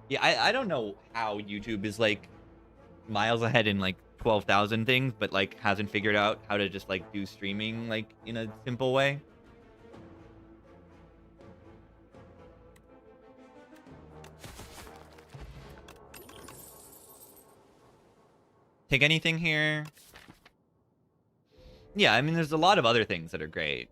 Yeah, I don't know how YouTube is like miles ahead in like 12,000 things, but like hasn't figured out how to just like do streaming like in a simple way. Take anything here. Yeah, I mean, there's a lot of other things that are great.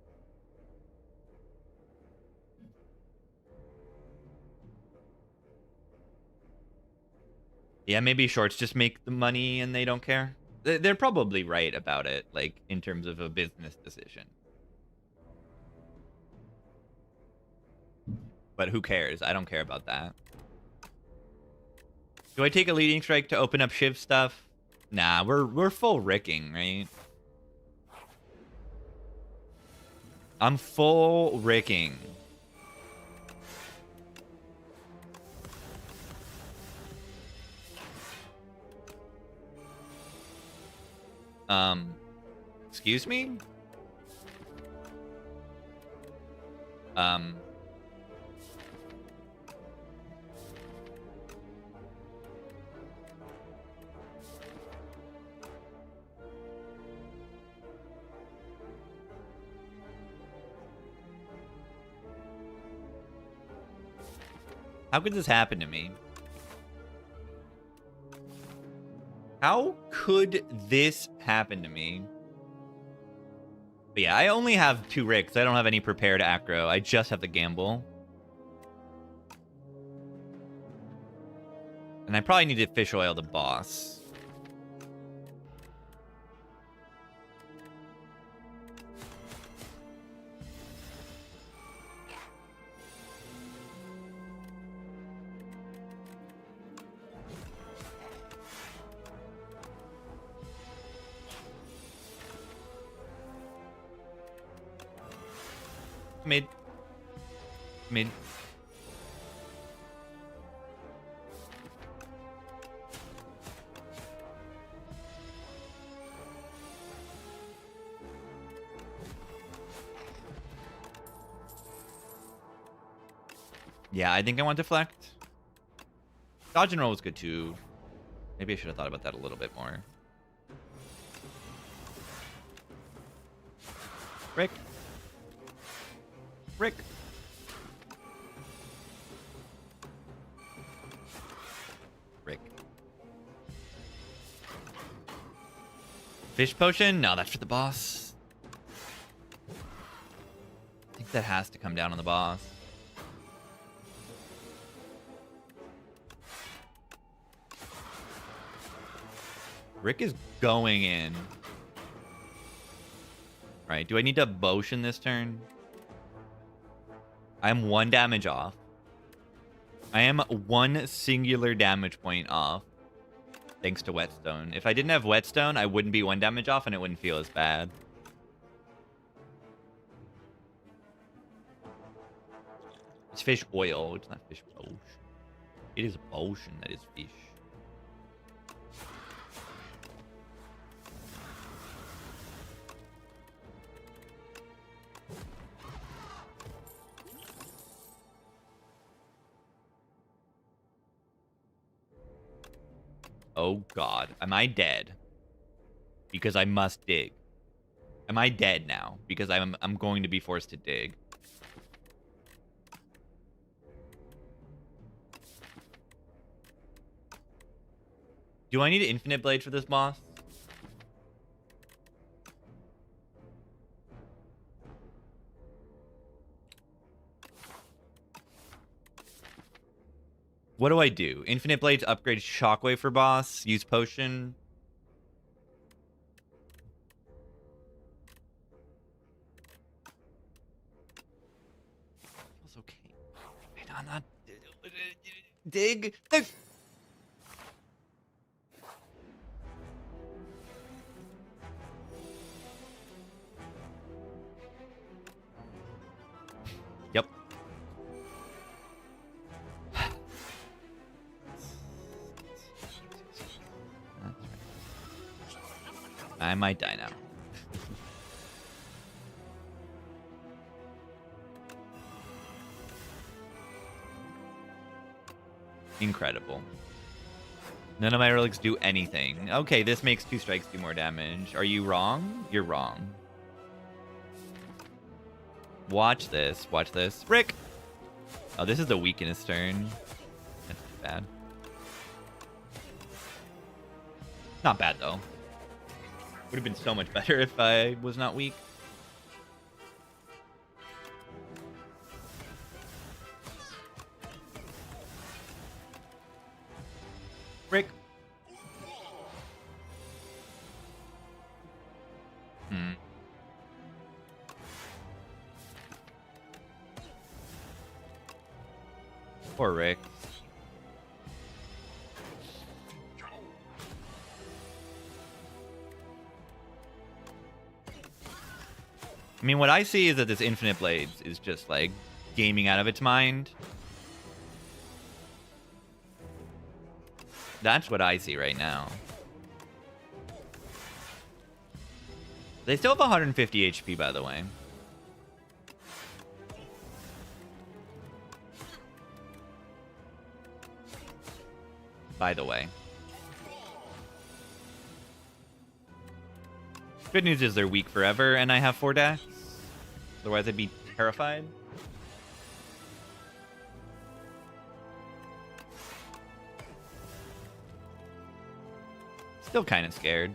Yeah, maybe shorts just make the money and they don't care. They're probably right about it, like in terms of a business decision. But who cares? I don't care about that. Do I take a leading strike to open up Shiv stuff? Nah, we're full ricking, right? I'm full ricking. Excuse me? Um, how could this happen to me? How could this happen to me? But yeah, I only have 2 Ricks. I don't have any prepared aggro. I just have the gamble. And I probably need to fish oil the boss. Mid. Mid. Yeah, I think I want deflect. Dodge and roll was good too. Maybe I should have thought about that a little bit more. Rick. Rick. Rick. Fish potion? No, that's for the boss. I think that has to come down on the boss. Rick is going in. Right, do I need to potion this turn? I'm 1 damage off. I am 1 singular damage point off. Thanks to Whetstone. If I didn't have Whetstone, I wouldn't be 1 damage off and it wouldn't feel as bad. It's fish oil. It's not fish potion. It is a potion that is fish. Oh god. Am I dead? Because I must dig. Am I dead now? Because I'm going to be forced to dig. Do I need an infinite blade for this boss? What do I do? Infinite blades upgrade shockwave for boss. Use potion. Feels okay. Wait, I'm not. Dig. Yep. I might die now. Incredible. None of my relics do anything. Okay, this makes 2 strikes do more damage. Are you wrong? You're wrong. Watch this. Watch this. Rick! Oh, this is the weakness turn. That's too bad. Not bad, though. Would have been so much better if I was not weak. Rick. Poor Rick. I mean, what I see is that this Infinite Blades is just, like, gaming out of its mind. That's what I see right now. They still have 150 HP, by the way. Good news is they're weak forever, and I have 4 decks. Otherwise, I'd be terrified. Still kind of scared.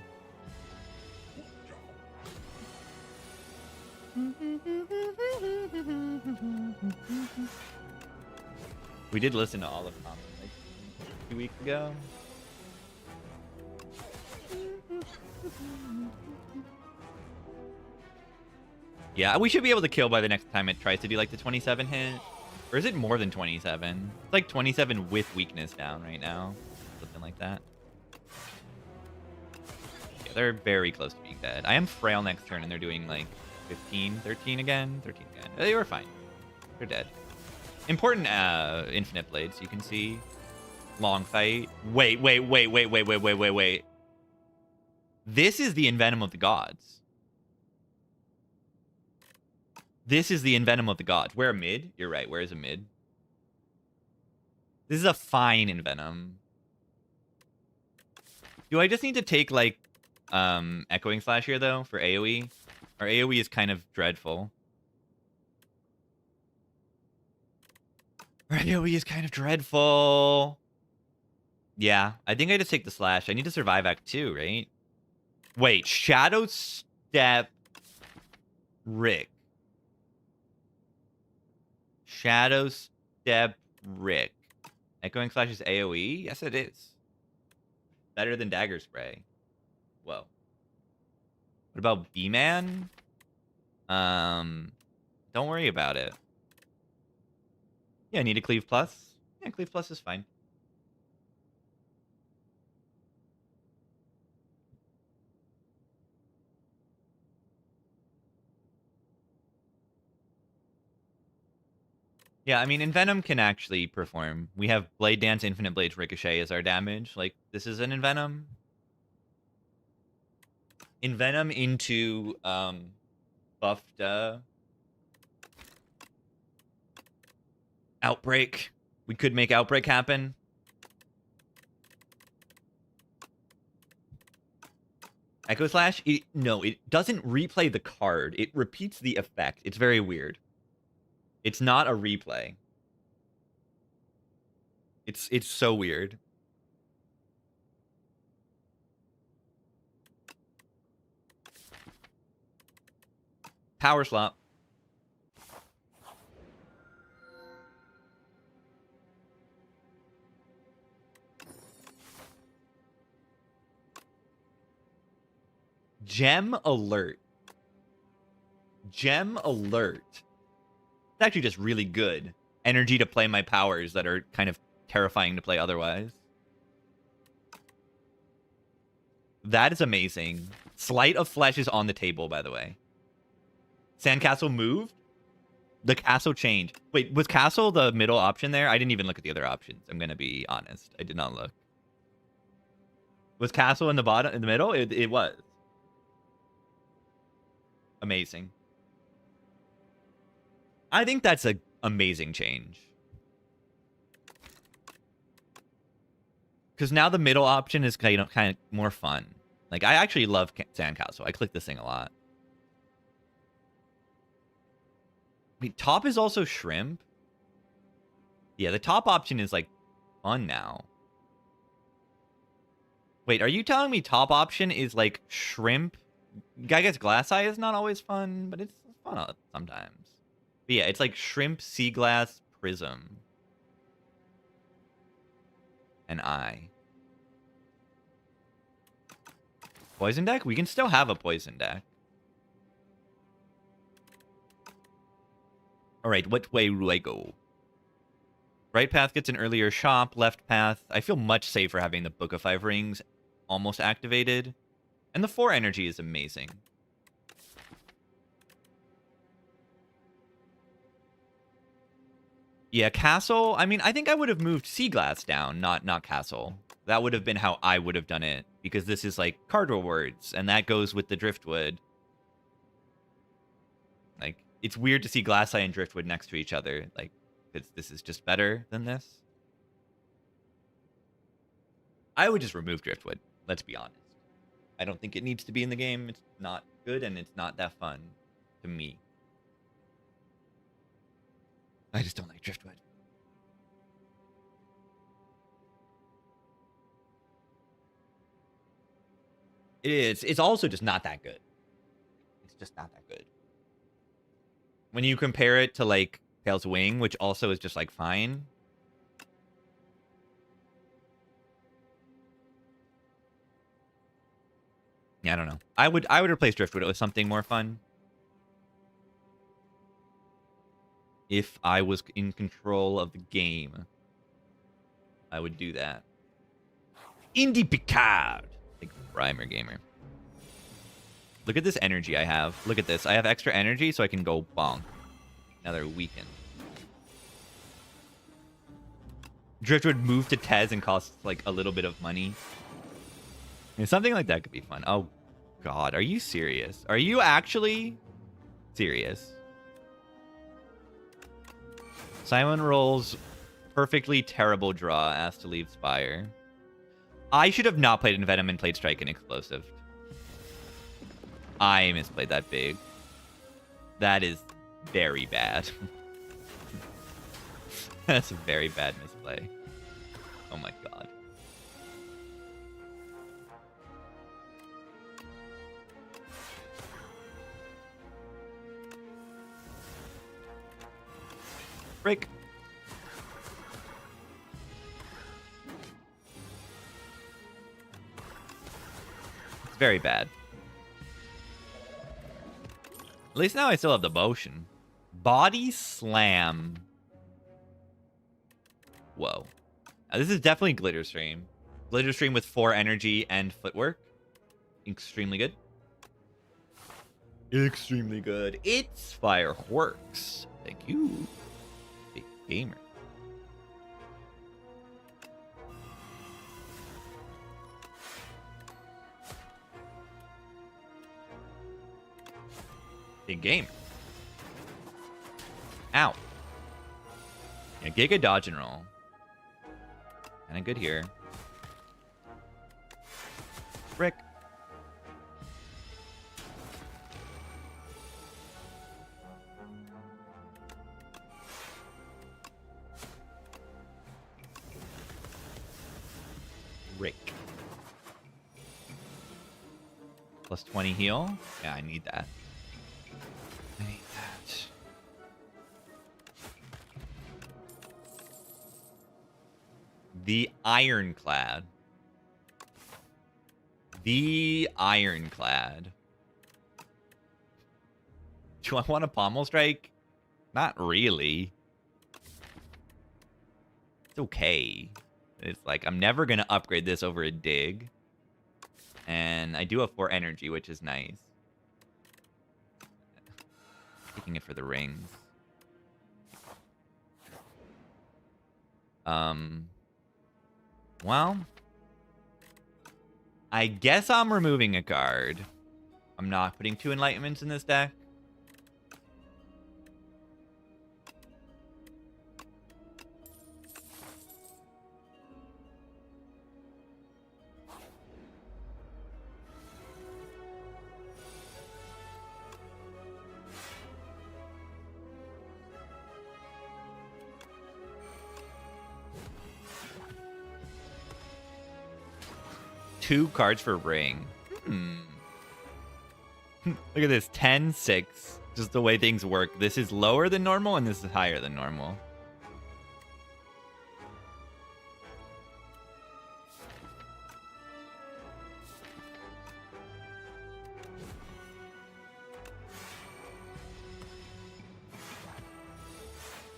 We did listen to all of them like 2 weeks ago. Yeah, we should be able to kill by the next time it tries to do like the 27 hit. Or is it more than 27? It's like 27 with weakness down right now. Something like that. Yeah, they're very close to being dead. I am frail next turn and they're doing like 15, 13 again. 13 again. They were fine. They're dead. Important Infinite Blades, you can see. Long fight. Wait. This is the Envenom of the Gods. This is the Envenom of the Gods. Where a mid? You're right. Where is a mid? This is a fine Envenom. Do I just need to take, like, Echoing Slash here, though, for AoE? Our AoE is kind of dreadful. Our AoE is kind of dreadful. Yeah, I think I just take the Slash. I need to survive Act 2, right? Wait, Shadow Step Rick. Shadow Step Rick. Echoing Slash is AoE? Yes, it is. Better than Dagger Spray. Whoa. What about B-Man? Don't worry about it. Yeah, I need a Cleave Plus. Yeah, Cleave Plus is fine. Yeah, I mean, Envenom can actually perform. We have Blade Dance, Infinite Blades, Ricochet as our damage. Like, this is an Envenom. Envenom into, buffed, Outbreak. We could make Outbreak happen. Echo Slash? No, it doesn't replay the card. It repeats the effect. It's very weird. It's not a replay. It's so weird. Power Slop. Gem Alert. Gem Alert. It's actually just really good. Energy to play my powers that are kind of terrifying to play otherwise. That is amazing. Sleight of Flesh is on the table, by the way. Sandcastle moved? The castle changed. Wait, was castle the middle option there? I didn't even look at the other options. I'm going to be honest. I did not look. Was castle in the bottom, in the middle? It was. Amazing. I think that's an amazing change. Because now the middle option is kind of more fun. Like, I actually love Sandcastle. I click this thing a lot. Wait, top is also shrimp? Yeah, the top option is, like, fun now. Wait, are you telling me top option is, like, shrimp? I guess glass eye is not always fun, but it's fun sometimes. But yeah, it's like shrimp, sea glass, prism, and eye. Poison deck? We can still have a poison deck. Alright, what way do I go? Right path gets an earlier shop. Left path, I feel much safer having the Book of Five Rings almost activated. And the 4 energy is amazing. Yeah, castle. I mean, I think I would have moved Sea Glass down, not castle. That would have been how I would have done it. Because this is like card rewards, and that goes with the Driftwood. Like, it's weird to see Glass Eye and Driftwood next to each other. Like, this is just better than this. I would just remove Driftwood, let's be honest. I don't think it needs to be in the game. It's not good, and it's not that fun to me. I just don't like Driftwood. It is. It's also just not that good. It's just not that good. When you compare it to, like, Tails Wing, which also is just, like, fine. Yeah, I don't know. I would replace Driftwood with something more fun. If I was in control of the game, I would do that. Indie Picard. Like Primer Gamer. Look at this energy I have. Look at this. I have extra energy, so I can go bonk. Now they're weakened. Driftwood move to Tez and costs like a little bit of money. And something like that could be fun. Oh, God. Are you serious? Are you actually serious? Simon rolls perfectly terrible draw, asked to leave Spire. I should have not played Envenom and played Strike and Explosive. I misplayed that big. That is very bad. That's a very bad misplay. Oh my God. Break. It's very bad. At least now I still have the motion. Body slam. Whoa. Now, this is definitely Glitter Stream. Glitter Stream with 4 energy and footwork. Extremely good. Extremely good. It's Fireworks. Thank you. Big gamer. Big game. Ow. Yeah, Giga dodge and roll. Kinda good here. Frick. Rick. Plus 20 heal. Yeah, I need that. I need that. The Ironclad. The Ironclad. Do I want a Pommel Strike? Not really. It's okay. It's like, I'm never going to upgrade this over a dig. And I do have 4 energy, which is nice. Taking it for the rings. Well, I guess I'm removing a card. I'm not putting 2 enlightenments in this deck. 2 cards for ring. Look at this. 10, 6. Just the way things work. This is lower than normal, and this is higher than normal.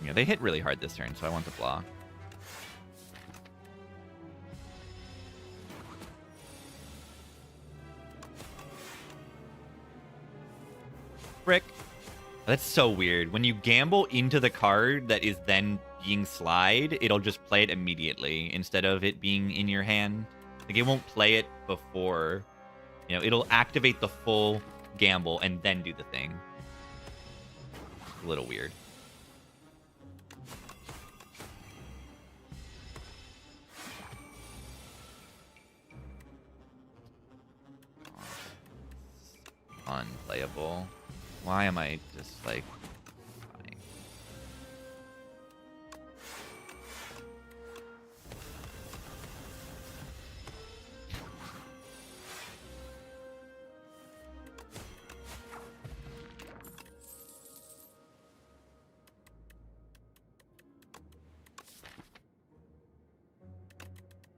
Yeah, they hit really hard this turn, so I want to block. Frick. That's so weird. When you gamble into the card that is then being slide, it'll just play it immediately instead of it being in your hand. Like, it won't play it before. You know, it'll activate the full gamble and then do the thing. A little weird. Unplayable. Why am I just like dying?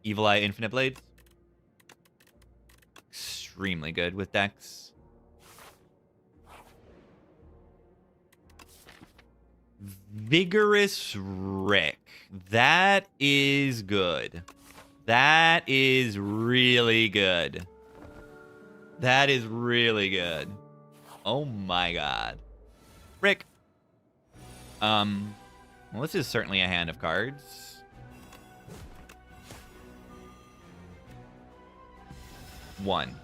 Evil Eye Infinite Blades. Extremely good with decks. Vigorous Rick. That is good. That is really good. That is really good. Oh my god. Rick. Well, this is certainly a hand of cards. One.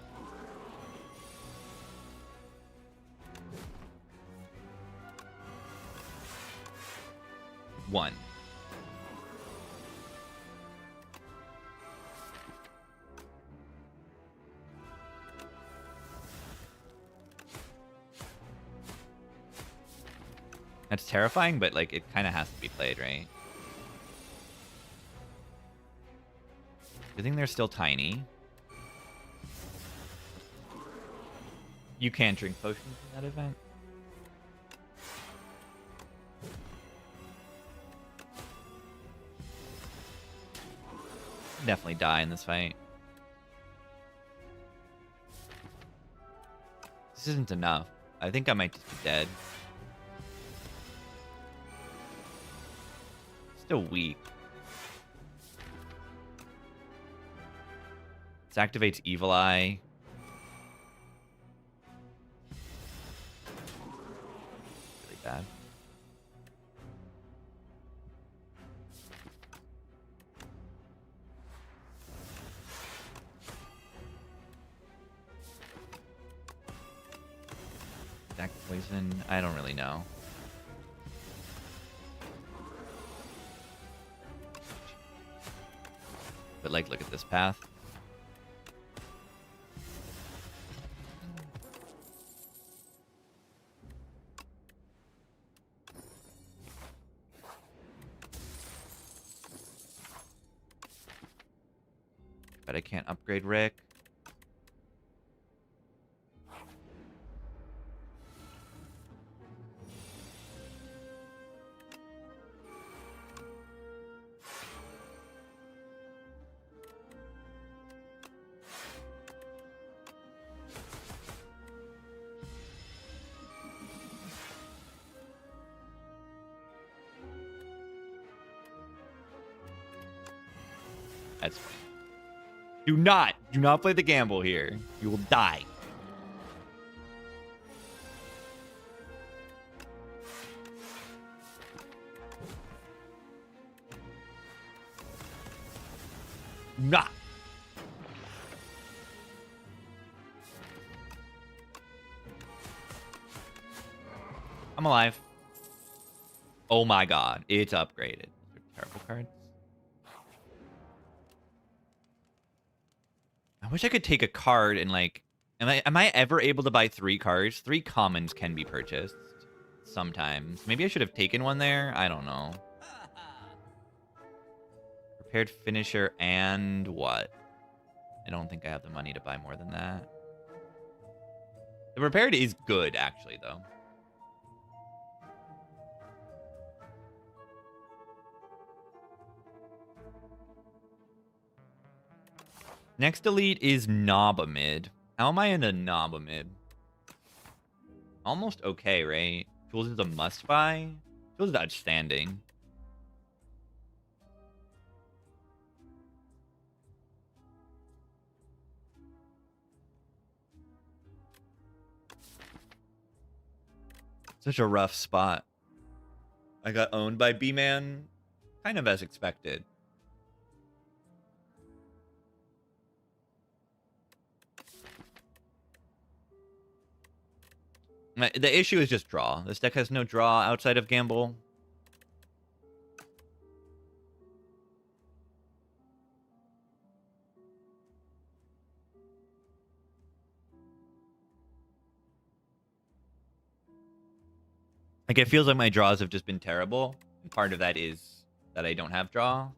One. That's terrifying, but like it kind of has to be played, right? Good thing they're still tiny. You can drink potions in that event. Definitely die in this fight. This isn't enough. I think I might just be dead. Still weak. This activates Evil Eye. Really bad. Poison? I don't really know. But like, look at this path. But I can't upgrade Rick. That's fine. Do not play the gamble here. You will die. Not. I'm alive. Oh my god, it's upgraded. Terrible cards. I wish I could take a card and like, am I ever able to buy 3 cards? 3 commons can be purchased sometimes. Maybe I should have taken one there. I don't know. Prepared finisher and what? I don't think I have the money to buy more than that. The prepared is good, actually, though. Next elite is Nobamid. How am I in a Nobamid? Almost okay, right? Tools is a must-buy. Tools is outstanding. Such a rough spot. I got owned by B-Man, kind of as expected. The issue is just draw. This deck has no draw outside of gamble. Like, it feels like my draws have just been terrible. And part of that is that I don't have draw.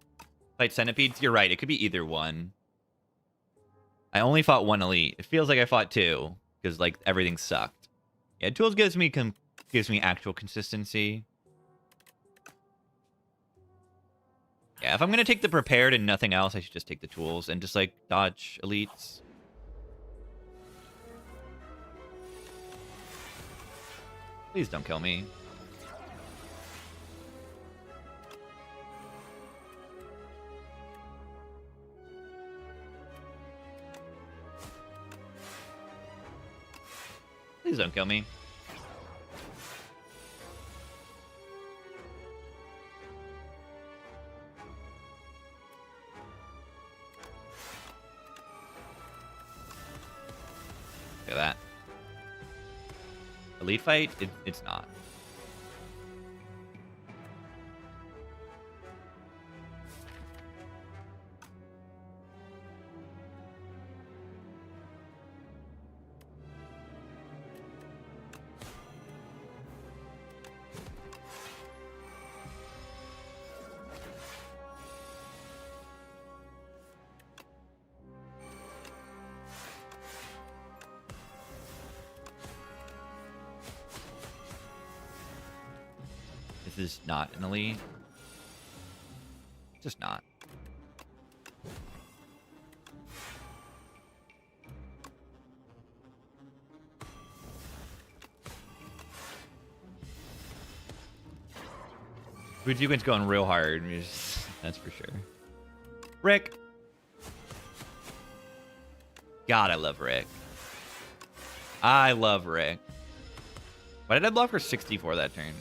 Fight centipedes, you're right. It could be either one. I only fought one elite. It feels like I fought two because, like, everything sucked. Yeah, tools gives me actual consistency. Yeah, if I'm gonna take the prepared and nothing else, I should just take the tools and just like dodge elites. Please don't kill me. Please don't kill me. Look at that. Elite fight? It's not. This is not an elite. Just not. Bujukin's going real hard. That's for sure. Rick. God, I love Rick. I love Rick. Why did I block for 64 that turn?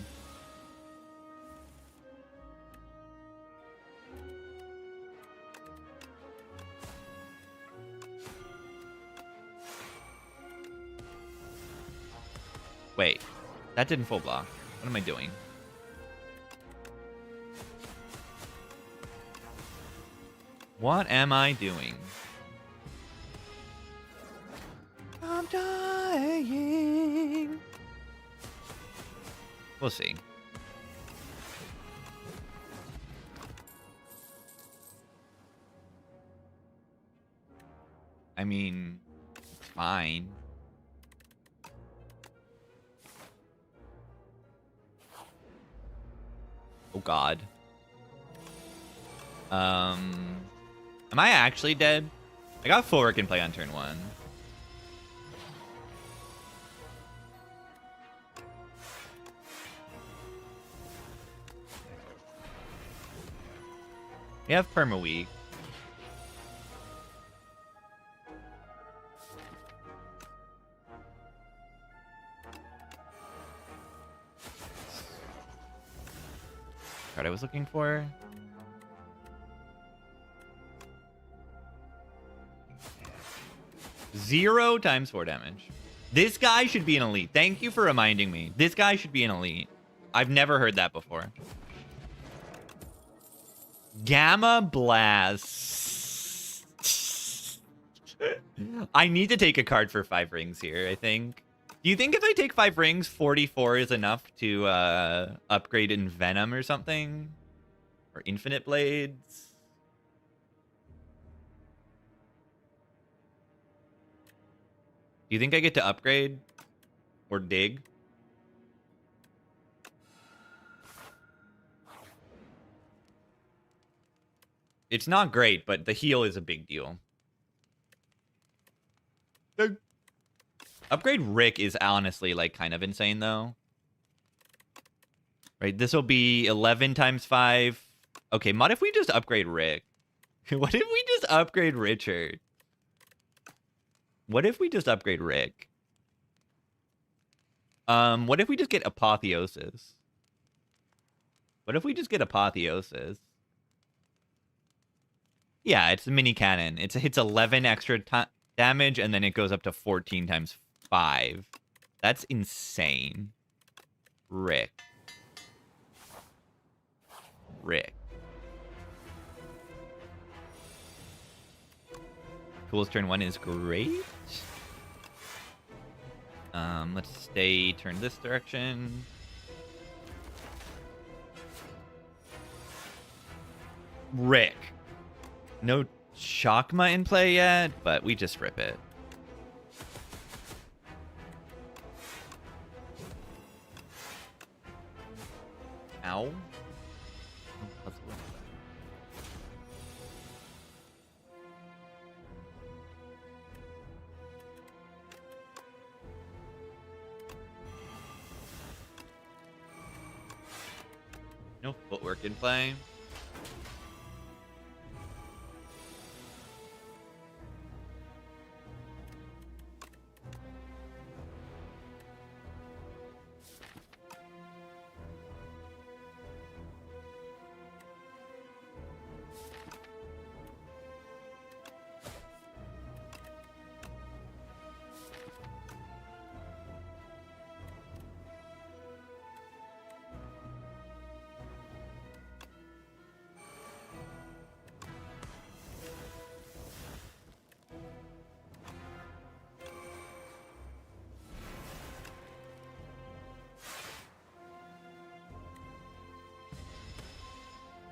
Wait, that didn't full block. What am I doing? What am I doing? I'm dying. We'll see. I mean, it's fine. Oh God. Am I actually dead? I got full work and play on turn 1. We have perma week. Card I was looking for. Zero times 4 damage. This guy should be an elite. Thank you for reminding me. This guy should be an elite. I've never heard that before. Gamma Blast. I need to take a card for 5 rings here, I think. Do you think if I take 5 rings, 44 is enough to upgrade in Venom or something? Or Infinite Blades? Do you think I get to upgrade or dig? It's not great, but the heal is a big deal. Upgrade Rick is honestly like kind of insane though. Right, this will be 11 times 5. Okay, what if we just upgrade Rick? What if we just upgrade Richard? What if we just upgrade Rick? What if we just get Apotheosis? What if we just get Apotheosis? Yeah, it's a mini cannon. It hits 11 extra damage, and then it goes up to 14 times 5. That's insane. Rick. Coolest turn 1 is great. Let's stay turn this direction. Rick. No Chakma in play yet, but we just rip it. Ow. No footwork in play.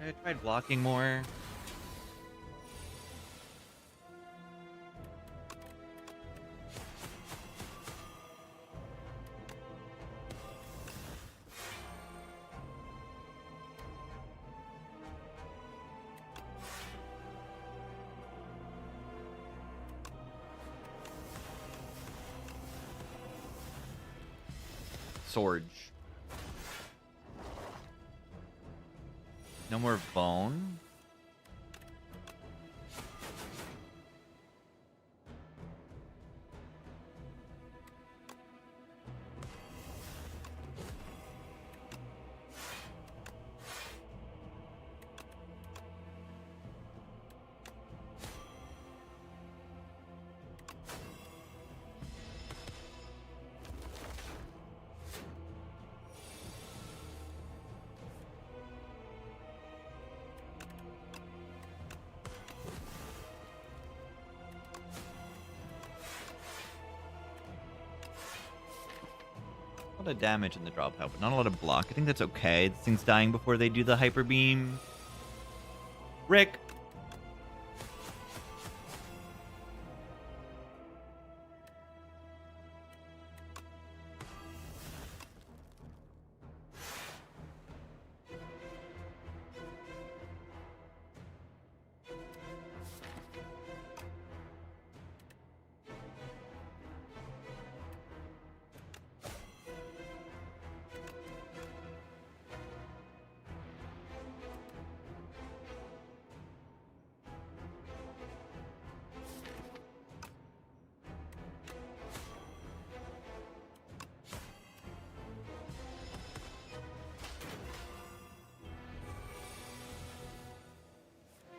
I tried blocking more. Sword. No more bone. A lot of damage in the drop out, but not a lot of block. I think that's okay. This thing's dying before they do the hyper beam. Rick.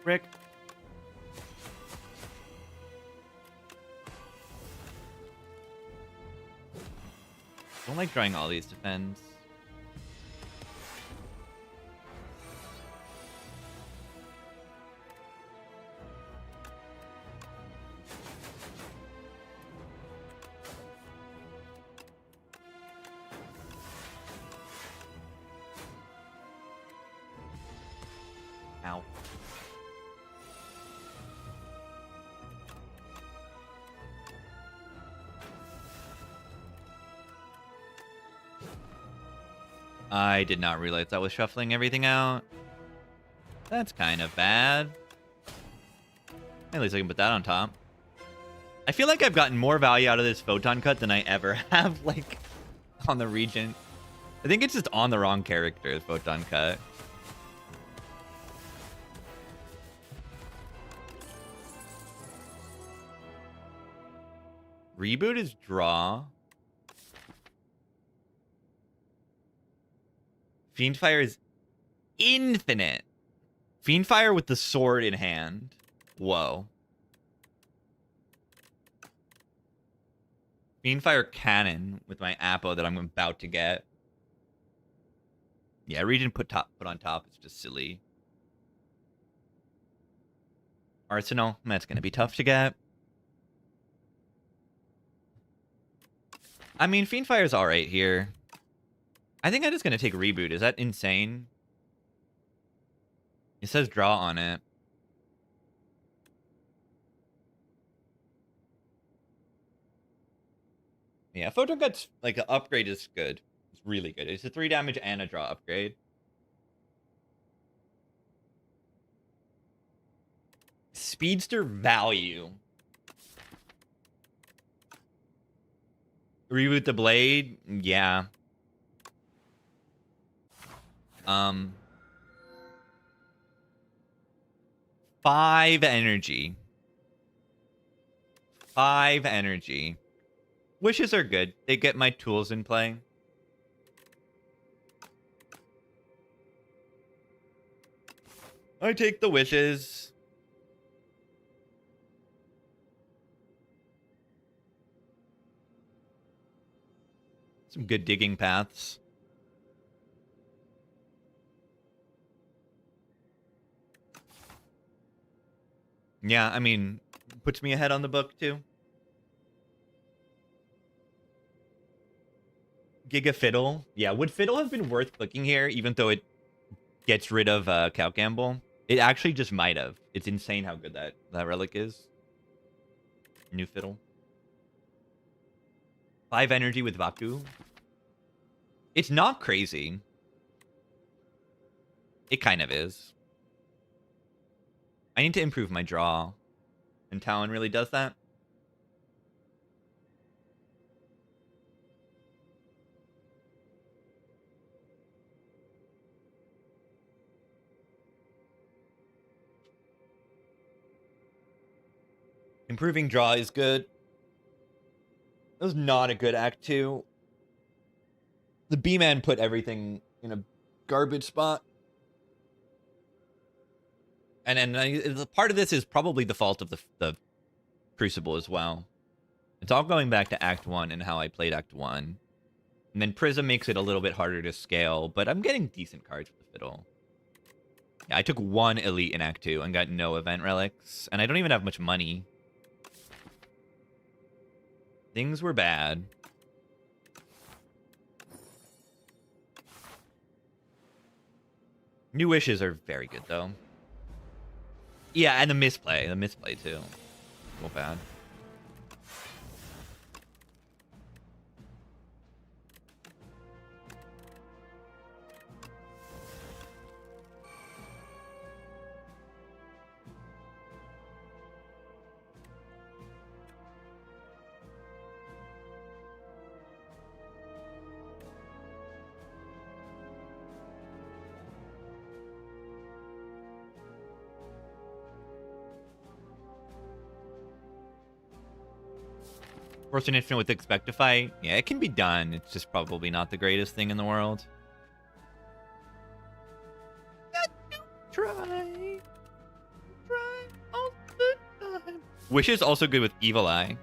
Rick. Don't like drawing all these defends. Ow. I did not realize that was shuffling everything out. That's kind of bad. At least I can put that on top. I feel like I've gotten more value out of this photon cut than I ever have, like, on the Regent. I think it's just on the wrong character, the photon cut. Reboot is draw. Fiendfire is infinite. Fiendfire with the sword in hand. Whoa. Fiendfire cannon with my Apo that I'm about to get. Yeah, Regent put on top. It's just silly. Arsenal. That's going to be tough to get. I mean, Fiendfire's alright here. I think I'm just going to take Reboot. Is that insane? It says draw on it. Yeah, Photon Cut's, like, the upgrade is good. It's really good. It's a 3 damage and a draw upgrade. Speedster value. Reboot the blade? Yeah. 5 energy. 5 energy. Wishes are good. They get my tools in play. I take the wishes. Some good digging paths. Yeah, I mean, puts me ahead on the book, too. Giga Fiddle. Yeah, would Fiddle have been worth clicking here, even though it gets rid of Cow Gamble? It actually just might have. It's insane how good that relic is. New Fiddle. 5 energy with Vaku. It's not crazy. It kind of is. I need to improve my draw. And Talon really does that. Improving draw is good. That was not a good act 2. The B-Man put everything in a garbage spot. And then part of this is probably the fault of the Crucible as well. It's all going back to Act 1 and how I played Act 1. And then Prism makes it a little bit harder to scale, but I'm getting decent cards with the Fiddle. Yeah, I took 1 Elite in Act 2 and got no Event Relics. And I don't even have much money. Things were bad. New Wishes are very good, though. Yeah, and the misplay. The misplay, too. So bad. Force an Infinite with Expectify. Yeah, it can be done. It's just probably not the greatest thing in the world. Try all the time. Wish is also good with Evil Eye.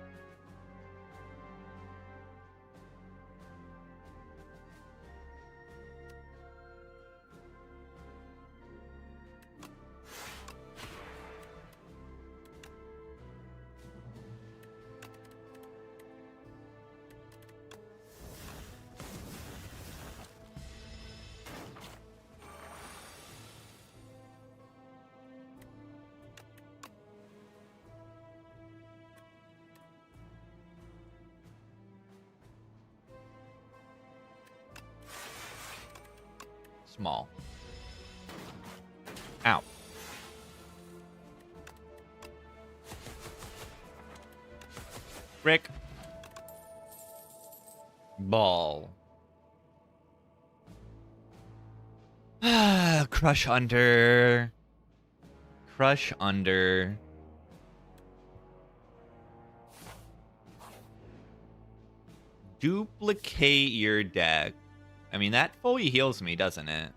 small. Ow. Rick. Ball. Crush under. Crush under. Duplicate your deck. I mean, that fully heals me, doesn't it?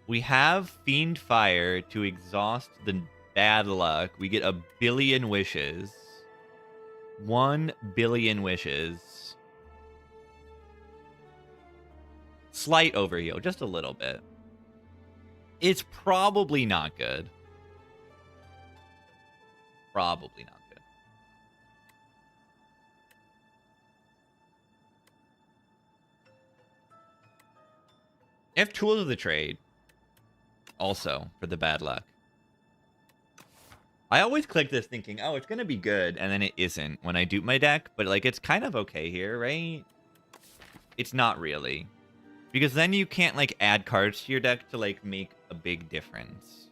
We have Fiend Fire to exhaust the bad luck. We get 1 billion wishes. 1 billion wishes. Slight overheal, just a little bit. It's probably not good. Probably not good. If Tools of the Trade. Also, for the bad luck. I always click this thinking, oh, it's going to be good, and then it isn't when I dupe my deck, but, like, it's kind of okay here, right? It's not really. Because then you can't, like, add cards to your deck to, like, make a big difference.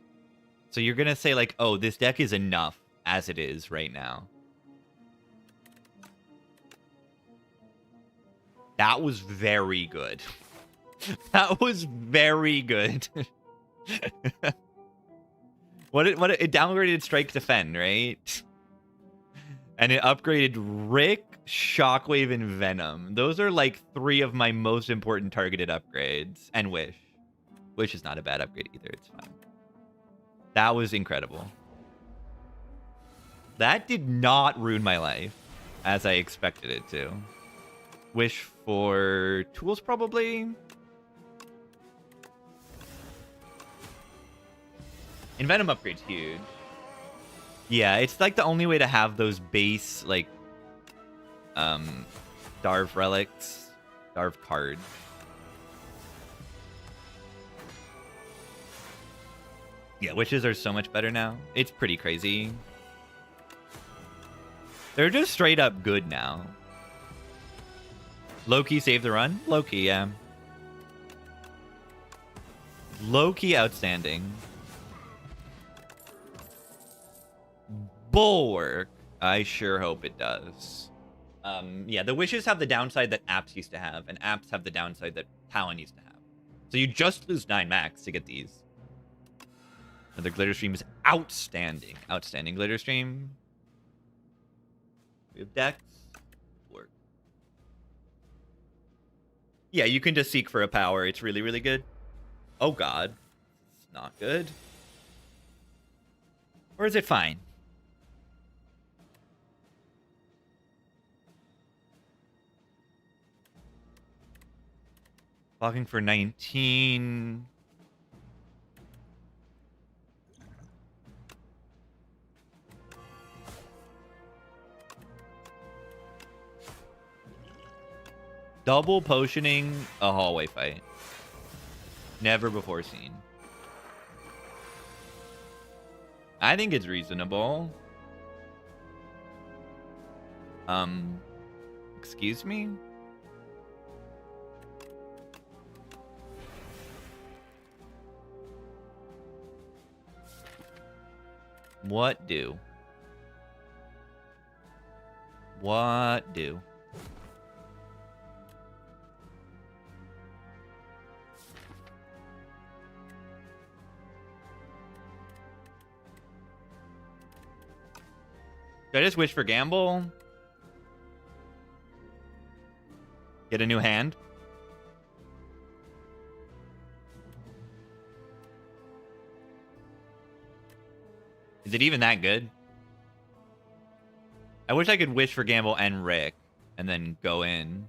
So you're going to say, like, oh, this deck is enough as it is right now. That was very good. That was very good. It downgraded Strike Defend, right? And it upgraded Rick, Shockwave, and Venom. Those are like 3 of my most important targeted upgrades. And Wish. Wish is not a bad upgrade either. It's fine. That was incredible. That did not ruin my life as I expected it to. Wish for Tools, probably. And Venom upgrade's huge. Yeah, it's like the only way to have those base, like, Darv relics, Darv cards. Yeah, Wishes are so much better now. It's pretty crazy. They're just straight up good now. Loki saved the run? Loki, yeah. Loki outstanding. Bulwark. I sure hope it does. Yeah, the Wishes have the downside that Apps used to have, and Apps have the downside that Talon used to have. So you just lose 9 max to get these. Another Glitter Stream is outstanding. Outstanding Glitter Stream. We have Dex. Work. Yeah, you can just seek for a power. It's really, really good. Oh, God. It's not good. Or is it fine? Blocking for 19. Double potioning a hallway fight. Never before seen. I think it's reasonable. Excuse me? What do? What do? Should I just wish for gamble? Get a new hand? Is it even that good? I wish I could wish for gamble and Rick and then go in.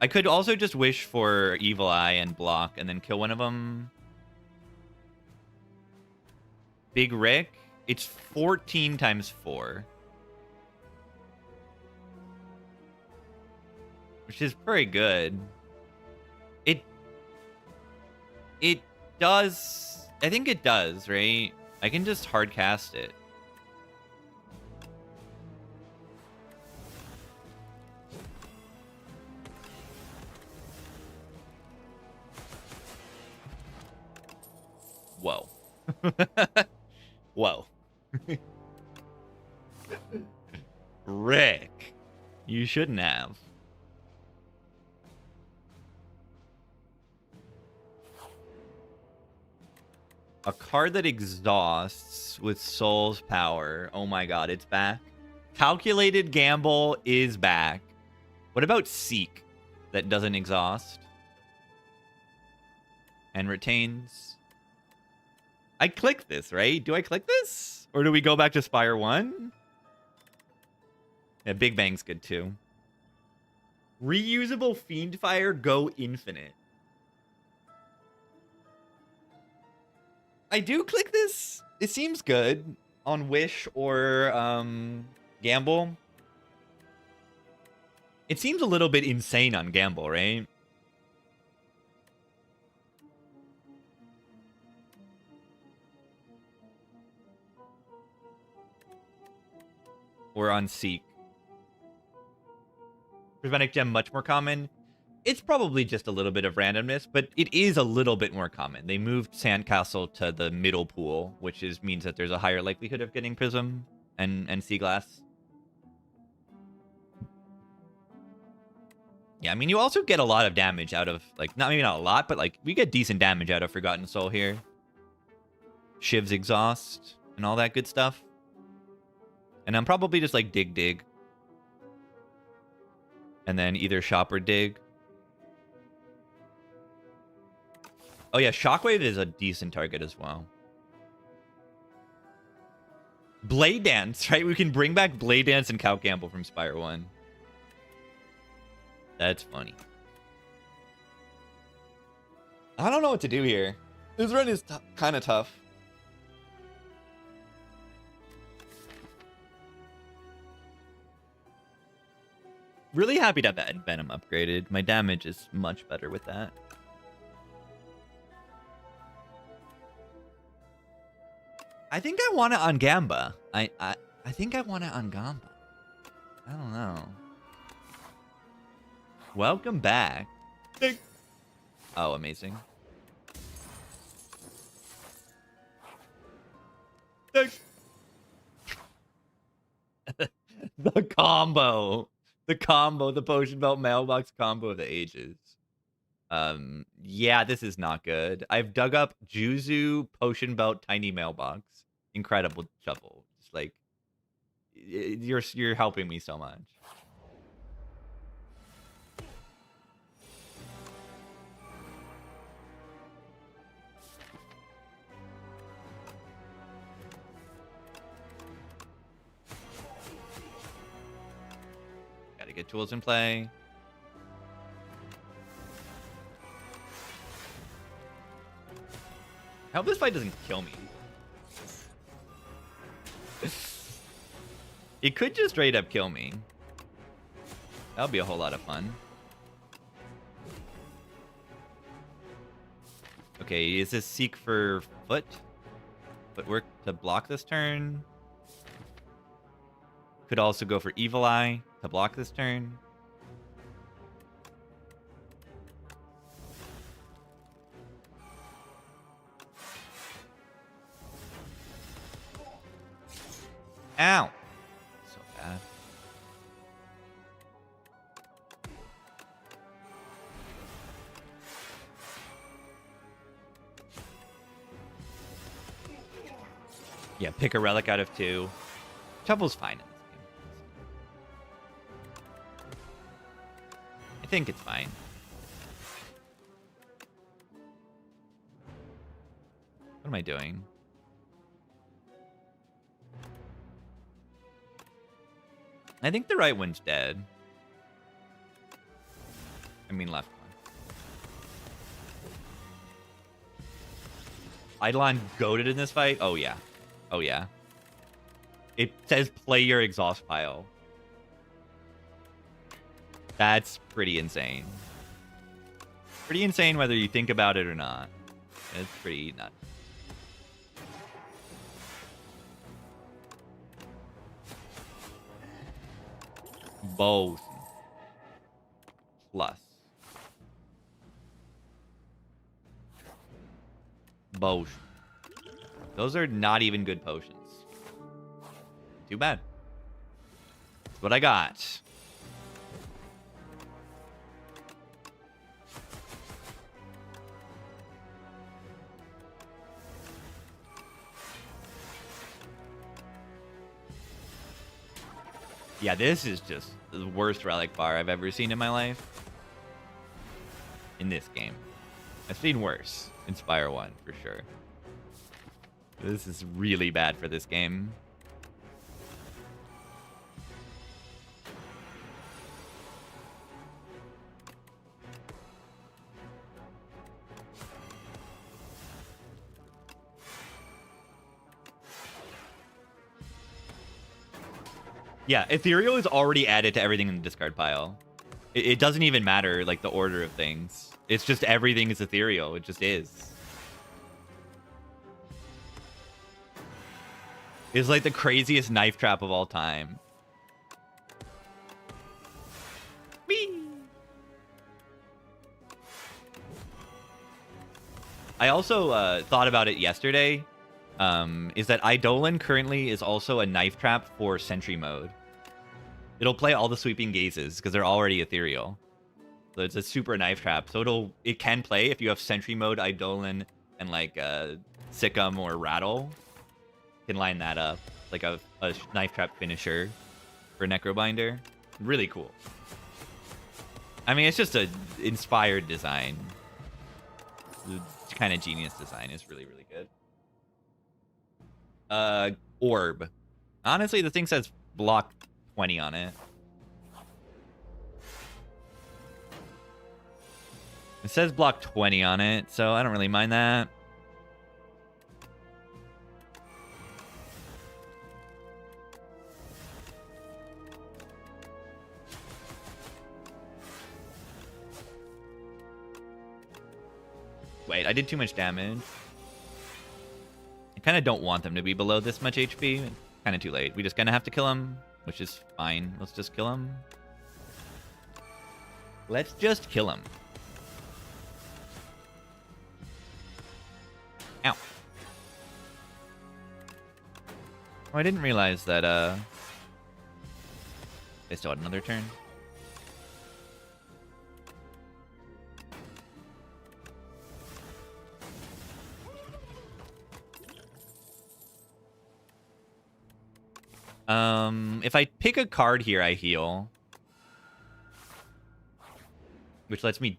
I could also just wish for Evil Eye and block and then kill one of them. Big Rick? It's 14 times 4. Which is very good. It does... I think it does, right? I can just hard cast it. Whoa. Whoa. Rick, you shouldn't have. A card that exhausts with Soul's Power. Oh my god, it's back. Calculated Gamble is back. What about Seek that doesn't exhaust? And retains. I click this, right? Do I click this? Or do we go back to Spire 1? Yeah, Big Bang's good too. Reusable Fiendfire, go infinite. I do click this. It seems good on Wish or Gamble. It seems a little bit insane on Gamble, right? Or on Seek. Prismatic Gem much more common. It's probably just a little bit of randomness, but it is a little bit more common. They moved Sandcastle to the middle pool, which means that there's a higher likelihood of getting Prism and Sea Glass. Yeah, I mean, you also get a lot of damage out of, like, maybe not a lot, but, like, we get decent damage out of Forgotten Soul here. Shiv's Exhaust and all that good stuff. And I'm probably just, like, dig. And then either shop or dig. Oh yeah, Shockwave is a decent target as well. Blade Dance, right? We can bring back Blade Dance and Cal Gamble from Spire 1. That's funny. I don't know what to do here. This run is kind of tough. Really happy to have that Venom upgraded. My damage is much better with that. I think I want it on Gamba. I think I want it on Gamba. I don't know. Welcome back. Oh, amazing. The combo. The Potion Belt Mailbox combo of the ages. Yeah, this is not good. I've dug up Juzu, Potion Belt, Tiny Mailbox. Incredible shuffle. Just like you're helping me so much. Gotta get tools in play. I hope this fight doesn't kill me. It could just straight up kill me. That'll be a whole lot of fun. Okay, is this Seek for footwork to block this turn? Could also go for Evil Eye to block this turn. Ow! So bad. Yeah, pick a relic out of 2. Shuffle's fine in this game. I think it's fine. What am I doing? I think the right one's dead. I mean left one. Eidolon goated in this fight? Oh yeah. Oh yeah. It says play your exhaust pile. That's pretty insane. Pretty insane whether you think about it or not. It's pretty nuts. Both. Plus. Both. Those are not even good potions. Too bad. That's what I got. Yeah, this is just the worst relic bar I've ever seen in my life. In this game. I've seen worse. Inspire 1, for sure. This is really bad for this game. Yeah, Ethereal is already added to everything in the discard pile. It doesn't even matter, like, the order of things. It's just everything is Ethereal. It just is. It's like the craziest knife trap of all time. Whee! I also thought about it yesterday. Is that Eidolon currently is also a knife trap for Sentry mode. It'll play all the sweeping gazes because they're already ethereal. So it's a super knife trap. So it can play if you have Sentry mode, Eidolon, and like Sikkim or Rattle. Can line that up like a knife trap finisher for Necrobinder. Really cool. I mean, it's just a inspired design. It's kind of genius design. It's really, really good. Orb. Honestly, the thing says block 20 on it. It says block 20 on it, so I don't really mind that. Wait, I did too much damage. I kind of don't want them to be below this much HP. Kind of too late. We just gonna have to kill him, which is fine. Let's just kill him. Let's just kill him. Ow. Oh, I didn't realize that, they still had another turn. If I pick a card here, I heal. Which lets me...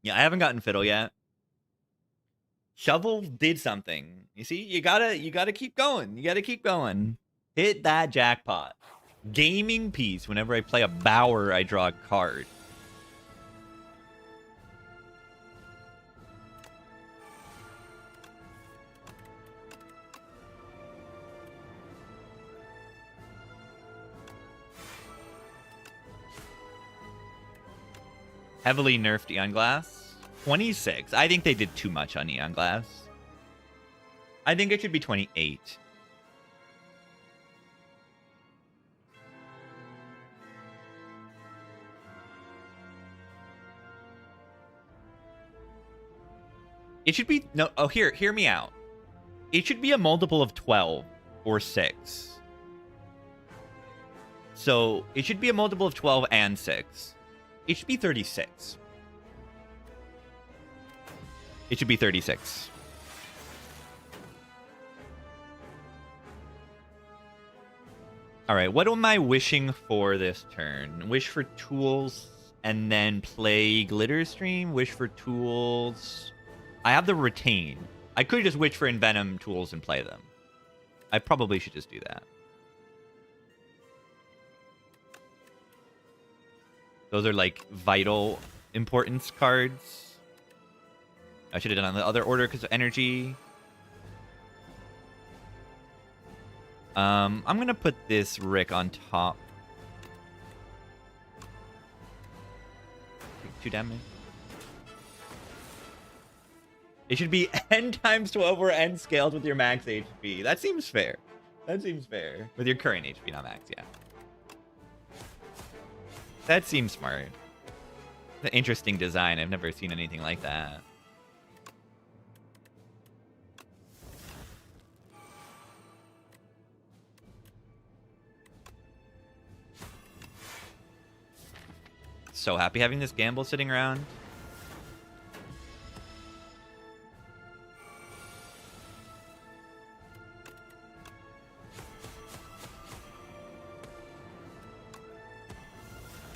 Yeah, I haven't gotten Fiddle yet. Shovel did something. You see, you gotta keep going. You gotta keep going. Hit that jackpot. Gaming piece. Whenever I play a Bower, I draw a card. Heavily nerfed Eon Glass. 26. I think they did too much on Eon Glass. I think it should be 28. It should be... No, oh, hear me out. It should be a multiple of 12 or 6. So, it should be a multiple of 12 and 6. It should be 36. It should be 36. Alright, what am I wishing for this turn? Wish for tools and then play Glitter Stream? Wish for tools... I have the Retain. I could just wish for Envenom tools and play them. I probably should just do that. Those are like vital importance cards. I should have done on the other order because of energy. I'm going to put this Rick on top. Take 2 damage. It should be n times 12 or n scaled with your max HP. That seems fair. That seems fair. With your current HP, not max, yeah. That seems smart. It's an interesting design. I've never seen anything like that. So happy having this gamble sitting around.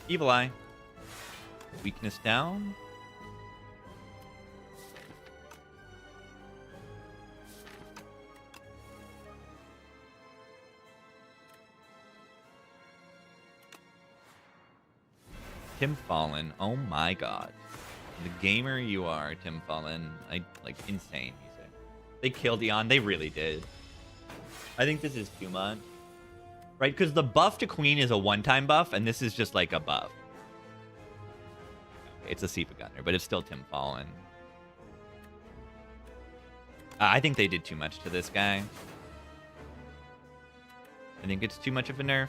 Evil Eye. Weakness down. Tim Fallen. Oh my god. The gamer you are, Tim Fallen. Like insane music. They killed Eon. They really did. I think this is too much. Right? Because the buff to Queen is a one-time buff, and this is just like a buff. It's a Sipa Gunner, but it's still Tim Fallen. I think they did too much to this guy. I think it's too much of a nerf.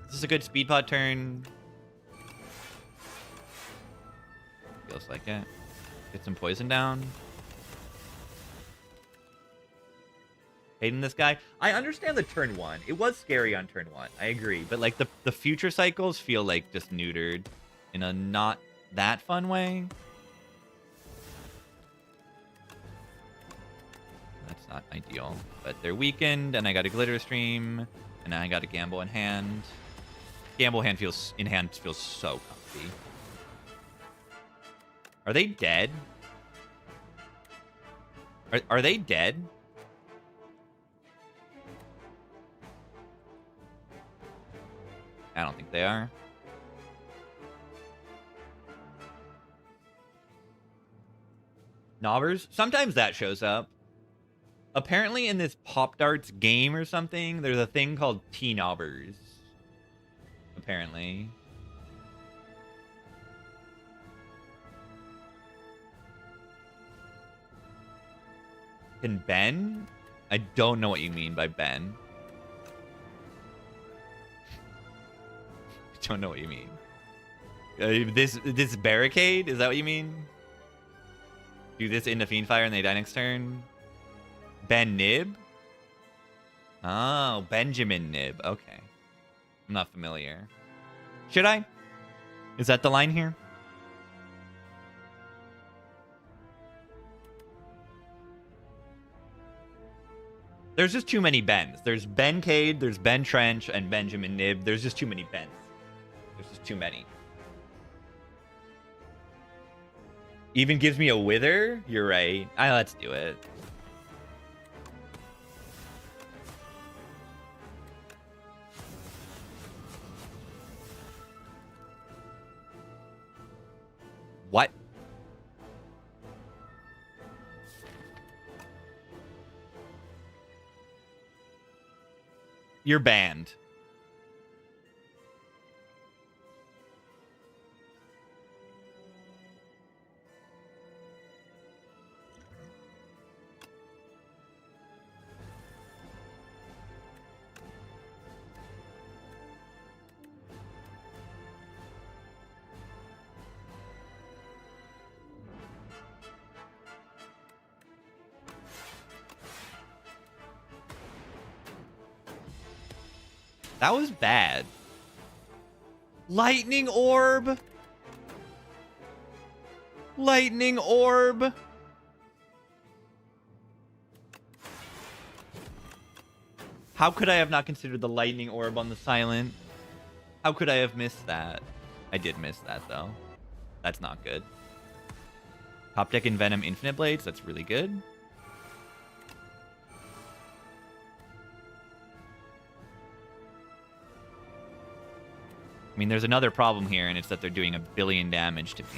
This is a good speed pot turn. Feels like it. Get some poison down. Hating this guy. I understand the turn 1. It was scary on turn 1. I agree. But like the future cycles feel like just neutered in a not that fun way. That's not ideal. But they're weakened, and I got a glitter stream, and I got a gamble in hand. Gamble hand feels so comfy. Are they dead? Are they dead? I don't think they are. Knobbers? Sometimes that shows up. Apparently in this Pop Darts game or something, there's a thing called T-Knobbers. Apparently. Can Ben? I don't know what you mean by Ben. I don't know what you mean. This barricade? Is that what you mean? Do this into Fiendfire and they die next turn? Ben Nib? Oh, Benjamin Nib. Okay. I'm not familiar. Should I? Is that the line here? There's just too many Bens. There's Ben Cade, there's Ben Trench, and Benjamin Nib. There's just too many Bens. There's just too many. Even gives me a Wither? You're right. Let's do it. What? You're banned. That was bad. Lightning Orb. Lightning Orb. How could I have not considered the Lightning Orb on the Silent? How could I have missed that? I did miss that, though. That's not good. Top deck Envenom Infinite Blades. That's really good. I mean, there's another problem here, and it's that they're doing 1 billion damage to me.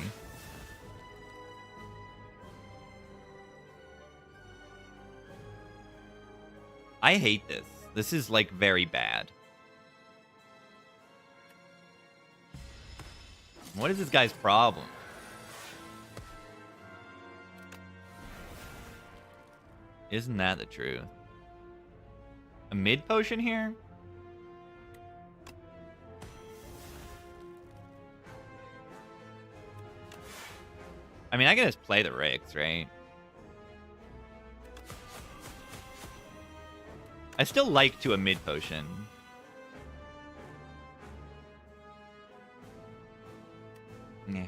I hate this. This is, like, very bad. What is this guy's problem? Isn't that the truth? A mid potion here? I mean, I can just play the Ricks, right? I still like to a mid potion. Yeah.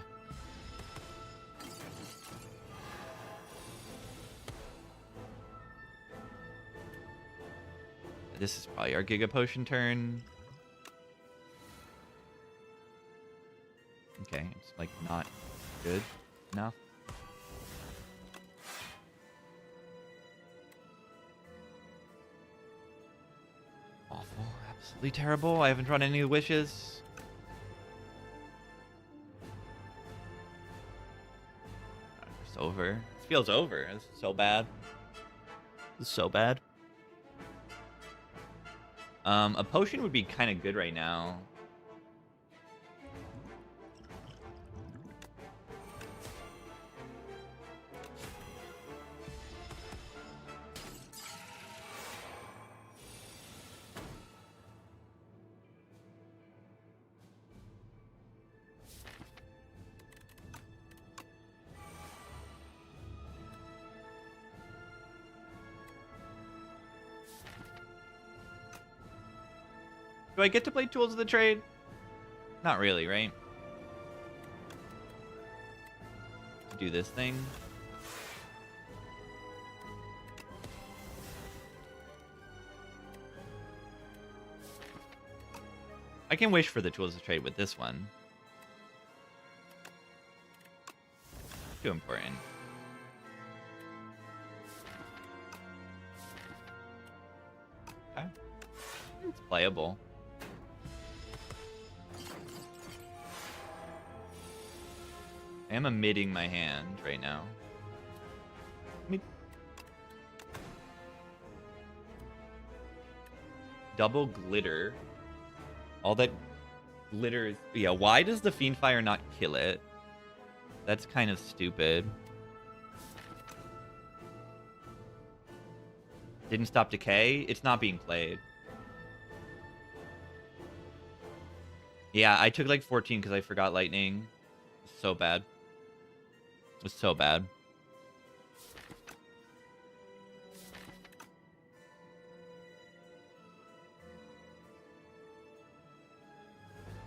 This is probably our Giga Potion turn. Okay, it's like not good enough. Awful, absolutely terrible. I haven't drawn any wishes. It's over. This feels over. This is so bad. This is so bad. A potion would be kind of good right now. Do I get to play Tools of the Trade? Not really, right? Do this thing. I can wish for the Tools of the Trade with this one. Too important. Okay. It's playable. I am omitting my hand right now. Double glitter. All that glitter is... Yeah, why does the Fiendfire not kill it? That's kind of stupid. Didn't stop decay? It's not being played. Yeah, I took like 14 because I forgot lightning. So bad. It was so bad.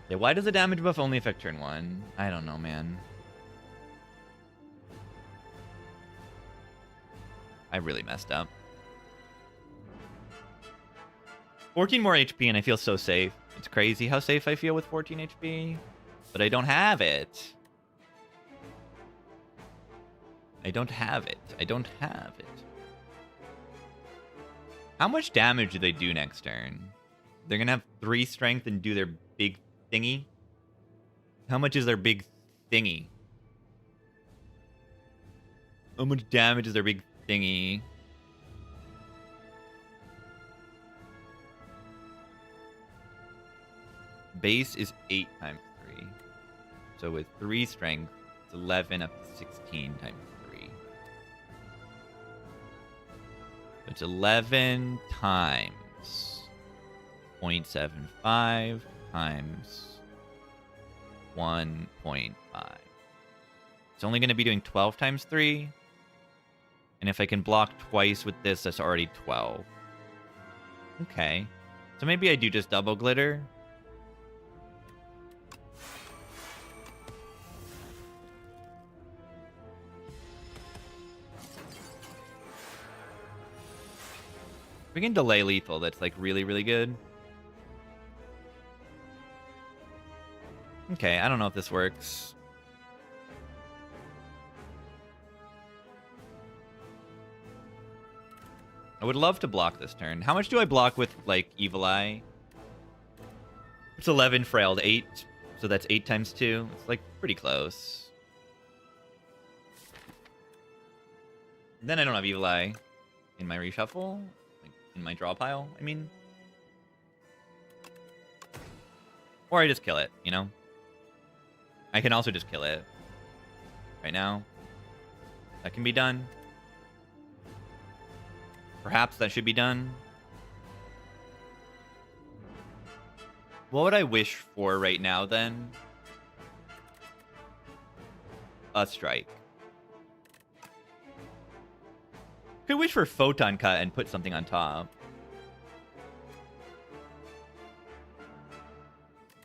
Yeah, why does the damage buff only affect turn 1? I don't know, man. I really messed up. 14 more HP and I feel so safe. It's crazy how safe I feel with 14 HP. But I don't have it. I don't have it. I don't have it. How much damage do they do next turn? They're going to have 3 strength and do their big thingy. How much is their big thingy? How much damage is their big thingy? Base is 8 times 3. So with 3 strength, it's 11 up to 16 times 3. It's 11 times 0.75 times 1.5. It's only going to be doing 12 times 3. And if I can block twice with this, that's already 12. Okay. So maybe I do just double glitter. We can delay lethal. That's like really, really good. Okay, I don't know if this works. I would love to block this turn. How much do I block with, like, Evil Eye? It's 11 frailed 8. So that's 8 times 2. It's, like, pretty close. Then I don't have Evil Eye in my reshuffle. Like, in my draw pile, I mean. Or I just kill it, you know? I can also just kill it right now. That can be done. Perhaps that should be done. What would I wish for right now, then? A strike. Could wish for Photon Cut and put something on top.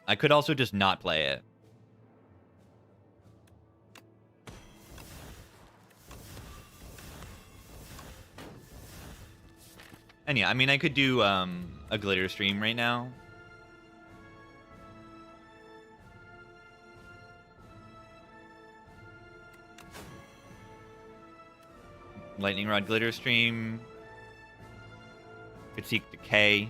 I could also just not play it. And yeah, I mean, I could do a glitter stream right now. Lightning Rod glitter stream. Could seek decay.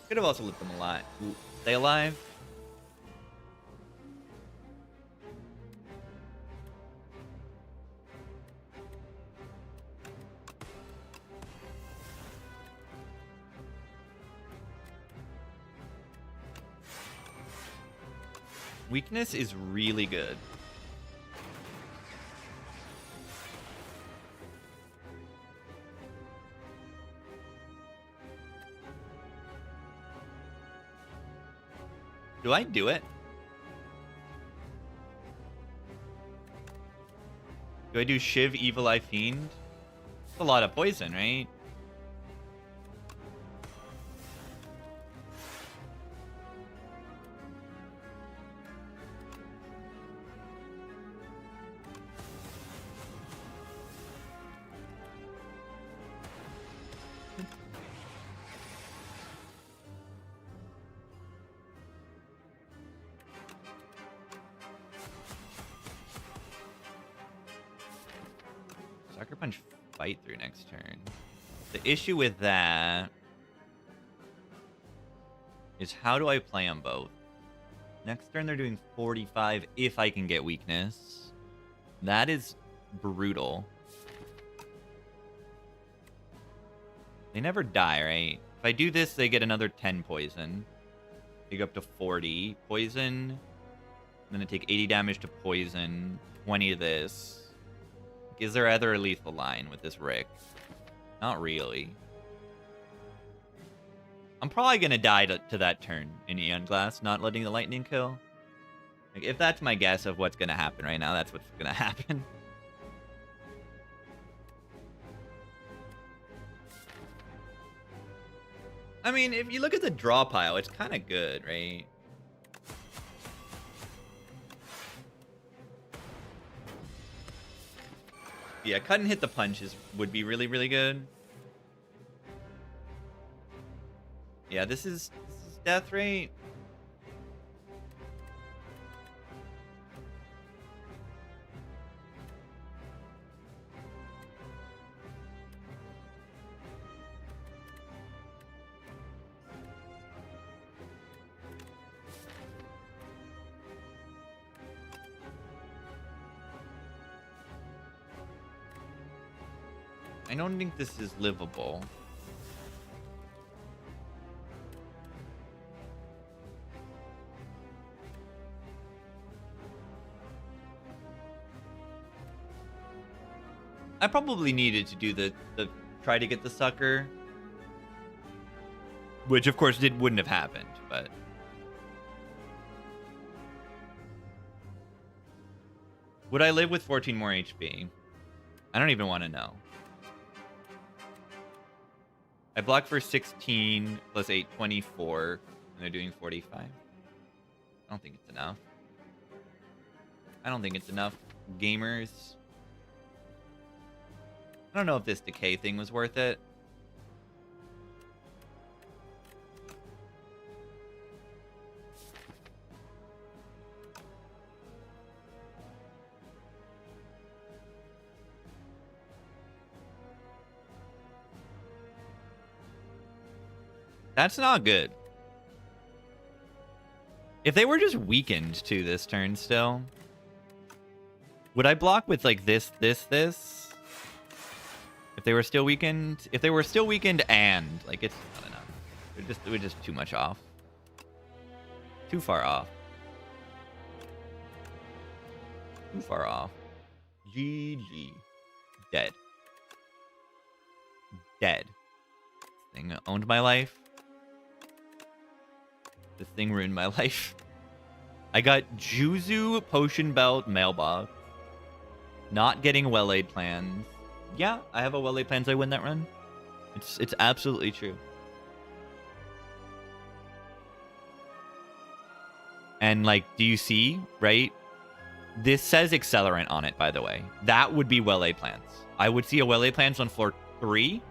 Could have also let them alive. Stay alive. Weakness is really good. Do I do it? Do I do Shiv, Evil Eye, Fiend? That's a lot of poison, right? Sucker Punch fight through next turn. The issue with that is how do I play them both? Next turn they're doing 45 if I can get weakness. That is brutal. They never die, right? If I do this, they get another 10 poison. They go up to 40 poison. Then they take 80 damage to poison. 20 of this. Is there other lethal line with this Rick? Not really. I'm probably going to die to that turn in Eon Glass, not letting the lightning kill. Like, if that's my guess of what's going to happen right now, that's what's going to happen. I mean, if you look at the draw pile, it's kind of good, right? Yeah, cut and hit the punches would be really, really good. Yeah, this is death rate. I don't think this is livable. I probably needed to do the try to get the sucker. Which of course wouldn't have happened, but would I live with 14 more HP? I don't even want to know. I block for 16 plus 8, 24, and they're doing 45. I don't think it's enough. I don't think it's enough, gamers. I don't know if this decay thing was worth it. That's not good. If they were just weakened to this turn still, would I block with like this? If they were still weakened, and like it's not enough. We're just too much off. Too far off. Too far off. GG. Dead. Dead. This thing owned my life. This thing ruined my life. I got Juzu Potion Belt Mailbox. Not getting well-laid plans. Yeah, I have a well-laid plans. I win that run. It's absolutely true. And like, do you see, right? This says Accelerant on it, by the way. That would be well-laid plans. I would see a well-laid plans on floor 3.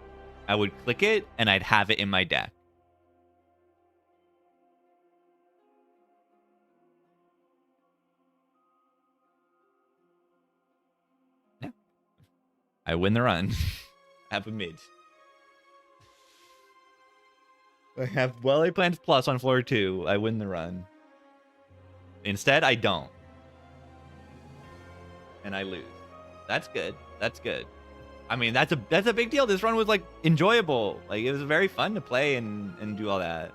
I would click it, and I'd have it in my deck. Yeah. I win the run. Have a mid. I have well-laid plans plus on floor 2. I win the run. Instead, I don't. And I lose. That's good. That's good. I mean, that's a big deal. This run was like enjoyable. Like it was very fun to play and do all that.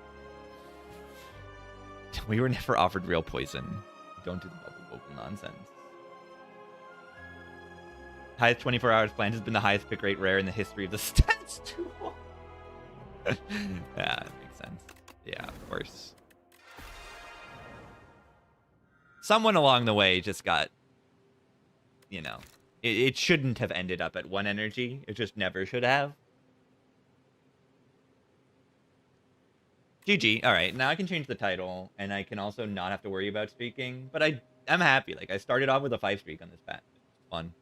We were never offered real poison. Don't do the bubble nonsense. Highest 24 hours planned has been the highest pick rate rare in the history of the stats tool. Yeah, that makes sense. Yeah, of course. Someone along the way just got, you know, it shouldn't have ended up at 1 energy. It just never should have. GG. All right, now I can change the title, and I can also not have to worry about speaking. But I'm happy. Like, I started off with a 5 streak on this patch. It's fun.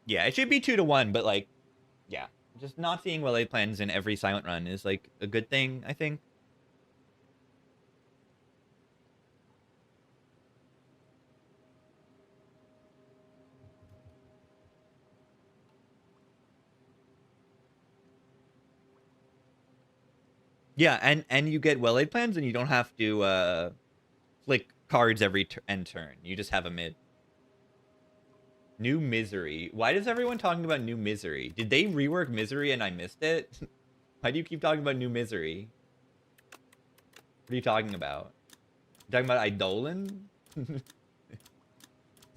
Yeah, it should be 2-1, but like, yeah, just not seeing well-laid plans in every silent run is like a good thing, I think. Yeah, and you get well-laid plans, and you don't have to flick cards every end turn. You just have a mid. New Misery. Why is everyone talking about New Misery? Did they rework Misery and I missed it? Why do you keep talking about New Misery? What are you talking about? You talking about Eidolon?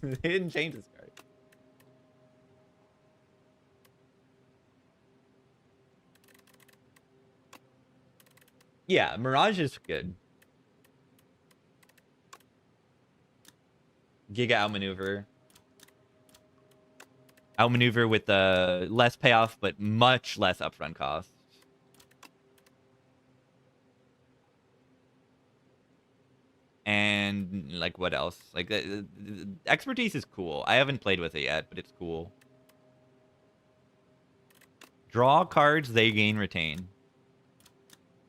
They didn't change this card. Yeah, Mirage is good. Giga outmaneuver. Outmaneuver with the less payoff, but much less upfront cost. And like what else? Like expertise is cool. I haven't played with it yet, but it's cool. Draw cards, they gain retain.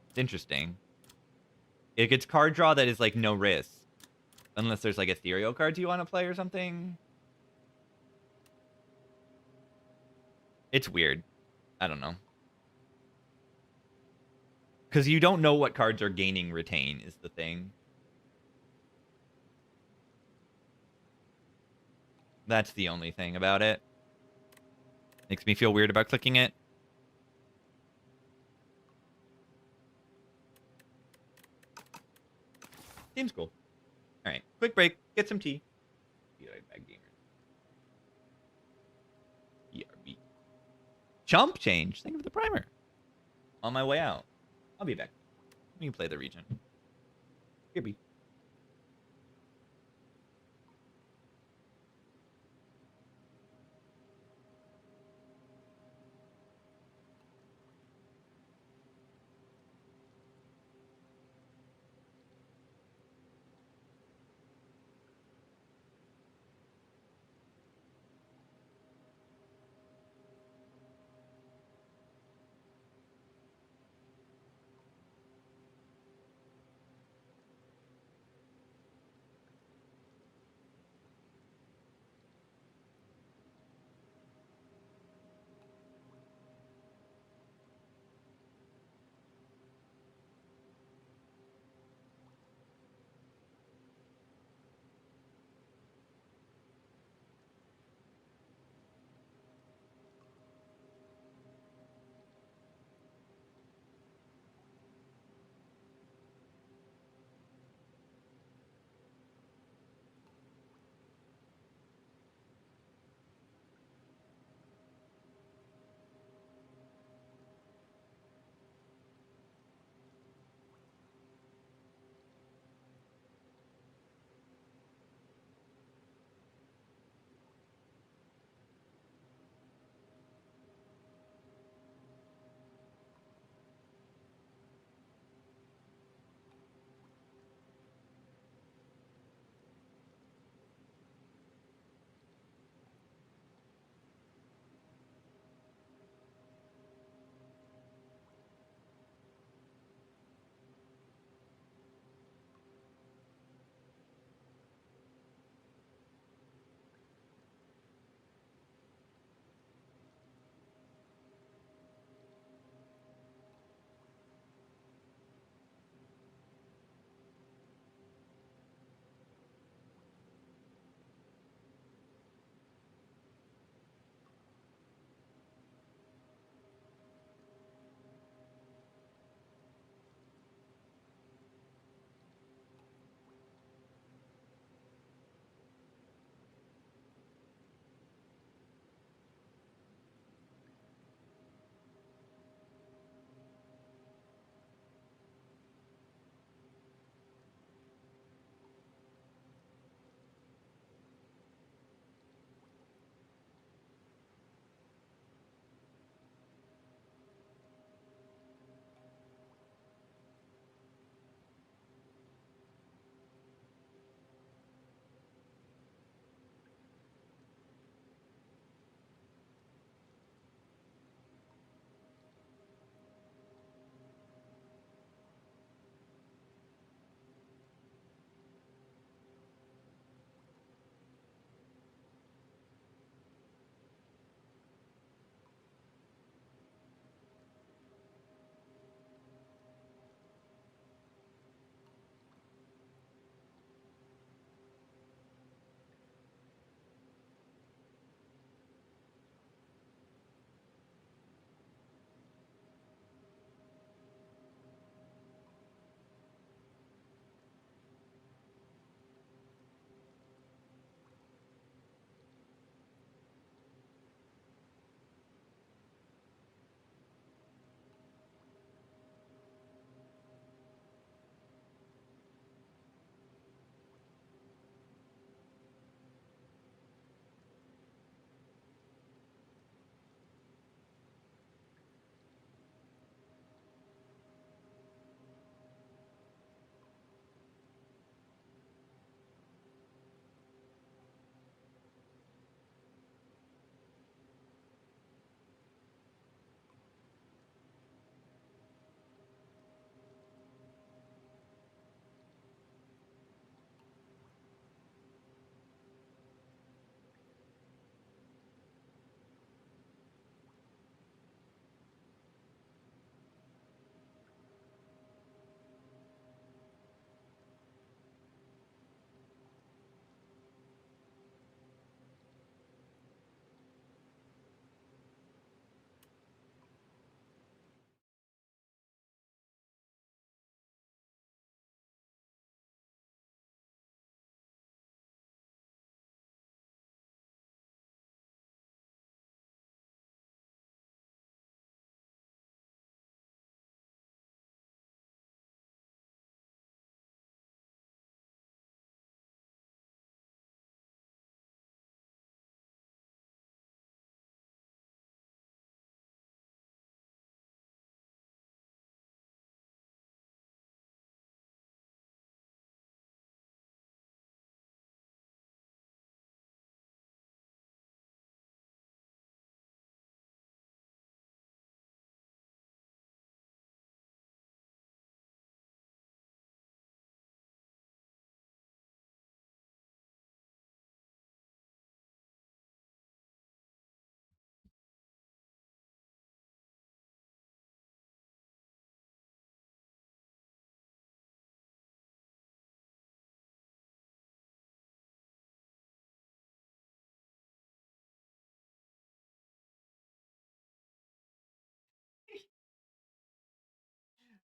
It's interesting. It gets card draw that is like no risk. Unless there's like ethereal cards you want to play or something. It's weird. I don't know. Because you don't know what cards are gaining retain is the thing. That's the only thing about it. Makes me feel weird about clicking it. Seems cool. All right, quick break. Get some tea. Be right back, gamers. ERB. Chump change. Thank you for the primer. On my way out. I'll be back. We can play the region. Here be.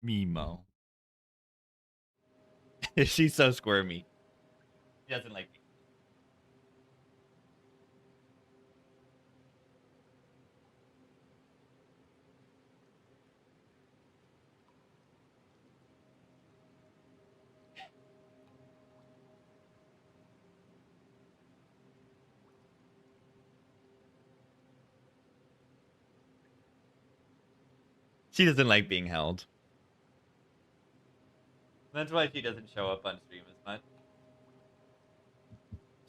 Mimo. She's so squirmy. She doesn't like me. She doesn't like being held. That's why she doesn't show up on stream as much.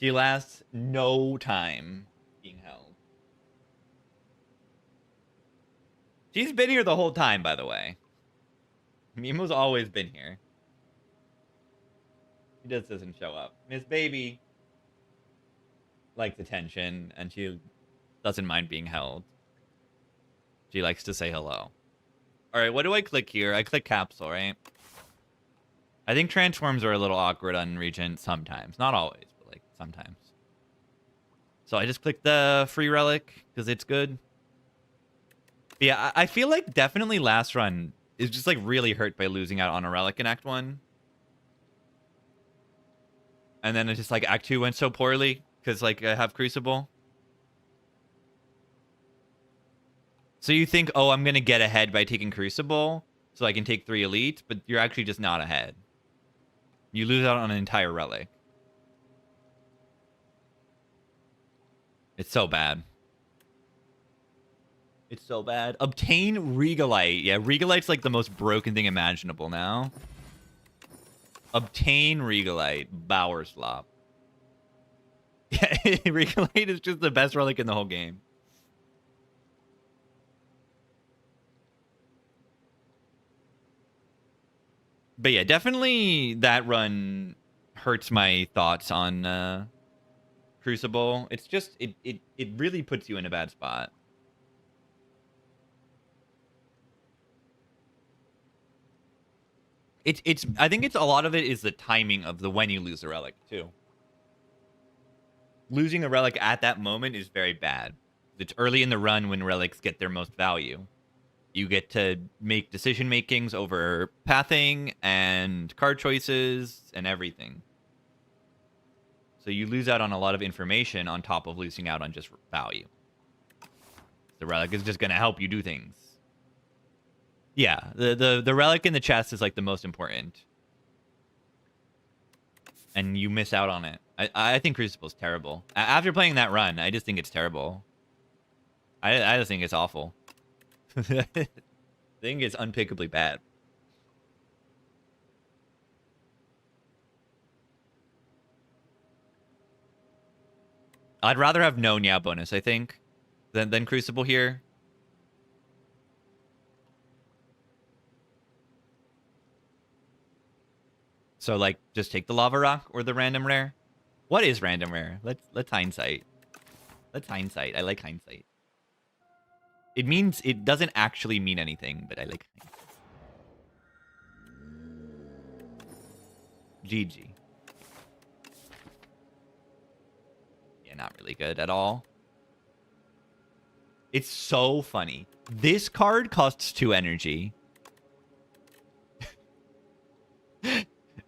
She lasts no time being held. She's been here the whole time, by the way. Mimo's always been here. She just doesn't show up. Miss Baby likes attention, and she doesn't mind being held. She likes to say hello. All right, what do I click here? I click capsule, right? I think transforms are a little awkward on Regent sometimes. Not always, but like sometimes. So I just click the free relic because it's good. But yeah, I feel like definitely last run is just like really hurt by losing out on a relic in Act 1. And then it's just like Act 2 went so poorly because like I have Crucible. So you think, oh, I'm going to get ahead by taking Crucible so I can take 3 Elite, but you're actually just not ahead. You lose out on an entire relic. It's so bad. It's so bad. Obtain Regalite. Yeah, Regalite's like the most broken thing imaginable now. Obtain Regalite. Bower Slop. Yeah, Regalite is just the best relic in the whole game. But yeah, definitely that run hurts my thoughts on Crucible. It's just it really puts you in a bad spot. It's I think it's a lot of it is the timing of the when you lose a relic too. Losing a relic at that moment is very bad. It's early in the run when relics get their most value. You get to make decision makings over pathing and card choices and everything. So you lose out on a lot of information on top of losing out on just value. The relic is just going to help you do things. Yeah, the relic in the chest is like the most important. And you miss out on it. I think Crucible's terrible. After playing that run, I just think it's terrible. I just think it's awful. I think it's unpickably bad. I'd rather have no Nya bonus, I think, than Crucible here. So like, just take the Lava Rock or the random rare. What is random rare? Let's hindsight. Let's hindsight. I like hindsight. It means it doesn't actually mean anything, but I like hindsight. GG. Yeah, not really good at all. It's so funny. This card costs 2 energy.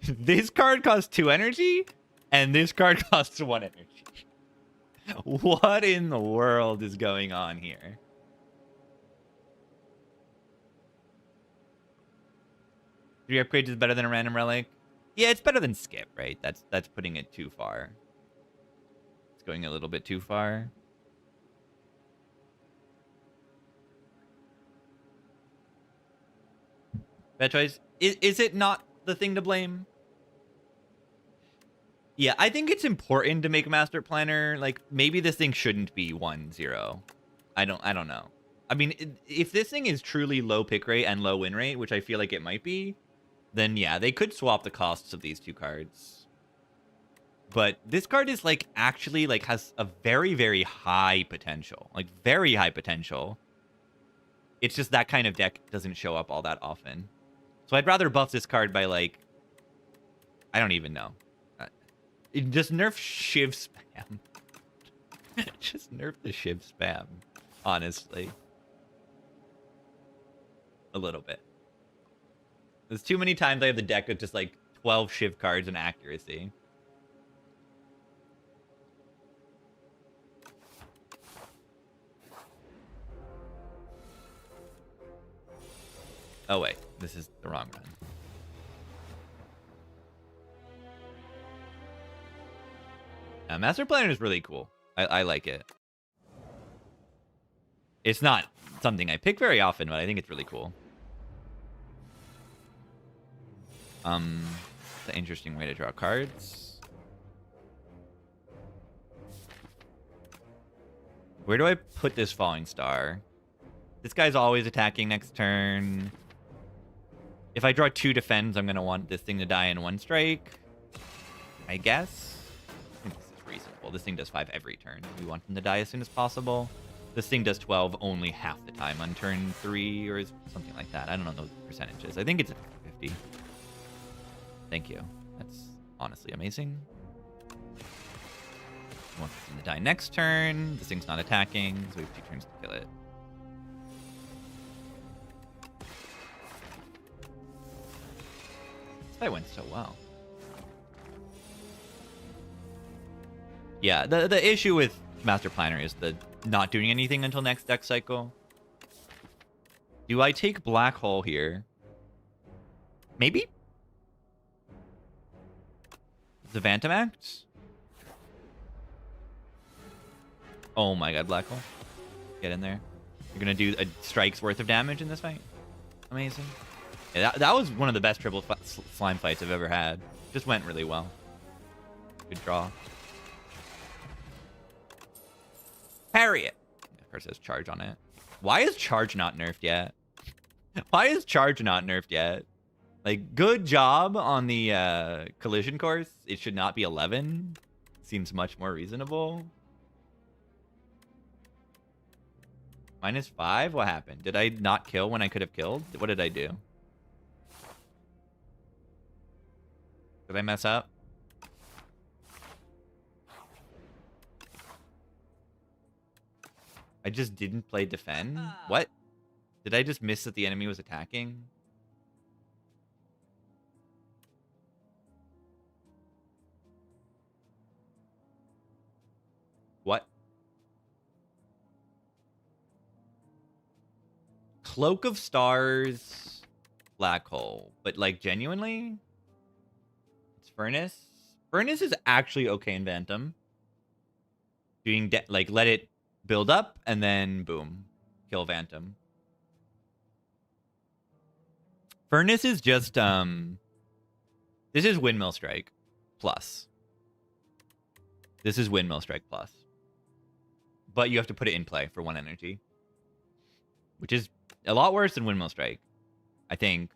This card costs 2 energy, and this card costs 1 energy. What in the world is going on here? 3 upgrades is better than a random relic. Yeah, it's better than skip, right? That's putting it too far. It's going a little bit too far. Bad choice. Is it not the thing to blame? Yeah, I think it's important to make Master Planner. Like, maybe this thing shouldn't be 1-0. I don't know. I mean, if this thing is truly low pick rate and low win rate, which I feel like it might be, then yeah, they could swap the costs of these 2 cards. But this card is like actually like has a very, very high potential. Like very high potential. It's just that kind of deck doesn't show up all that often. So I'd rather buff this card by like, I don't even know. Just nerf Shiv spam. Just nerf the Shiv spam, honestly. A little bit. There's too many times I have the deck with just like 12 Shiv cards and accuracy. Oh wait, this is the wrong run. Master Planner is really cool. I like it. It's not something I pick very often, but I think it's really cool. It's an interesting way to draw cards. Where do I put this Falling Star? This guy's always attacking next turn. If I draw 2 defends, I'm going to want this thing to die in 1 strike. I guess. I think this is reasonable. This thing does 5 every turn. We want them to die as soon as possible. This thing does 12 only half the time on turn 3 or something like that. I don't know those percentages. I think it's 50. Thank you. That's honestly amazing. We want this thing to die next turn. This thing's not attacking, so we have 2 turns to kill it. That went so well. Yeah, the issue with Master Planner is the not doing anything until next deck cycle. Do I take Black Hole here? Maybe? The Vantamax? Oh my god, Black Hole. Get in there. You're gonna do a strike's worth of damage in this fight? Amazing. Yeah, that was one of the best triple slime fights I've ever had. Just went really well. Good draw. Parry it. Of course, it has charge on it. Why is charge not nerfed yet? Why is charge not nerfed yet? Like, good job on the collision course. It should not be 11. Seems much more reasonable. -5? What happened? Did I not kill when I could have killed? What did I do? Did I mess up? I just didn't play defend? What? Did I just miss that the enemy was attacking? What? Cloak of Stars, Black Hole. But, like, genuinely? It's Furnace? Furnace is actually okay in Bantam. Doing, like, let it build up, and then, boom. Kill Bantam. Furnace is just, this is Windmill Strike plus. This is Windmill Strike plus. But you have to put it in play for 1 energy. Which is a lot worse than Windmill Strike, I think.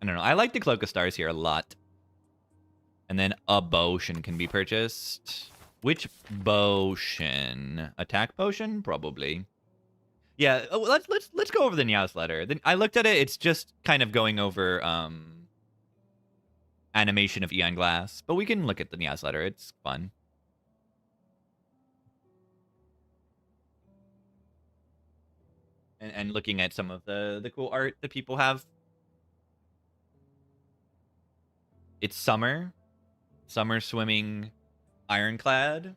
I don't know. I like the Cloak of Stars here a lot. And then a potion can be purchased. Which potion? Attack potion? Probably. Yeah, let's go over the Nia's letter. Then I looked at it. It's just kind of going over animation of Eon Glass, but we can look at the Nia's letter. It's fun. And looking at some of the cool art that people have. It's summer. Summer swimming Ironclad.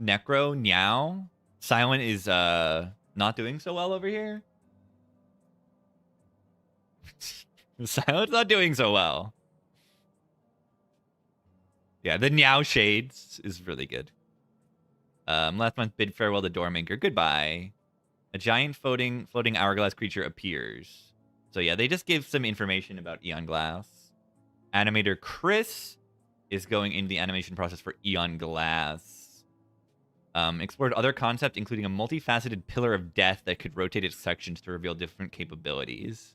Necro, Niao. Silent is not doing so well over here. Silent's not doing so well. Yeah, the Niao Shades is really good. Last month, bid farewell to Doormaker. Goodbye. A giant floating hourglass creature appears. So yeah, they just give some information about Eon Glass. Animator Chris is going into the animation process for Eon Glass. Explored other concepts, including a multifaceted pillar of death that could rotate its sections to reveal different capabilities.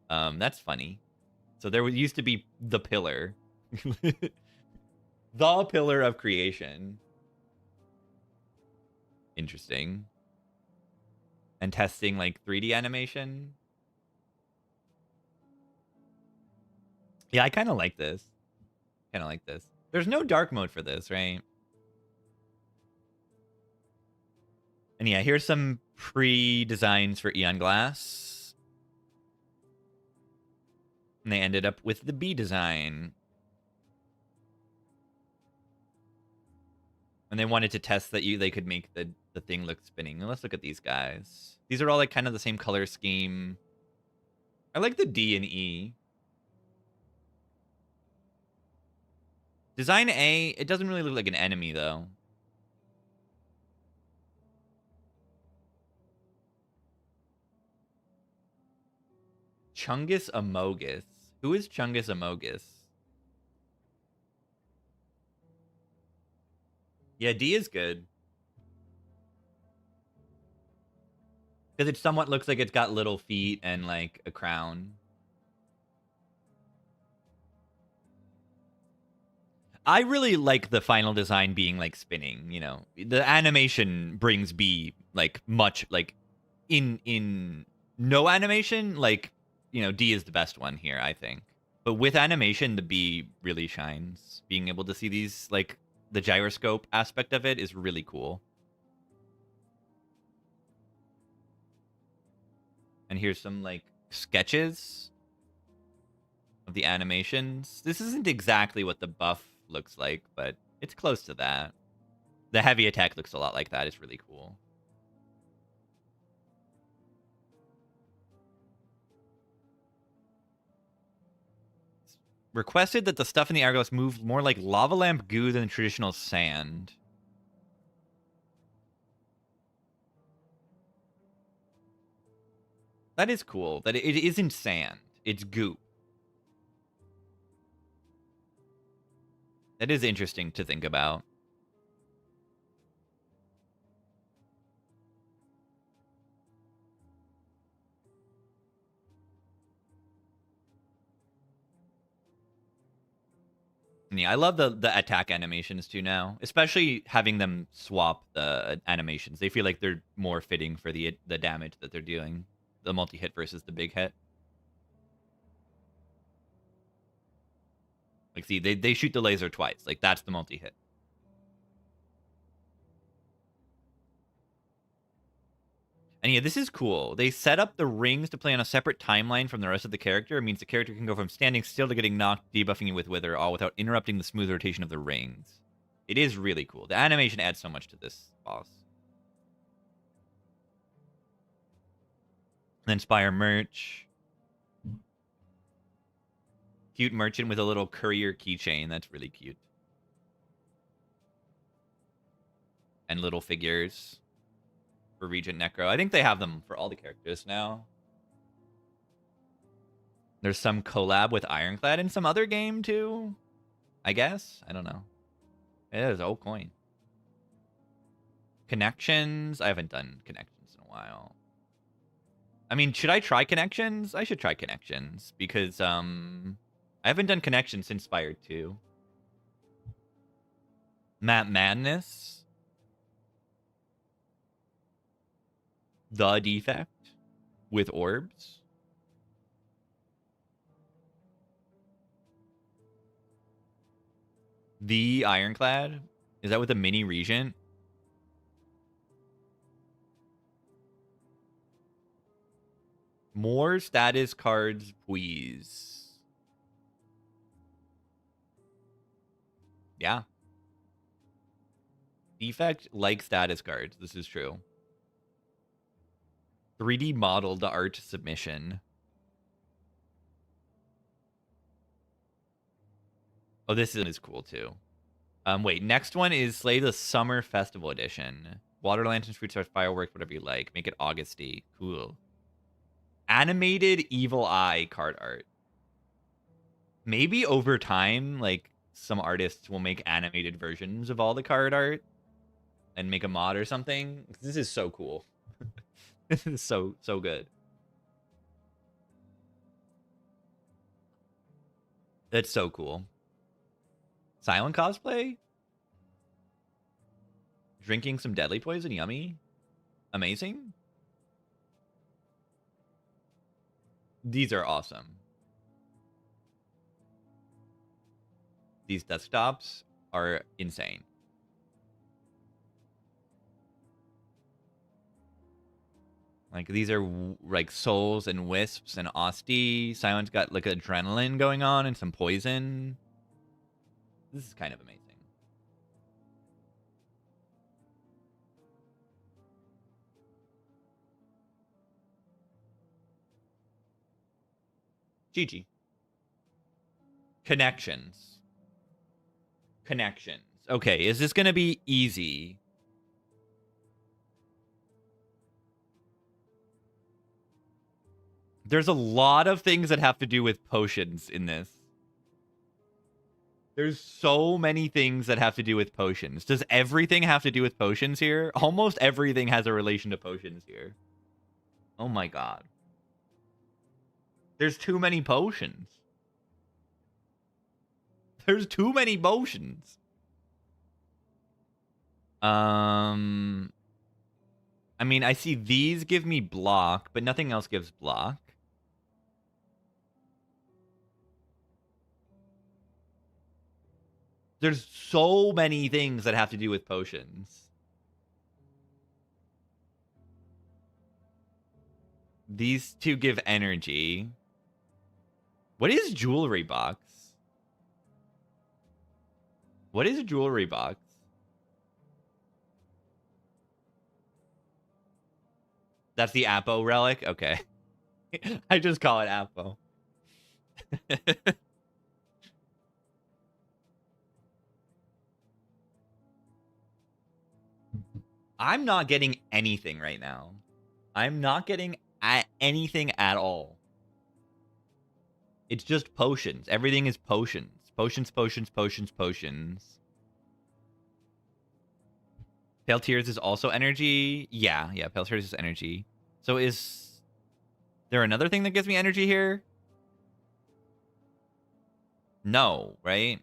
That's funny. So there used to be the pillar. The pillar of creation. Interesting. And testing, like, 3D animation. Yeah, I kind of like this. There's no dark mode for this, right? And yeah, here's some pre-designs for Eon Glass. And they ended up with the B design. And they wanted to test that they could make the thing look spinning. And let's look at these guys. These are all like kind of the same color scheme. I like the D and E. Design A, it doesn't really look like an enemy though. Chungus Amogus. Who is Chungus Amogus? Yeah, D is good. Because it somewhat looks like it's got little feet and like a crown. I really like the final design being like spinning, you know. The animation brings B like much like in no animation, like, you know, D is the best one here, I think. But with animation, the B really shines. Being able to see these, like, the gyroscope aspect of it is really cool. And here's some, like, sketches of the animations. This isn't exactly what the buff looks like, but it's close to that. The heavy attack looks a lot like that. It's really cool. Requested that the stuff in the hourglass move more like lava lamp goo than traditional sand. That is cool. That it isn't sand. It's goop. That is interesting to think about. Yeah, I love the attack animations too now, especially having them swap the animations. They feel like they're more fitting for the damage that they're doing. The multi-hit versus the big hit. Like, see, they shoot the laser twice. Like, that's the multi-hit. And yeah, this is cool. They set up the rings to play on a separate timeline from the rest of the character. It means the character can go from standing still to getting knocked, debuffing you with Wither, all without interrupting the smooth rotation of the rings. It is really cool. The animation adds so much to this boss. Then Spire merch. Cute merchant with a little courier keychain. That's really cute. And little figures for Regent Necro. I think they have them for all the characters now. There's some collab with Ironclad in some other game too, I guess. I don't know. It is old coin. Connections. I haven't done connections in a while. I mean, should I try connections? I should try connections because I haven't done connections since Spire 2. Map Madness. The Defect with orbs. The Ironclad. Is that with a mini Regent? More status cards, please. Yeah. Defect like status cards. This is true. 3D modeled art submission. Oh, this is cool too. Wait, next one is Slay the Summer Festival Edition. Water lanterns, fruit stars, fireworks, whatever you like. Make it Augusty. Cool. Animated Evil Eye card art. Maybe over time, like, some artists will make animated versions of all the card art and make a mod or something. This is so cool. This is so good. That's so cool. Silent cosplay? Drinking some deadly poison? Yummy. Amazing. These are awesome. These desktops are insane. Like these are like souls and wisps and Osti. Sion's got like adrenaline going on and some poison. This is kind of amazing. GG. Connections. Connections. Okay, is this gonna be easy? There's a lot of things that have to do with potions in this. There's so many things that have to do with potions. Does everything have to do with potions here? Almost everything has a relation to potions here. Oh my god. There's too many potions. There's too many potions. I mean, I see these give me block, but nothing else gives block. There's so many things that have to do with potions. These two give energy. What is jewelry box? What is a jewelry box? That's the Apo relic? Okay. I just call it Apo. I'm not getting anything right now. I'm not getting anything at all. It's just potions. Everything is potions. Potions, potions, potions, potions. Pale Tears is also energy. Yeah, Pale Tears is energy. So is there another thing that gives me energy here? No, right?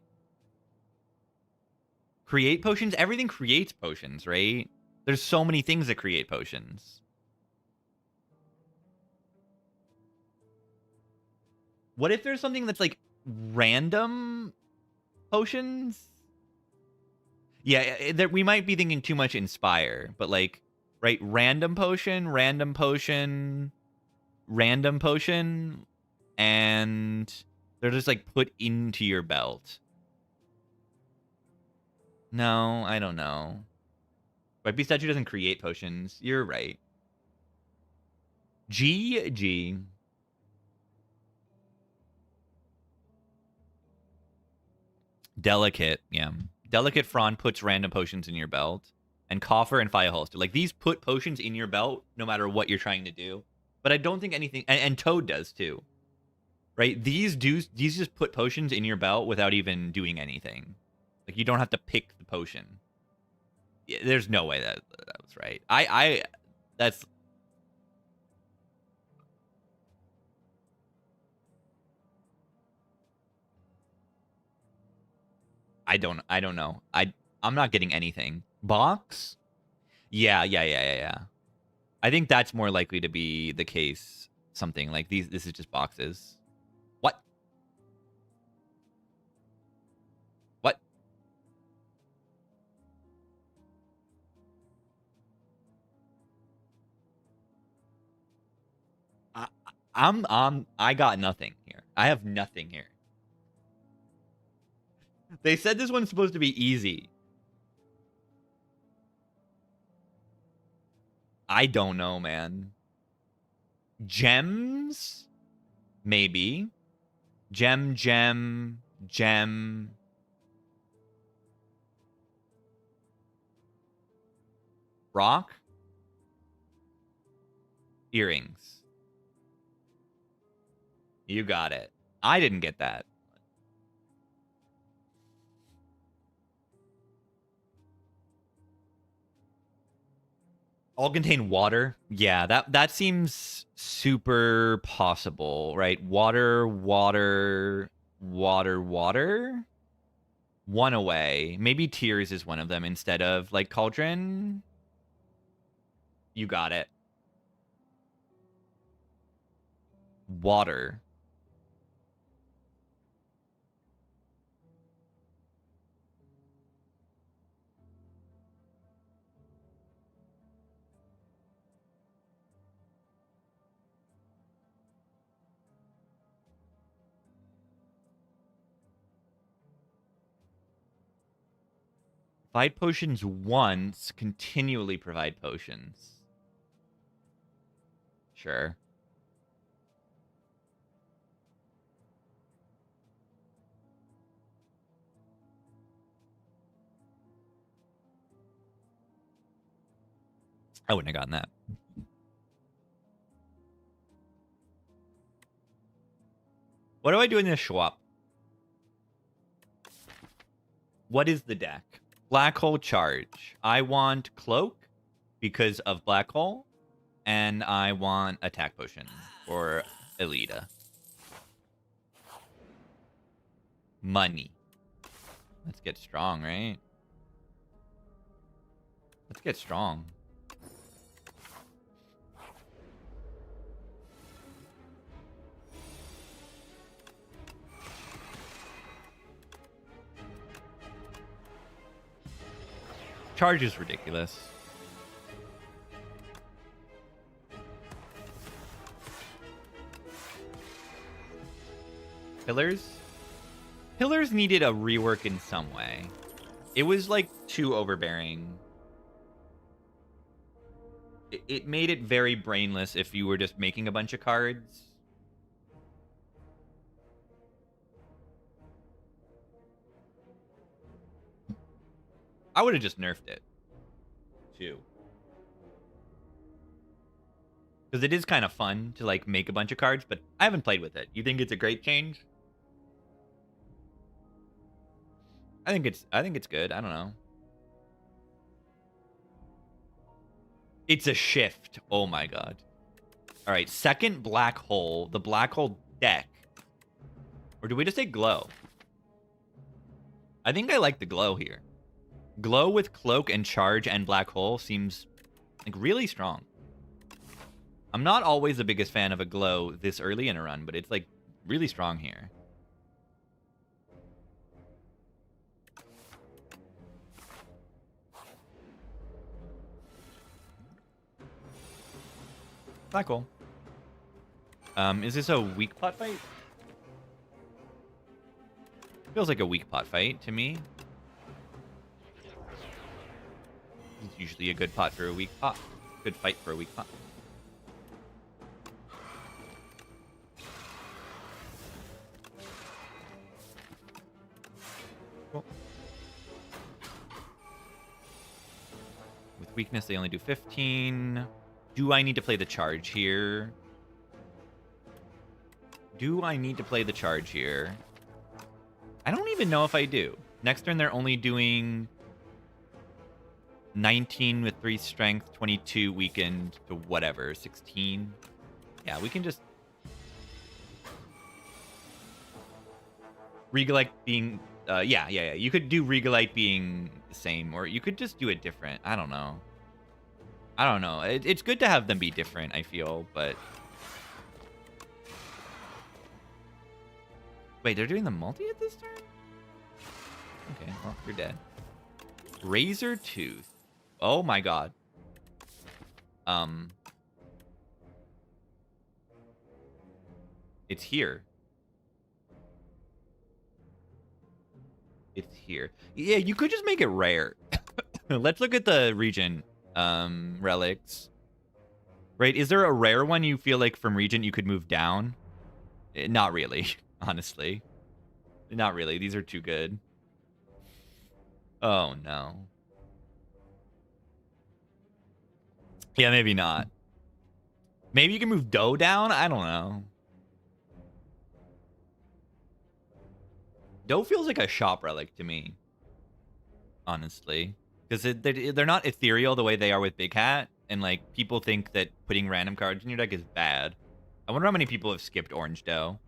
Create potions? Everything creates potions, right? There's so many things that create potions. What if there's something that's like random potions? Yeah, we might be thinking too much inspire, but like, right, random potion, and they're just like put into your belt. No, I don't know. White Statue doesn't create potions. You're right. GG. Delicate, yeah. Delicate Frond puts random potions in your belt. And Coffer and Fire Holster. Like, these put potions in your belt no matter what you're trying to do. But I don't think anything... And Toad does, too. Right? These just put potions in your belt without even doing anything. Like, you don't have to pick the potion. Yeah, there's no way that was right. That's... I don't know. I'm not getting anything. Box? Yeah. I think that's more likely to be the case. Something like these. This is just boxes. What? What? I got nothing here. I have nothing here. They said this one's supposed to be easy. I don't know, man. Gems? Maybe. Gem. Rock? Earrings. You got it. I didn't get that. All contain water. Yeah, that seems super possible, right? Water. One away. Maybe Tears is one of them instead of like Cauldron. You got it. Water. Provide potions once, continually provide potions. Sure. I wouldn't have gotten that. What do I do in this swap? What is the deck? Black Hole Charge. I want Cloak because of Black Hole, and I want Attack Potion or Elita. Money. Let's get strong, right? Let's get strong. Charge is ridiculous. Pillars? Pillars needed a rework in some way. It was like too overbearing. It made it very brainless if you were just making a bunch of cards. I would have just nerfed it, too. Because it is kind of fun to, like, make a bunch of cards, but I haven't played with it. You think it's a great change? I think it's good. I don't know. It's a shift. Oh my god. All right, second black hole. The black hole deck. Or do we just say glow? I think I like the glow here. Glow with cloak and charge and black hole seems like really strong. I'm not always the biggest fan of a glow this early in a run, but it's like really strong here. Black hole. Is this a weak pot fight? Feels like a weak pot fight to me. It's usually a good pot for a weak pot. Good fight for a weak pot. Cool. With weakness, they only do 15. Do I need to play the charge here? Do I need to play the charge here? I don't even know if I do. Next turn, they're only doing 19 with 3 strength, 22 weakened to whatever, 16. Yeah, we can just... Regalite being... yeah. You could do Regalite being the same, or you could just do it different. I don't know. It's good to have them be different, I feel, but... Wait, they're doing the multi at this turn? Okay, well, you're dead. Razor Tooth. Oh my god. It's here. It's here. Yeah, you could just make it rare. Let's look at the region relics. Right, is there a rare one you feel like from region you could move down? Not really, honestly. Not really. These are too good. Oh no. Yeah, maybe not. Maybe you can move Doe down? I don't know. Doe feels like a shop relic to me. Honestly. Because they're not ethereal the way they are with Big Hat. And, like, people think that putting random cards in your deck is bad. I wonder how many people have skipped Orange Doe.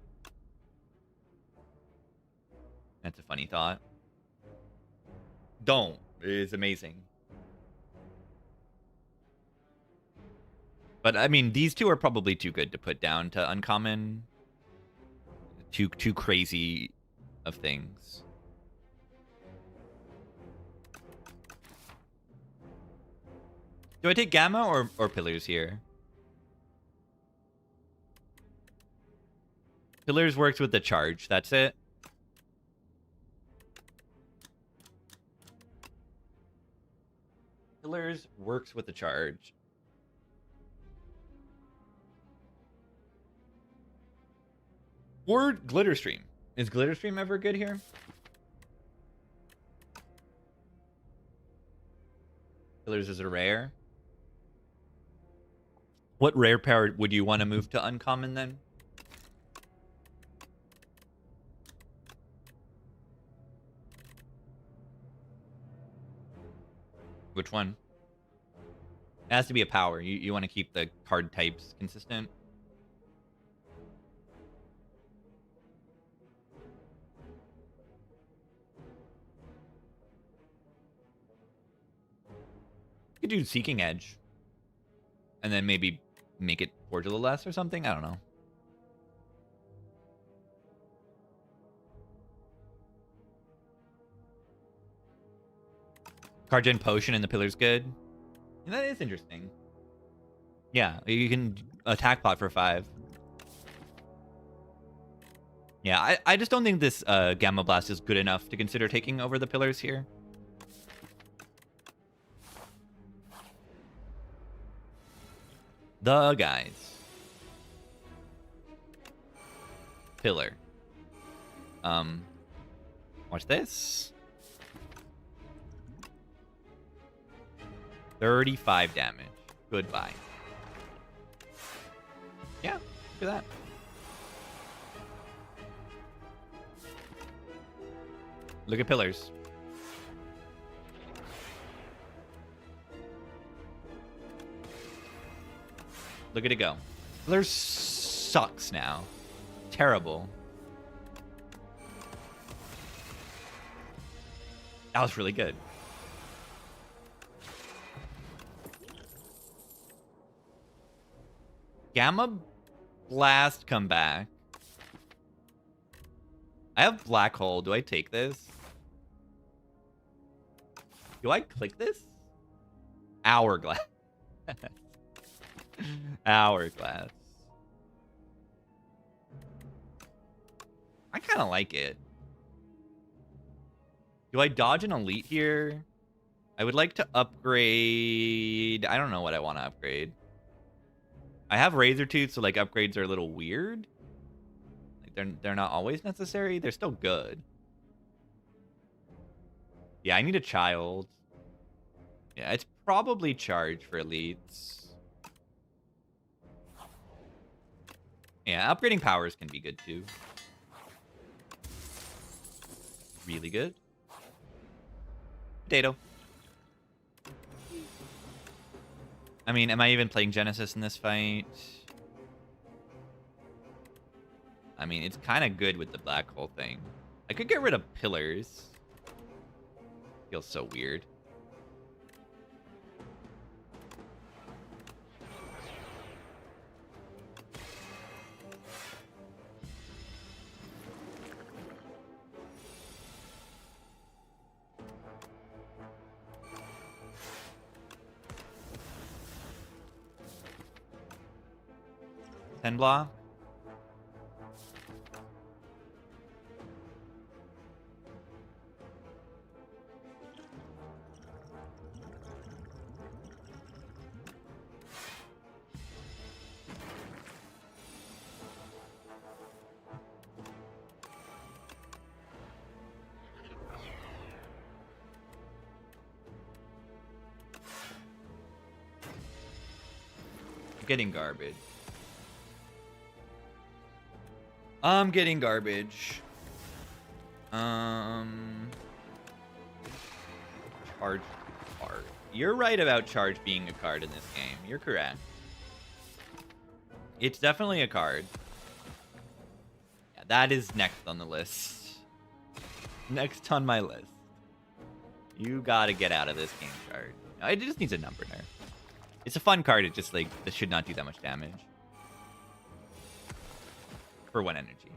That's a funny thought. Don't. It is amazing. But, I mean, these two are probably too good to put down to uncommon. Too crazy of things. Do I take Gamma or Pillars here? Pillars works with the charge. That's it. pillars works with the charge. Or Glitterstream. Is Glitterstream ever good here? Pillars is a rare. What rare power would you want to move to uncommon then? Which one? It has to be a power. You want to keep the card types consistent. You could do Seeking Edge. And then maybe make it Forge of the Less or something? I don't know. Card-gen Potion and the Pillar's good. And that is interesting. Yeah, you can attack pot for 5. Yeah, I just don't think this Gamma Blast is good enough to consider taking over the Pillars here. The guys. Pillar. Watch this. 35 damage. Goodbye. Yeah, look at that. Look at pillars. Look at it go. Pillars sucks now. Terrible. That was really good. Gamma Blast come back. I have Black Hole. Do I take this? Do I click this? Hourglass. Hourglass. I kind of like it. Do I dodge an elite here? I would like to upgrade. I don't know what I want to upgrade. I have Razor Tooth, so like upgrades are a little weird. Like they're not always necessary. They're still good. Yeah, I need a child. Yeah, it's probably charge for elites. Yeah, upgrading powers can be good too. Really good. Potato. I mean, am I even playing Genesis in this fight? I mean, it's kind of good with the black hole thing. I could get rid of pillars. Feels so weird. Block. Getting garbage. I'm getting garbage. Charge card. You're right about charge being a card in this game. You're correct. It's definitely a card. Yeah, that is next on the list. Next on my list. You gotta get out of this game, charge. No, it just needs a number nerf. It's a fun card. It just like this should not do that much damage. For 1 energy.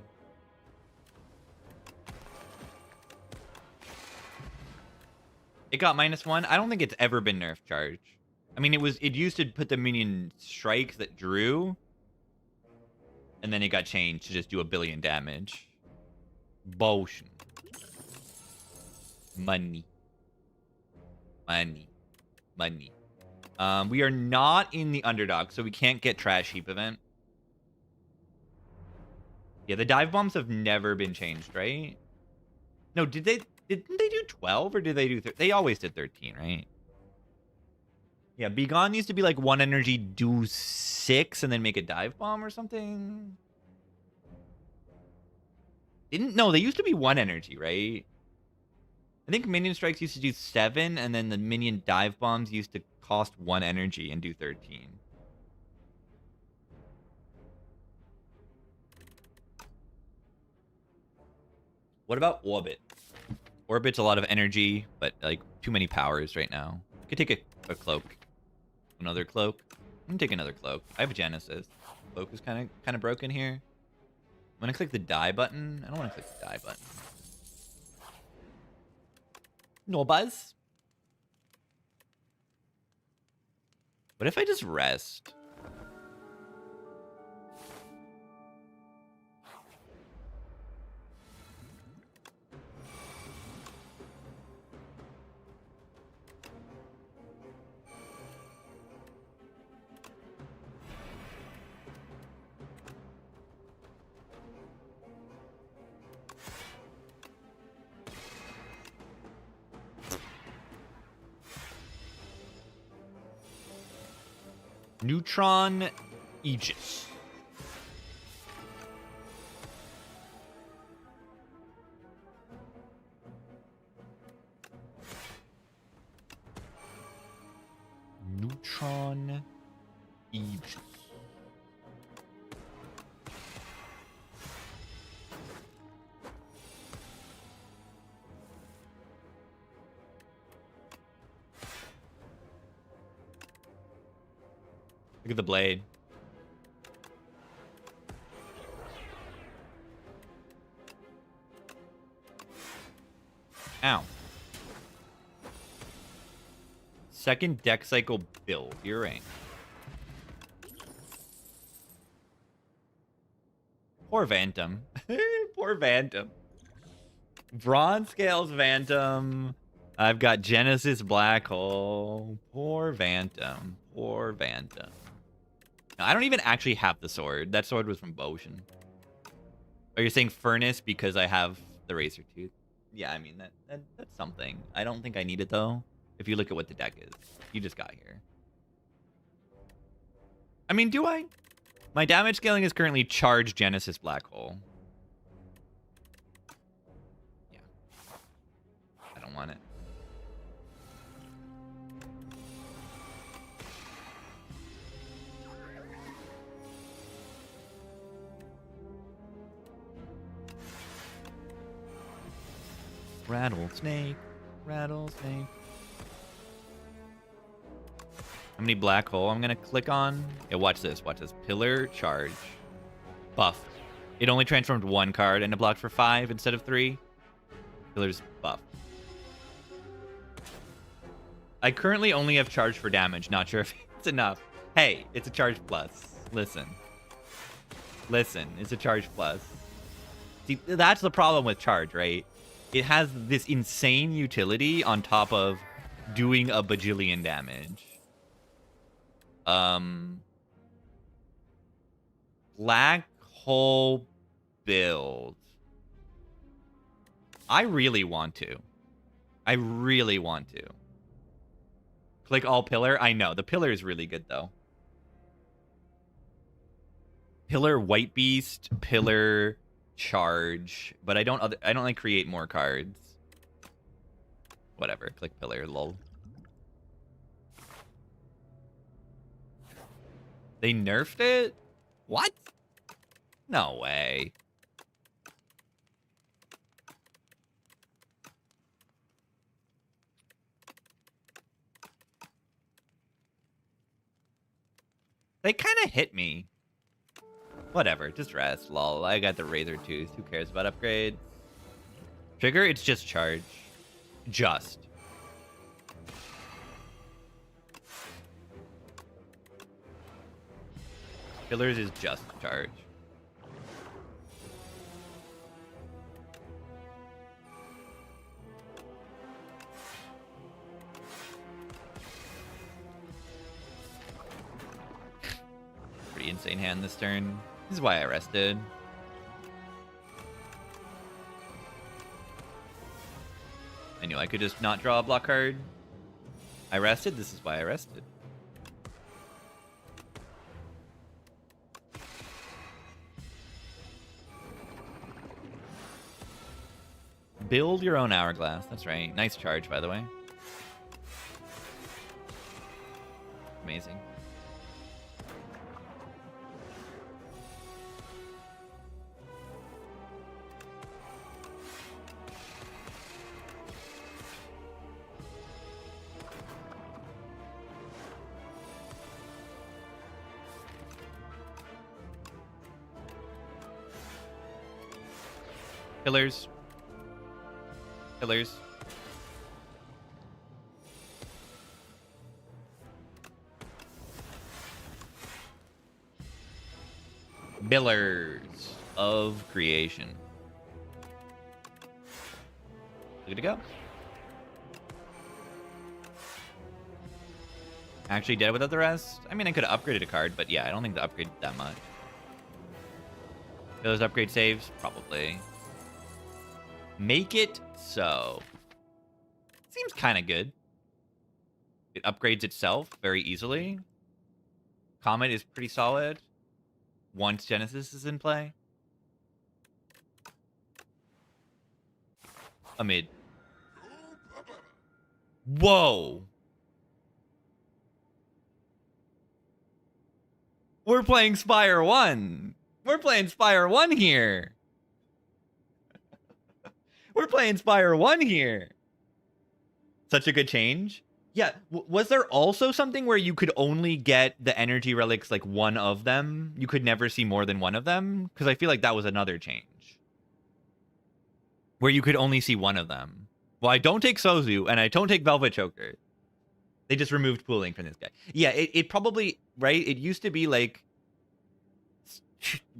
It got -1. I don't think it's ever been nerfed charge. I mean, it used to put the minion strikes that drew, and then it got changed to just do 1 billion damage. Bullshit. Money. Money. Money. We are not in the underdog, so we can't get trash heap event. Yeah, the dive bombs have never been changed, right? No, didn't they do 12 or did they do they always did 13, right? Yeah, Be Gone needs to be like 1 energy, do 6, and then make a dive bomb or something. No, they used to be 1 energy, right? I think minion strikes used to do 7, and then the minion dive bombs used to cost 1 energy and do 13. What about Orbit? Orbit's a lot of energy, but like too many powers right now. Could take a cloak. Another cloak. I'm gonna take another cloak. I have a Genesis. Cloak is kind of broken here. I'm gonna click the die button. I don't want to click the die button. No buzz. What if I just rest? Neutron Aegis. Neutron Aegis. Look at the blade. Ow. Second deck cycle build. You're right. Poor Phantom. Poor Phantom. Bronze Scales Phantom. I've got Genesis Black Hole. Poor Phantom. Poor Phantom. No, I don't even actually have the sword. That sword was from Boshin. Are you saying Furnace because I have the Razor Tooth? Yeah, I mean, that's something. I don't think I need it, though. If you look at what the deck is. You just got here. I mean, do I? My damage scaling is currently Charge Genesis Black Hole. Yeah. I don't want it. Rattlesnake. Rattlesnake. How many black hole I'm gonna click on? Yeah, watch this. Watch this. Pillar, charge, buff. It only transformed 1 card and it blocked for 5 instead of 3. Pillar's buff. I currently only have charge for damage. Not sure if it's enough. Hey, it's a charge plus. Listen. Listen, it's a charge plus. See, that's the problem with charge, right? It has this insane utility on top of doing a bajillion damage. Black hole build. I really want to. I really want to. Click all pillar. I know the pillar is really good though. Pillar white beast, pillar charge, but I don't like create more cards. Whatever. Click pillar. Lol. They nerfed it? What? No way. They kind of hit me. Whatever, just rest, lol. I got the Razor Tooth. Who cares about upgrades? Trigger, it's just charge. Just. Pillars is just charge. pretty insane hand this turn. This is why I rested. I knew I could just not draw a block card. I rested. This is why I rested. Build your own hourglass. That's right. Nice charge, by the way. Amazing. Pillars. Pillars. Pillars of creation. Good to go. Actually dead without the rest? I mean, I could have upgraded a card, but yeah, I don't think the upgrade did that much. Those upgrade saves? Probably. Make it so. Seems kind of good. It upgrades itself very easily. Comet is pretty solid. Once Genesis is in play. A mid. Whoa. We're playing Spire 1. We're playing Spire 1 here. We're playing Spire 1 here. Such a good change. Yeah, was there also something where you could only get the energy relics, like one of them? You could never see more than one of them? Because I feel like that was another change. Where you could only see one of them. Well, I don't take Sozu, and I don't take Velvet Choker. They just removed pooling from this guy. Yeah, it probably, right? It used to be like...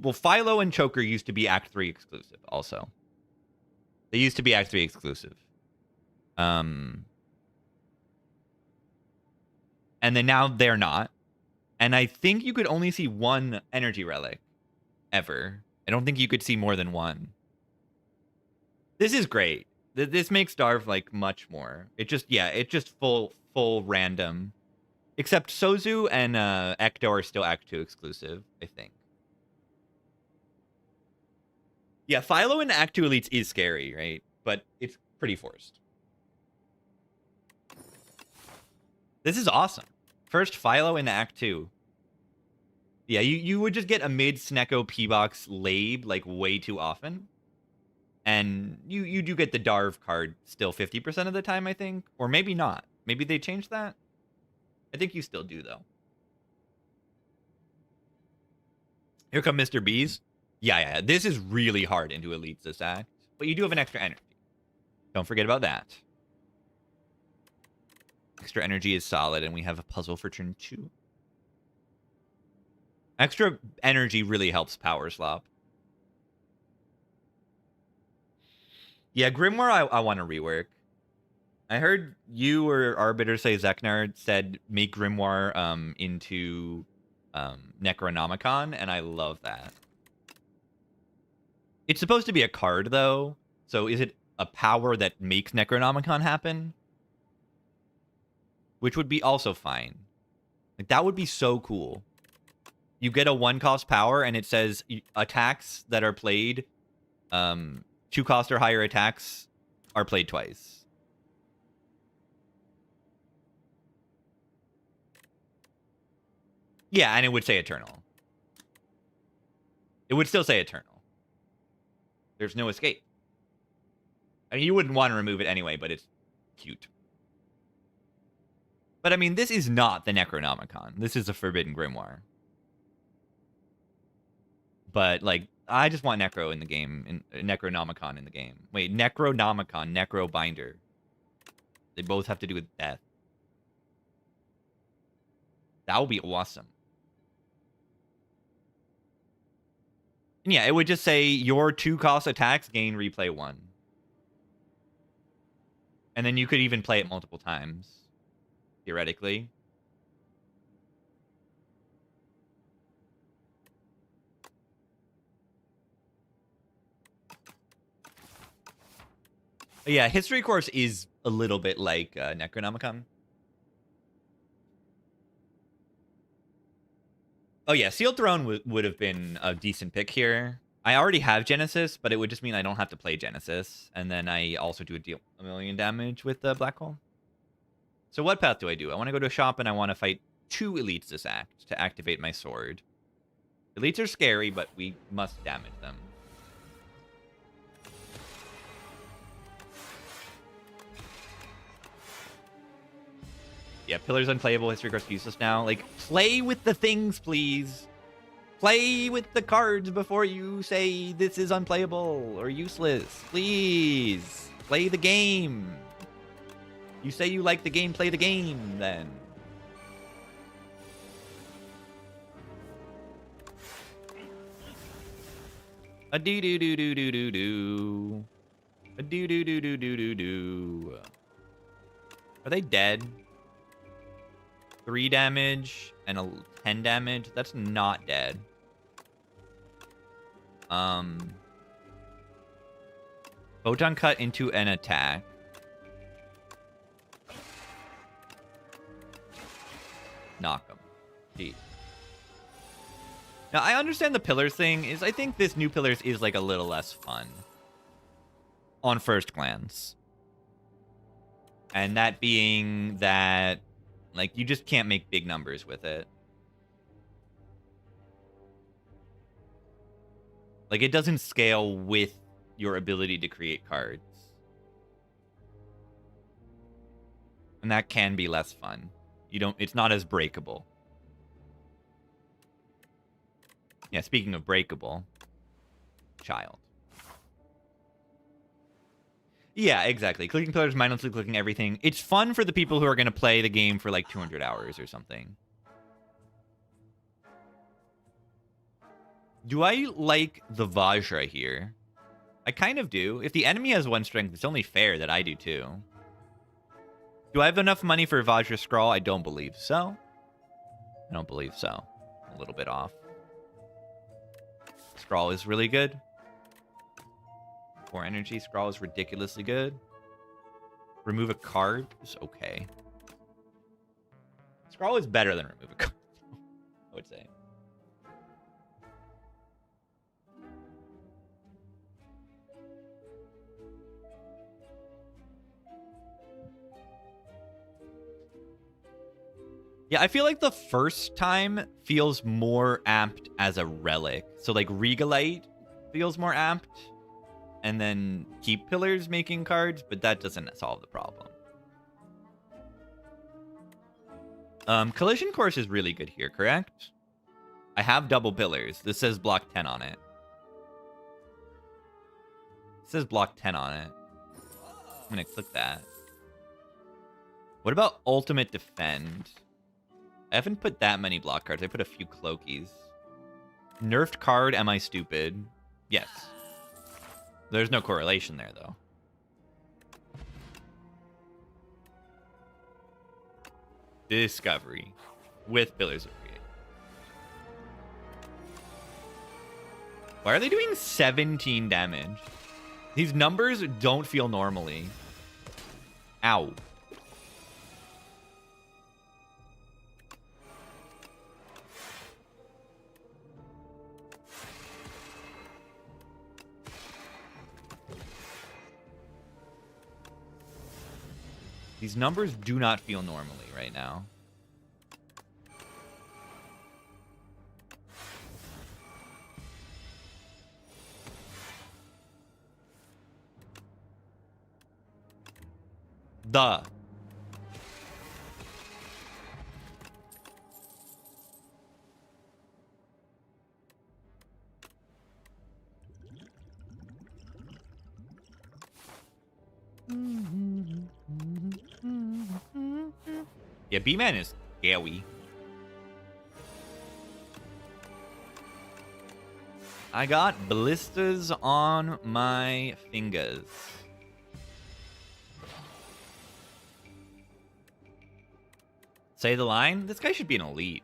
Well, Philo and Choker used to be Act 3 exclusive also. They used to be Act 3 exclusive. And then now they're not. And I think you could only see one energy relic ever. I don't think you could see more than one. This is great. This makes Darv like much more. It just full random. Except Sozu and Ecto are still Act 2 exclusive, I think. Yeah, Philo in Act 2 Elites is scary, right? But it's pretty forced. This is awesome. First Philo in Act 2. Yeah, you would just get a mid Snecko P-Box Labe like way too often. And you do get the Darv card still 50% of the time, I think. Or maybe not. Maybe they changed that? I think you still do, though. Here come Mr. B's. Yeah. This is really hard into Elites this act. But you do have an extra energy. Don't forget about that. Extra energy is solid, and we have a puzzle for turn 2. Extra energy really helps power slop. Yeah, Grimoire I want to rework. I heard you or Arbiter say Zeknar said make Grimoire into Necronomicon, and I love that. It's supposed to be a card, though. So is it a power that makes Necronomicon happen? Which would be also fine. Like, that would be so cool. You get a 1-cost power, and it says attacks that are played, 2-cost or higher attacks are played twice. Yeah, and it would say Eternal. It would still say Eternal. There's no escape. I mean, you wouldn't want to remove it anyway, but it's cute. But I mean, this is not the Necronomicon. This is a Forbidden Grimoire. But, like, I just want Necro in the game. Necronomicon in the game. Wait, Necronomicon, Necro Binder. They both have to do with death. That would be awesome. And yeah, it would just say your 2-cost attacks gain replay 1. And then you could even play it multiple times. Theoretically. Yeah, history course is a little bit like Necronomicon. Oh yeah, Sealed Throne would have been a decent pick here. I already have Genesis, but it would just mean I don't have to play Genesis, and then I also do deal 1,000,000 damage with the Black Hole. So what path do? I want to go to a shop and I want to fight 2 elites this act to activate my sword. Elites are scary, but we must damage them. Yeah, Pillar's unplayable. History course useless now. Like, play with the things, please. Play with the cards before you say this is unplayable or useless. Please. Play the game. You say you like the game, play the game, then. A do do do do do do do. A do do do do do do do. Are they dead? 3 damage and a 10 damage. That's not dead. Photon cut into an attack. Knock him. Gee. Now, I understand the pillars thing. I think this new pillars is like a little less fun. On first glance. And that being that, like, you just can't make big numbers with it. Like, it doesn't scale with your ability to create cards. And that can be less fun. It's not as breakable. Yeah, speaking of breakable. Child. Yeah, exactly. Clicking pillars, mindlessly clicking everything. It's fun for the people who are going to play the game for like 200 hours or something. Do I like the Vajra here? I kind of do. If the enemy has 1 strength, it's only fair that I do too. Do I have enough money for Vajra Scrawl? I don't believe so. I don't believe so. A little bit off. Scrawl is really good. 4 energy. Scrawl is ridiculously good. Remove a card is okay. Scrawl is better than remove a card, I would say. Yeah, I feel like the first time feels more amped as a relic. So like Regalite feels more amped. And then Keep Pillars making cards, but that doesn't solve the problem. Collision Course is really good here, correct? I have double pillars. This says block 10 on it. It says block 10 on it. I'm going to click that. What about Ultimate Defend? I haven't put that many block cards. I put a few Cloakies. Nerfed card, am I stupid? Yes. There's no correlation there, though. Discovery. With Pillars of Create. Why are they doing 17 damage? These numbers don't feel normally. Ow. These numbers do not feel normally right now. The. Yeah, B-Man is scary. I got blisters on my fingers. Say the line? This guy should be an elite.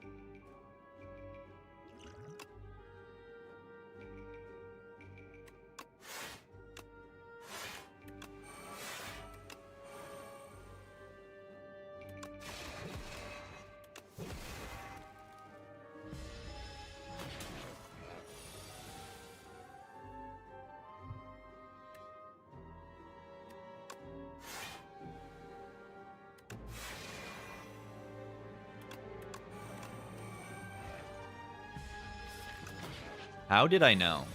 How did I know?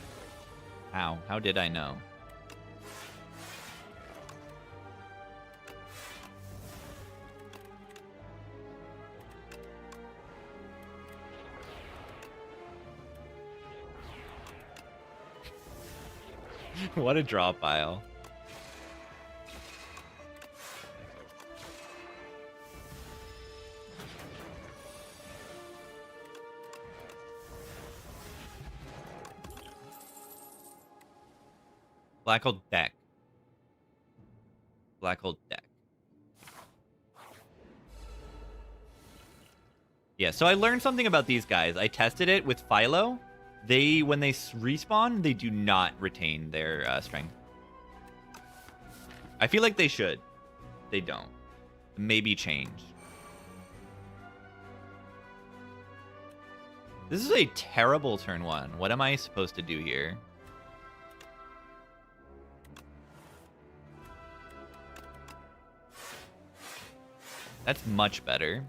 How did I know? What a draw pile. Black hole deck. Black hole deck. Yeah, so I learned something about these guys. I tested it with Philo. When they respawn, they do not retain their strength. I feel like they should. They don't. Maybe change. This is a terrible turn 1. What am I supposed to do here? That's much better.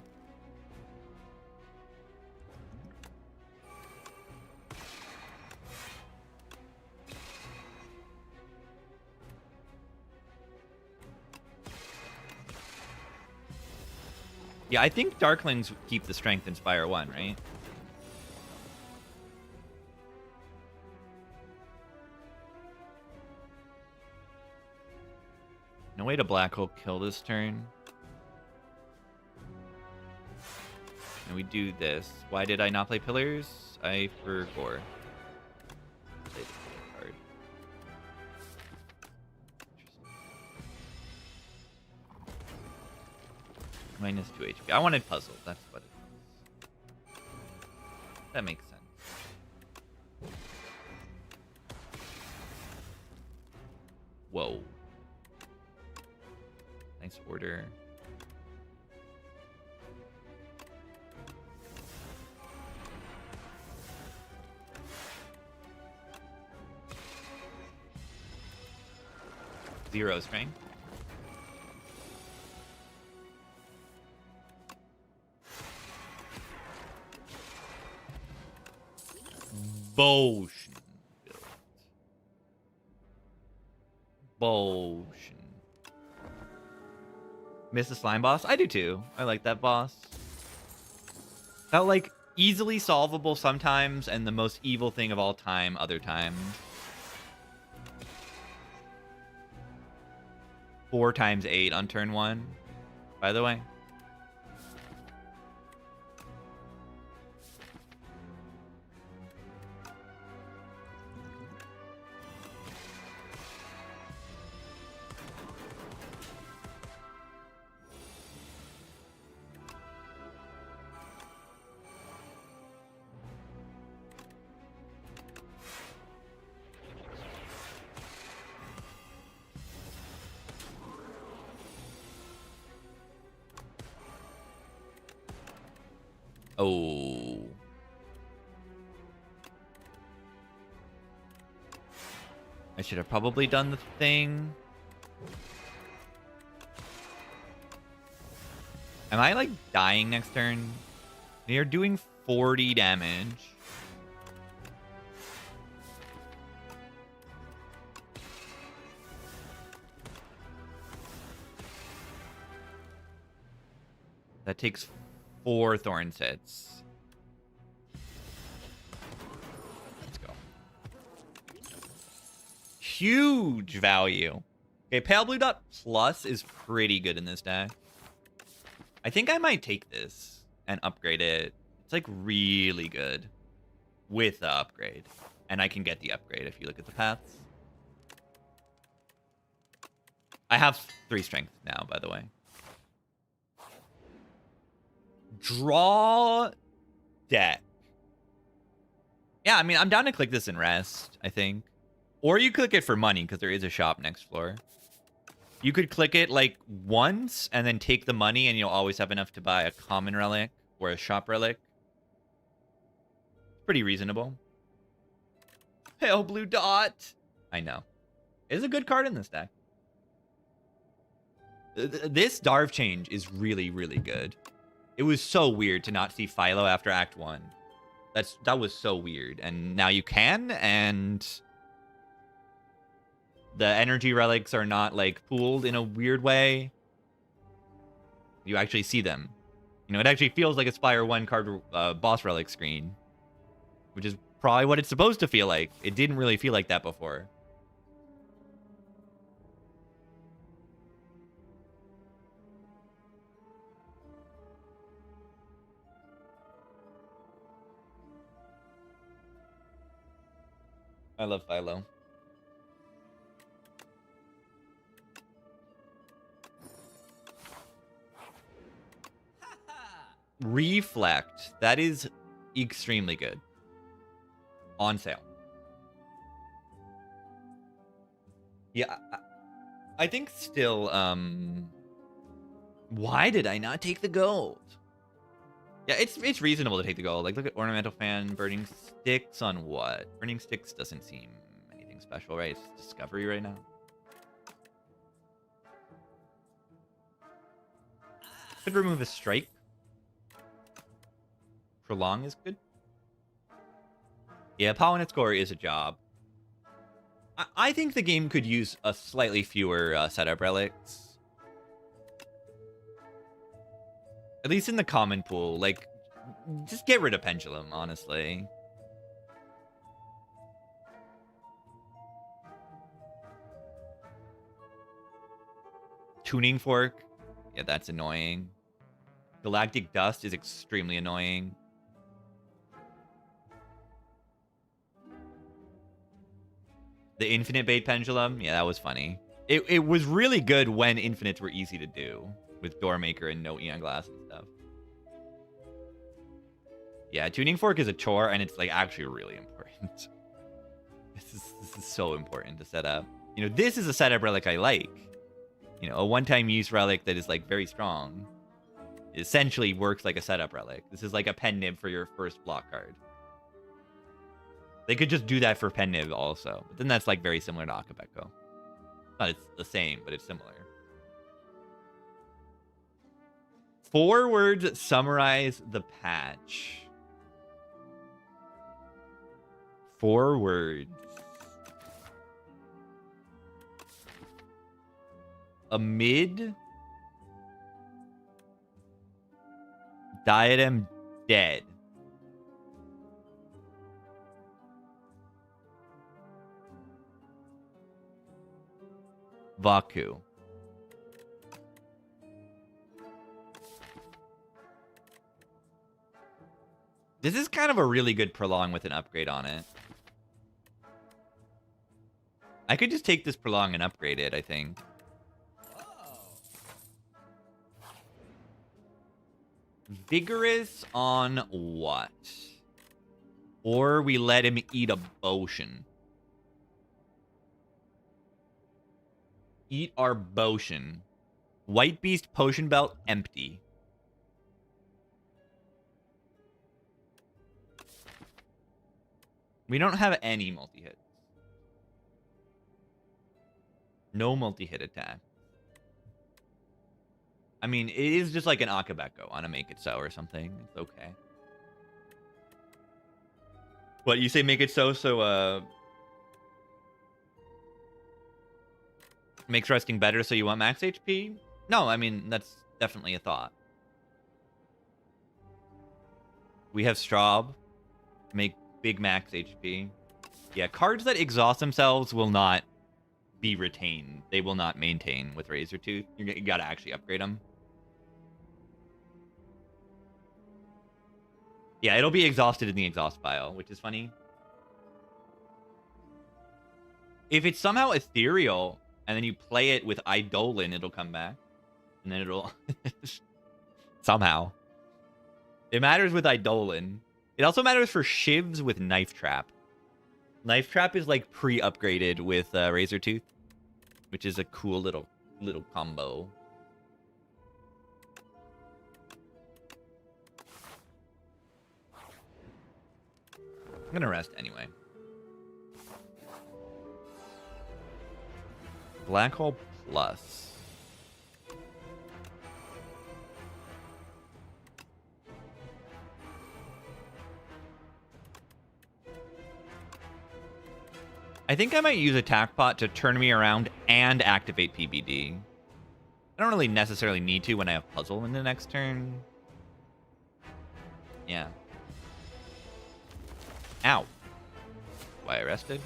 Yeah, I think Darklings keep the strength in Spire 1, right? No way to black hole kill this turn. And we do this. Why did I not play Pillars? I forgot. Minus 2 HP. I wanted puzzle. That's what it was. That makes sense. Whoa. Nice order. Zero strength. Potion. Potion. Miss the slime boss? I do too. I like that boss. Felt like easily solvable sometimes and the most evil thing of all time other times. 4 times 8 on turn 1, by the way. Oh. I should have probably done the thing. Am I like dying next turn? They are doing 40 damage. That takes 4 thorn sets. Let's go. Huge value. Okay, Pale Blue Dot Plus is pretty good in this deck. I think I might take this and upgrade it. It's like really good with the upgrade. And I can get the upgrade if you look at the paths. I have 3 strength now, by the way. Draw deck. Yeah, I mean, I'm down to click this and rest, I think. Or you click it for money, because there is a shop next floor. You could click it like once and then take the money and you'll always have enough to buy a common relic or a shop relic. Pretty reasonable. Pale Blue Dot. I know. It's a good card in this deck. This Darv change is really, really good. It was so weird to not see Philo after Act 1. That was so weird. And now you can, and the energy relics are not like pooled in a weird way. You actually see them. You know, it actually feels like a Spire 1 card boss relic screen, which is probably what it's supposed to feel like. It didn't really feel like that before. I love Philo. Reflect. That is extremely good. On sale. Yeah, I think still, why did I not take the gold? Yeah, it's reasonable to take the gold. Like, look at Ornamental Fan, Burning Sticks on what? Burning Sticks doesn't seem anything special, right? It's Discovery right now. Could remove a strike. Prolong is good. Yeah, Pollen Score is a job. I think the game could use a slightly fewer setup relics. At least in the common pool. Like, just get rid of Pendulum, honestly. Tuning Fork. Yeah, that's annoying. Galactic Dust is extremely annoying. The Infinite Bait Pendulum. Yeah, that was funny. It was really good when infinites were easy to do. With Doormaker and no Eon Glass and stuff. Yeah, Tuning Fork is a chore, and it's like actually really important. This is so important to set up. You know, this is a setup relic I like. You know, a one-time use relic that is like very strong. It essentially works like a setup relic. This is like a pen nib for your first block card. They could just do that for pen nib also. But then that's like very similar to Akabeko. Not it's the same, but it's similar. 4 words summarize the patch. 4 words. Amid. Diadem dead. Vaku. This is kind of a really good Prolong with an upgrade on it. I could just take this Prolong and upgrade it, I think. Vigorous on what? Or we let him eat a potion. Eat our potion. White Beast Potion Belt empty. We don't have any multi-hits. No multi-hit attack. I mean, it is just like an Akabeko on a Make It So or something. It's okay. What, you say Make It So, makes resting better so you want max HP? No, I mean, that's definitely a thought. We have Straub. Make big max HP. Yeah, cards that exhaust themselves will not be retained. They will not maintain with Razor Tooth. You gotta actually upgrade them. Yeah, it'll be exhausted in the exhaust pile, which is funny. If it's somehow ethereal, and then you play it with Eidolon, it'll come back. And then it'll... somehow. It matters with Eidolon. It also matters for Shivs with Knife Trap. Knife Trap is like pre-upgraded with Razor Tooth, which is a cool little combo. I'm gonna rest anyway. Black Hole Plus. I think I might use Attack Pot to turn me around and activate PBD. I don't really necessarily need to when I have Puzzle in the next turn. Yeah. Ow. Why arrested?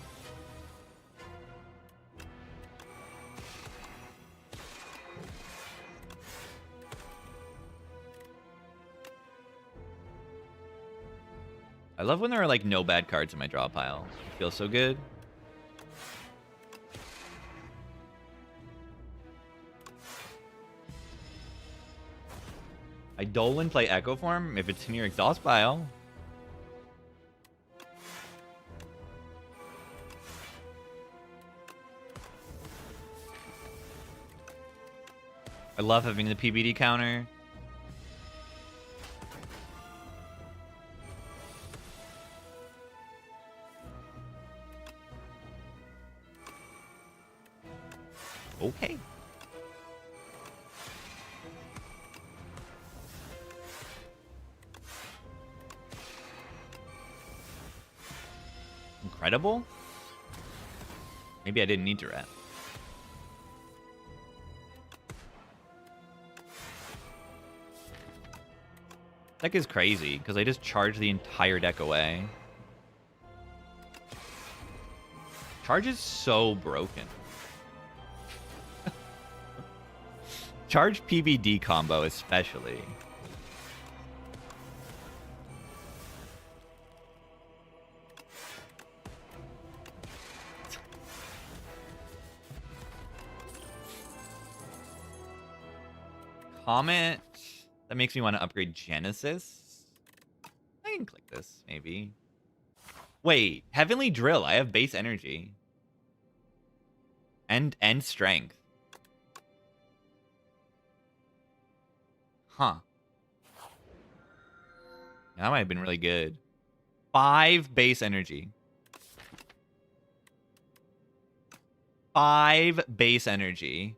I love when there are, like, no bad cards in my draw pile. It feels so good. Eidolon play Echo Form if it's in your exhaust pile. I love having the PBD counter. Okay. Incredible? Maybe I didn't need to rat. Deck is crazy, because I just charge the entire deck away. Charge is so broken. Charge PBD combo especially. Comment. That makes me want to upgrade Genesis. I can click this, maybe. Wait, Heavenly Drill. I have base energy. And strength. Huh. That might have been really good. 5 base energy. 5 base energy.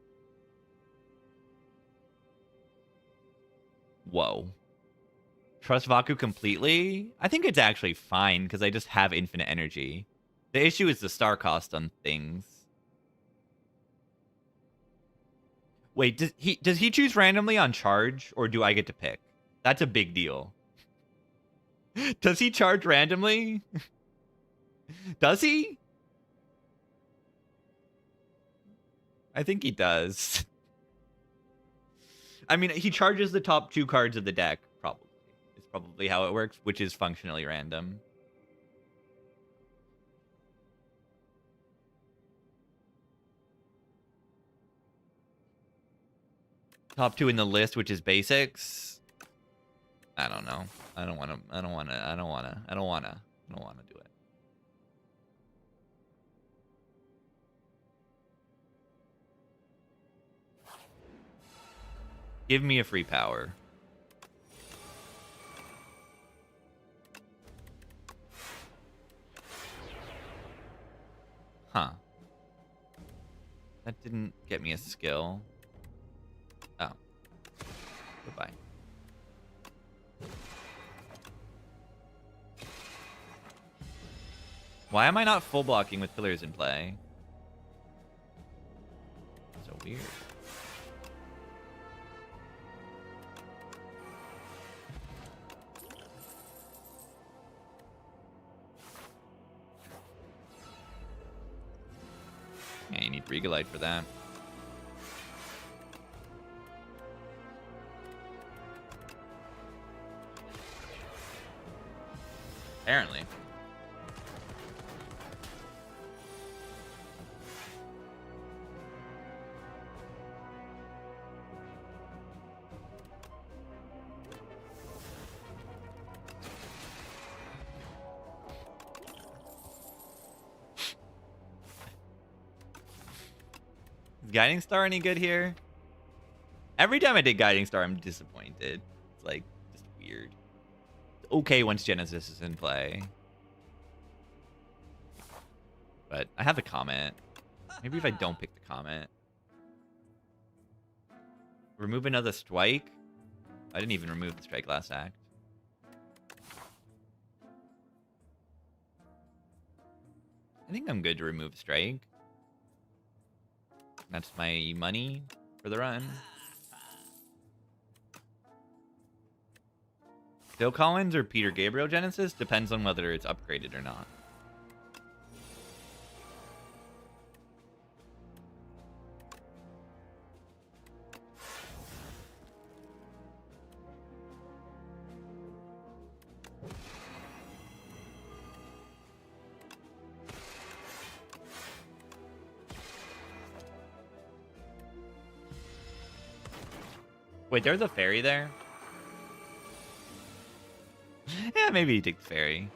Whoa. Trust Vaku completely? I think it's actually fine because I just have infinite energy. The issue is the star cost on things. Wait, does he choose randomly on charge, or do I get to pick? That's a big deal. Does he charge randomly? Does he? I think he does. I mean, he charges the top 2 cards of the deck, probably. It's probably how it works, which is functionally random. Top 2 in the list, which is basics. I don't know. I don't want to do it. Give me a free power. Huh. That didn't get me a skill. Oh. Goodbye. Why am I not full blocking with pillars in play? So weird. Yeah, you need Regalite for that. Apparently. Is Guiding Star any good here? Every time I did Guiding Star, I'm disappointed. It's like, just weird. It's okay once Genesis is in play. But I have a comment. Maybe if I don't pick the comment. Remove another strike? I didn't even remove the strike last act. I think I'm good to remove strike. That's my money for the run. Phil Collins or Peter Gabriel Genesis depends on whether it's upgraded or not. Wait, there's a fairy there? Yeah, maybe he takes fairy.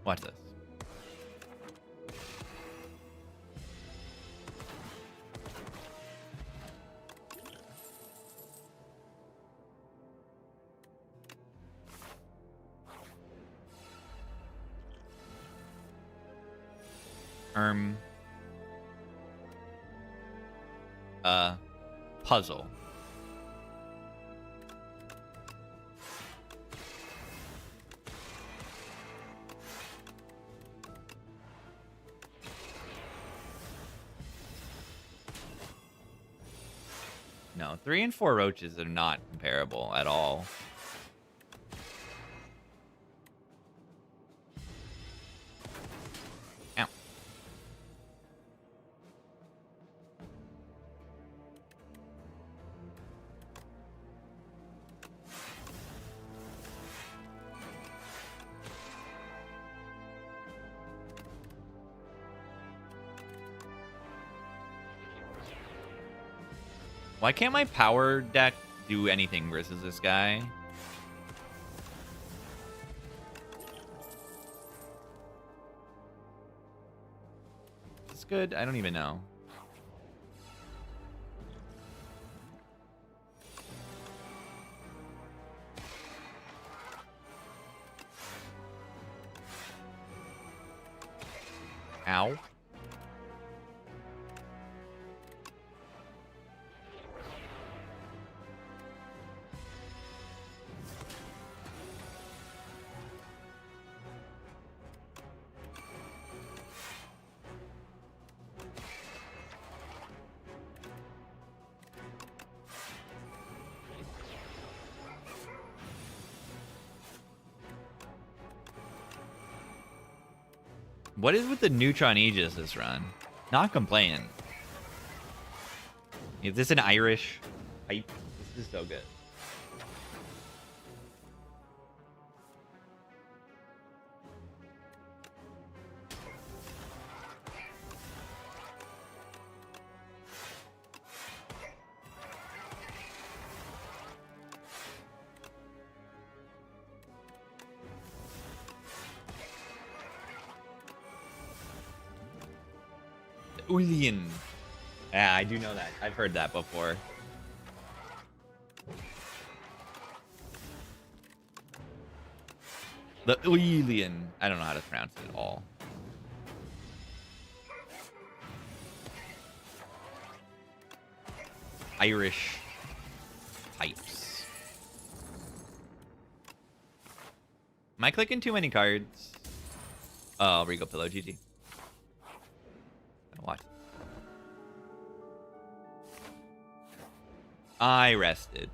Watch this. Puzzle. No, 3 and 4 roaches are not comparable at all. Ow. Why can't my power deck do anything versus this guy? Is this good? I don't even know. Ow. What is with the Neutron Aegis this run? Not complaining. Is this an Irish hype? This is so good. Ulian. Yeah, I do know that. I've heard that before. The Ulian. I don't know how to pronounce it at all. Irish pipes. Am I clicking too many cards? Oh, Regal Pillow, GG. Watch. I rested.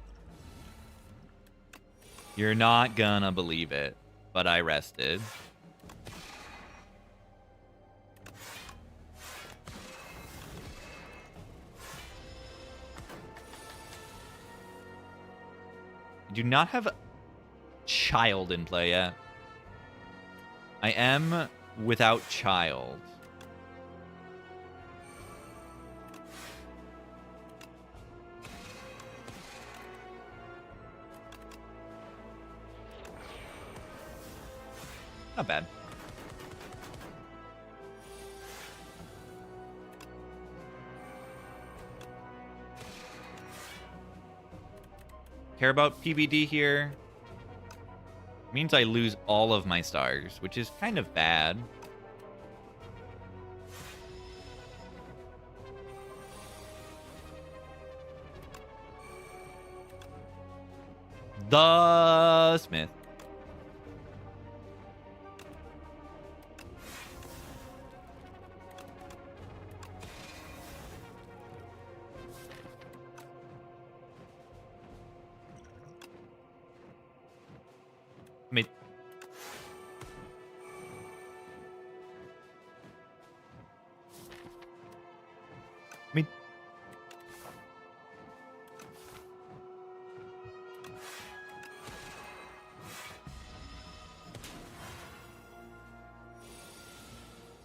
You're not gonna believe it, but I rested. I do not have child in play yet. I am without child. Not bad. Care about PBD here. Means I lose all of my stars, which is kind of bad. The Smith. I mean,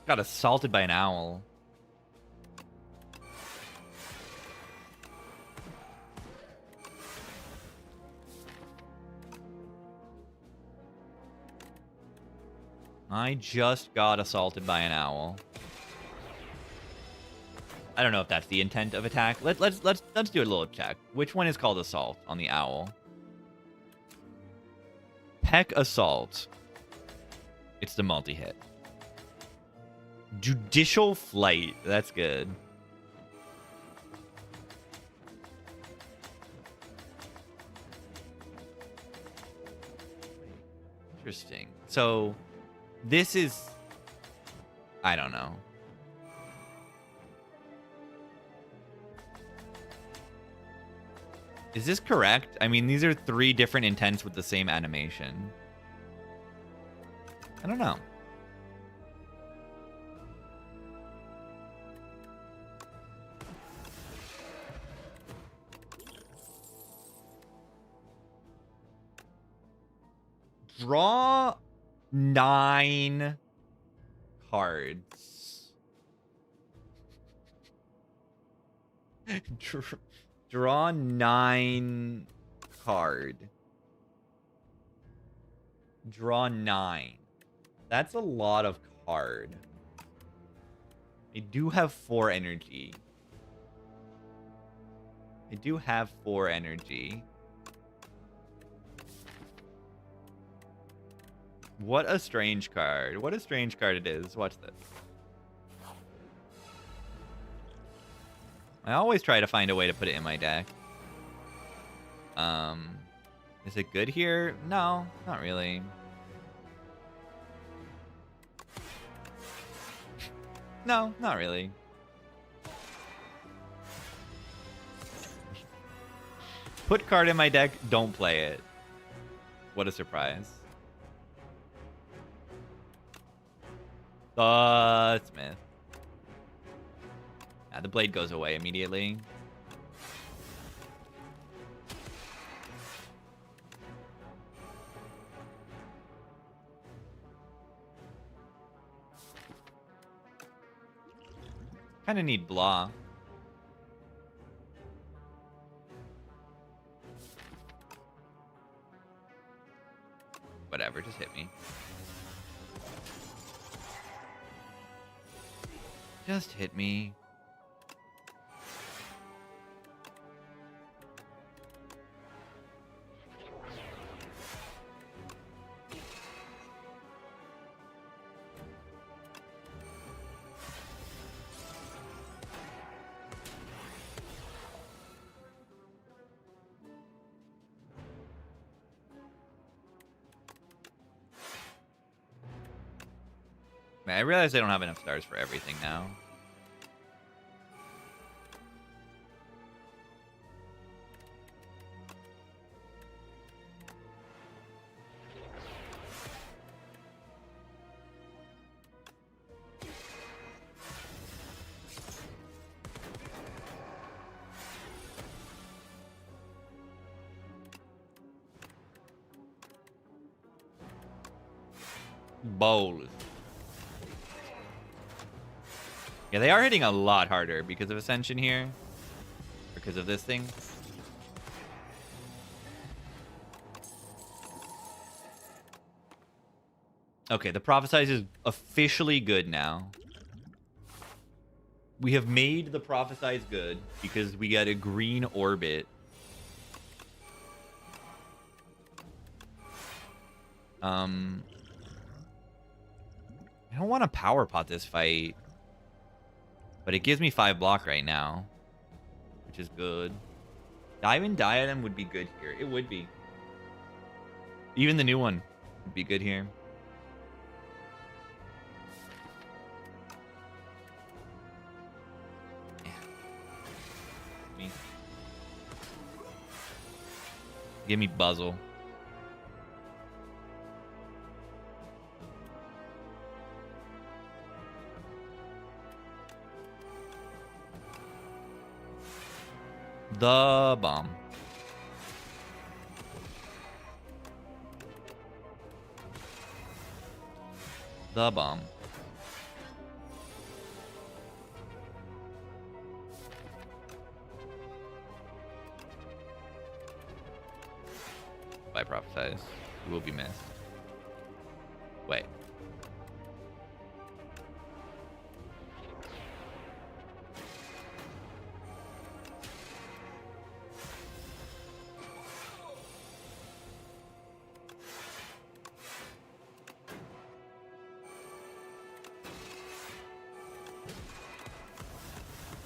got assaulted by an owl. I just got assaulted by an owl. I don't know if that's the intent of attack. Let's do a little check. Which one is called assault on the owl? Peck assault. It's the multi-hit. Judicial flight. That's good. Interesting. So this is, I don't know. Is this correct? I mean, these are 3 different intents with the same animation. I don't know. Draw 9 cards. Draw 9 card. Draw 9. That's a lot of card. I do have 4 energy. I do have 4 energy. What a strange card. What a strange card it is. Watch this. I always try to find a way to put it in my deck. Is it good here? No, not really. No, not really. Put card in my deck, don't play it. What a surprise. The Smith. Yeah, the blade goes away immediately. Kind of need blah. Whatever, just hit me. Just hit me. Man, I realize I don't have enough stars for everything now. Bowls. Yeah, they are hitting a lot harder because of Ascension here. Because of this thing. Okay, the Prophesize is officially good now. We have made the Prophesize good because we got a green orbit. I don't want to power pot this fight. But it gives me 5 block right now. Which is good. Diamond Diadem would be good here. It would be. Even the new one would be good here. Yeah. Give me Buzzle. The bomb. The bomb. I prophesize. You will be missed. Wait.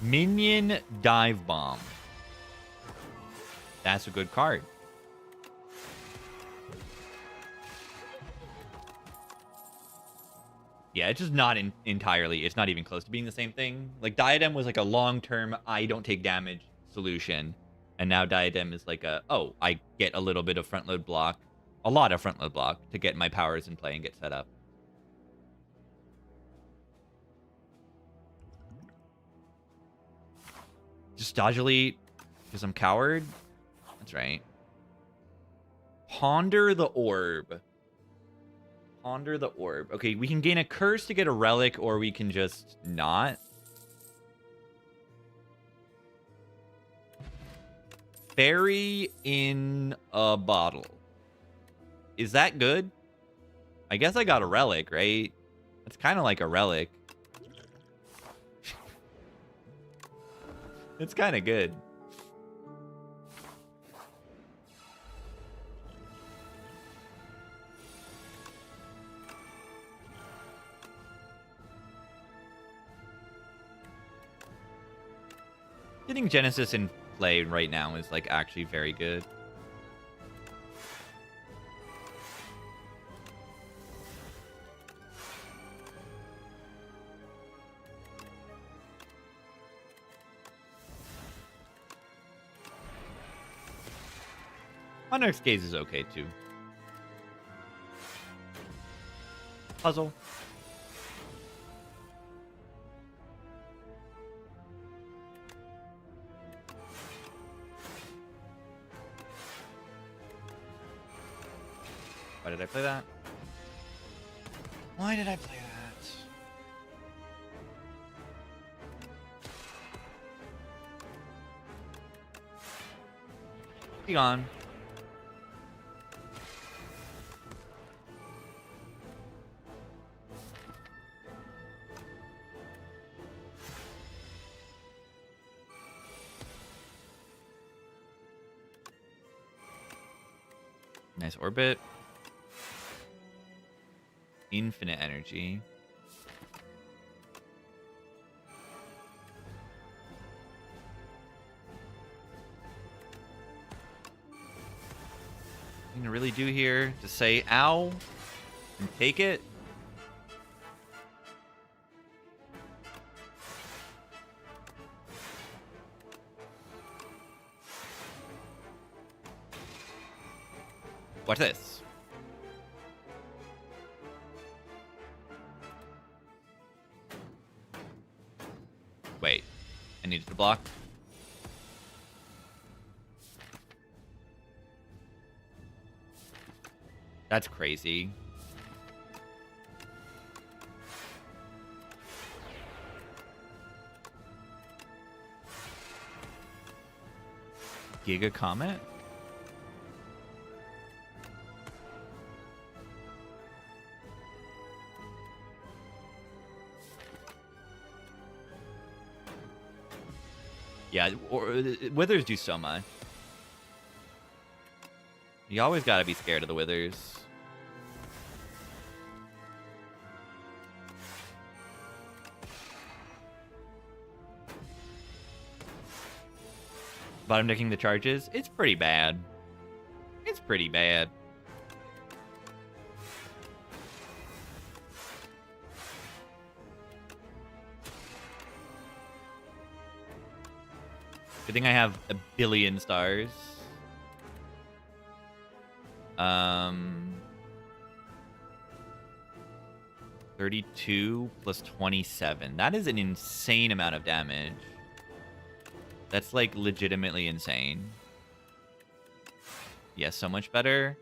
Minion Dive Bomb. That's a good card. Yeah, it's just not entirely. It's not even close to being the same thing. Like, Diadem was like a long-term, I don't take damage solution. And now Diadem is like a, oh, I get a little bit of front load block. A lot of front load block to get my powers in play and get set up. Just dodge elite because I'm coward. That's right. Ponder the orb. Ponder the orb. Okay, we can gain a curse to get a relic, or we can just not. Fairy in a bottle. Is that good? I guess I got a relic, right? It's kind of like a relic. It's kind of good. Getting Genesis in play right now is like actually very good. Monarch's Gaze is okay too. Puzzle. Why did I play that? Why did I play that? Be gone. Nice orbit. Infinite energy. What to really do here? Just say ow and take it. Watch this. Wait, I needed to block. That's crazy. Giga Comet? Yeah, or Withers do so much. You always gotta be scared of the Withers. Bottom decking the charges. It's pretty bad. It's pretty bad. Good thing I have a billion stars. 32 plus 27. That is an insane amount of damage. That's like legitimately insane. Yes, so much better.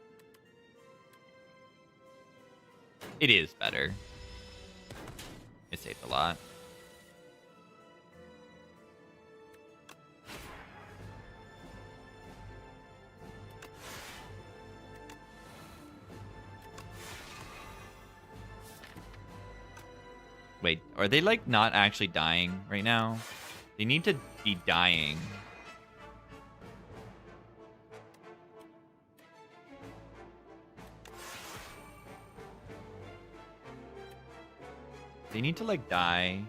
It is better. It saved a lot. Wait, are they like not actually dying right now? They need to be dying. They need to like die.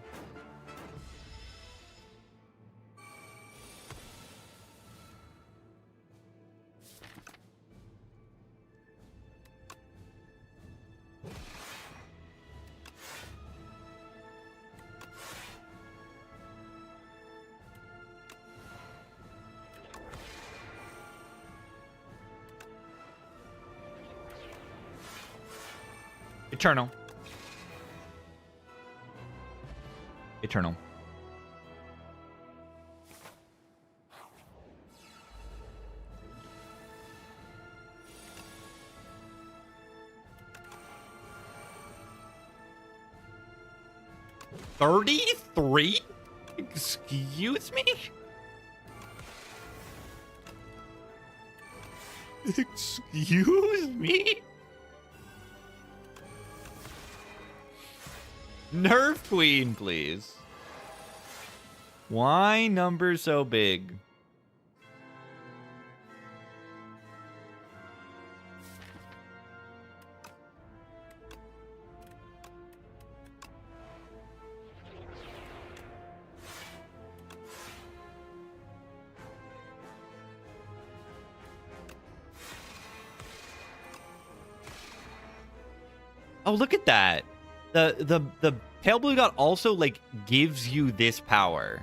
Eternal. Eternal. $33? Excuse me? Excuse me? Nerf Queen, please. Why numbers so big? Oh, look at that. The Pale Blue God also like gives you this power.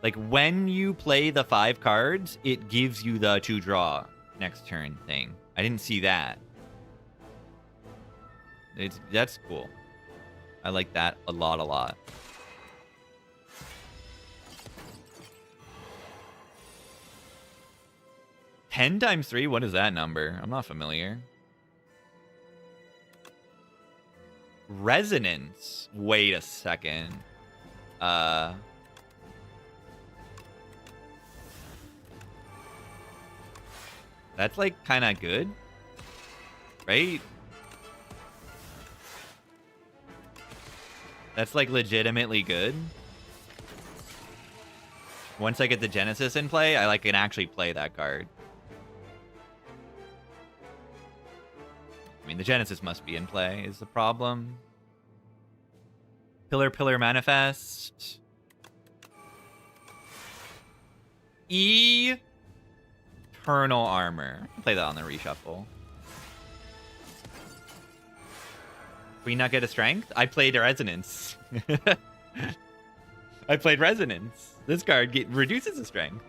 Like when you play the 5 cards, it gives you the 2 draw next turn thing. I didn't see that. That's cool. I like that a lot. 10 times 3? What is that number? I'm not familiar. Resonance. Wait a second. That's like kind of good, right? That's like legitimately good. Once I get the Genesis in play, I like can actually play that card. I mean, the Genesis must be in play is the problem. Pillar Manifest. Eternal Armor. Play that on the reshuffle. We not get a strength? I played Resonance. I played Resonance. This card reduces the strength.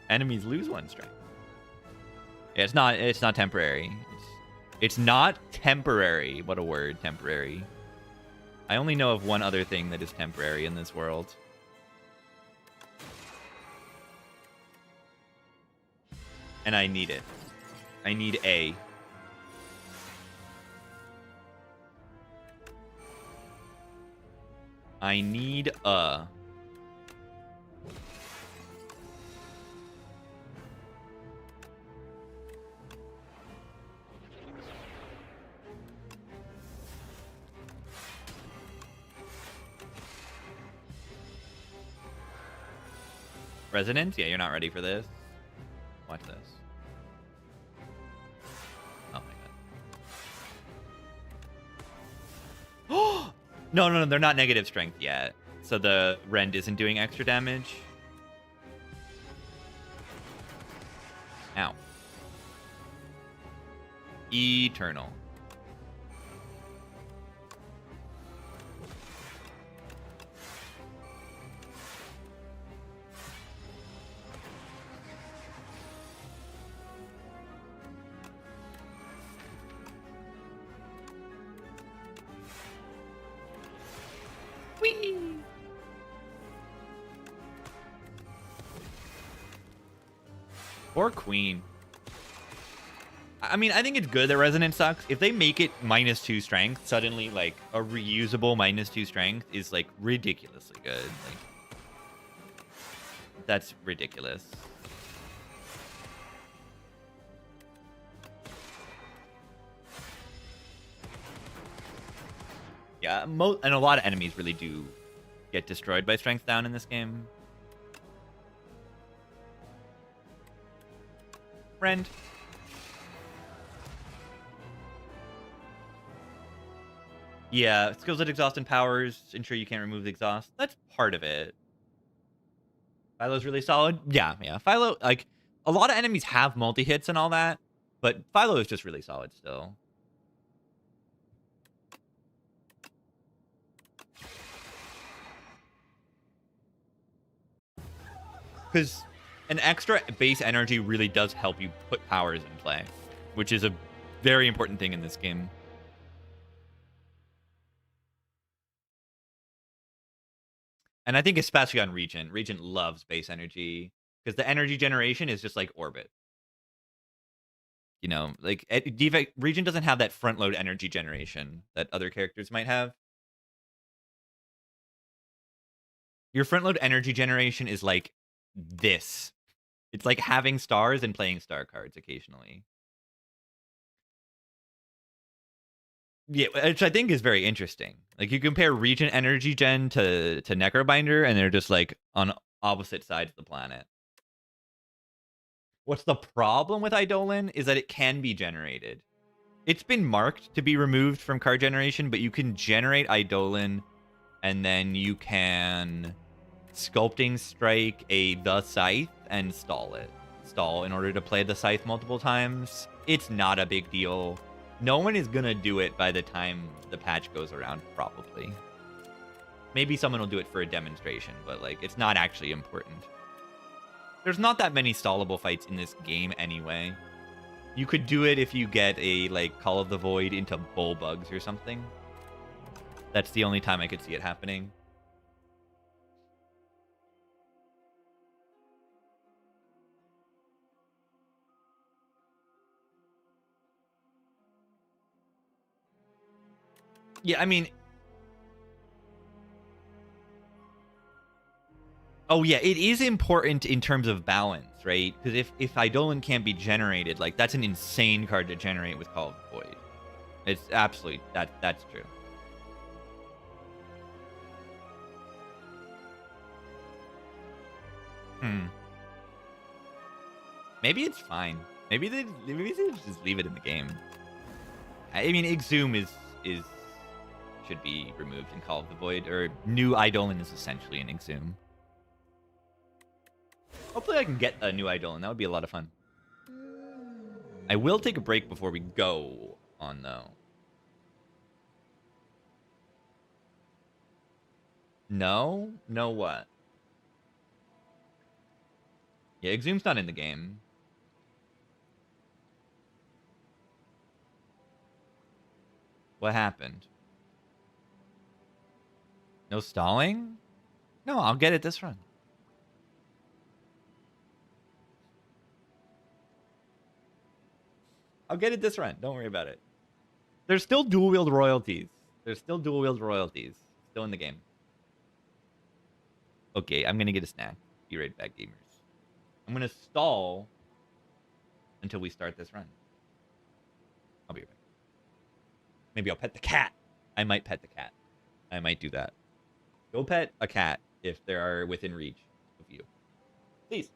Enemies lose 1 strength. Yeah, it's not temporary. It's not temporary. What a word, temporary. I only know of one other thing that is temporary in this world. And I need it. I need A. I need a. Resonance? Yeah, you're not ready for this. Watch this. Oh my god. No, they're not negative strength yet. So the Rend isn't doing extra damage. Ow. Eternal. Or Queen. I mean, I think it's good that Resonant sucks. If they make it -2 strength, suddenly, like, a reusable -2 strength is, like, ridiculously good. Like, that's ridiculous. Yeah, and a lot of enemies really do get destroyed by strength down in this game. Friend. Yeah, skills that exhaust and powers ensure you can't remove the exhaust. That's part of it. Philo's really solid. Yeah. Philo, like, a lot of enemies have multi-hits and all that, but Philo is just really solid still. Because an extra base energy really does help you put powers in play, which is a very important thing in this game. And I think especially on Regent. Regent loves base energy because the energy generation is just like Orbit. You know, like Regent doesn't have that front load energy generation that other characters might have. Your front load energy generation is like this. It's like having stars and playing star cards occasionally. Yeah, which I think is very interesting. Like, you compare Regent energy gen to Necrobinder, and they're just like on opposite sides of the planet. What's the problem with Eidolon is that it can be generated. It's been marked to be removed from card generation, but you can generate Eidolon, and then you can Sculpting Strike the Scythe and stall it. Stall in order to play the Scythe multiple times. It's not a big deal. No one is gonna do it by the time the patch goes around, probably. Maybe someone will do it for a demonstration, but, like, it's not actually important. There's not that many stallable fights in this game anyway. You could do it if you get a, like, Call of the Void into Bullbugs or something. That's the only time I could see it happening. Yeah, I mean... Oh, yeah, it is important in terms of balance, right? Because if Eidolon can't be generated, like, that's an insane card to generate with Call of the Void. It's absolutely... That's true. Maybe it's fine. Maybe they just leave it in the game. I mean, Exhume should be removed in Call of the Void, or new Eidolon is essentially an Exhume. Hopefully I can get a new Eidolon. That would be a lot of fun. I will take a break before we go on, though. No? No what? Yeah, Exhume's not in the game. What happened? No stalling? No, I'll get it this run. I'll get it this run. Don't worry about it. There's still dual-wield royalties. Still in the game. Okay, I'm going to get a snack. Be right back, gamers. I'm going to stall until we start this run. I'll be right back. Maybe I'll pet the cat. I might pet the cat. I might do that. Go pet a cat if they are within reach of you. Please.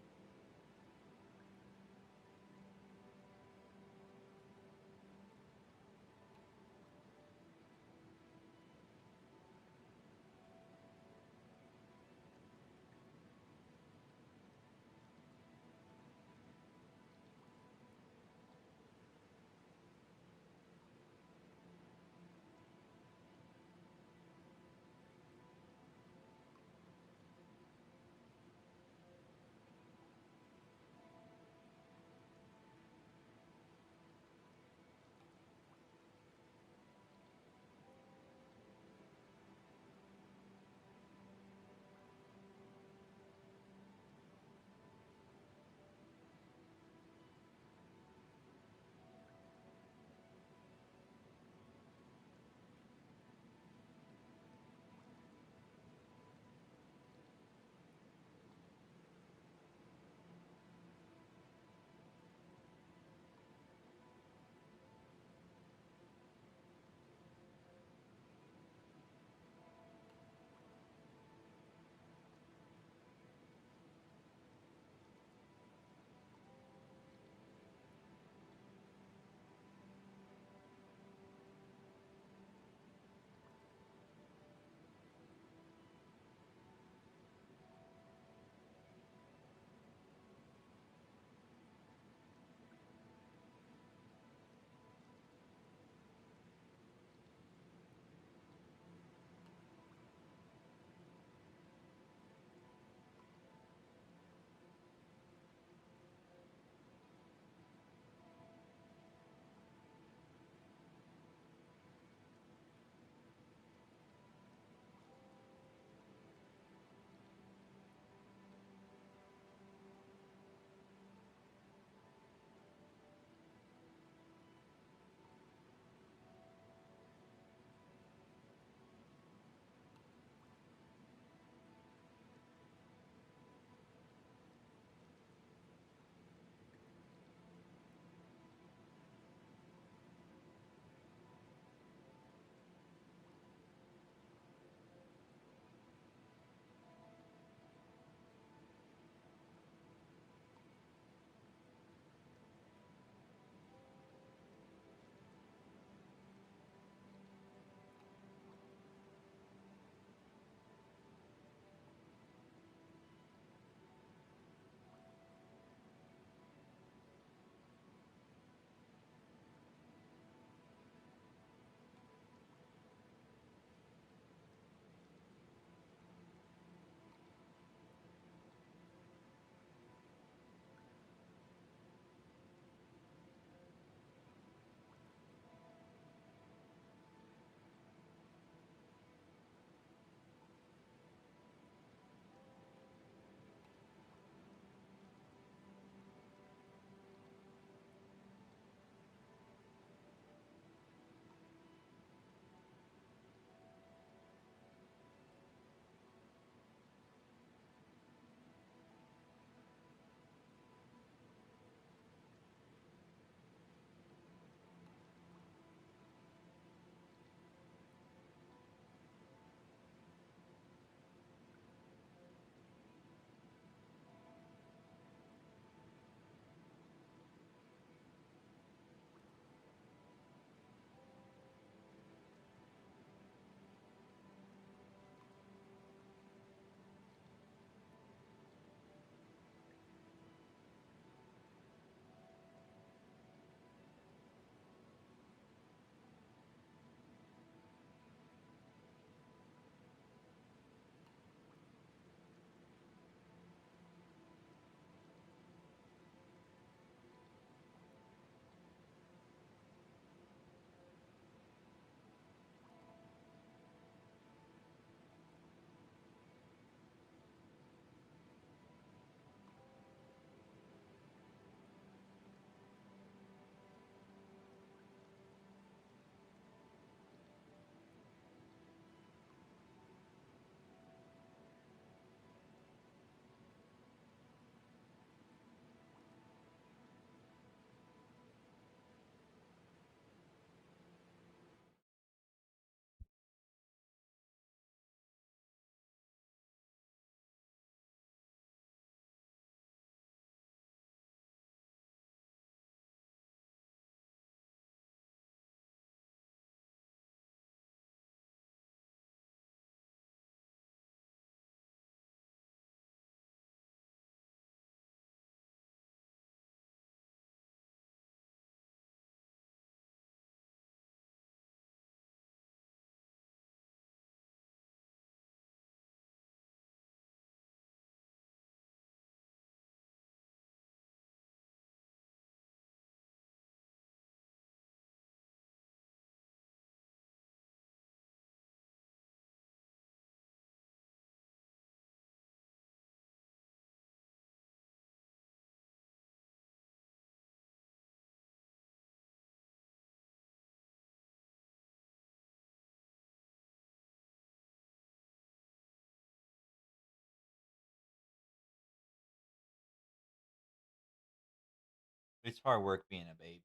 It's hard work being a baby.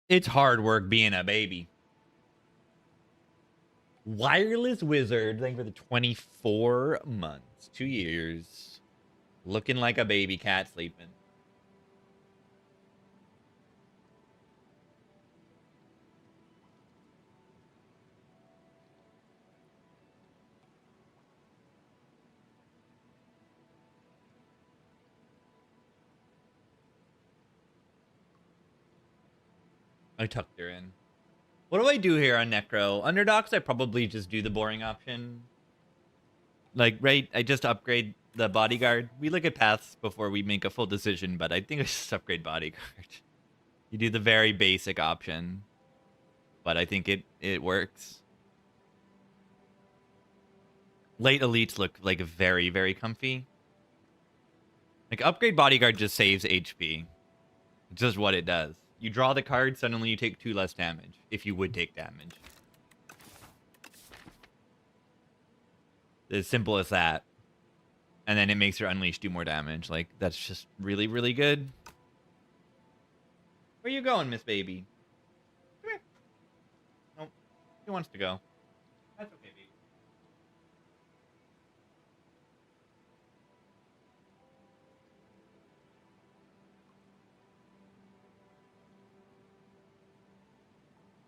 It's hard work being a baby. Wireless Wizard, thank you for the 24 months. 2 years. Looking like a baby cat sleeping. I tucked her in. What do I do here on Necro? Underdogs, I probably just do the boring option. Like, right, I just upgrade the bodyguard. We look at paths before we make a full decision, but I think I just upgrade bodyguard. You do the very basic option. But I think it works. Late elites look like very, very comfy. Like, upgrade bodyguard just saves HP. It's just what it does. You draw the card, suddenly you take 2 less damage. If you would take damage. As simple as that. And then it makes your Unleash do more damage. Like, that's just really, really good. Where you going, Miss Baby? Come here. Nope. He wants to go. That's okay, baby.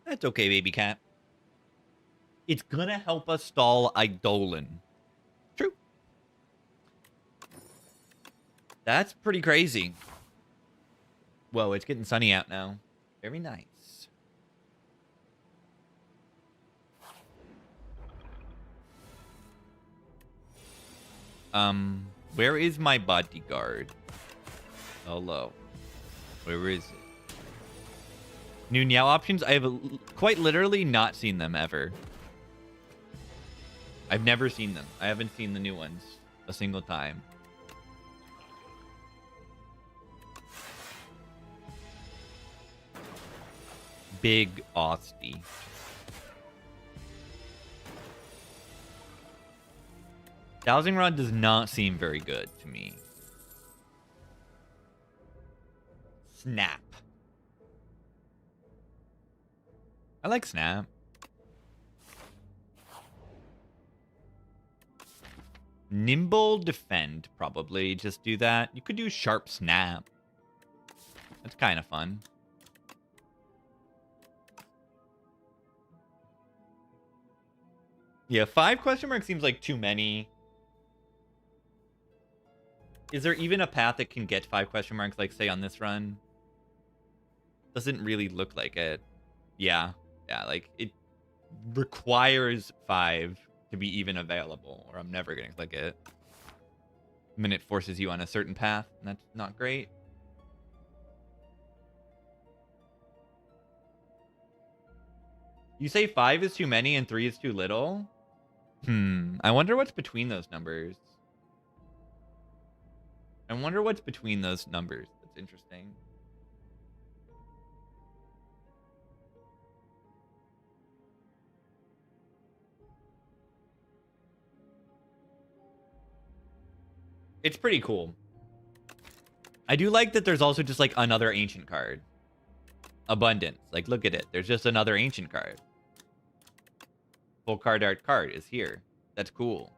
That's okay, baby cat. It's gonna help us stall Eidolon. True. That's pretty crazy. Whoa, it's getting sunny out now. Very nice. Where is my bodyguard? Hello. Where is it? New Niao options? I have quite literally not seen them ever. I've never seen them. I haven't seen the new ones a single time. Big Osty. Dowsing Rod does not seem very good to me. Snap. I like Snap. Nimble Defend, probably. Just do that. You could do Sharp Snap. That's kind of fun. Yeah, 5 question marks seems like too many. Is there even a path that can get 5 question marks, like, say, on this run? Doesn't really look like it. Yeah. Yeah, like, it requires 5 to be even available, or I'm never going to click it. I mean, it forces you on a certain path, and that's not great. You say 5 is too many and 3 is too little? I wonder what's between those numbers. I wonder what's between those numbers. That's interesting. It's pretty cool. I do like that there's also just, like, another ancient card. Abundance. Like, look at it. There's just another ancient card. Full card art card is here. That's cool.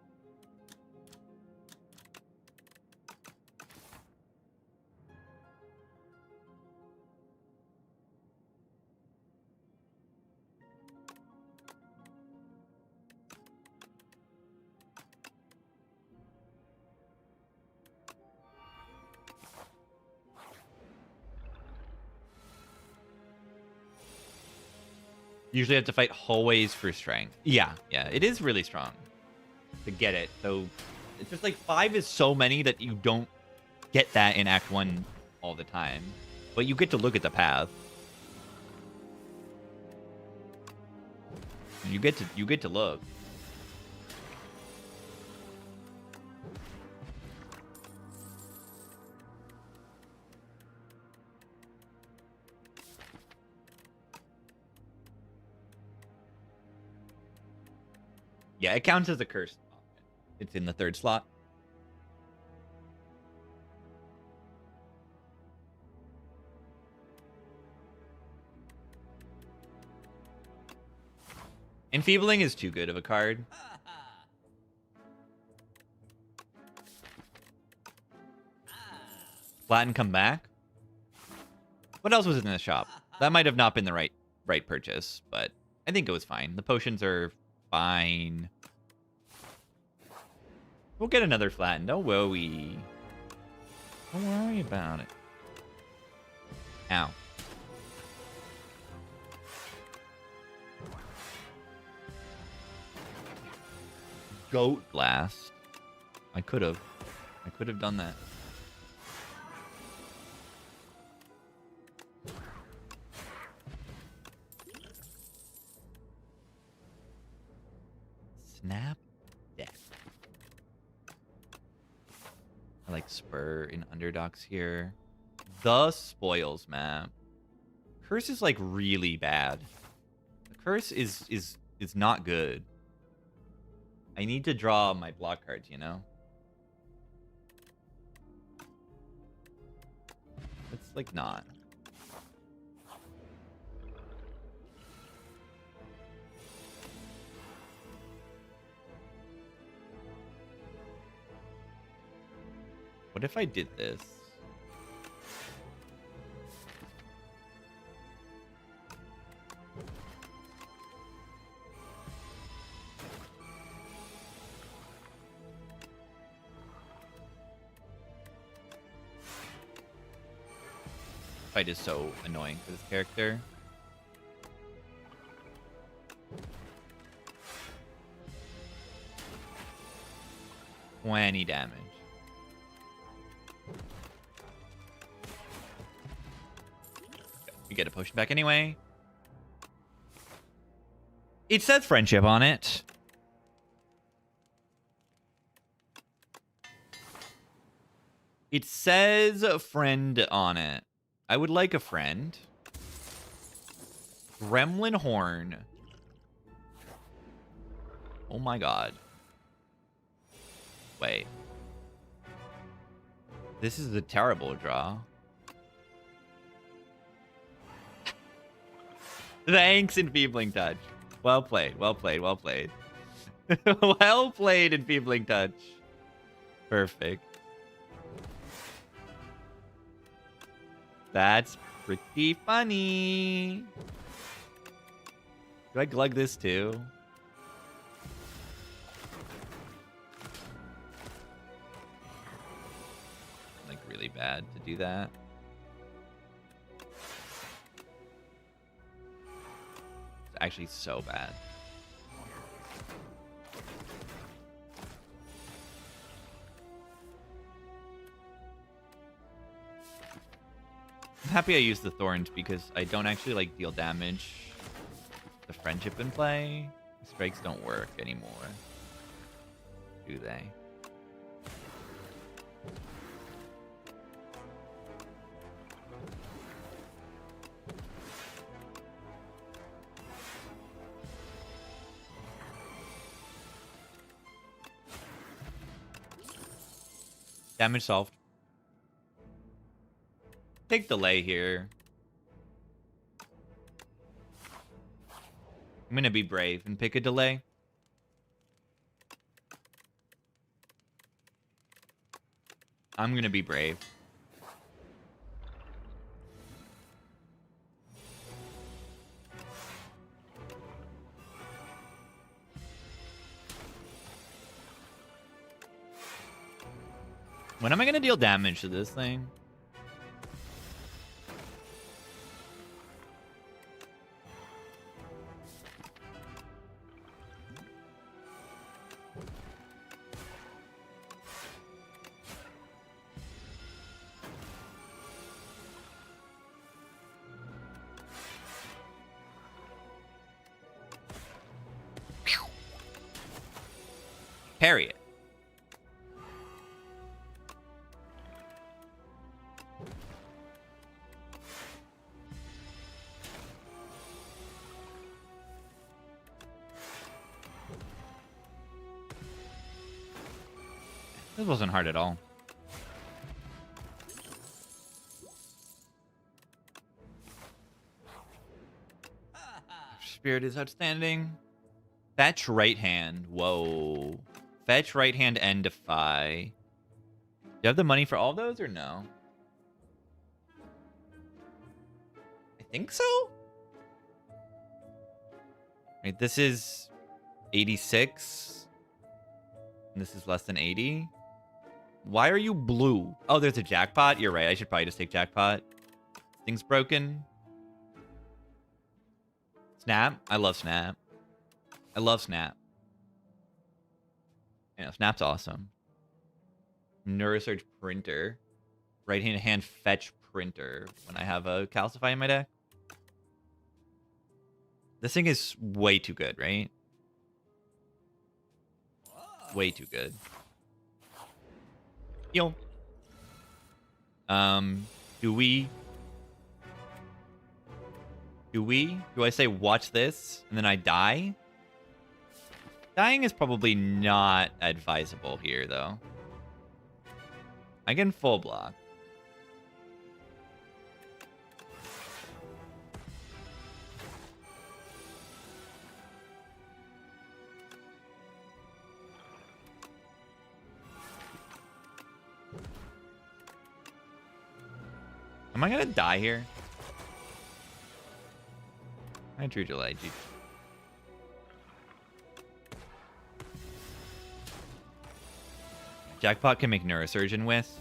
Usually have to fight hallways for strength. Yeah, it is really strong to get it. So it's just like 5 is so many that you don't get that in Act 1 all the time. But you get to look at the path. You get to look. Yeah, it counts as a curse. It's in the third slot. Enfeebling is too good of a card. Flatten come back. What else was in the shop? That might have not been the right purchase, but I think it was fine. The potions are fine. We'll get another flatten. Don't worry. Don't worry about it. Ow. Goat blast. I could have done that. Snap death. I like Spur in Underdogs here. The Spoils map. Curse is like really bad. The Curse is not good. I need to draw my block cards, you know? It's like not. What if I did this? Fight is so annoying for this character. $20 damage. We get a potion back anyway. It says friendship on it. It says a friend on it. I would like a friend. Gremlin Horn. Oh my god. Wait. This is a terrible draw. Thanks, Enfeebling Touch. Well played, well played, well played. Well played, Enfeebling Touch. Perfect. That's pretty funny. Do I glug this too? Like really bad to do that. It's actually so bad. I'm happy I used the Thorns because I don't actually like deal damage. The friendship in play. Strikes don't work anymore. Do they? Damage solved. Take delay here. I'm gonna be brave and pick a delay. I'm gonna be brave. When am I gonna deal damage to this thing? Parry it. This wasn't hard at all. Spirit is outstanding. Fetch right hand. Whoa. Fetch right hand and defy. Do you have the money for all those or no? I think so. Right, this is 86. And this is less than 80. Why are you blue? Oh, there's a jackpot. You're right. I should probably just take jackpot. Thing's broken. Snap. I love Snap. I love Snap. Yeah, Snap's awesome. Neurosurge Printer. Right-hand hand fetch printer when I have a Calcify in my deck. This thing is way too good, right? Way too good. Yo. Do I say watch this and then I die? Dying is probably not advisable here, though. I can full block. Am I gonna die here? I True July. Jackpot can make Neurosurgeon with.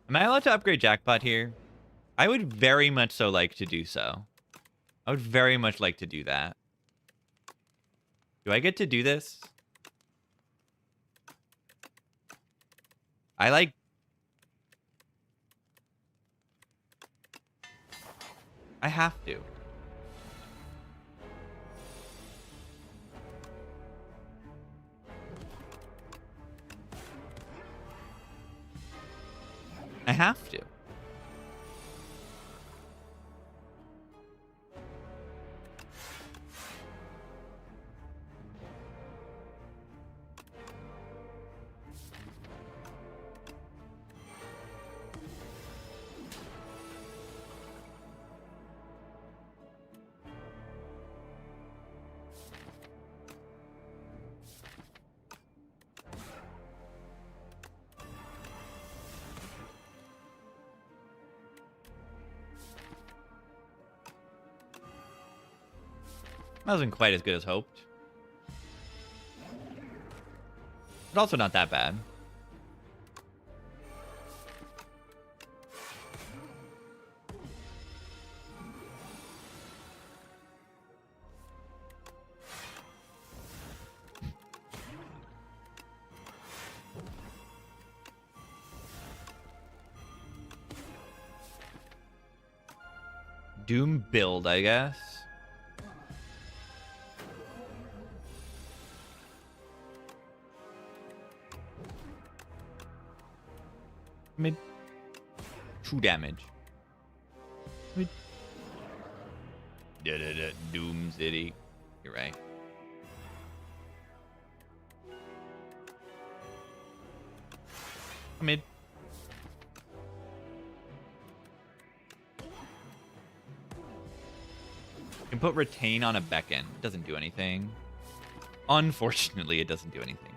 Am I allowed to upgrade Jackpot here? I would very much so like to do so. I would very much like to do that. Do I get to do this? I have to. I have to. That wasn't quite as good as hoped. But also not that bad. Doom build, I guess. Mid. True damage. Mid. Doom City. You're right. Mid. You can put retain on a beckon. It doesn't do anything. Unfortunately, it doesn't do anything.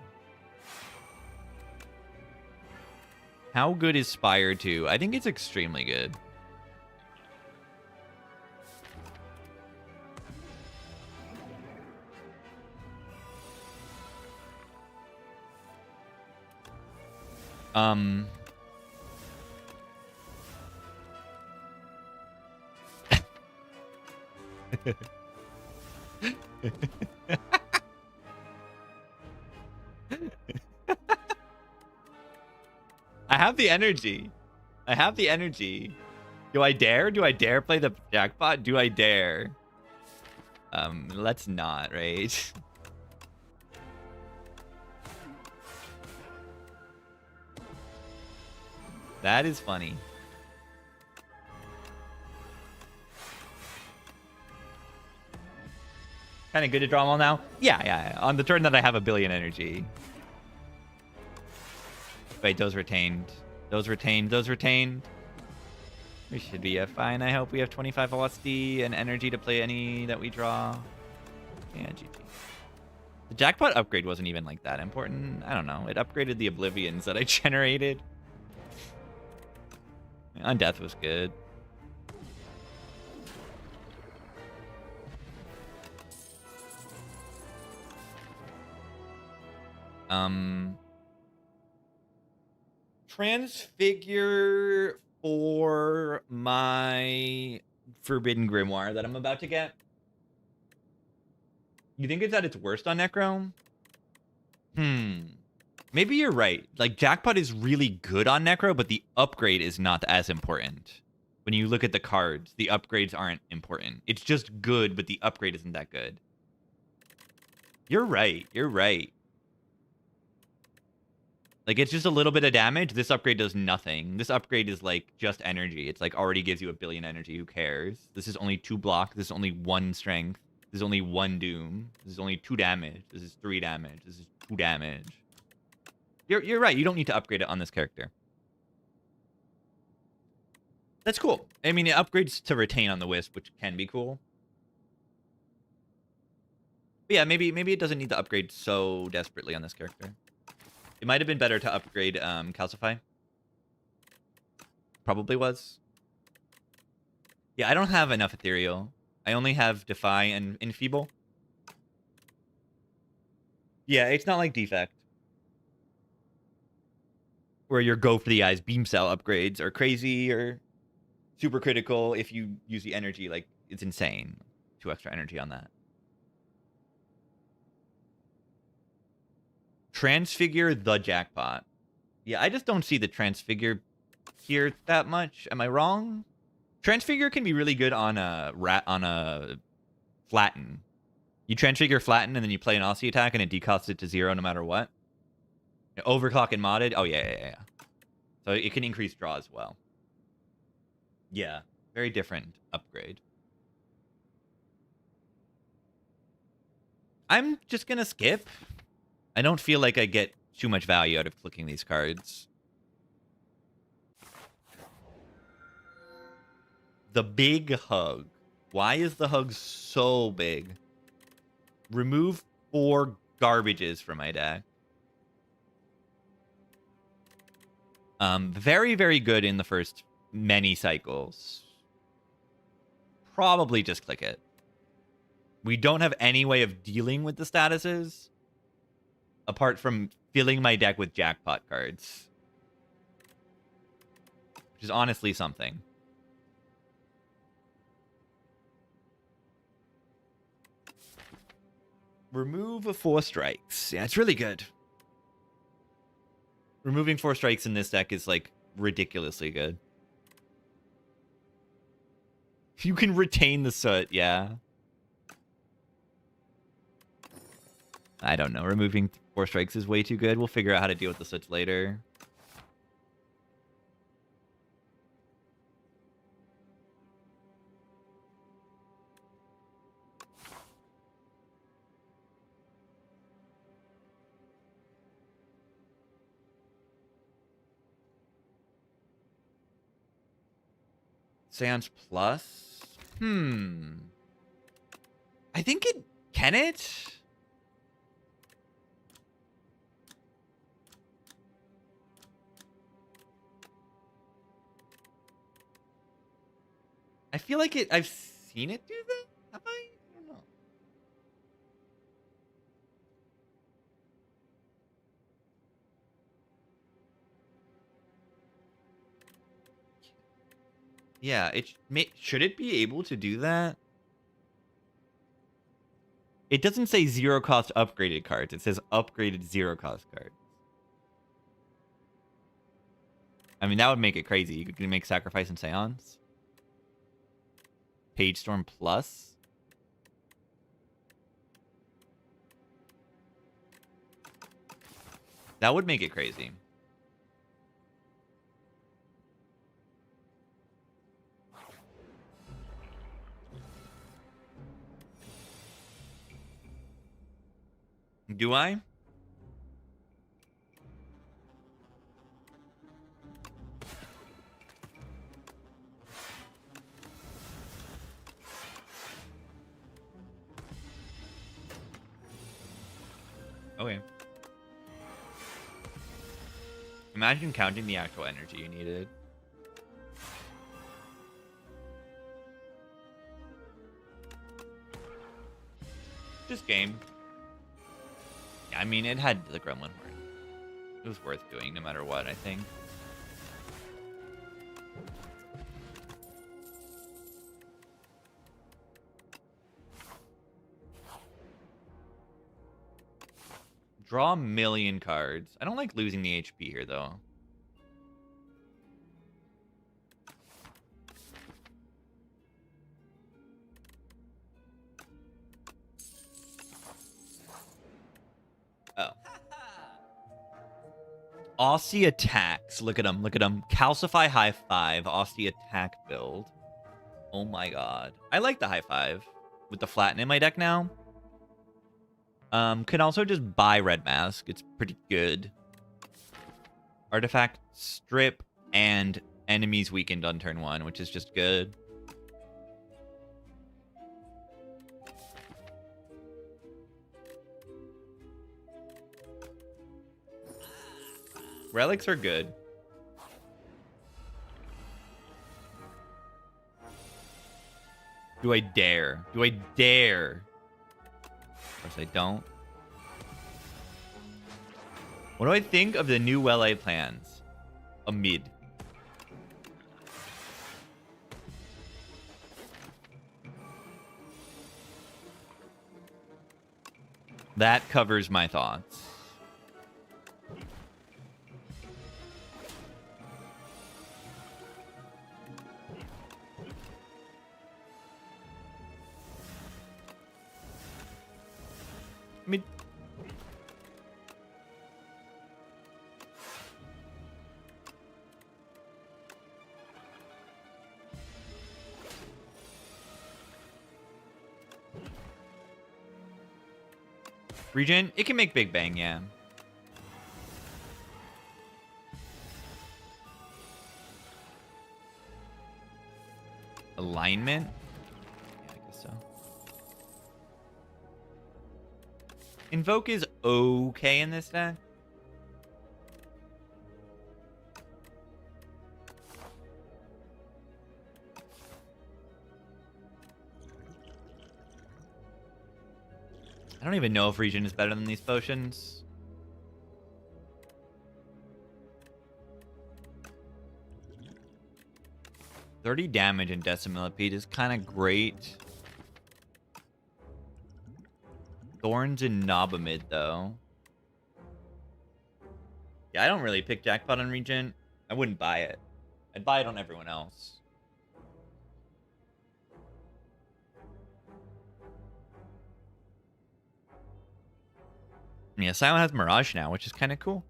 How good is Spire 2? I think it's extremely good. Um. I have the energy. I have the energy. Do I dare? Do I dare play the jackpot? Do I dare? Let's not, right? That is funny. Kind of good to draw them all now? Yeah. On the turn that I have a billion energy. Wait, those retained. Those retained. Those retained. We should be fine. I hope we have 25 velocity and energy to play any that we draw. Yeah, GG. The jackpot upgrade wasn't even like that important. I don't know. It upgraded the oblivions that I generated. Undeath was good. Transfigure for my Forbidden Grimoire that I'm about to get. You think it's at its worst on Necro? Maybe you're right. Like, Jackpot is really good on Necro, but the upgrade is not as important. When you look at the cards, the upgrades aren't important. It's just good, but the upgrade isn't that good. You're right. You're right. Like, it's just a little bit of damage. This upgrade does nothing. This upgrade is, like, just energy. It's, like, already gives you a billion energy. Who cares? This is only 2 block. This is only 1 strength. This is only 1 doom. This is only 2 damage. This is 3 damage. This is 2 damage. You're right. You don't need to upgrade it on this character. That's cool. I mean, it upgrades to retain on the Wisp, which can be cool. But yeah, maybe it doesn't need the upgrade so desperately on this character. It might have been better to upgrade Calcify. Probably was. Yeah, I don't have enough Ethereal. I only have Defy and Enfeeble. Yeah, it's not like Defect, where your Go for the Eyes Beam Cell upgrades are crazy or super critical if you use the energy. Like, it's insane. 2 extra energy on that. Transfigure the jackpot. Yeah, I just don't see the Transfigure here that much. Am I wrong? Transfigure can be really good on a Flatten. You Transfigure Flatten and then you play an Aussie attack and it decosts it to 0 no matter what. Overclock and modded. Oh yeah. So it can increase draw as well. Yeah, very different upgrade. I'm just gonna skip. I don't feel like I get too much value out of clicking these cards. The big hug. Why is the hug so big? Remove 4 garbages from my deck. Very, very good in the first many cycles. Probably just click it. We don't have any way of dealing with the statuses apart from filling my deck with jackpot cards, which is honestly something. Remove 4 strikes. Yeah, it's really good. Removing 4 strikes in this deck is, like, ridiculously good. You can retain the soot, yeah. I don't know. Removing 4 strikes is way too good. We'll figure out how to deal with the soot later. Seance Plus? I think it... Can it? I feel like it... I've seen it do that? Have I? I don't know. Yeah, should it be able to do that? It doesn't say zero cost upgraded cards. It says upgraded zero cost cards. I mean, that would make it crazy. You could make Sacrifice and Seance. Page Storm Plus. That would make it crazy. Do I? Okay. Imagine counting the actual energy you needed. Just game. I mean, it had the Gremlin Horn. It was worth doing no matter what, I think. Draw a million cards. I don't like losing the HP here, though. Oh. Aussie attacks. Look at him. Look at him. Calcify high five. Aussie attack build. Oh my god. I like the high five. With the flatten in my deck now. Can also just buy Red Mask. It's pretty good. Artifact strip and enemies weakened on turn 1, which is just good. Relics are good. Do I dare? Do I dare? Of course I don't. What do I think of the new well-laid plans? A mid. That covers my thoughts. Mid. Regen, it can make Big Bang, yeah. Alignment? Yeah, I guess so. Invoke is okay in this deck. I don't even know if Regen is better than these potions. $30 damage in Decimillipede is kind of great. Thorns and Nobamid, though. Yeah, I don't really pick Jackpot on Regen. I wouldn't buy it. I'd buy it on everyone else. Yeah, Silent has Mirage now, which is kind of cool.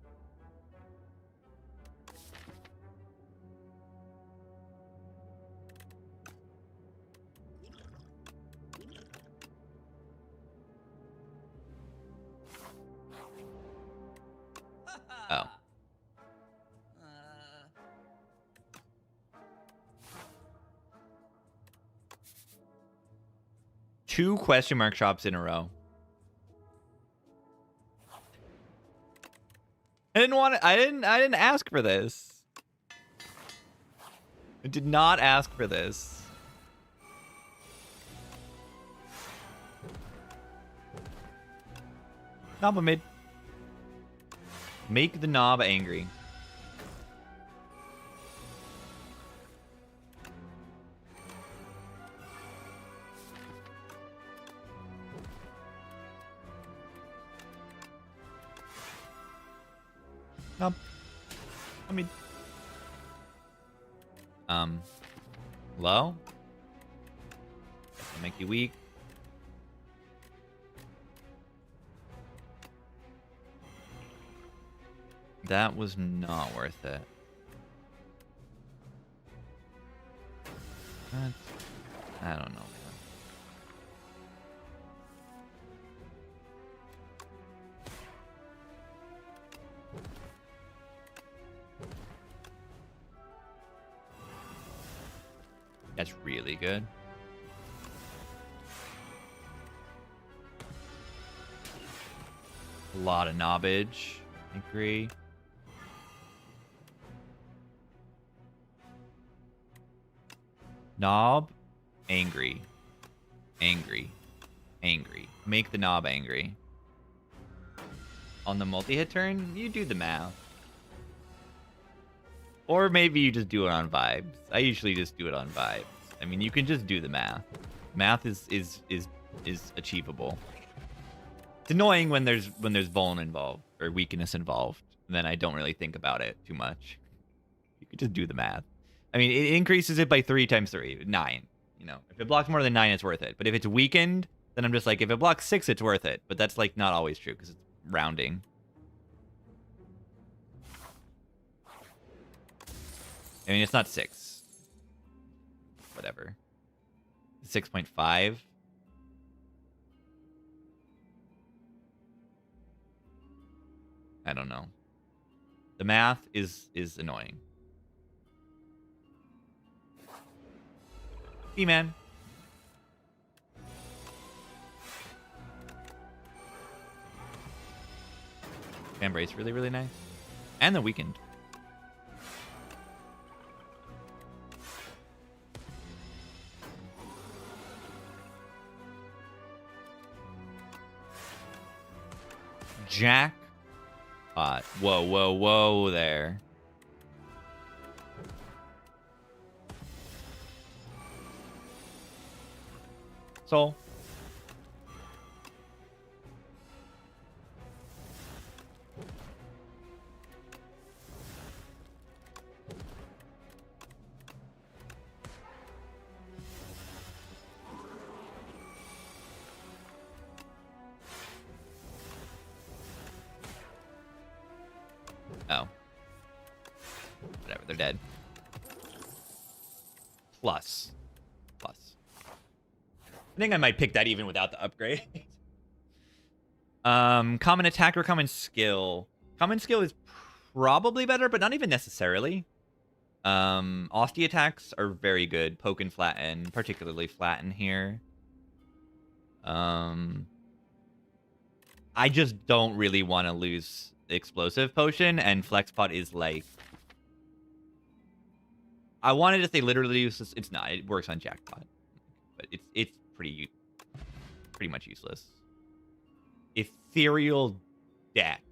Oh. Two question mark shops in a row. I didn't want to, I didn't ask for this. I did not ask for this. Knob mid. Make the knob angry. No. I mean, low. Make you weak. That was not worth it. I don't know, man. That's really good. A lot of knobbage. I agree. Knob, angry. Angry. Angry. Make the knob angry. On the multi-hit turn, you do the math. Or maybe you just do it on vibes. I usually just do it on vibes. I mean, you can just do the math. Math is achievable. It's annoying when there's vuln involved or weakness involved. Then I don't really think about it too much. You could just do the math. I mean, it increases it by 3 times 3, 9. You know, if it blocks more than 9, it's worth it. But if it's weakened, then I'm just like, if it blocks 6, it's worth it. But that's like not always true because it's rounding. I mean, it's not 6. Whatever. 6.5. I don't know. The math is annoying. B-Man. Embrace really, really nice. And the weakened. Jack. Whoa, whoa, whoa there. Soul. Oh. Whatever, they're dead. Plus. I think I might pick that even without the upgrade. Common attack or common skill. Common skill is probably better, but not even necessarily. Osty attacks are very good. Poke and flatten, particularly flatten here. I just don't really want to lose explosive potion, and flexpot is like, I wanted to say literally useless. It's not. It works on jackpot, but it's pretty much useless. Ethereal deck.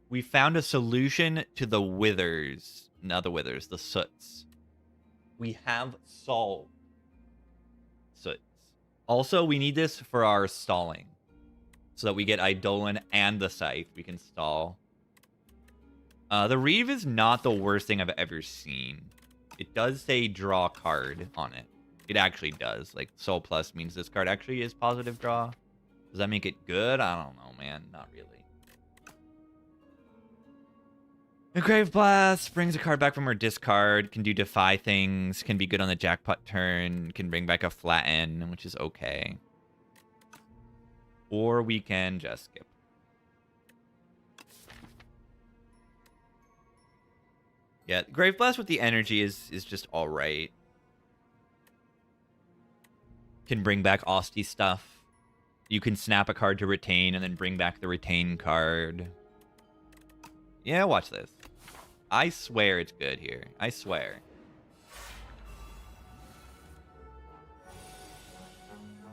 We found a solution to the withers. Not the withers, the soots. We have solved soots. Also, we need this for our stalling, so that we get Eidolon and the Scythe. We can stall. The Reeve is not the worst thing I've ever seen. It does say draw card on it. It actually does. Like, Soul Plus means this card actually is positive draw. Does that make it good? I don't know, man. Not really. The Grave Blast brings a card back from our discard. Can do defy things. Can be good on the jackpot turn. Can bring back a flatten, which is okay. Or we can just skip. Yeah, Grave Blast with the energy is just alright. Can bring back Osty stuff. You can snap a card to retain and then bring back the retain card. Yeah, watch this. I swear it's good here. I swear.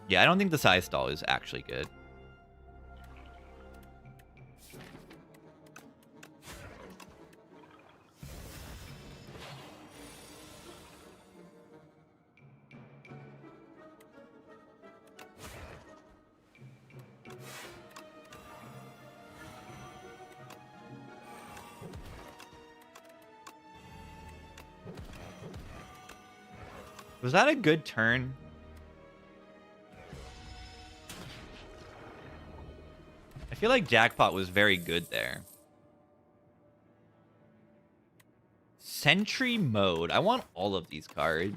Yeah, I don't think the size stall is actually good. Was that a good turn? I feel like Jackpot was very good there. Sentry mode. I want all of these cards.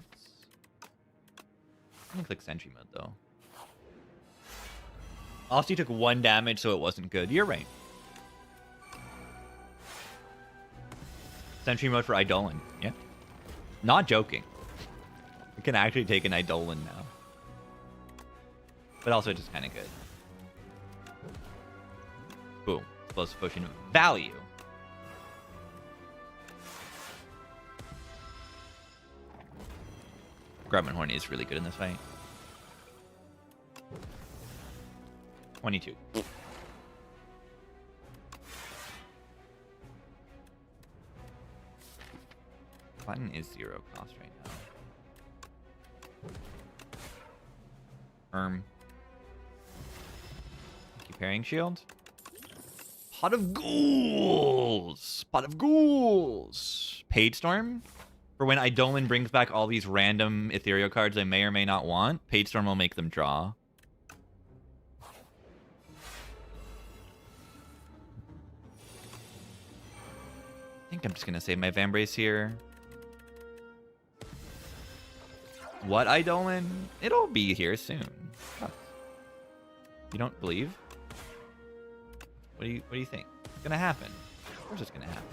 I'm gonna click Sentry mode though. Also, you took 1 damage, so it wasn't good. You're right. Sentry mode for Eidolon. Yeah. Not joking. We can actually take an Eidolon now. But also just kind of good. Boom. Explosive potion value. Grubman Horny is really good in this fight. 22. Button is 0 cost right now. Keep parrying shield. Pot of Ghouls! Pot of Ghouls! Page Storm? For when Eidolon brings back all these random ethereal cards I may or may not want, Page Storm will make them draw. I think I'm just going to save my Vambrace here. What Eidolon? It'll be here soon. You don't believe? What do you think? It's gonna happen. Of course it's gonna happen.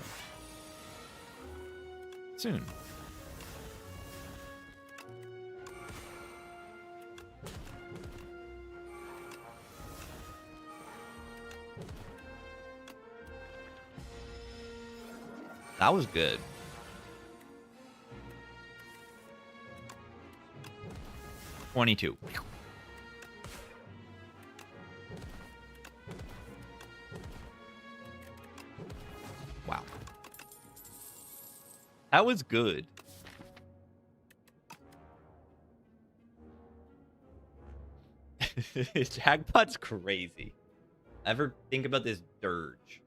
Soon. That was good. $22. Wow. That was good. Jackpot's crazy. Ever think about this dirge?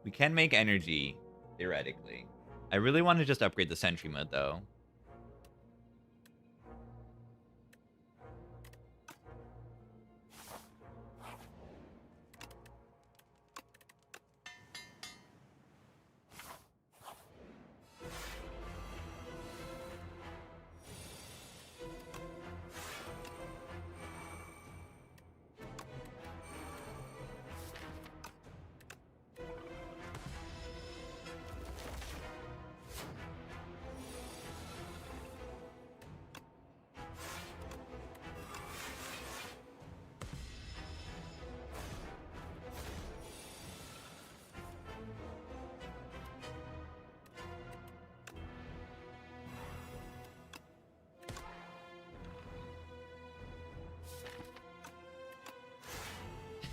We can make energy, theoretically. I really want to just upgrade the Sentry mode, though.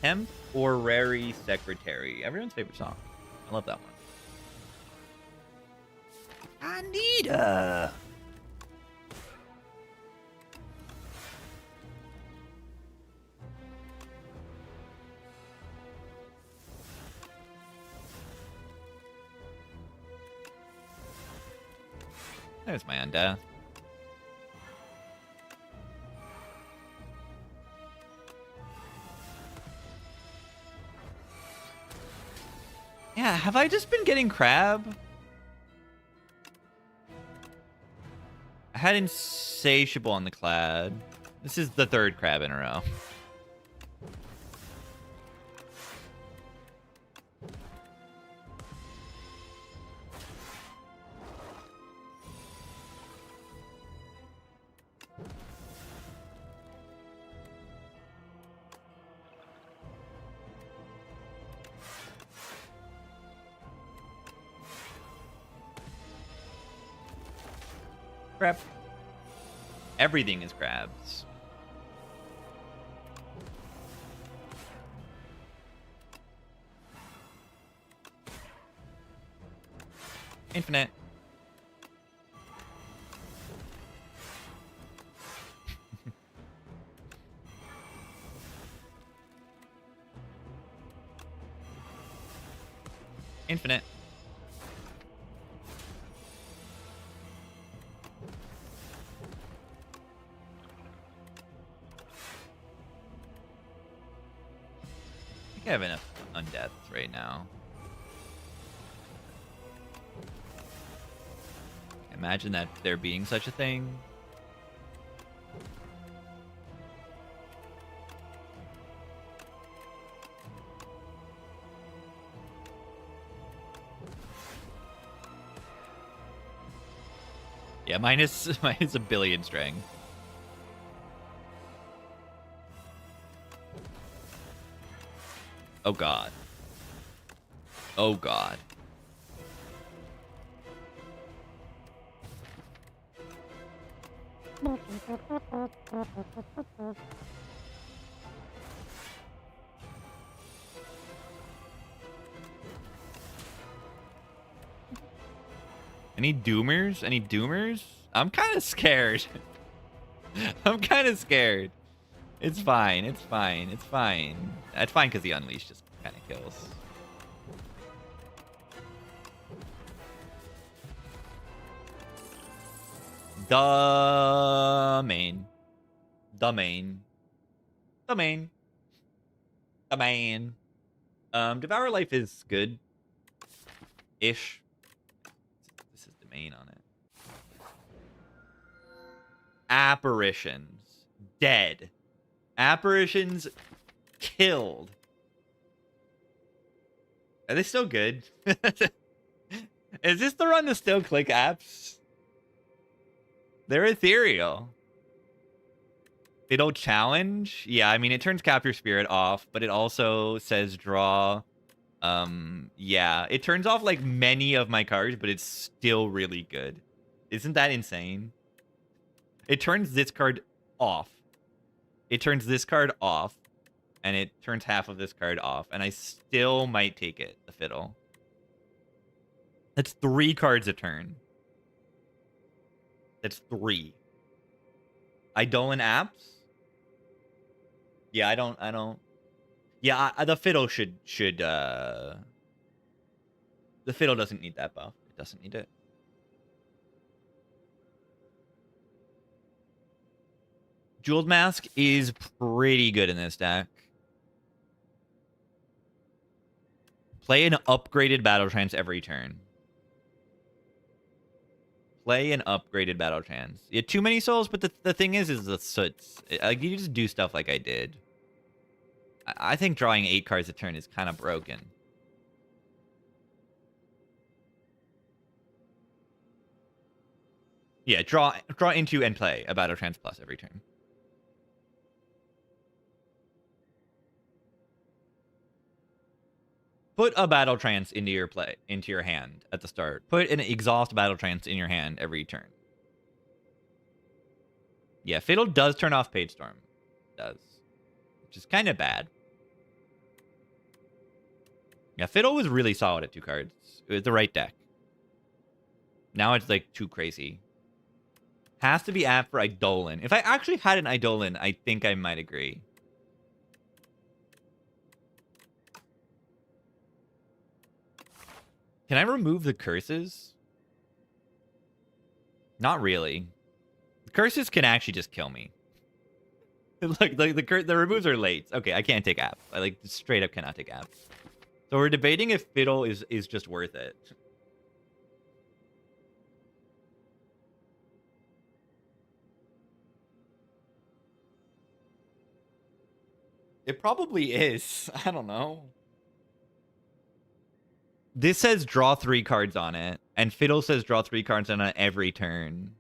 Temporary Secretary. Everyone's favorite song. I love that one. Anita. There's my undeath. Yeah, have I just been getting crab? I had Insatiable on the Clad. This is the 3rd crab in a row. Crap. Everything is crabs. Infinite. Infinite. I have enough undeaths right now. Imagine that there being such a thing. Yeah, minus a billion strength. Oh god. Oh god. Any doomers? Any doomers? I'm kind of scared. I'm kind of scared. It's fine. It's fine. It's fine. It's fine because the Unleash just kind of kills. Domain. Domain. Domain. Domain. Devour Life is good. Ish. This is domain on it. Apparitions. Dead. Apparitions killed. Are they still good? Is this the run to still click apps? They're ethereal. They don't challenge. Yeah, I mean, it turns Capture Spirit off, but it also says draw. Yeah, it turns off like many of my cards, but it's still really good. Isn't that insane? It turns this card off. It turns this card off, and it turns half of this card off, and I still might take it, the Fiddle. That's 3 cards a turn. That's 3. Eidolon apps? Yeah, I don't. Yeah, the Fiddle should the Fiddle doesn't need that buff. It doesn't need it. Jeweled Mask is pretty good in this deck. Play an upgraded Battle Trance every turn. Play an upgraded Battle Trance. Yeah, too many souls, but the thing is the soots. Like, you just do stuff like I did. I think drawing 8 cards a turn is kind of broken. Yeah, draw into and play a Battle Trance Plus every turn. Put a Battle Trance into your hand at the start. Put an Exhaust Battle Trance in your hand every turn. Yeah, Fiddle does turn off Page Storm. It does. Which is kind of bad. Yeah, Fiddle was really solid at 2 cards. It was the right deck. Now it's like too crazy. Has to be app for Eidolon. If I actually had an Eidolon, I think I might agree. Can I remove the curses? Not really. The curses can actually just kill me. Look, the removes are late. Okay, I can't take app. I like straight up cannot take app. So we're debating if Fiddle is just worth it. It probably is. I don't know. This says draw 3 cards on it, and Fiddle says draw 3 cards on it every turn.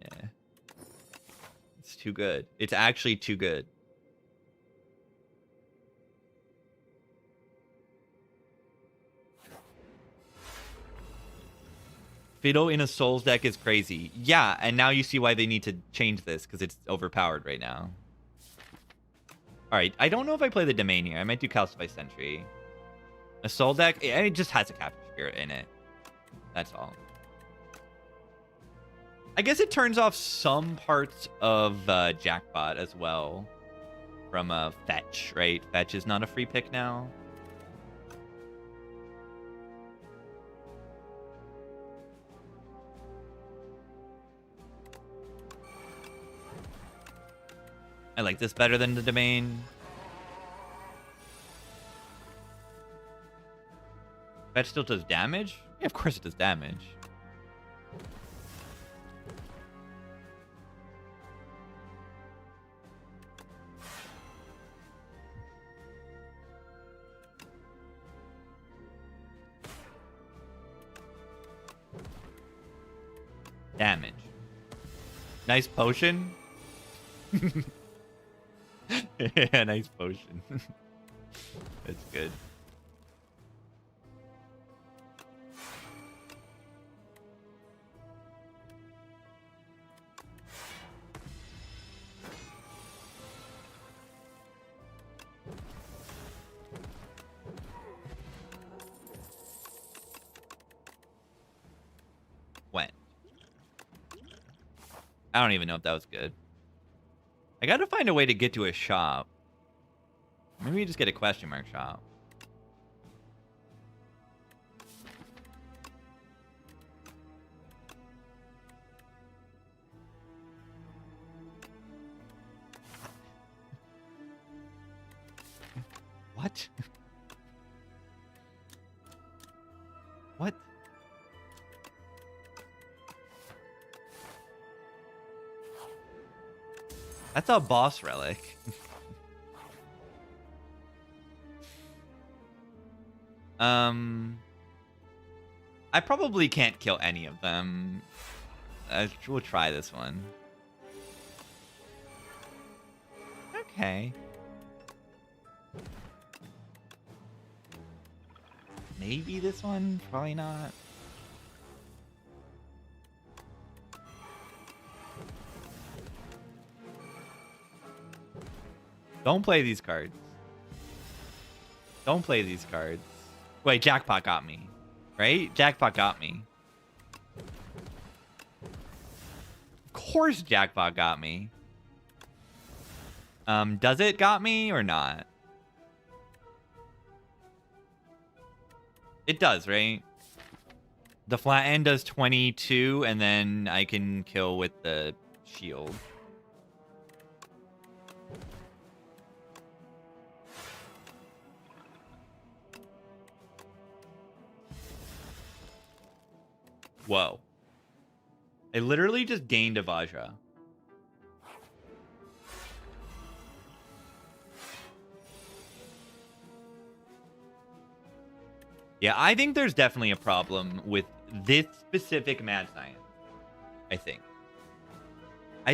Yeah. It's too good. It's actually too good. Fiddle in a Souls deck is crazy. Yeah, and now you see why they need to change this, because it's overpowered right now. Alright, I don't know if I play the Domain here. I might do Calcify Sentry. A Soul deck, it just has a Capture Spirit in it. That's all. I guess it turns off some parts of Jackpot as well. From Fetch, right? Fetch is not a free pick now. I like this better than the Domain. That still does damage? Yeah, of course it does damage. Damage. Nice potion. Yeah, nice potion. That's good. When? I don't even know if that was good. I gotta find a way to get to a shop. Maybe we just get a question mark shop. What? What? That's a boss relic. I probably can't kill any of them. We'll try this one. Okay. Maybe this one? Probably not. Don't play these cards. Don't play these cards. Wait, Jackpot got me. Right? Jackpot got me. Of course Jackpot got me. Does it got me or not? It does, right? The flat end does 22, and then I can kill with the shield. Whoa. I literally just gained a Vajra. Yeah, I think there's definitely a problem with this specific mad science. I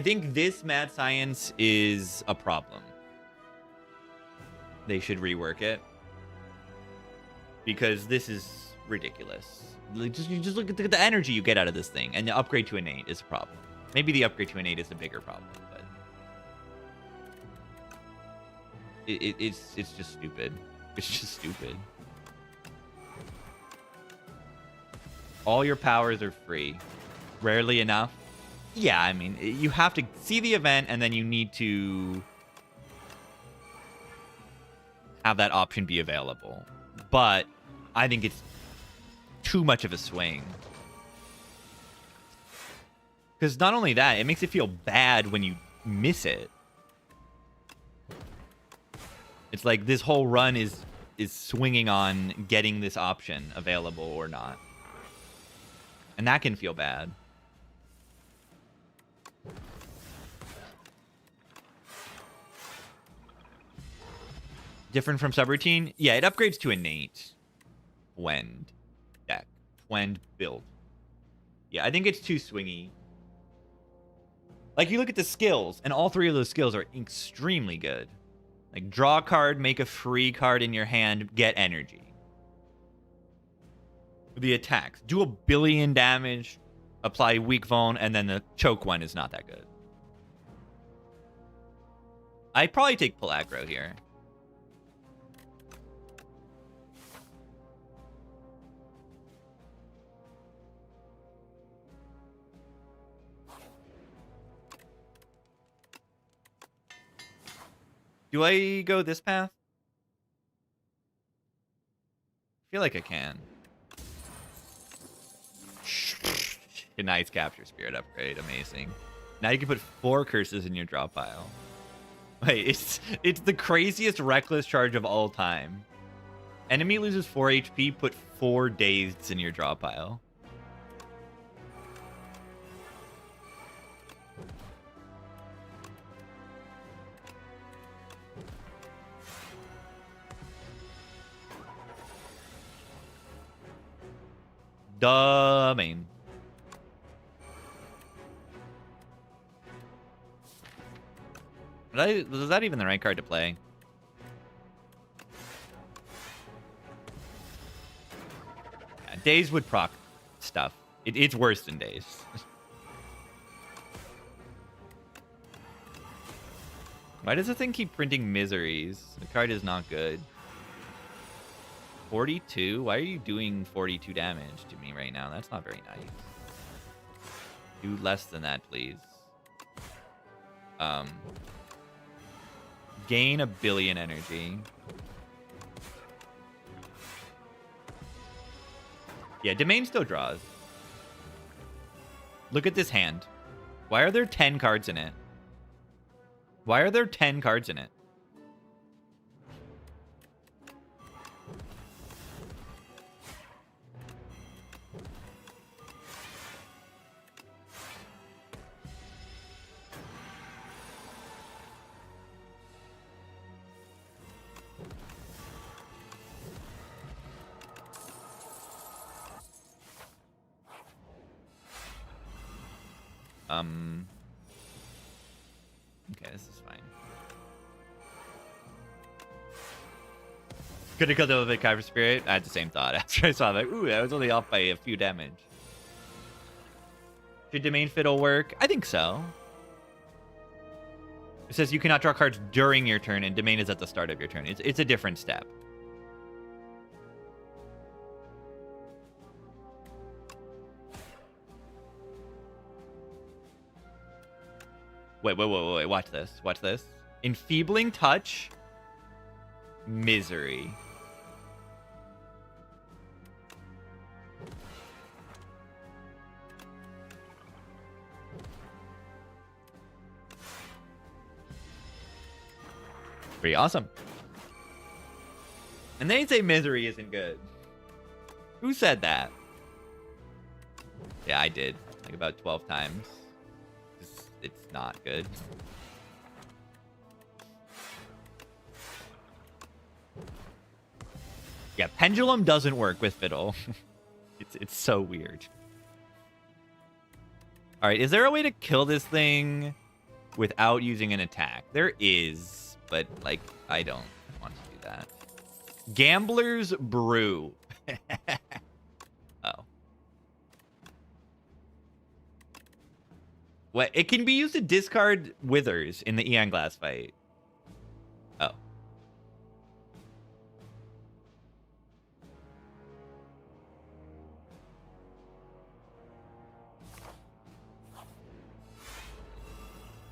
think this mad science is a problem. They should rework it. Because this is ridiculous. Like, just look at the energy you get out of this thing, and the upgrade to innate is a problem. Maybe the upgrade to innate is a bigger problem, but it's just stupid. It's just stupid. All your powers are free. Rarely enough. Yeah, I mean, you have to see the event, and then you need to have that option be available. But I think it's too much of a swing. Because not only that, it makes it feel bad when you miss it. It's like this whole run is swinging on getting this option available or not. And that can feel bad. Different from subroutine? Yeah, it upgrades to innate. Twend deck. Twend build. Yeah, I think it's too swingy. Like, you look at the skills, and all three of those skills are extremely good. Like, draw a card, make a free card in your hand, get energy. The attacks. Do 1 billion damage, apply weak vuln, and then the choke one is not that good. I'd probably take pull aggro here. Do I go this path? I feel like I can. Nice capture spirit upgrade, amazing. Now you can put 4 curses in your draw pile. Wait, it's the craziest reckless charge of all time. Enemy loses 4 HP, put 4 Dazeds in your draw pile. Domain. Was that even the right card to play? Yeah, Daze would proc stuff. It's worse than Daze. Why does the thing keep printing miseries? The card is not good. 42? Why are you doing 42 damage to me right now? That's not very nice. Do less than that, please. Gain 1 billion energy. Yeah, Domain still draws. Look at this hand. Why are there 10 cards in it? Why are there 10 cards in it? Okay, this is fine. Could have killed it with a Kyber Spirit. I had the same thought after I saw that. Ooh, I was only off by a few damage. Should Domain Fiddle work? I think so. It says you cannot draw cards during your turn, and Domain is at the start of your turn. It's a different step. Wait. Watch this. Watch this. Enfeebling Touch. Misery. Pretty awesome. And they say misery isn't good. Who said that? Yeah, I did. Like about 12 times. It's not good. Yeah, Pendulum doesn't work with Fiddle. It's so weird. All right, is there a way to kill this thing without using an attack? There is, but like I don't want to do that. Gambler's Brew. Oh. What? It can be used to discard Withers in the Eon Glass fight. Oh.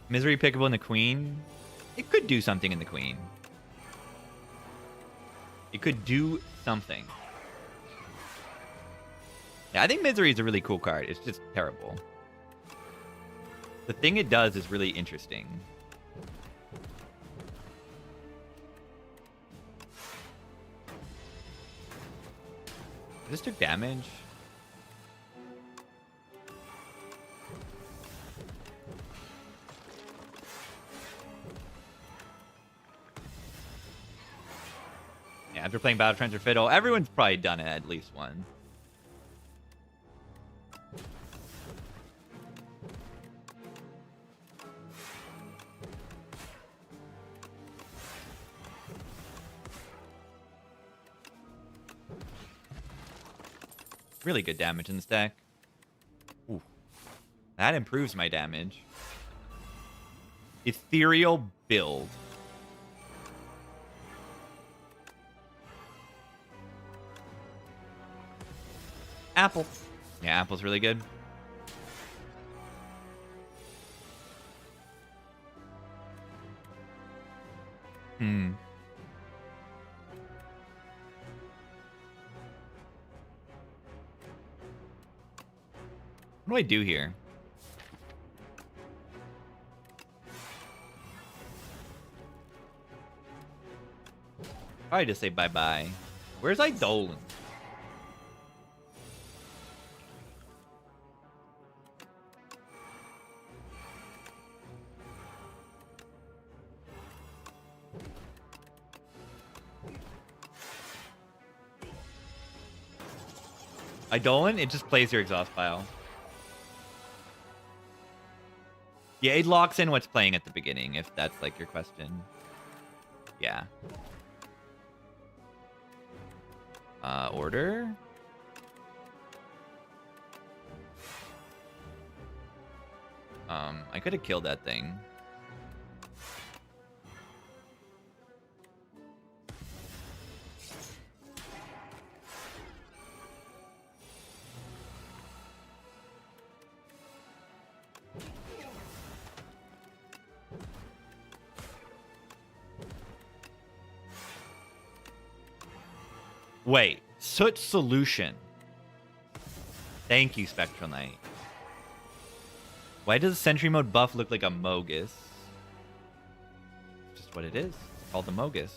Misery pickable in the Queen? It could do something in the Queen. It could do something. Yeah, I think Misery is a really cool card. It's just terrible. The thing it does is really interesting. This took damage. Yeah, after playing Battle Trends or Fiddle, everyone's probably done it at least one. Really good damage in this deck. Ooh. That improves my damage. Ethereal Build. Apple. Yeah, Apple's really good. What do I do here? Probably just say bye-bye. Where's Eidolon? Eidolon, it just plays your exhaust pile. Yeah, it locks in what's playing at the beginning, if that's like your question. Yeah. Order? I could have killed that thing. Wait, Soot Solution. Thank you, Spectral Knight. Why does Sentry Mode buff look like a Mogus? Just what it is. It's called the Mogus.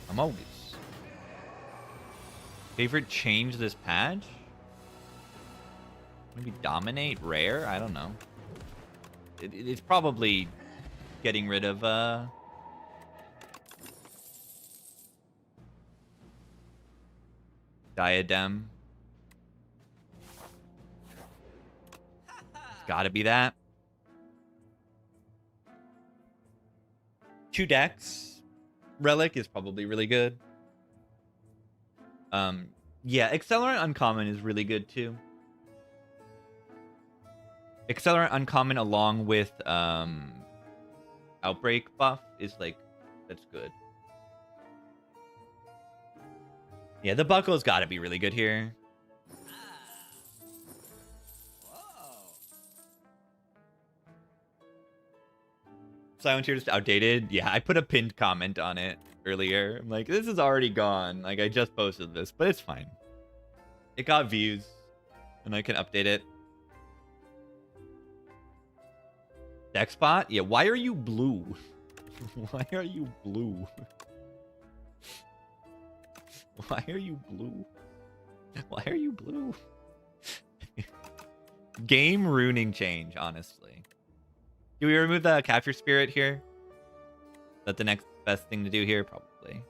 A Mogus. Favorite change this patch? Maybe Dominate Rare? I don't know. It's probably getting rid of Diadem. It's gotta be that. 2 decks. Relic is probably really good. Yeah, Accelerant Uncommon is really good too. Accelerant Uncommon along with Outbreak buff is like, that's good. Yeah, the Buckle's got to be really good here. Silent Tear just outdated. Yeah, I put a pinned comment on it earlier. I'm like, this is already gone. Like, I just posted this, but it's fine. It got views, and I can update it. Deck spot? Yeah, why are you blue? Why are you blue? Why are you blue? Why are you blue? Game ruining change, honestly. Do we remove the Capture Spirit here? Is that the next best thing to do here? Probably.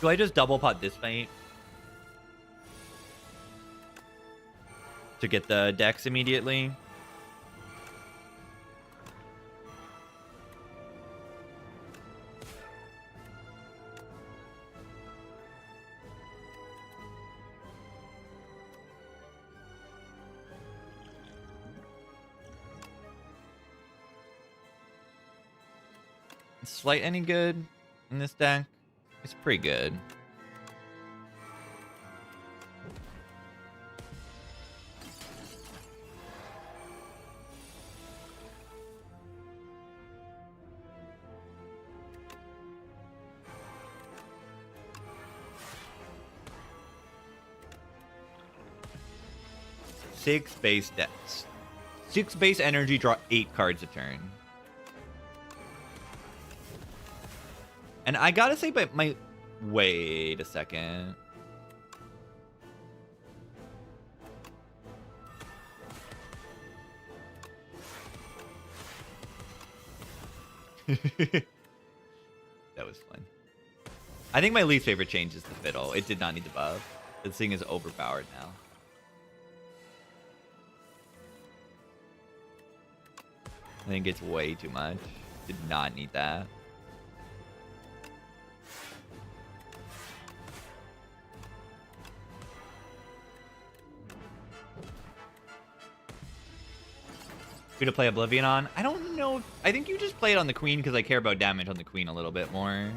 Do I just double pot this fight? To get the decks immediately? Is Slight any good in this deck? It's pretty good. Six base decks. 6 base energy, draw 8 cards a turn. And I gotta say, but my... Wait a second. That was fun. I think my least favorite change is the fiddle. It did not need the buff. This thing is overpowered now. I think it's way too much. Did not need that. Who to play Oblivion on? I don't know. I think you just play it on the Queen because I care about damage on the Queen a little bit more.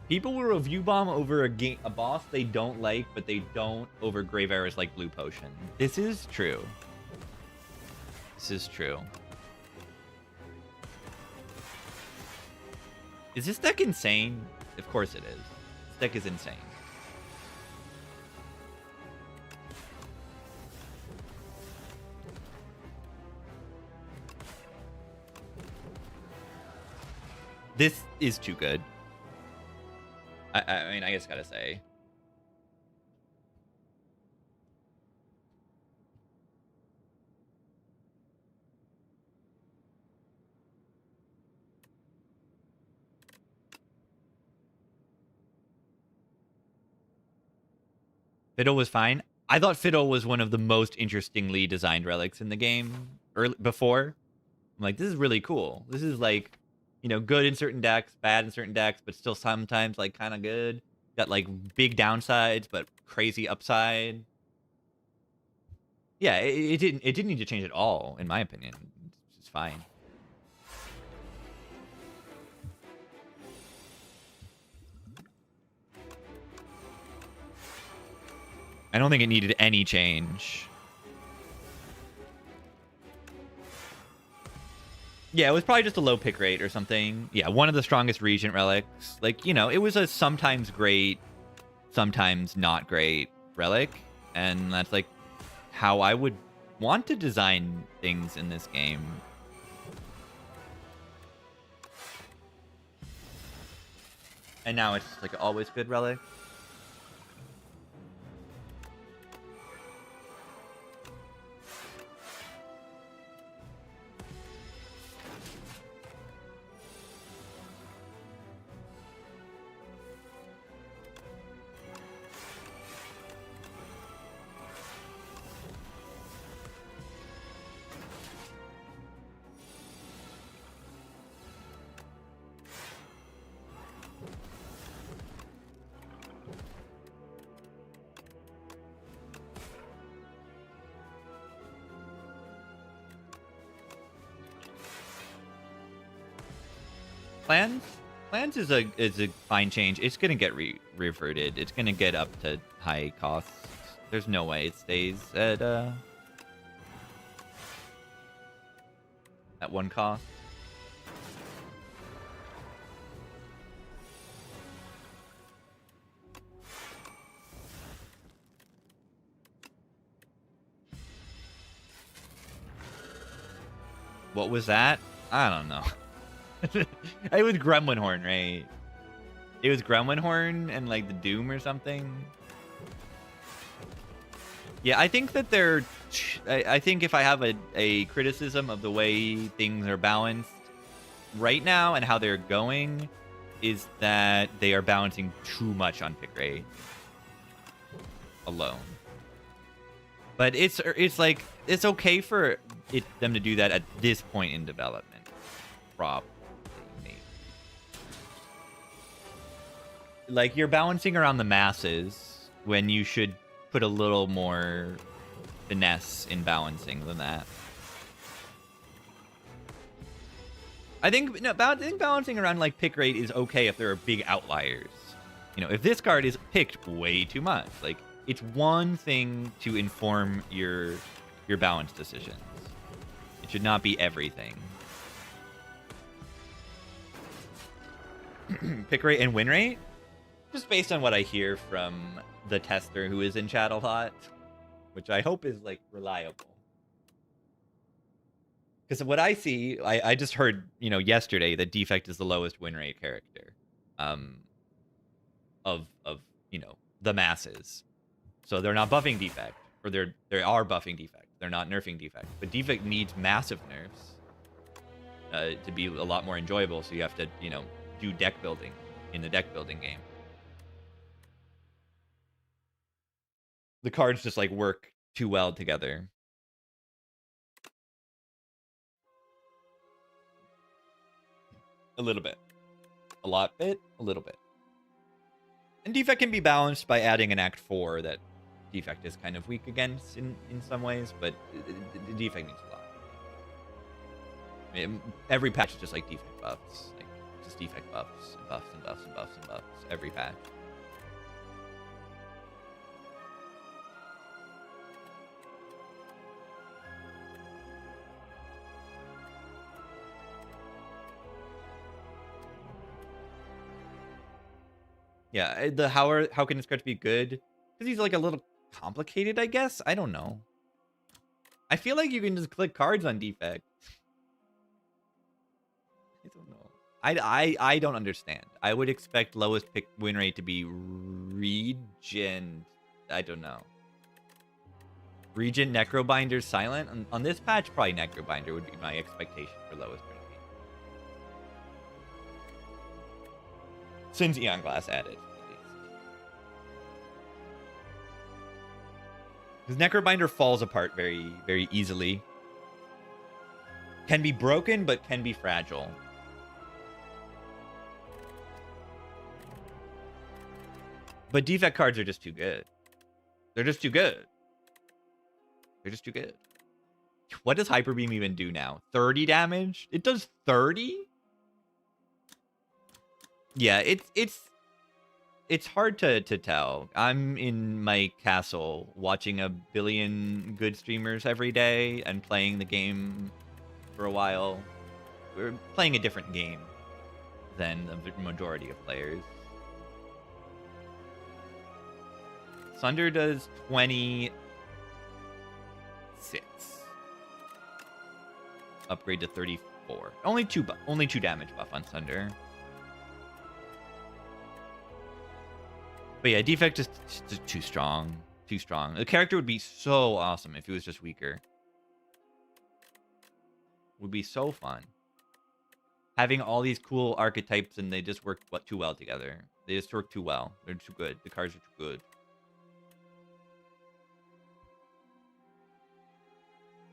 People will review bomb over a boss they don't like, but they don't over Grave Errors like Blue Potion. This is true. This is true. Is this deck insane? Of course it is. This deck is insane. This is too good. I mean, I just gotta say. Fiddle was fine. I thought Fiddle was one of the most interestingly designed relics in the game before. I'm like, this is really cool. This is like, you know, good in certain decks, bad in certain decks, but still sometimes like kind of good. Got like big downsides, but crazy upside. Yeah, it didn't need to change at all, in my opinion. It's fine. I don't think it needed any change. Yeah, it was probably just a low pick rate or something. Yeah, one of the strongest Regent relics. Like, you know, it was a sometimes great, sometimes not great relic. And that's like how I would want to design things in this game. And now it's just like always good relic. Plans is a fine change. It's gonna get reverted. It's gonna get up to high costs. There's no way it stays at one cost. What was that? I don't know. It was Gremlin Horn, right? It was Gremlin Horn and like the Doom or something. Yeah, I think that they're. I think if I have a criticism of the way things are balanced right now and how they're going, is that they are balancing too much on pick rate alone. But it's like it's okay for them to do that at this point in development. Probably. Like, you're balancing around the masses when you should put a little more finesse in balancing than that. I think balancing around like pick rate is okay if there are big outliers. You know, if this card is picked way too much, like it's one thing to inform your balance decisions. It should not be everything. Pick rate and win rate? Just based on what I hear from the tester who is in chat a lot, which I hope is like reliable. Because what I see, I just heard, you know, yesterday that Defect is the lowest win rate character, of you know, the masses. So they're not buffing Defect, or they are buffing Defect. They're not nerfing Defect, but Defect needs massive nerfs to be a lot more enjoyable. So you have to, you know, do deck building in the deck building game. The cards just like work too well together. A little bit. A lot bit, a little bit. And Defect can be balanced by adding an Act 4 that Defect is kind of weak against in some ways, but Defect needs a lot. I mean, every patch is just like Defect buffs. Like, just Defect buffs and buffs and buffs and buffs and buffs. Every patch. Yeah, how can this card be good? Because he's like a little complicated, I guess. I don't know. I feel like you can just click cards on Defect. I don't know. I don't understand. I would expect lowest pick win rate to be Regent. I don't know. Regent, Necrobinder, Silent. On this patch, probably Necrobinder would be my expectation for lowest win rate. Since Eon Glass added, at least. Because Necrobinder falls apart very, very easily. Can be broken, but can be fragile. But defect cards are just too good. They're just too good. They're just too good. What does Hyper Beam even do now? 30 damage? It does 30? Yeah, it's hard to tell. I'm in my castle watching a billion good streamers every day and playing the game for a while. We're playing a different game than the majority of players. Sunder does 26. Upgrade to 34. Only two damage buff on Sunder. But yeah, defect is just too strong. Too strong. The character would be so awesome if he was just weaker. Would be so fun. Having all these cool archetypes and they just work too well together. They just work too well. They're too good. The cards are too good.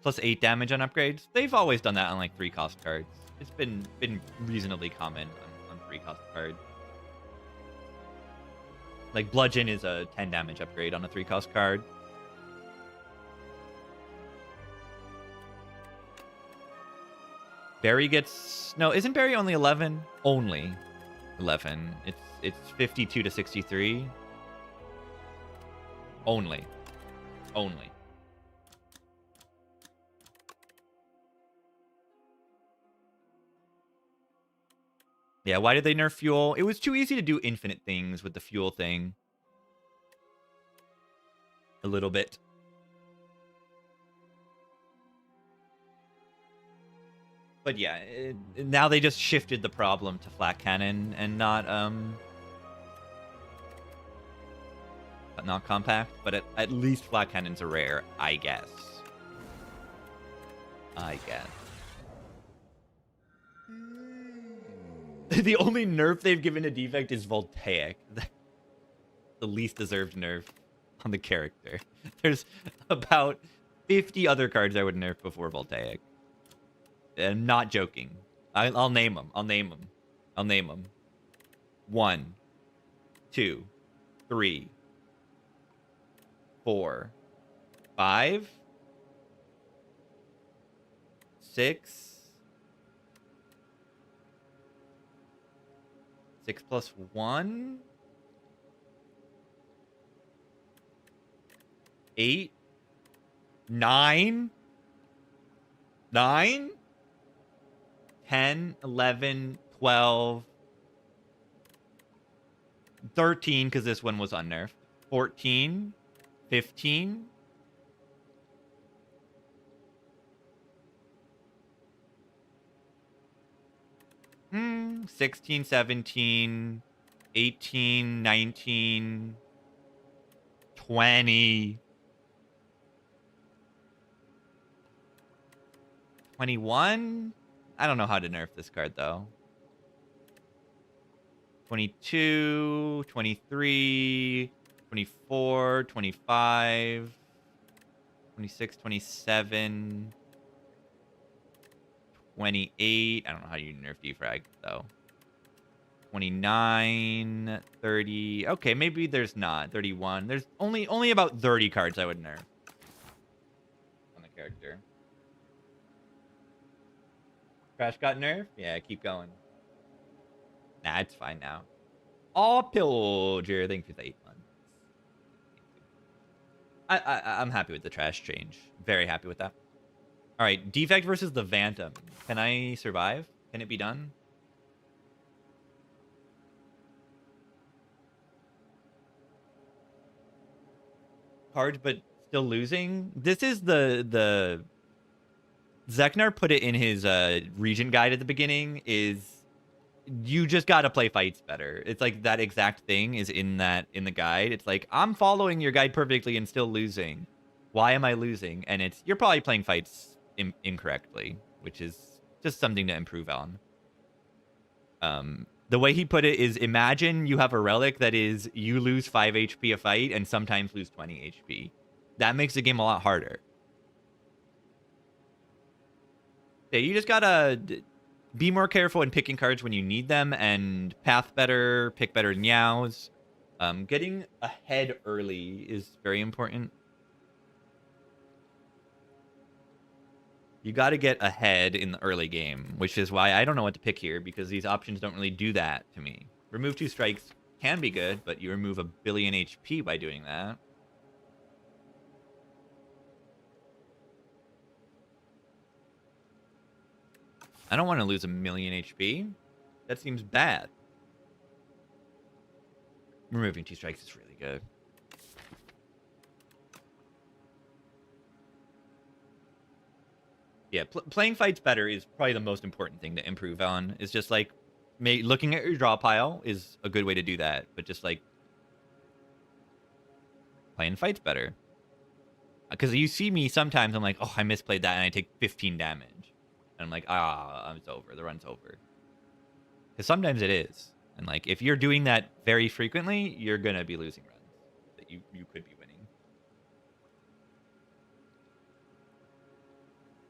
Plus 8 damage on upgrades. They've always done that on like 3-cost cards. It's been reasonably common on 3-cost cards. Like Bludgeon is a 10 damage upgrade on a 3-cost card. Barry gets... No, isn't Barry only 11? Only 11. It's 52 to 63. Only. Yeah, why did they nerf fuel? It was too easy to do infinite things with the fuel thing. A little bit. But yeah, now they just shifted the problem to flat cannon and not compact. But at least flat cannons are rare, I guess. The only nerf they've given a defect is Voltaic. The least deserved nerf on the character. There's about 50 other cards I would nerf before Voltaic. I'm not joking. I'll name them. 1, 2, 3, 4, 5, 6. 6 plus 1. 8. 9. 9. 10, 11, 12. 13, because this one was unnerfed. 14. 15. 16, 17, 18, 19, 20, 21. I don't know how to nerf this card, though. 22, 23, 24, 25, 26, 27... 28. I don't know how you nerf defrag, though. 29, 30. Okay, maybe there's not. 31. There's only about 30 cards I would nerf on the character. Crash got nerfed? Yeah, keep going. Nah, it's fine now. Oh, Pillager. Thank you for the 8 months. I'm happy with the trash change. Very happy with that. All right, defect versus the Phantom. Can I survive? Can it be done? Cards, but still losing. This is the Zeknar put it in his Regent guide at the beginning. Is you just got to play fights better. It's like that exact thing is in the guide. It's like, I'm following your guide perfectly and still losing. Why am I losing? And it's, you're probably playing fights incorrectly, which is just something to improve on. The way he put it is, imagine you have a relic that is, you lose 5 HP a fight and sometimes lose 20 HP. That makes the game a lot harder. Yeah, you just gotta be more careful in picking cards when you need them, and path better, pick better Niaos. Getting ahead early is very important. You got to get ahead in the early game, which is why I don't know what to pick here, because these options don't really do that to me. Remove 2 strikes can be good, but you remove 1 billion HP by doing that. I don't want to lose 1 million HP. That seems bad. Removing 2 strikes is really good. Yeah, playing fights better is probably the most important thing to improve on. Is just like, looking at your draw pile is a good way to do that, but just like playing fights better. Because you see me sometimes, I'm like, oh, I misplayed that, and I take 15 damage. And I'm like, it's over. The run's over. Because sometimes it is. And like, if you're doing that very frequently, you're going to be losing runs that you could be winning.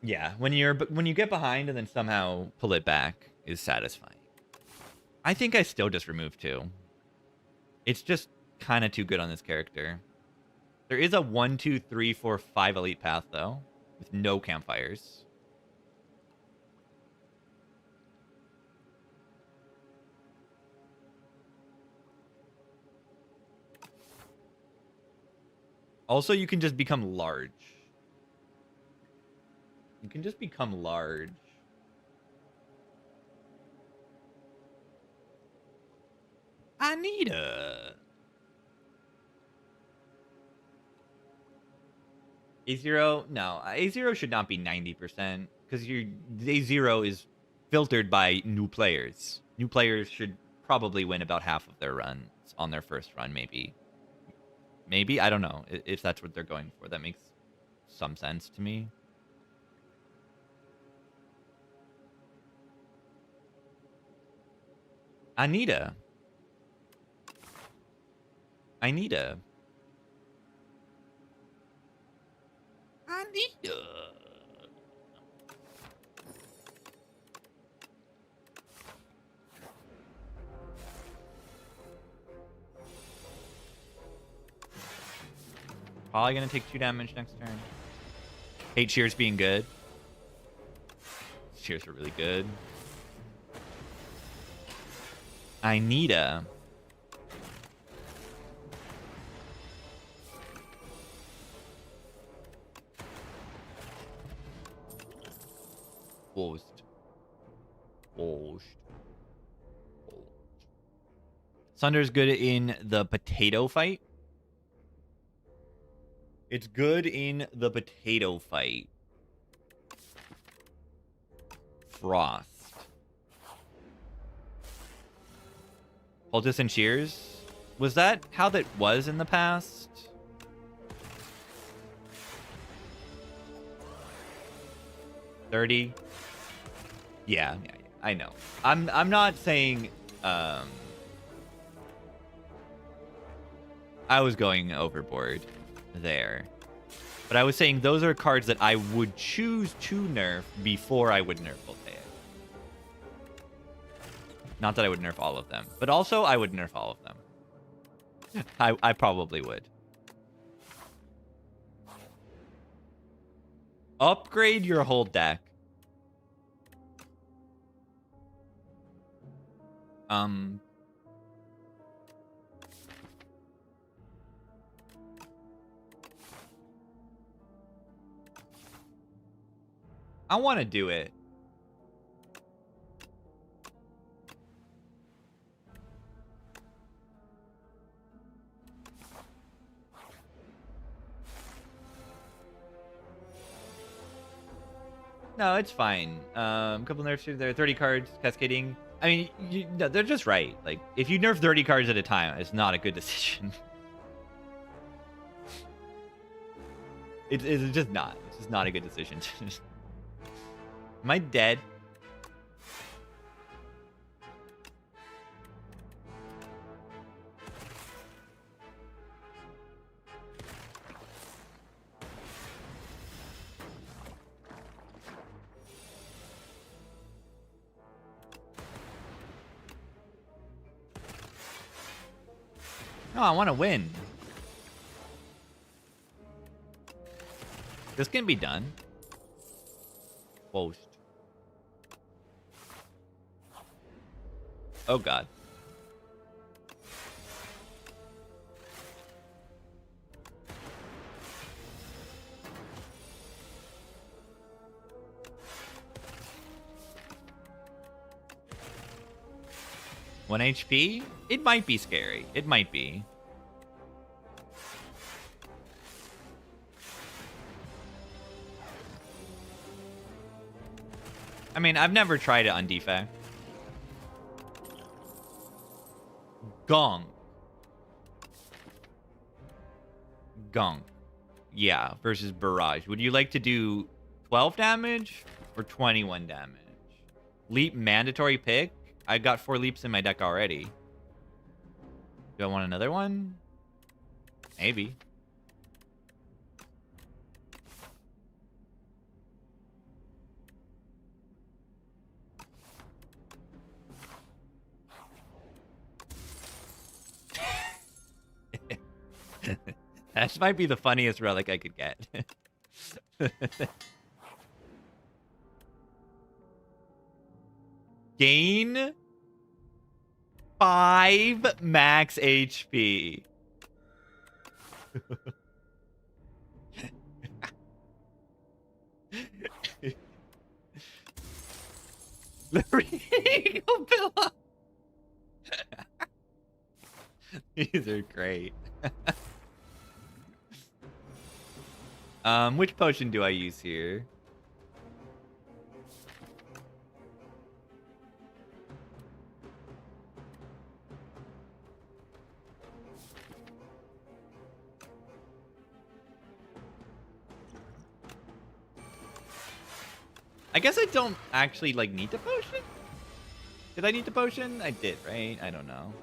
Yeah, when you get behind and then somehow pull it back is satisfying. I think I still just remove 2. It's just kind of too good on this character. There is a 1, 2, 3, 4, 5 elite path though, with no campfires. Also, you can just become large. You can just become large. Anita. A0? No. A0 should not be 90%, because A0 is filtered by new players. New players should probably win about half of their runs on their first run, maybe. Maybe? I don't know if that's what they're going for. That makes some sense to me. Anita. Anita. Probably gonna take 2 damage next turn. Hate shears being good. Shears are really good. I need a... Closed. Closed. Sunder's good in the potato fight. It's good in the potato fight. Frost. Poultice and Shears? Was that how that was in the past? $30? Yeah, I know. I'm not saying I was going overboard there. But I was saying those are cards that I would choose to nerf before I would nerf Voltaic. Not that I would nerf all of them, but also I would nerf all of them. I probably would. Upgrade your whole deck. I want to do it. No, it's fine. A couple nerfs here. There are 30 cards cascading. I mean, no, they're just right. Like, if you nerf 30 cards at a time, it's not a good decision. It's just not. It's just not a good decision. Am I dead? No, I want to win. This can be done. Post. Oh god. One HP? It might be scary. It might be. I mean, I've never tried it on defect. Gong. Gong. Yeah, versus Barrage. Would you like to do 12 damage or 21 damage? Leap mandatory pick? I got 4 leaps in my deck already. Do I want another one? Maybe. That might be the funniest relic I could get. Gain 5 max HP. The Regal Pillow. These are great. Which potion do I use here? I guess I don't actually, like, need the potion? Did I need the potion? I did, right? I don't know.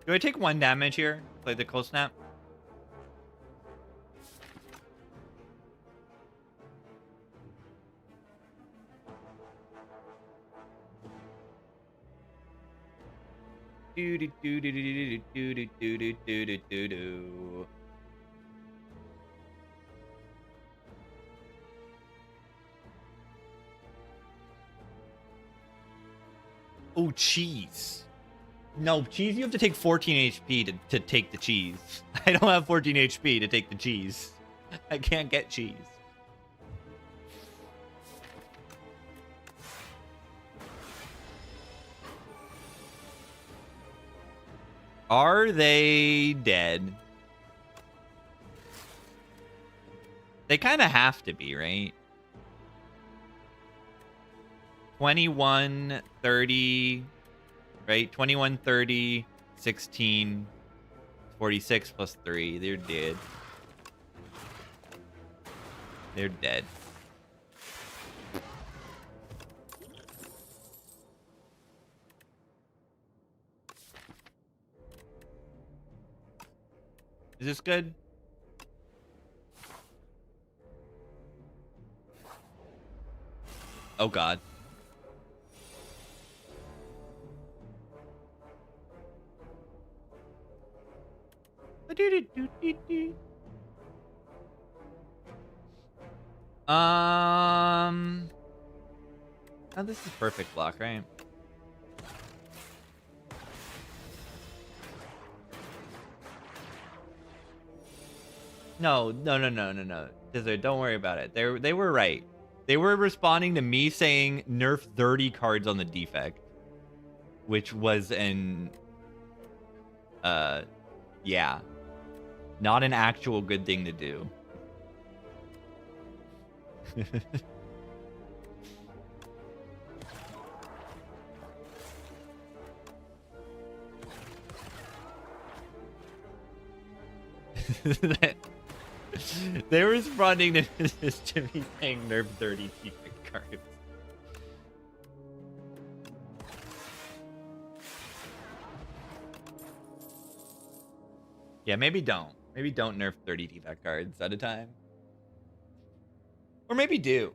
Do I take 1 damage here? Play the cold snap? Do do do do do do do do do do do do do. Oh, cheese. No, cheese, you have to take 14 HP to take the cheese. I don't have 14 HP to take the cheese. I can't get cheese. Are they dead? They kind of have to be, right? 21, 30, right? 21, 30, 16, 46 plus 3. They're dead. They're dead. Is this good? Oh god. Oh, this is perfect block, right? No. Desert, don't worry about it. They were right. They were responding to me saying nerf 30 cards on the defect, which was an yeah, not an actual good thing to do. They were responding to this to me saying nerf 30 defect cards. Yeah, maybe don't. Maybe don't nerf 30 defect cards at a time. Or maybe do.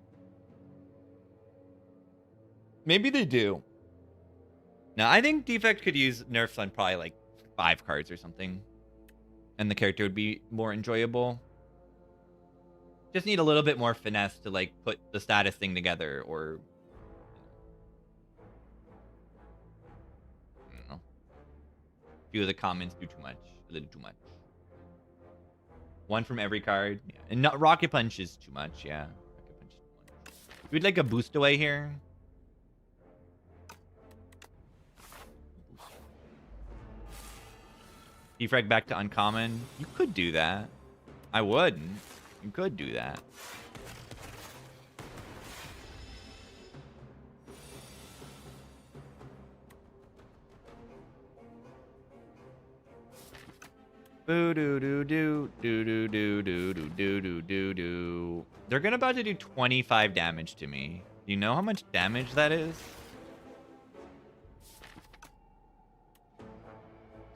Maybe they do. Now, I think defect could use nerfs on probably like 5 cards or something. And the character would be more enjoyable. Just need a little bit more finesse to like put the status thing together, or I don't know. A few of the comments do too much. A little too much. One from every card. Yeah. And not Rocket Punch is too much, yeah. Rocket Punch is too much. We'd like a boost away here. Defrag back to uncommon. You could do that. I wouldn't. You could do that. Boo doo doo doo doo doo doo doo doo doo doo doo doo. They're gonna about to do 25 damage to me. Do you know how much damage that is?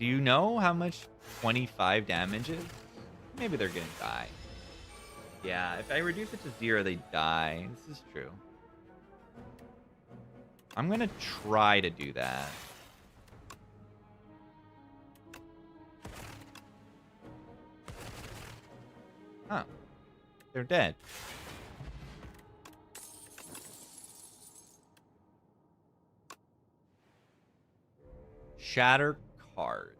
Do you know how much 25 damage is? Maybe they're gonna die. Yeah, if I reduce it to 0, they die. This is true. I'm gonna try to do that. Huh. They're dead. Shatter card.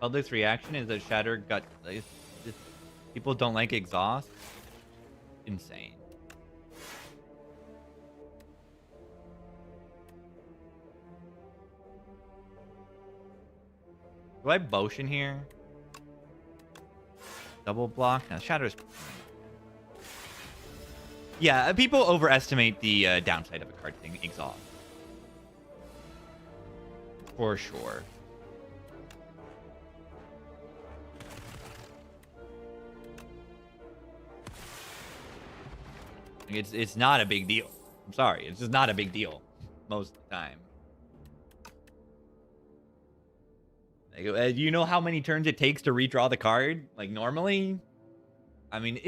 Public's reaction is that Shatter got... people don't like exhaust? Insane. Do I Potion here? Double block? Now, Shatter's... Yeah, people overestimate the downside of a card thing, exhaust. For sure. It's not a big deal. I'm sorry. It's just not a big deal most of the time. Like, you know how many turns it takes to redraw the card? Like, normally? I mean,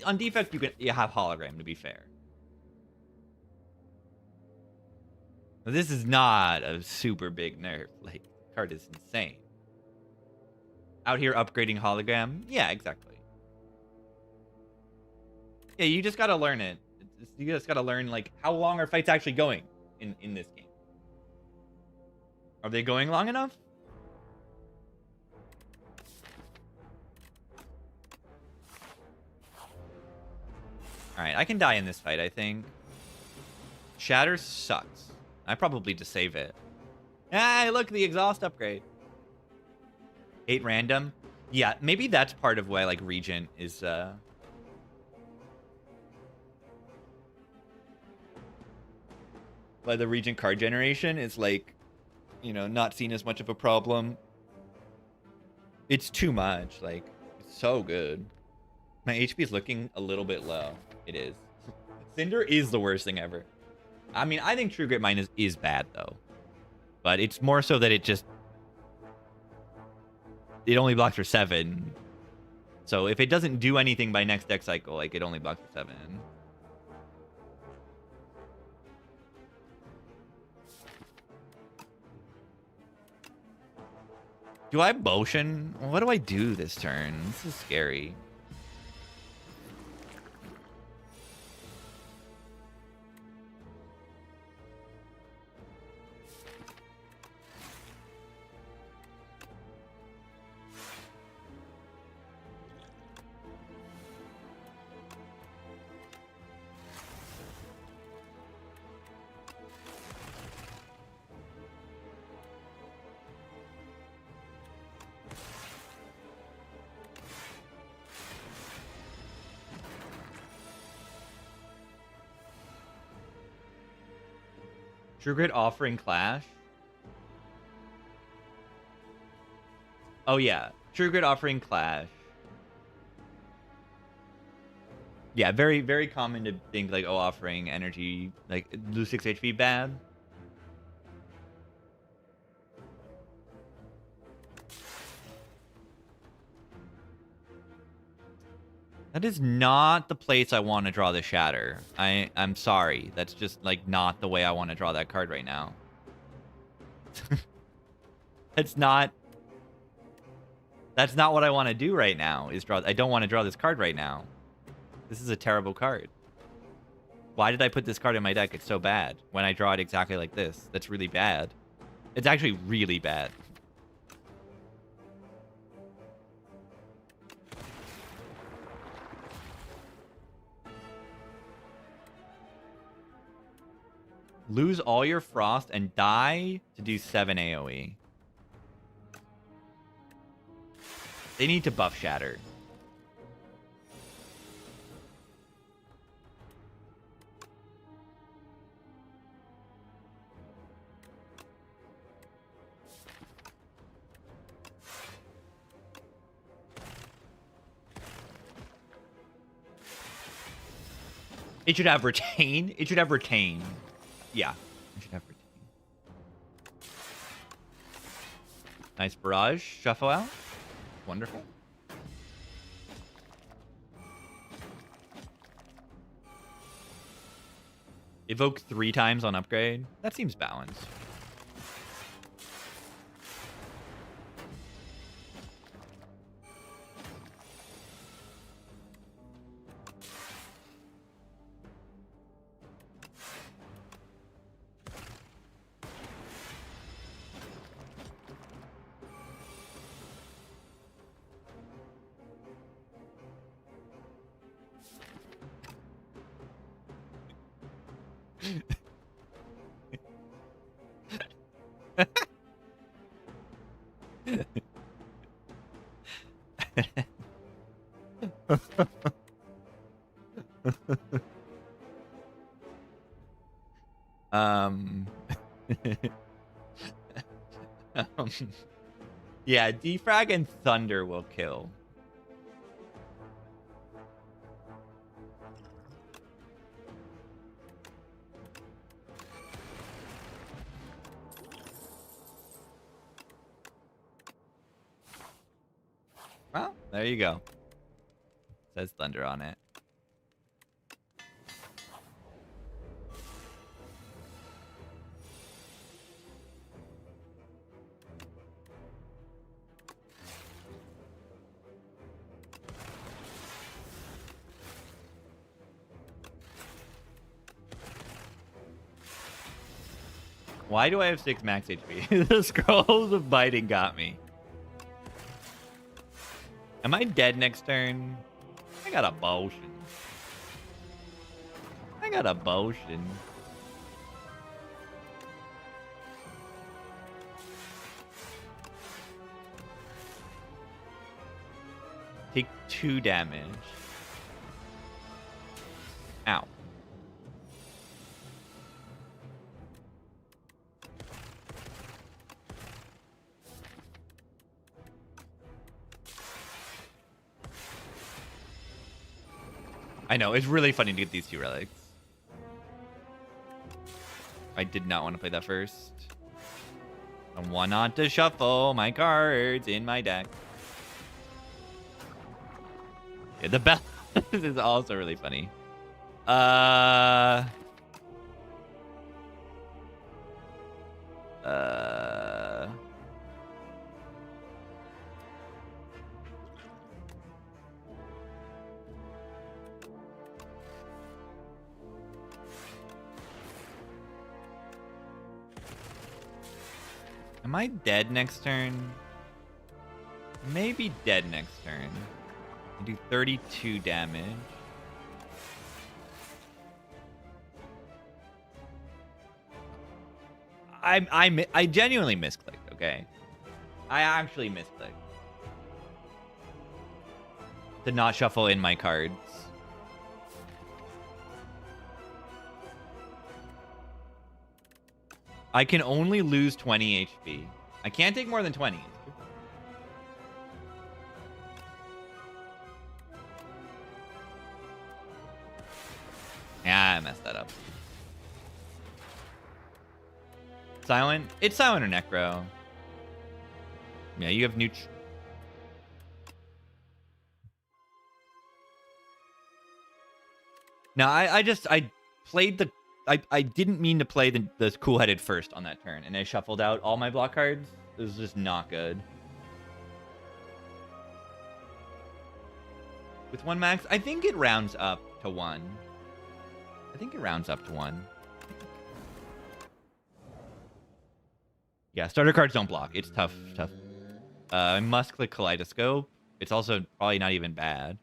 on defect, you have hologram, to be fair. But this is not a super big nerf. Like, the card is insane. Out here upgrading hologram? Yeah, exactly. Yeah, you just gotta learn it. You just gotta learn, like, how long are fights actually going in this game? Are they going long enough? Alright, I can die in this fight, I think. Shatter sucks. I probably just save it. Ah, look, the exhaust upgrade. 8 random. Yeah, maybe that's part of why, like, Regent is, why the Regent card generation is, like, you know, not seen as much of a problem. It's too much. Like, it's so good. My HP is looking a little bit low. It is. Cinder is the worst thing ever. I mean, I think True Grit Mine is bad, though. But it's more so that it only blocks for 7. So if it doesn't do anything by next deck cycle, like, it only blocks for 7. Do I motion? What do I do this turn? This is scary. True Grit offering Clash. Oh yeah, True Grit offering Clash. Yeah, very, very common to think like, oh, offering energy, like lose 6 HP bad. That is not the place I want to draw the Shatter. I'm sorry. That's just like not the way I want to draw that card right now. That's not what I want to do right now. Is draw. I don't want to draw this card right now. This is a terrible card. Why did I put this card in my deck? It's so bad. When I draw it exactly like this, that's really bad. It's actually really bad. Lose all your frost and die to do 7 AoE. They need to buff Shatter. It should have retain. It should have retain. Yeah, it should have retain. Nice barrage. Shuffle out. Wonderful. Evoke 3 times on upgrade. That seems balanced. Yeah, defrag and thunder will kill. Well, there you go. Says thunder on it. Why do I have 6 max HP? The scrolls of biting got me. Am I dead next turn? I got a potion. I got a potion. Take 2 damage. Ow. I know, it's really funny to get these 2 relics. I did not want to play that first. I want not to shuffle my cards in my deck. Yeah, the bell is also really funny. Am I dead next turn? Maybe dead next turn. I do 32 damage. I genuinely misclicked, okay? I actually misclicked. To not shuffle in my cards. I can only lose 20 HP. I can't take more than 20. Yeah, I messed that up. Silent? It's Silent or Necro. Yeah, you have neutral. No, I played the... I didn't mean to play the cool-headed first on that turn, and I shuffled out all my block cards. It was just not good. With 1 max, I think it rounds up to 1. I think it rounds up to 1. Yeah, starter cards don't block. It's tough. I must click Kaleidoscope. It's also probably not even bad.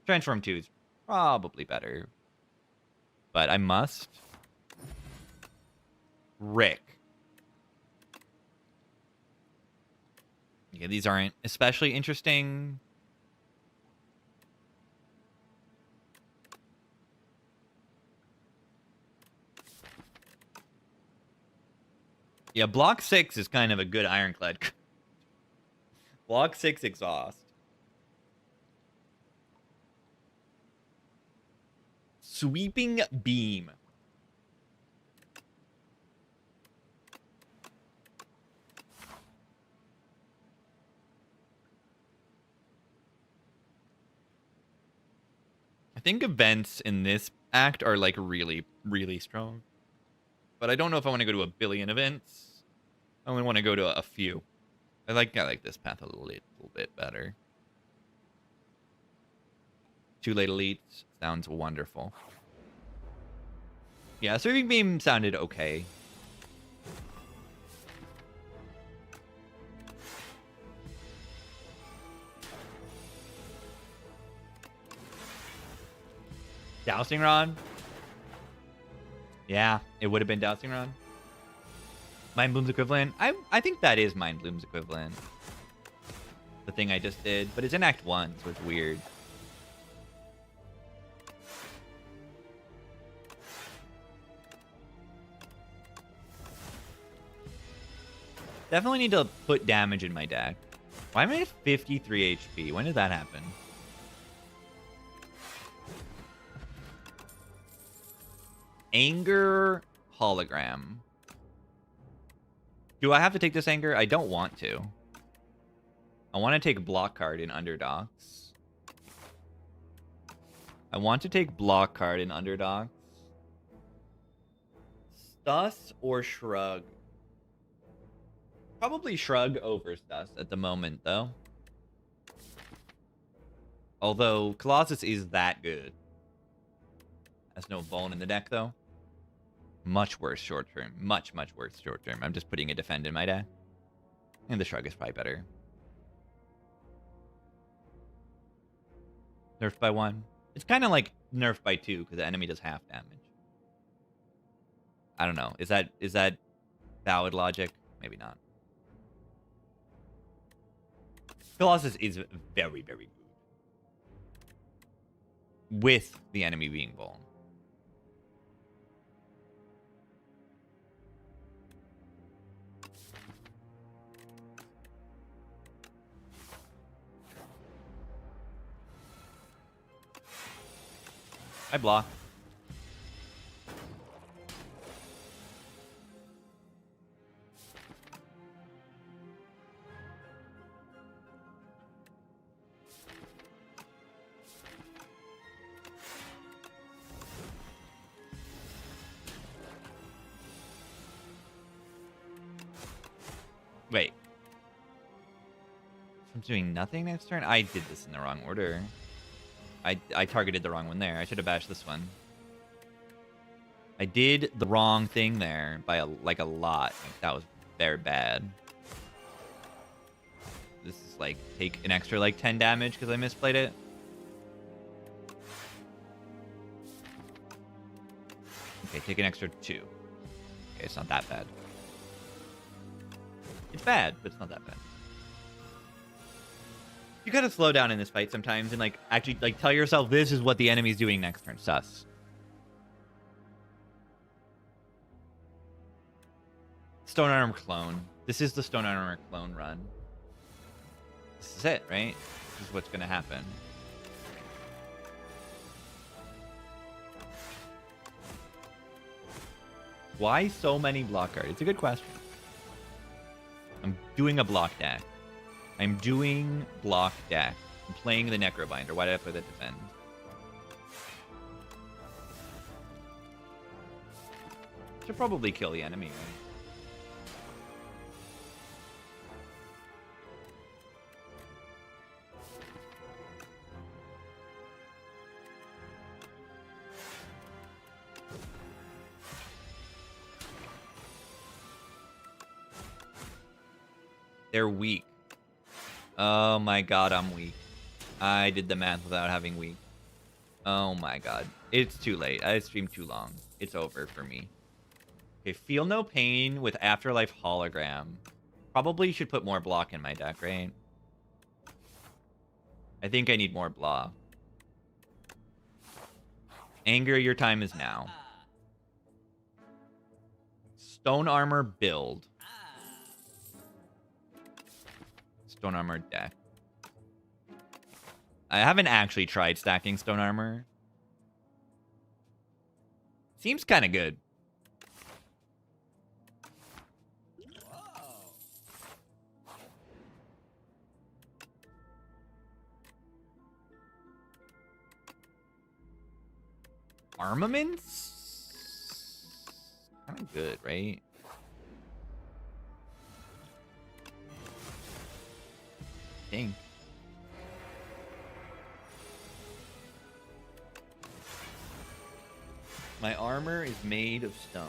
Transform 2 is probably better. But I must. Rick. Yeah, these aren't especially interesting. Yeah, block 6 is kind of a good ironclad. Block 6 exhaust. Sweeping beam. I think events in this act are like really, really strong. But I don't know if I want to go to a billion events. I only want to go to a few. I like this path a little bit better. 2 late elites sounds wonderful. Yeah, Sweeping Beam sounded okay. Dousing Rod? Yeah, it would have been Dousing Rod. Mind Bloom's equivalent? I think that is Mind Bloom's equivalent. The thing I just did. But it's in Act 1, so it's weird. Definitely need to put damage in my deck. Why am I at 53 HP? When did that happen? Anger Hologram. Do I have to take this Anger? I don't want to. I want to take Block Card in Underdogs. I want to take Block Card in Underdogs. Stus or Shrug? Probably Shrug over Stus at the moment, though. Although, Colossus is that good. Has no bone in the deck, though. Much worse short term. Much, much worse short term. I'm just putting a defend in my deck. And the Shrug is probably better. Nerfed by 1. It's kind of like nerfed by 2 because the enemy does half damage. I don't know. Is that valid logic? Maybe not. Colossus is very, very good. With the enemy being vuln. I block. Wait. I'm doing nothing next turn? I did this in the wrong order. I targeted the wrong one there. I should have bashed this one. I did the wrong thing there by a lot. That was very bad. like take an extra like 10 damage because I misplayed it. Okay, take an extra 2. Okay, it's not that bad. It's bad, but it's not that bad. You gotta slow down in this fight sometimes and like actually like tell yourself this is what the enemy's doing next turn. Sus. Stone Armor clone. This is the Stone Armor clone run. This is it, right? This is what's gonna happen. Why so many block cards? It's a good question. I'm doing a block deck. I'm doing block deck. I'm playing the Necrobinder. Why did I put that defend? Should probably kill the enemy, right? They're weak. Oh my god, I'm weak. I did the math without having weak. Oh my god. It's too late. I streamed too long. It's over for me. Okay, feel no pain with Afterlife Hologram. Probably should put more block in my deck, right? I think I need more block. Anger, your time is now. Stone Armor build. Stone Armor deck. I haven't actually tried stacking Stone Armor. Seems kind of good. Armaments? Kind of good, right? I think. My armor is made of stone.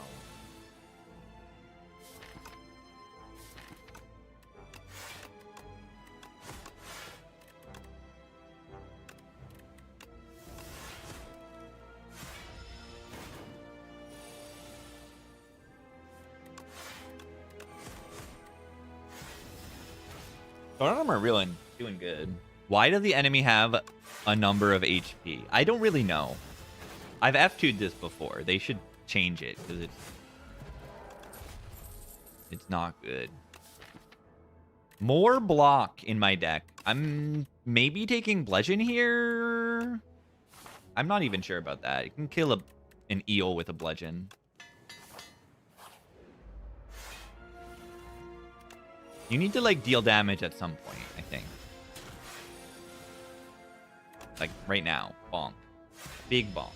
Stone armor really doing good. Why does the enemy have a number of HP? I don't really know. I've F2'd this before. They should change it because it's not good. More block in my deck. I'm maybe taking Bludgeon here. I'm not even sure about that. You can kill an eel with a Bludgeon. You need to like deal damage at some point, I think. Like right now. Bonk. Big bonk.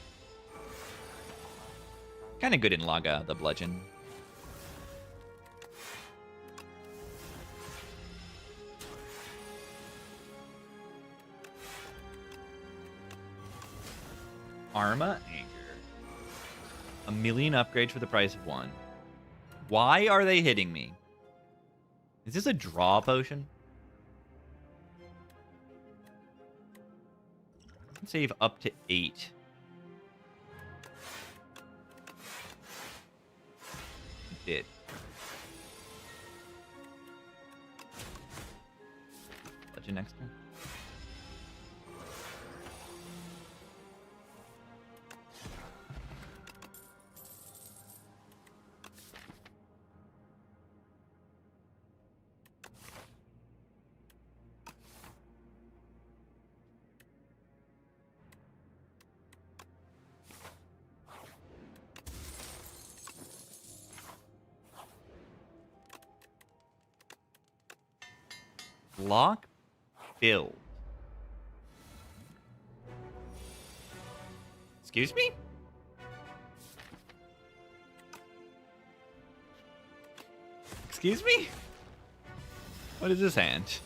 Kind of good in Laga, the Bludgeon. Arma Anger. 1,000,000 upgrades for the price of 1. Why are they hitting me? Is this a draw potion? I can save up to 8. Did. Legend next turn. Block build. Excuse me? Excuse me? What is this hand?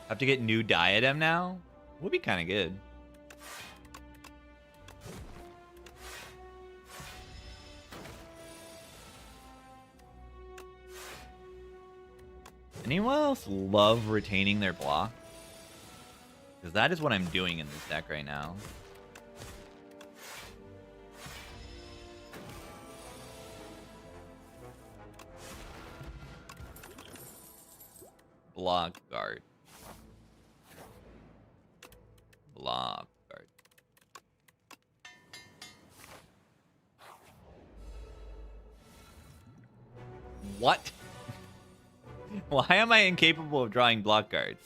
Have to get new diadem now? Would be kind of good. Anyone else love retaining their block? Because that is what I'm doing in this deck right now. Block guard. Block guard. What? Why am I incapable of drawing block guards?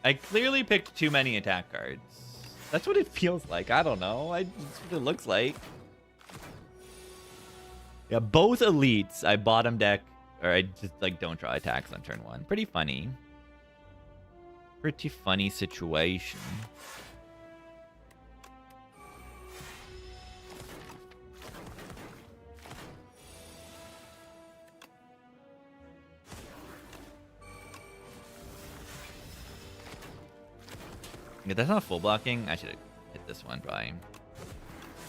I clearly picked too many attack cards. That's what it feels like. I don't know. That's what it looks like. Yeah, both elites. I bottom deck, or I just like don't draw attacks on turn 1. Pretty funny. Pretty funny situation. Yeah, that's not full blocking. I should have hit this one, probably.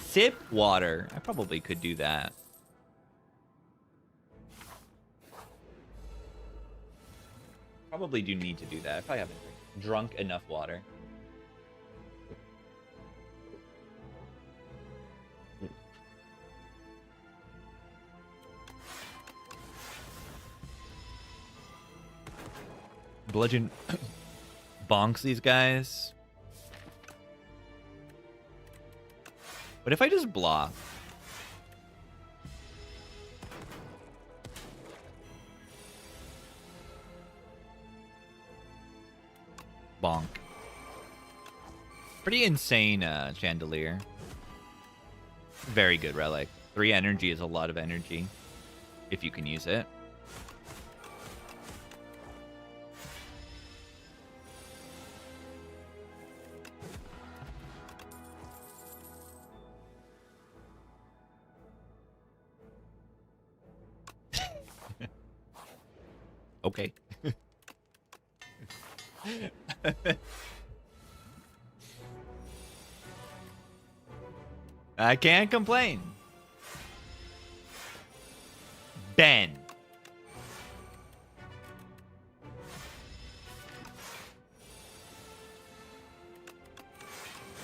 Sip water. I probably could do that. Probably do need to do that. I probably haven't drunk enough water. Bludgeon bonks these guys. What if I just block? Bonk. Pretty insane chandelier. Very good relic. 3 energy is a lot of energy if you can use it. Okay. I can't complain. Ben.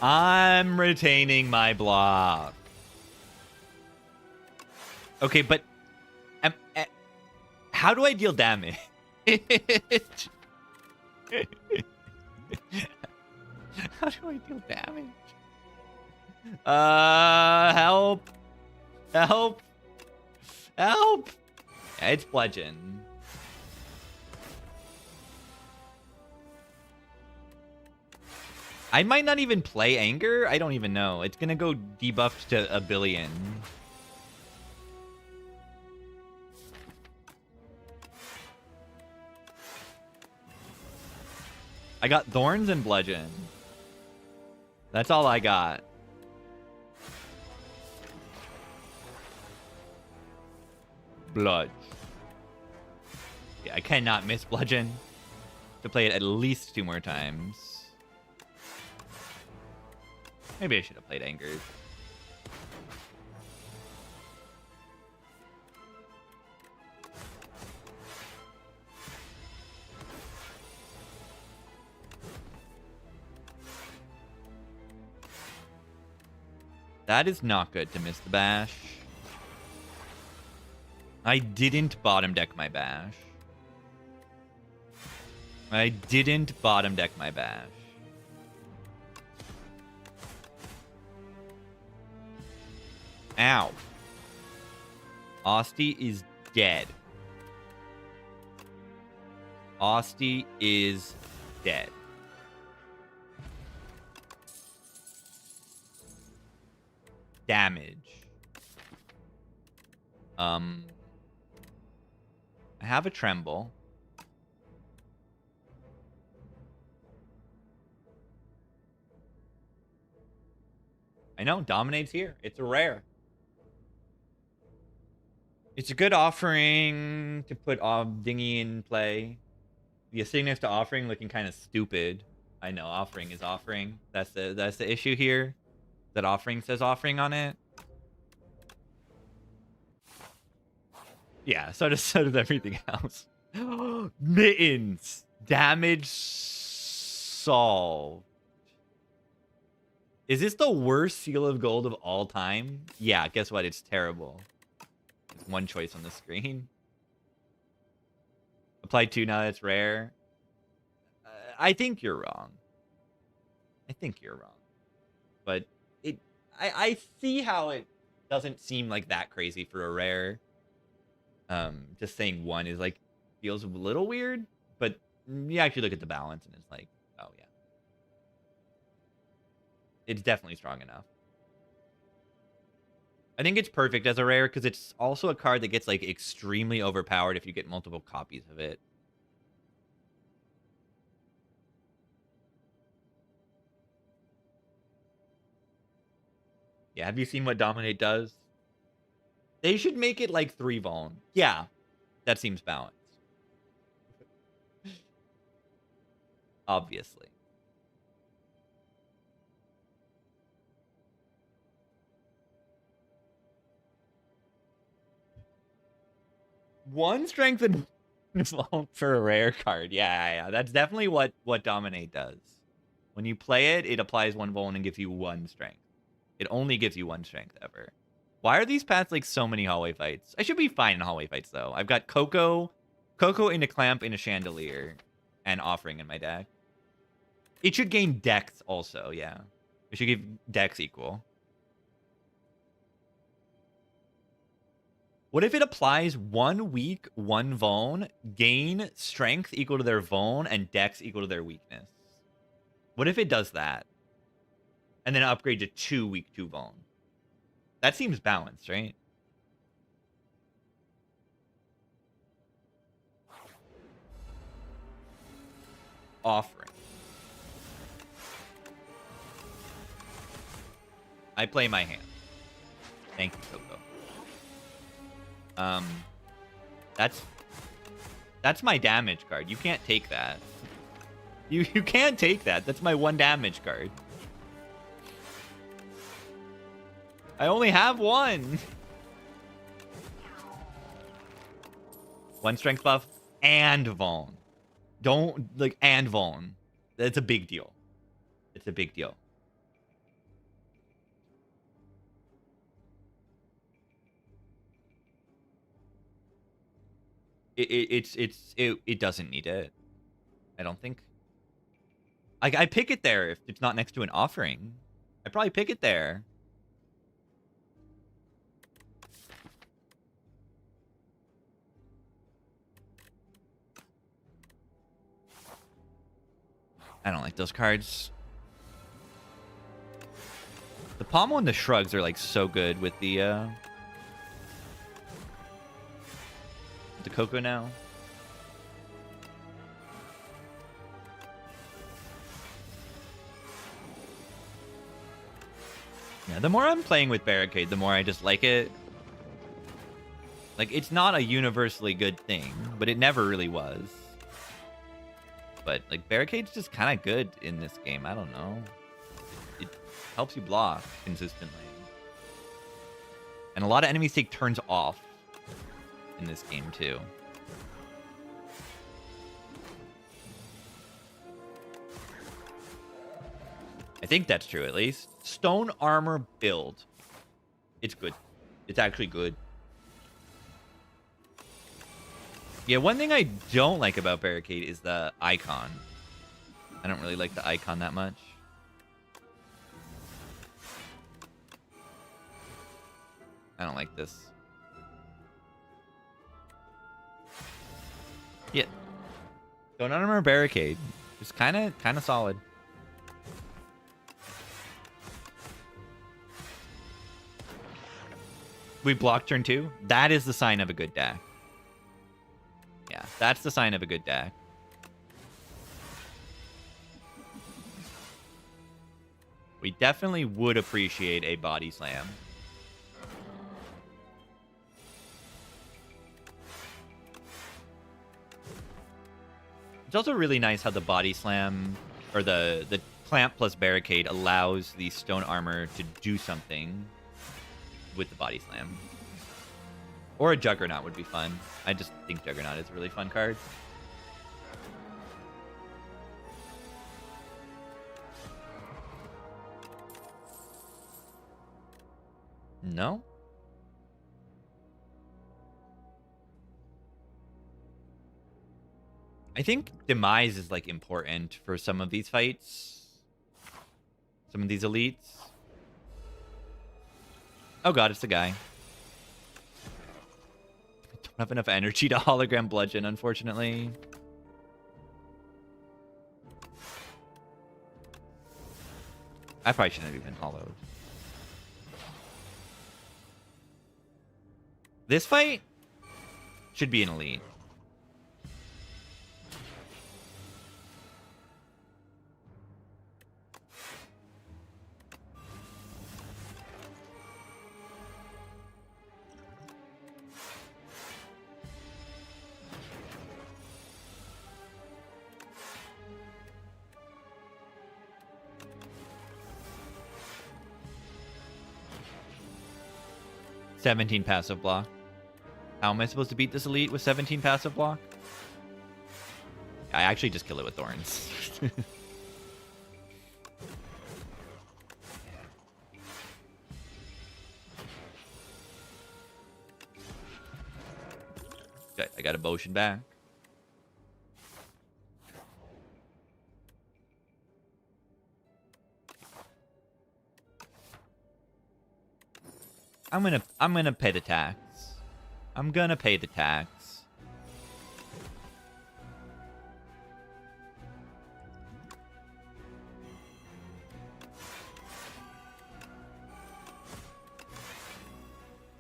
I'm retaining my block. Okay, but how do I deal damage? How do I deal damage? Help. Help. Help. Yeah, it's bludgeon. I might not even play anger. I don't even know. It's gonna go debuffed to a billion. I got thorns and bludgeon. That's all I got. Blood. Yeah, I cannot miss bludgeon. To play it at least 2 more times. Maybe I should have played anger. That is not good to miss the bash. I didn't bottom deck my bash. I didn't bottom deck my bash. Ow. Asti is dead. Asti is dead. damage. I have a tremble. I know, Dominate's here. It's a rare. It's a good offering to put Dinghy in play. The sitting next to offering looking kind of stupid. I know, offering is offering. That's the issue here. That offering says offering on it. Yeah, so does everything else. Mittens. Damage solved. Is this the worst seal of gold of all time? Yeah, guess what? It's terrible. There's one choice on the screen. Apply 2 now that it's rare. I think you're wrong. I think you're wrong. But I see how it doesn't seem like that crazy for a rare. Just saying 1 is like feels a little weird, but you actually look at the balance and it's like, oh yeah. It's definitely strong enough. I think it's perfect as a rare because it's also a card that gets like extremely overpowered if you get multiple copies of it. Yeah, have you seen what Dominate does? They should make it like 3 Vaughn. Yeah, that seems balanced. Obviously. One strength and Vaughn for a rare card. Yeah. That's definitely what Dominate does. When you play it, it applies 1 Vaughn and gives you 1 strength. It only gives you 1 strength ever. Why are these paths like so many hallway fights? I should be fine in hallway fights though. I've got Coco in a clamp in a chandelier, and offering in my deck. It should gain dex also, yeah. It should give dex equal. What if it applies 1 weak, 1 Vaughn, gain strength equal to their Vaughn, and dex equal to their weakness? What if it does that? And then upgrade to 2 weak, 2 Vaughn? That seems balanced, right? Offering. I play my hand. Thank you, Coco. That's my damage card. You can't take that. You can't take that. That's my 1 damage card. I only have 1. 1 strength buff and Vaughn. Don't like and Vaughn. That's a big deal. It's a big deal. It doesn't need it. I don't think. I pick it there if it's not next to an offering. I probably pick it there. I don't like those cards. The Pommel and the Shrugs are like so good with the Coco now. Yeah, the more I'm playing with Barricade, the more I just like it. Like, it's not a universally good thing, but it never really was. But, like, Barricade's just kind of good in this game. I don't know. It helps you block consistently. And a lot of enemies take turns off in this game, too. I think that's true, at least. Stone armor build. It's good. It's actually good. Yeah, one thing I don't like about Barricade is the icon. I don't really like the icon that much. I don't like this. Yeah. Stone armor Barricade. It's kind of solid. We block turn 2. That is the sign of a good deck. Yeah, that's the sign of a good deck. We definitely would appreciate a body slam. It's also really nice how the body slam, or the clamp plus barricade, allows the stone armor to do something with the body slam. Or a Juggernaut would be fun. I just think Juggernaut is a really fun card. No? I think Demise is, like, important for some of these fights. Some of these elites. Oh god, it's the guy. I don't have enough energy to hologram bludgeon, unfortunately. I probably shouldn't have even hollowed. This fight should be an elite. $17 passive block. How am I supposed to beat this elite with 17 passive block? I actually just kill it with thorns. Okay, I got a potion back. I'm gonna pay the tax. I'm gonna pay the tax.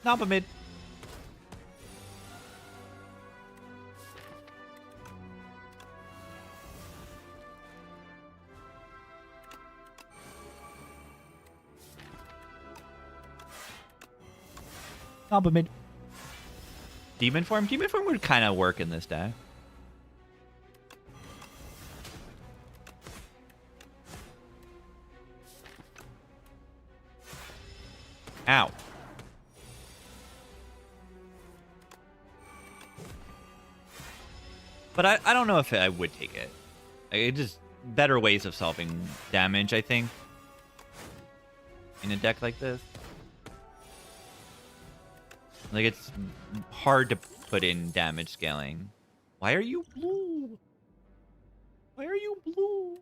Not mid. Not mid. Demon form? Demon form would kind of work in this deck. Ow. But I don't know if I would take it. It just better ways of solving damage, I think. In a deck like this. Like, it's hard to put in damage scaling. Why are you blue? Why are you blue?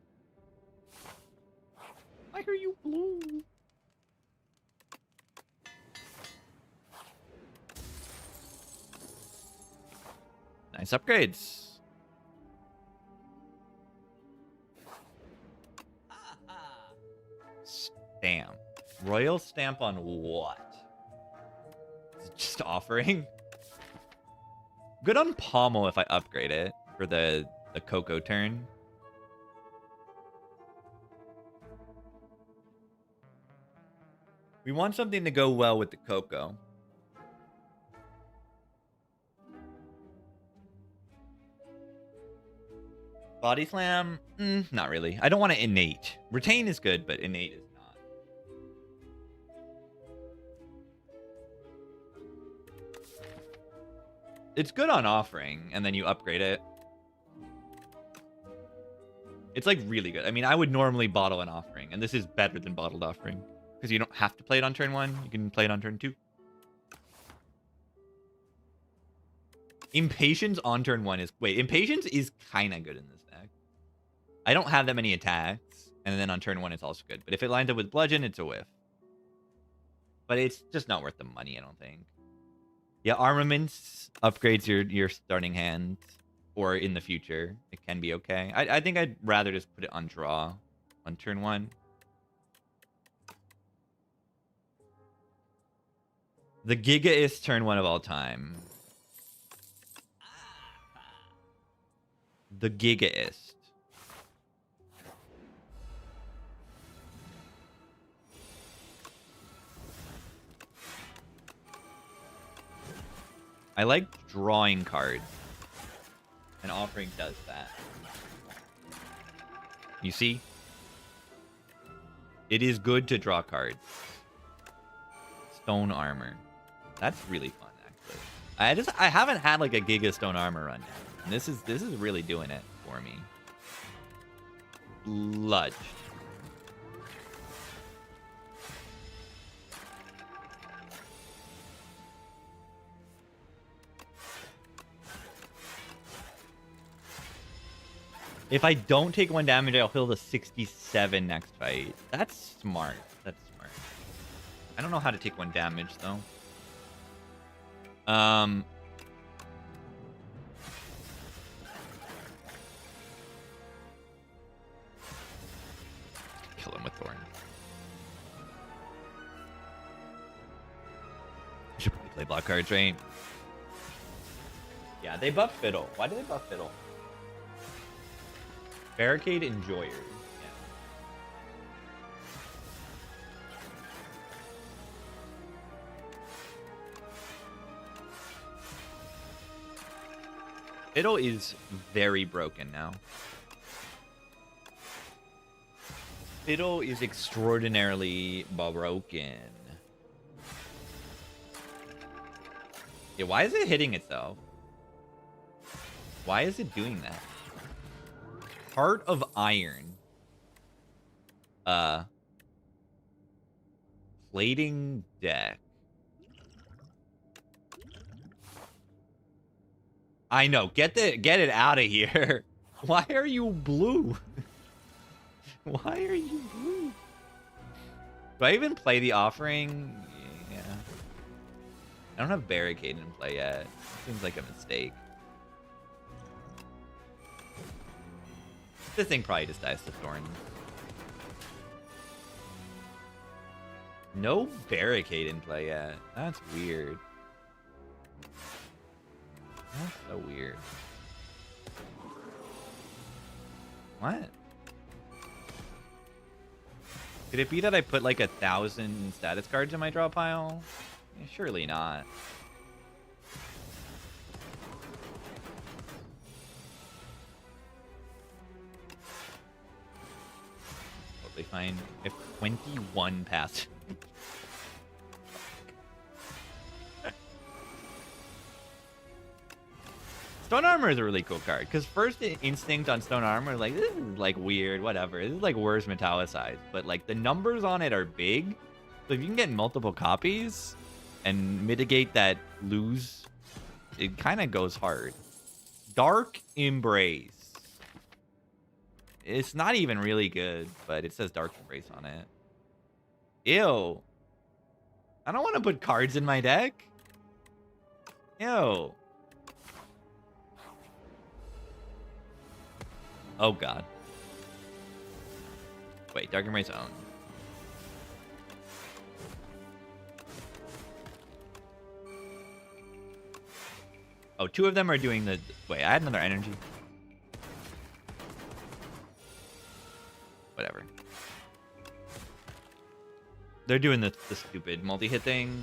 Why are you blue? Nice upgrades. Stamp. Royal stamp on what? Just offering. Good on Pommel if I upgrade it for the Coco turn. We want something to go well with the Coco. Body slam? Not really. I don't want to innate. Retain is good, but innate is not. It's good on offering, and then you upgrade it. It's like really good. I mean, I would normally bottle an offering, and this is better than bottled offering. Because you don't have to play it on turn 1. You can play it on turn 2. Impatience on turn 1 is... Wait, Impatience is kind of good in this deck. I don't have that many attacks, and then on turn 1 it's also good. But if it lines up with Bludgeon, it's a whiff. But it's just not worth the money, I don't think. Yeah, Armaments upgrades your starting hand, or in the future. It can be okay. I think I'd rather just put it on draw on turn 1. The Gigaist turn 1 of all time. The Gigaist. I like drawing cards. And Offering does that. You see? It is good to draw cards. Stone Armor. That's really fun, actually. I haven't had like a Giga Stone Armor run yet. And this is really doing it for me. Bludge. If I don't take 1 damage, I'll heal the 67 next fight. That's smart. That's smart. I don't know how to take 1 damage, though. Kill him with Thorn. I should probably play block cards, right? Yeah, they buff Fiddle. Why do they buff Fiddle? Barricade Enjoyers. Yeah. Fiddle is very broken now. Fiddle is extraordinarily broken. Yeah, why is it hitting itself? Why is it doing that? Heart of Iron. Plating deck. I know. Get it out of here. Why are you blue? Why are you blue? Do I even play the Offering? Yeah. I don't have Barricade in play yet. Seems like a mistake. This thing probably just dies to Thorn. No Barricade in play yet. That's weird. That's so weird. What? Could it be that I put like 1,000 status cards in my draw pile? Yeah, surely not. Totally fine. If 21 passed. Stone Armor is a really cool card, because first instinct on Stone Armor, like, this is, like, weird, whatever. This is, like, worse Metallicized, but, like, the numbers on it are big, so if you can get multiple copies and mitigate that lose, it kind of goes hard. Dark Embrace. It's not even really good, but it says Dark Embrace on it. Ew. I don't want to put cards in my deck. Ew. Oh, God. Wait, Dark Embrace own. Oh, 2 of them are doing the... Wait, I had another energy. Whatever. They're doing the stupid multi-hit thing.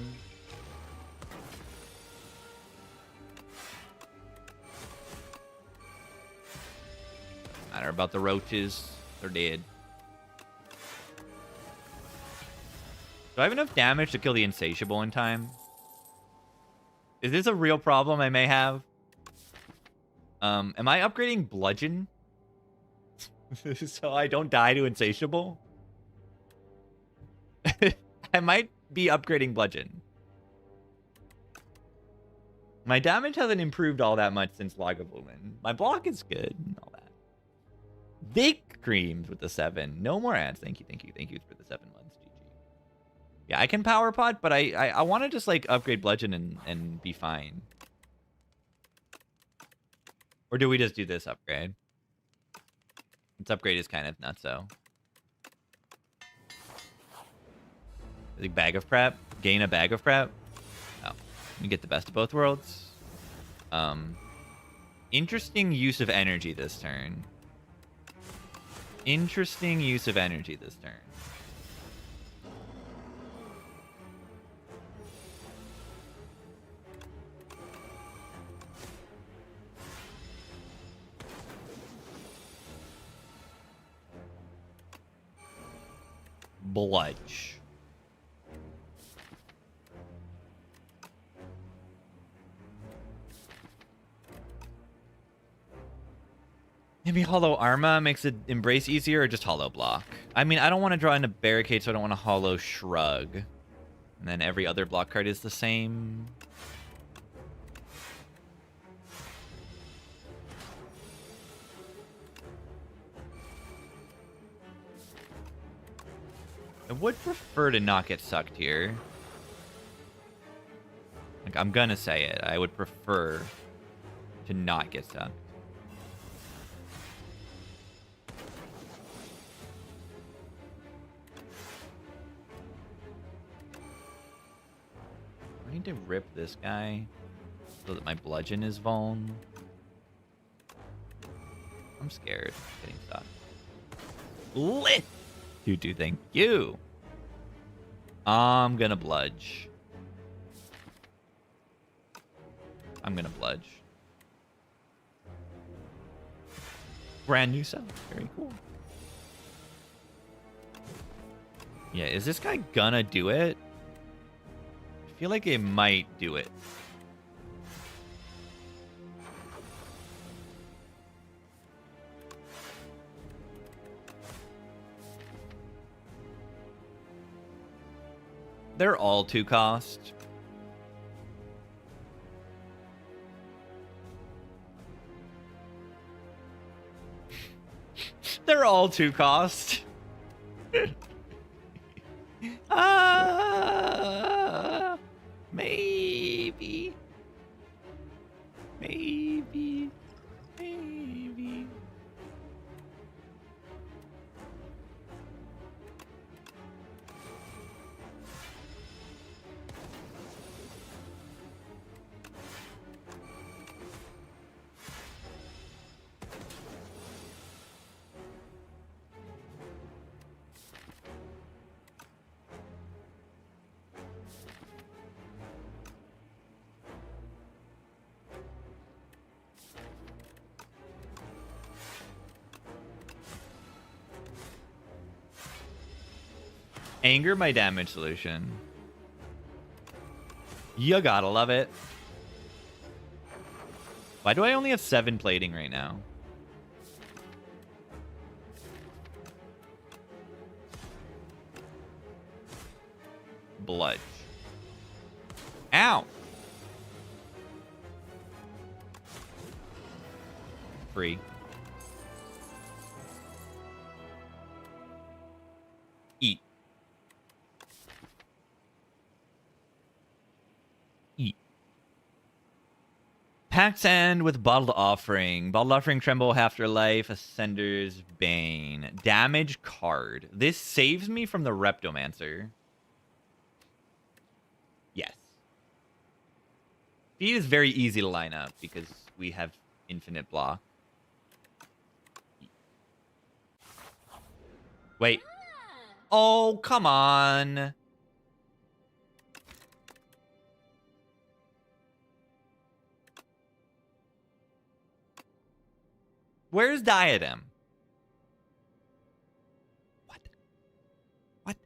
Matter about the roaches. They're dead. Do I have enough damage to kill the Insatiable in time? Is this a real problem I may have? Am I upgrading Bludgeon? So I don't die to Insatiable? I might be upgrading Bludgeon. My damage hasn't improved all that much since Lagavulin. My block is good and all that. Vic Creams with the 7. No more ads. Thank you for the 7 months. GG. Yeah, I can power pot, but I want to just like upgrade Bludgeon and be fine. Or do we just do this upgrade? This upgrade is kind of nutso. Like bag of prep? Gain a bag of prep? You get the best of both worlds. Interesting use of energy this turn. Interesting use of energy this turn. Bludge. Maybe Hollow Arma makes it Embrace easier, or just Hollow Block? I mean, I don't want to draw into Barricade, so I don't want to Hollow Shrug. And then every other block card is the same. I would prefer to not get sucked here. Like, I'm gonna say it. I would prefer to not get sucked. I need to rip this guy so that my bludgeon is vuln. I'm scared of getting stuck. Lit! You thank you. I'm gonna bludge. I'm gonna bludge. Brand new cell. Very cool. Yeah, is this guy gonna do it? I feel like it might do it. They're all 2 cost. They're all 2 cost. Maybe. Maybe. Maybe. Anger my damage solution. You gotta love it. Why do I only have 7 plating right now? Bludge. Ow! Free. Eat. Eat. Pack's End with Bottled Offering. Bottled Offering, Tremble, Afterlife, Ascender's Bane. Damage card. This saves me from the Reptomancer. Yes. Feed is very easy to line up because we have infinite block. Wait. Oh, come on. Where's Diadem? What?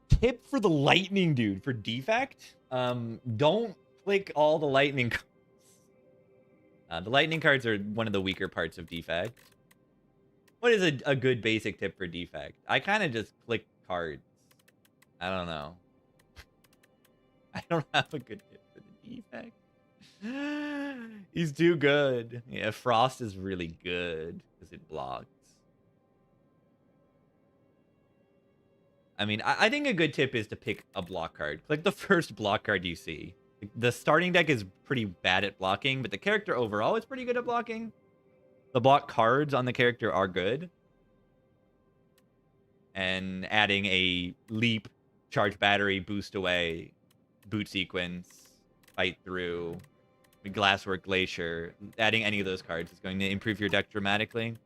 Tip for the lightning dude for defect? Don't click all the lightning cards. The lightning cards are one of the weaker parts of defect. What is a good basic tip for defect? I kind of just click cards. I don't know. I don't have a good tip for the defect. He's too good. Yeah, Frost is really good because it blocks. I mean, I think a good tip is to pick a block card. Click the first block card you see. The starting deck is pretty bad at blocking, but the character overall is pretty good at blocking. The block cards on the character are good. And adding a leap, charge battery, boost away Boot Sequence, Fight Through, Glasswork Glacier. Adding any of those cards is going to improve your deck dramatically.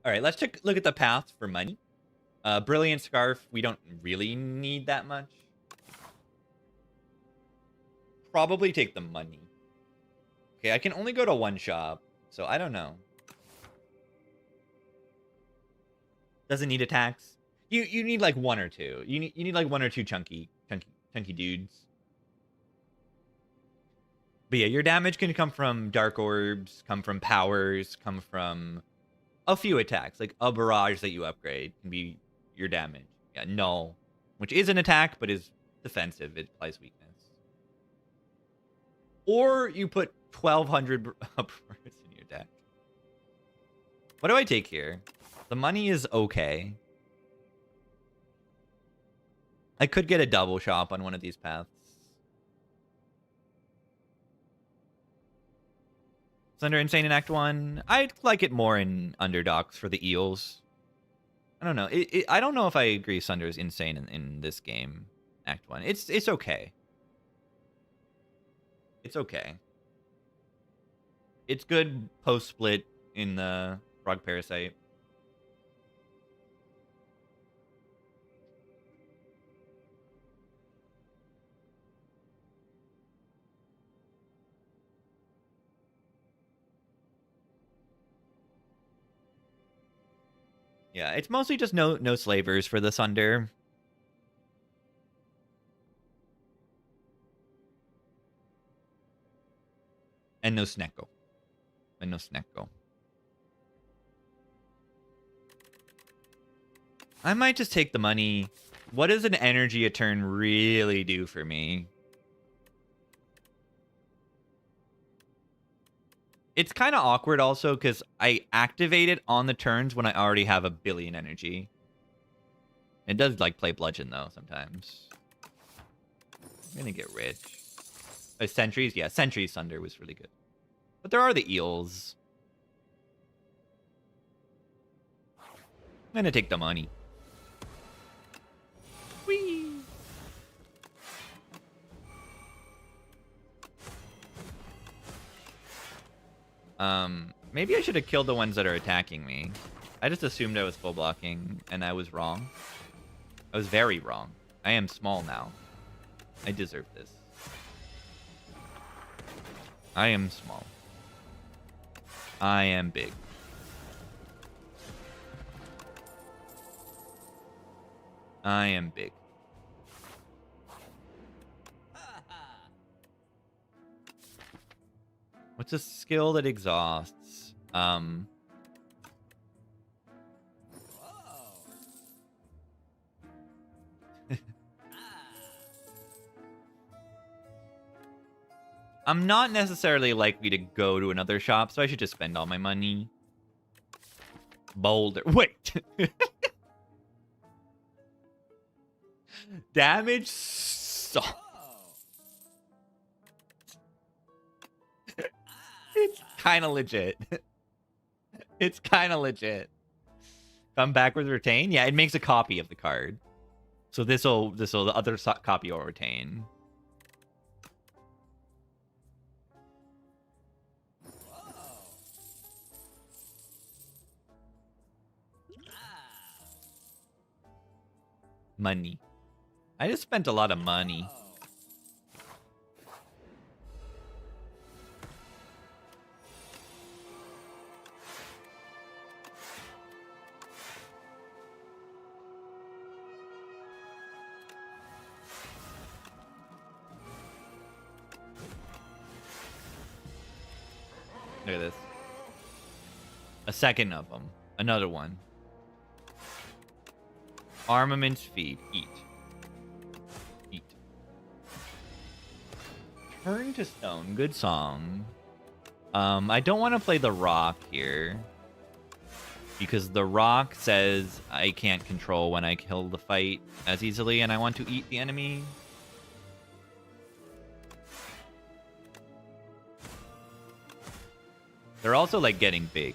All right, let's look at the paths for money. Brilliant Scarf, we don't really need that much. Probably take the money. Okay, I can only go to one shop, so I don't know. Doesn't need attacks. You need like one or two. You need like one or two chunky dudes. But yeah, your damage can come from Dark Orbs, come from powers, come from a few attacks. Like a barrage that you upgrade can be your damage. Yeah, Null, which is an attack but is defensive. It applies weakness. Or you put 1,200 uppers in your deck. What do I take here? The money is okay. I could get a double shop on one of these paths. Thunder Insane in Act 1. I'd like it more in Underdogs for the Eels. I don't know. I don't know if I agree Sunder is insane in this game, Act 1. It's okay. It's okay. It's good post-split in the Frog Parasite. Yeah, it's mostly just no slavers for the Sunder. And no Snecko. I might just take the money. What does an energy a turn really do for me? It's kind of awkward also because I activate it on the turns when I already have 1 billion energy. It does like play bludgeon though sometimes. I'm gonna get rich. Sentries? Yeah, Sentries Sunder was really good. But there are the Eels. I'm gonna take the money. Whee! Maybe I should have killed the ones that are attacking me. I just assumed I was full blocking, and I was wrong. I was very wrong. I am small now. I deserve this. I am small. I am big. I am big. What's a skill that exhausts? I'm not necessarily likely to go to another shop, so I should just spend all my money. Boulder. Wait. Damage. It's kind of legit. It's kind of legit. Come back with retain. Yeah, it makes a copy of the card. So the other copy will retain. Money. I just spent a lot of money. Look at this. A second of them. Another one. Armaments feed. Eat. Eat. Turn to stone. Good song. I don't want to play the rock here. Because the rock says I can't control when I kill the fight as easily, and I want to eat the enemy. They're also like getting big.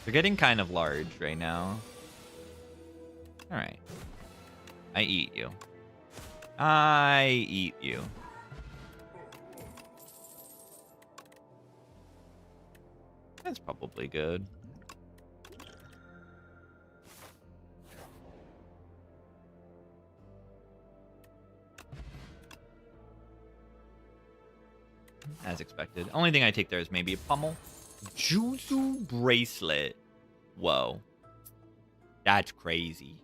They're getting kind of large right now. All right. I eat you. I eat you. That's probably good. As expected. Only thing I take there is maybe a pummel. Jutsu bracelet. Whoa. That's crazy.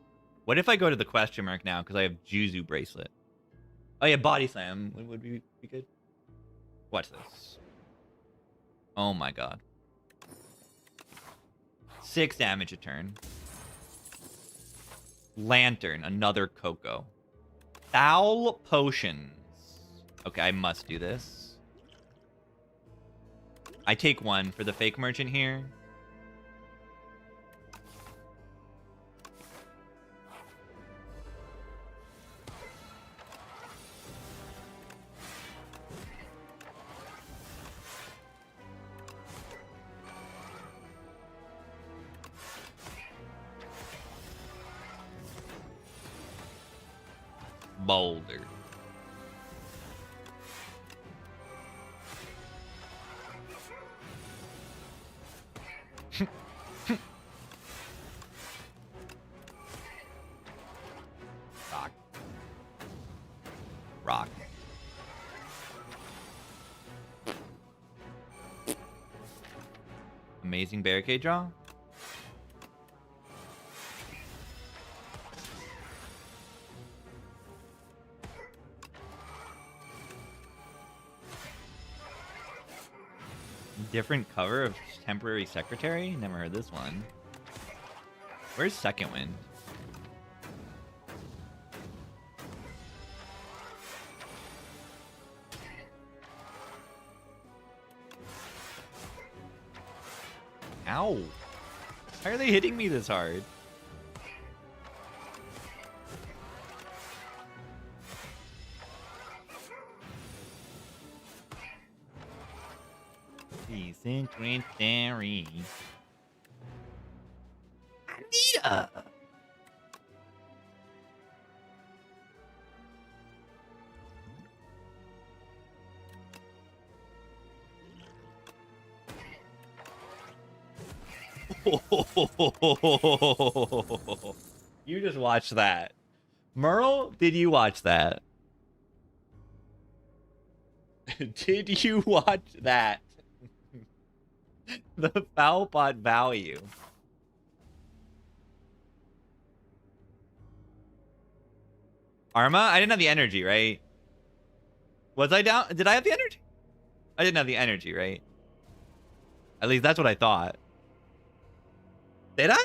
What if I go to the question mark now because I have Juzu bracelet? Oh yeah, body slam would be good. Watch this. Oh my god. 6 damage a turn. Lantern, another Coco. Foul potions. Okay, I must do this. I take 1 for the fake merchant here. Boulder. Rock. Rock. Amazing barricade draw. Different cover of temporary secretary? Never heard this one. Where's second wind? Ow. Why are they hitting me this hard? Secretary. Anita. You just watched that. Merle, did you watch that? Did you watch that? The foul pot value. Arma? I didn't have the energy, right? Was I down? Did I have the energy? I didn't have the energy, right? At least that's what I thought. Did I?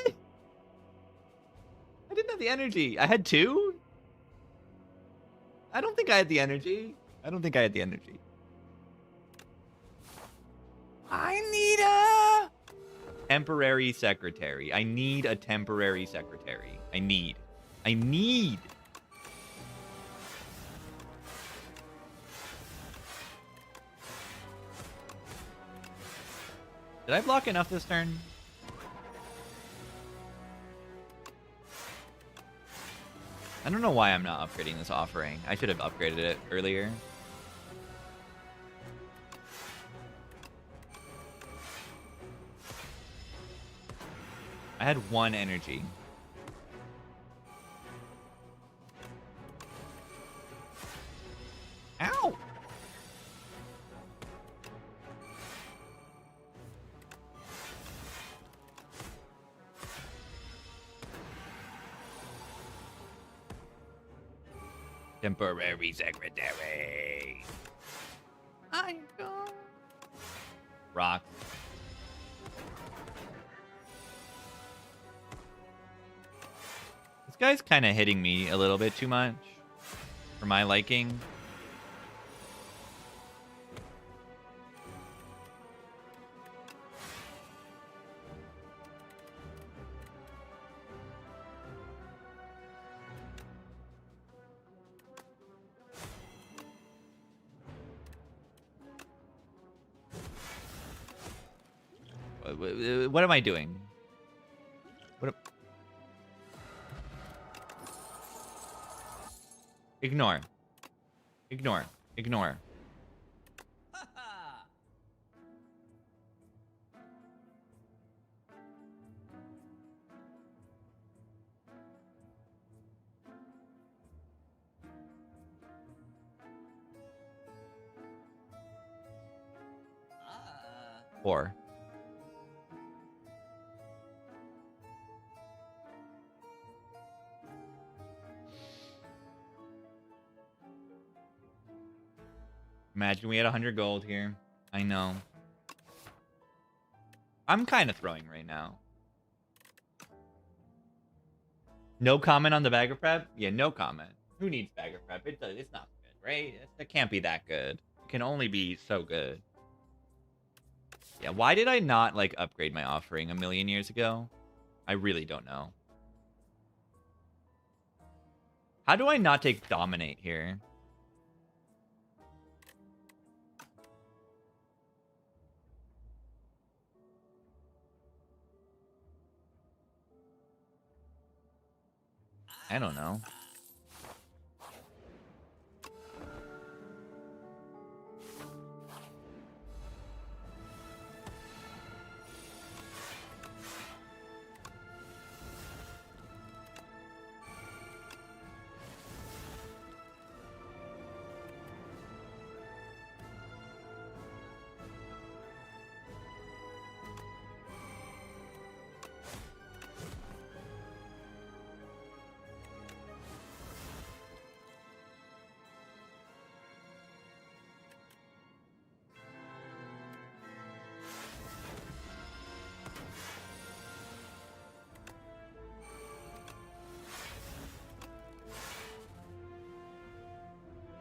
I didn't have the energy. I had 2? I don't think I had the energy. I don't think I had the energy. I need a temporary secretary. I need a temporary secretary. I need. Did I block enough this turn? I don't know why I'm not upgrading this offering. I should have upgraded it earlier. I had 1 energy. Ow! Temporary secretary. I go. Rock. This guy's kind of hitting me a little bit too much for my liking. What am I doing? Ignore. Ignore. Ignore. Four. Imagine we had 100 gold here. I know. I'm kind of throwing right now. No comment on the bagger prep? Yeah, no comment. Who needs bagger prep? It's not good, right? It can't be that good. It can only be so good. Yeah, why did I not, like, upgrade my offering a million years ago? I really don't know. How do I not take dominate here? I don't know.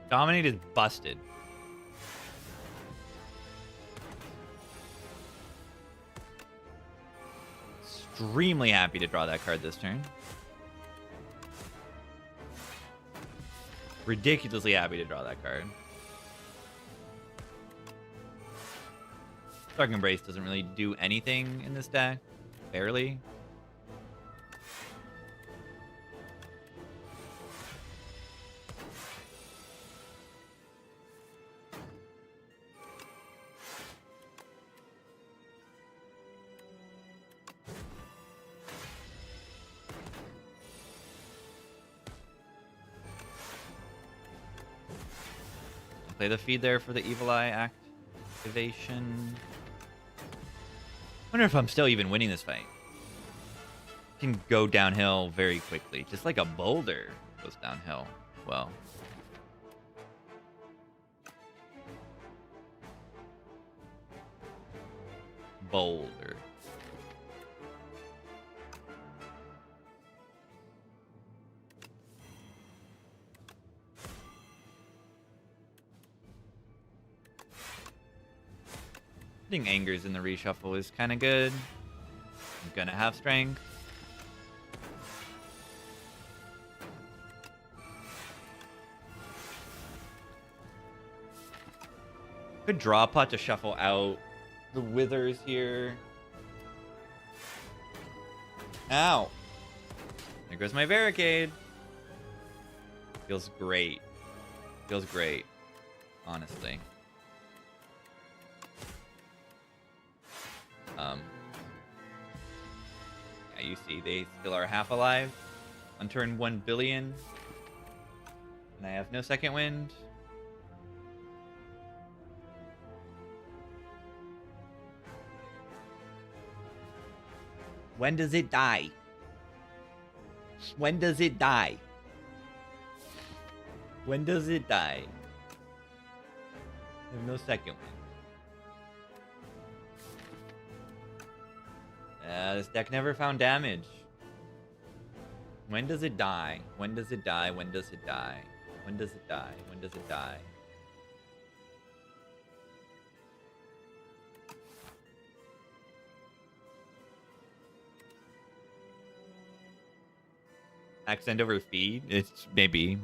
Dominate is busted. Extremely happy to draw that card this turn. Ridiculously happy to draw that card. Dark Embrace doesn't really do anything in this deck. Barely. Play the feed there for the Evil Eye activation. Wonder if I'm still even winning this fight. Can go downhill very quickly, just like a boulder goes downhill. Well, boulder. Putting Angers in the reshuffle is kind of good. I'm gonna have strength. Could draw a pot to shuffle out the withers here. Ow. There goes my barricade. Feels great. Feels great, honestly. Yeah, you see, they still are half alive on turn 1 billion. And I have no second wind. When does it die? When does it die? When does it die? I have no second wind. This deck never found damage. When does it die? When does it die? When does it die? When does it die? When does it die? Accent over feed? It's maybe.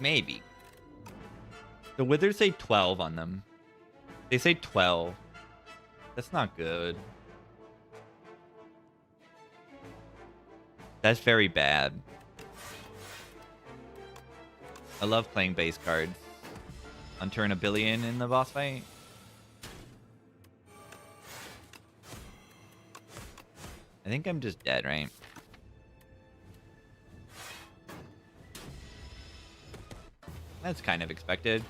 Maybe. The withers say 12 on them. They say 12. That's not good. That's very bad. I love playing base cards. On turn a billion in the boss fight. I think I'm just dead, right? That's kind of expected.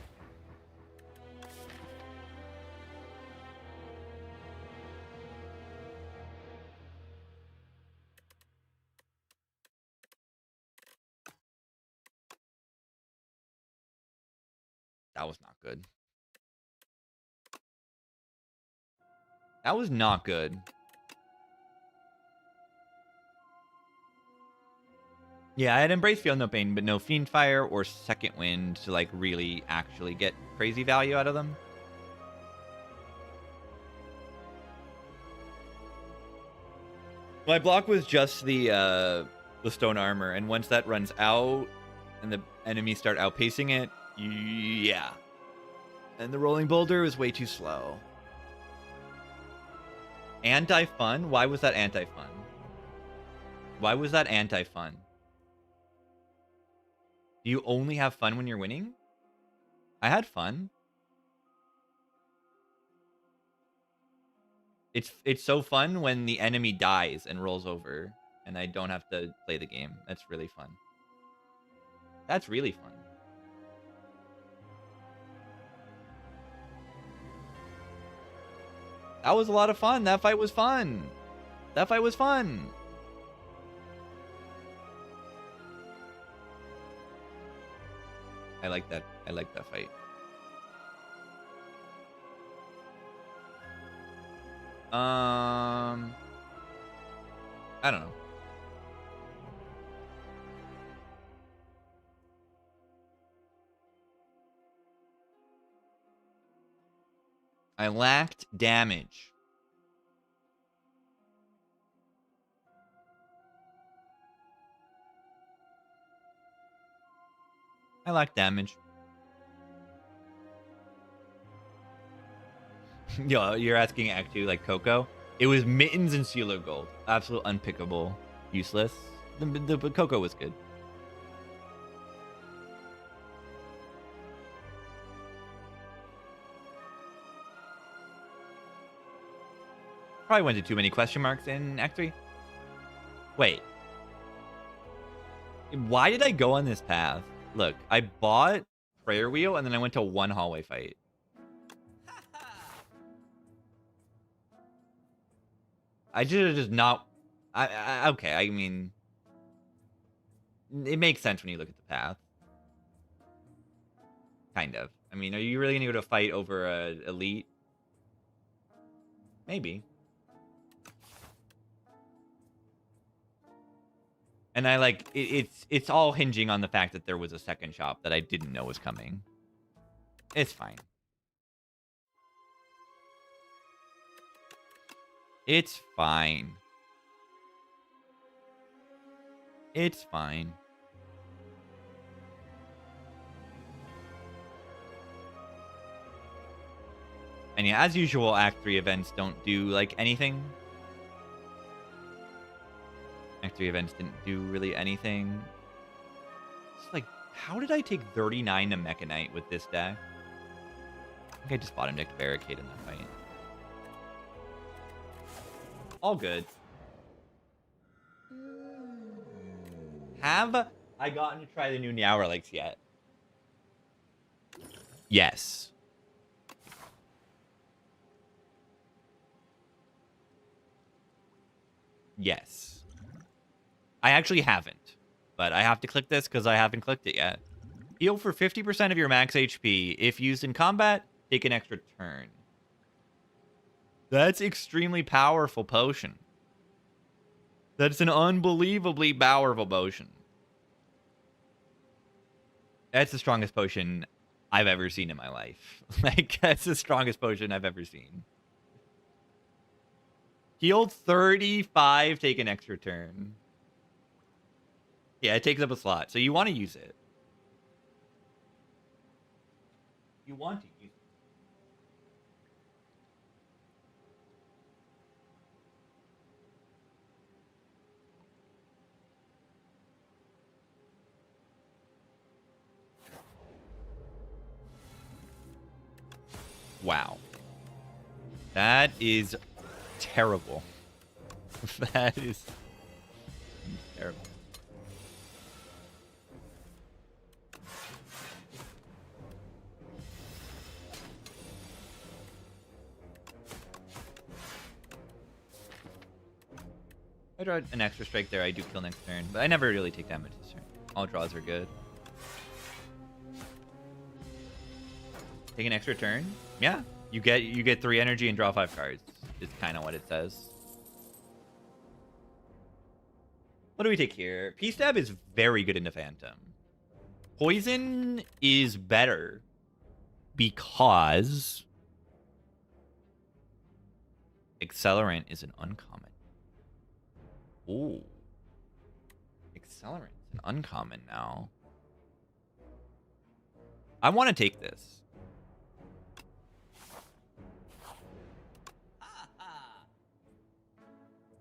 That was not good. That was not good. Yeah, I had Embrace Feel No Pain, but no Fiend Fire or Second Wind to like really actually get crazy value out of them. My block was just the Stone Armor, and once that runs out and the enemies start outpacing it, yeah. And the Rolling Boulder is way too slow. Anti-fun? Why was that anti-fun? Why was that anti-fun? Do you only have fun when you're winning? I had fun. It's so fun when the enemy dies and rolls over and I don't have to play the game. That's really fun. That's really fun. That was a lot of fun. That fight was fun. That fight was fun. I like that. I like that fight. I don't know. I lacked damage. I lacked damage. Yo, you're asking Act 2 like Coco? It was Mittens and Seal of Gold. Absolute unpickable. Useless. The Coco was good. Probably went to too many question marks in Act 3. Wait. Why did I go on this path? Look, I bought Prayer Wheel and then I went to one hallway fight. I should have just not... okay, I mean... It makes sense when you look at the path. Kind of. I mean, are you really going to go to fight over a elite? Maybe. And I like... It's all hinging on the fact that there was a second shop that I didn't know was coming. It's fine. It's fine. It's fine. And yeah, as usual, Act 3 events don't do, like, anything. Act 3 events didn't do really anything. It's like, how did I take 39 to Mechanite with this deck? I think I just bottom decked Barricade in that fight. All good. Have I gotten to try the new Meow Relics yet? Yes. Yes. I actually haven't, but I have to click this because I haven't clicked it yet. Heal for 50% of your max HP. If used in combat, take an extra turn. That's extremely powerful potion. That's an unbelievably powerful potion. That's the strongest potion I've ever seen in my life. Like, that's the strongest potion I've ever seen. Healed 35, take an extra turn. Yeah, it takes up a slot, so you want to use it. You want to use it. Wow. That is terrible. That is terrible. If I draw an extra strike there, I do kill next turn, but I never really take damage this turn. All draws are good. Take an extra turn. Yeah, you get 3 energy and draw 5 cards. Is kind of what it says. What do we take here? P-Stab is very good into Phantom. Poison is better because Accelerant is an uncommon. Ooh. Accelerant is an uncommon now. I want to take this.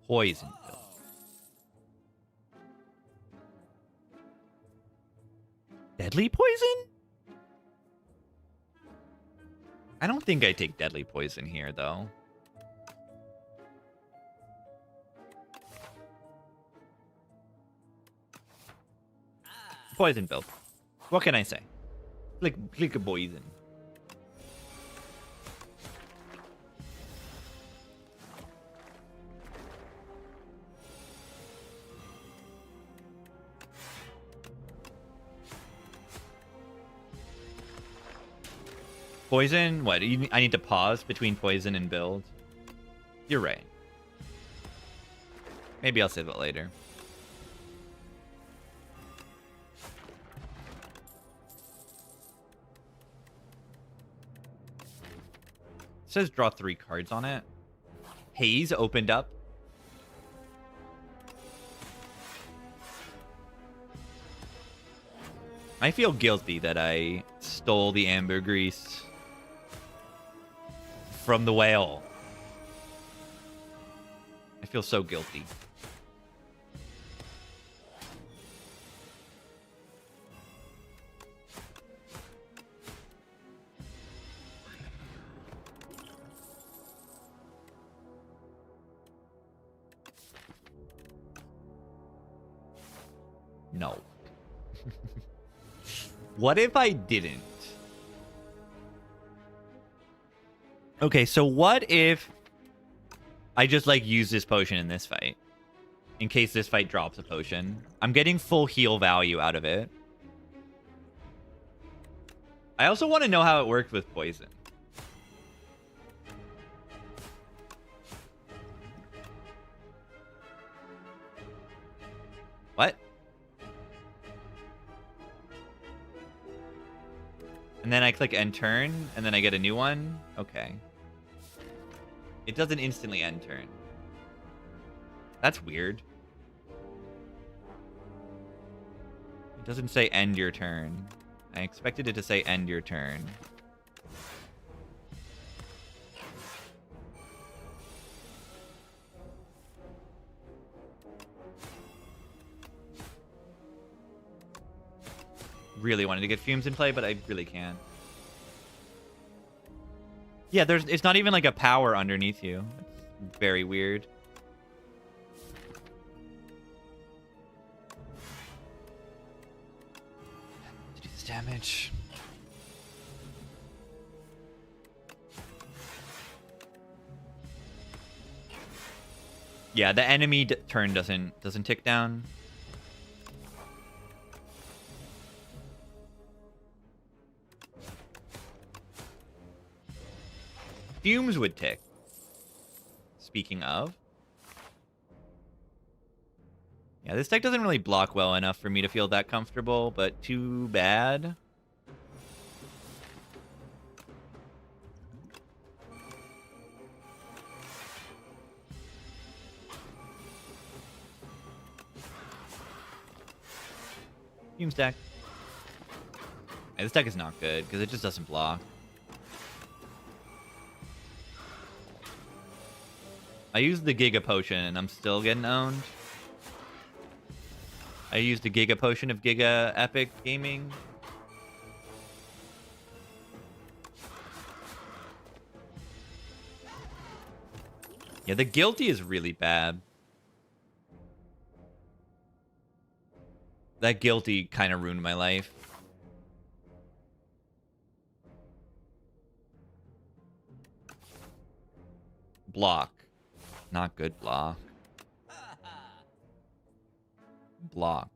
Poison. Deadly poison? I don't think I take deadly poison here, though. Poison build. What can I say? Click a poison. Poison? What? I need to pause between poison and build? You're right. Maybe I'll save it later. It says draw 3 cards on it. Haze opened up. I feel guilty that I stole the ambergris from the whale. I feel so guilty. No. What if I didn't? Okay, so what if I just, like, use this potion in this fight? In case this fight drops a potion. I'm getting full heal value out of it. I also want to know how it worked with poison. What? And then I click end turn, and then I get a new one? Okay. It doesn't instantly end turn. That's weird. It doesn't say end your turn. I expected it to say end your turn. Really wanted to get fumes in play, but I really can't. Yeah, it's not even like a power underneath you. It's very weird. To do this damage. Yeah, the enemy turn doesn't tick down. Fumes would tick. Speaking of. Yeah, this deck doesn't really block well enough for me to feel that comfortable, but too bad. Fumes deck. Yeah, this deck is not good because it just doesn't block. I used the Giga Potion, and I'm still getting owned. I used the Giga Potion of Giga Epic Gaming. Yeah, the guilty is really bad. That guilty kind of ruined my life. Block. Not good block. Block.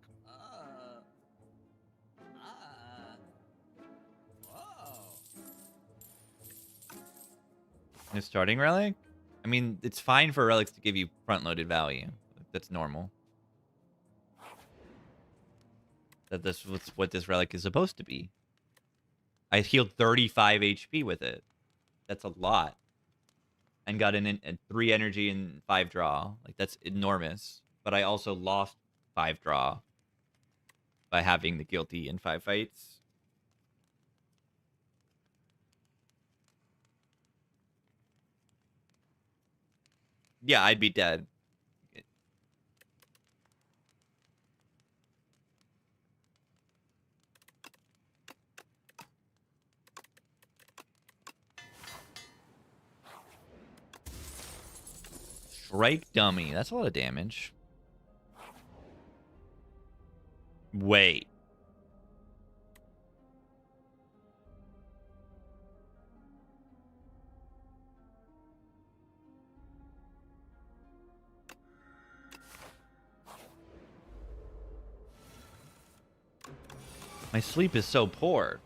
A starting relic? I mean, it's fine for relics to give you front-loaded value. That's normal. That's what this relic is supposed to be. I healed 35 HP with it. That's a lot. And got in 3 energy and 5 draw. Like, that's enormous. But I also lost 5 draw by having the guilty in 5 fights. Yeah, I'd be dead. Strike dummy. That's a lot of damage. Wait. My sleep is so poor.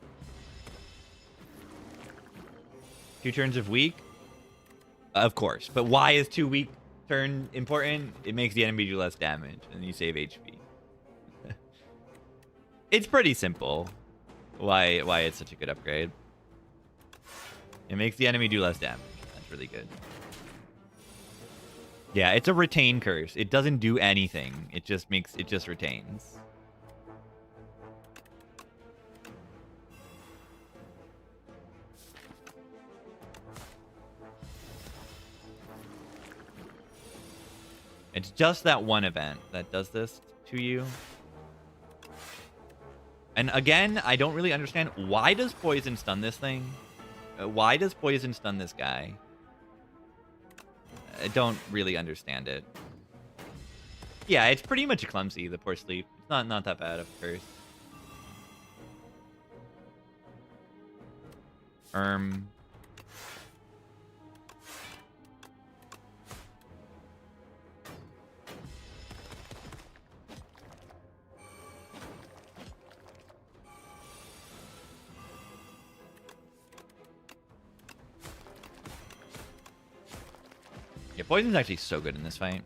2 turns of weak? Of course. But why is 2 weak turn important? It makes the enemy do less damage, and you save HP. It's pretty simple why it's such a good upgrade. It makes the enemy do less damage. That's really good. Yeah, it's a retain curse. It doesn't do anything. It just retains. It's just that one event that does this to you. And again, I don't really understand. Why does poison stun this thing? Why does poison stun this guy? I don't really understand it. Yeah, it's pretty much clumsy, the poor sleep. It's not that bad of a curse. Yeah, poison's actually so good in this fight.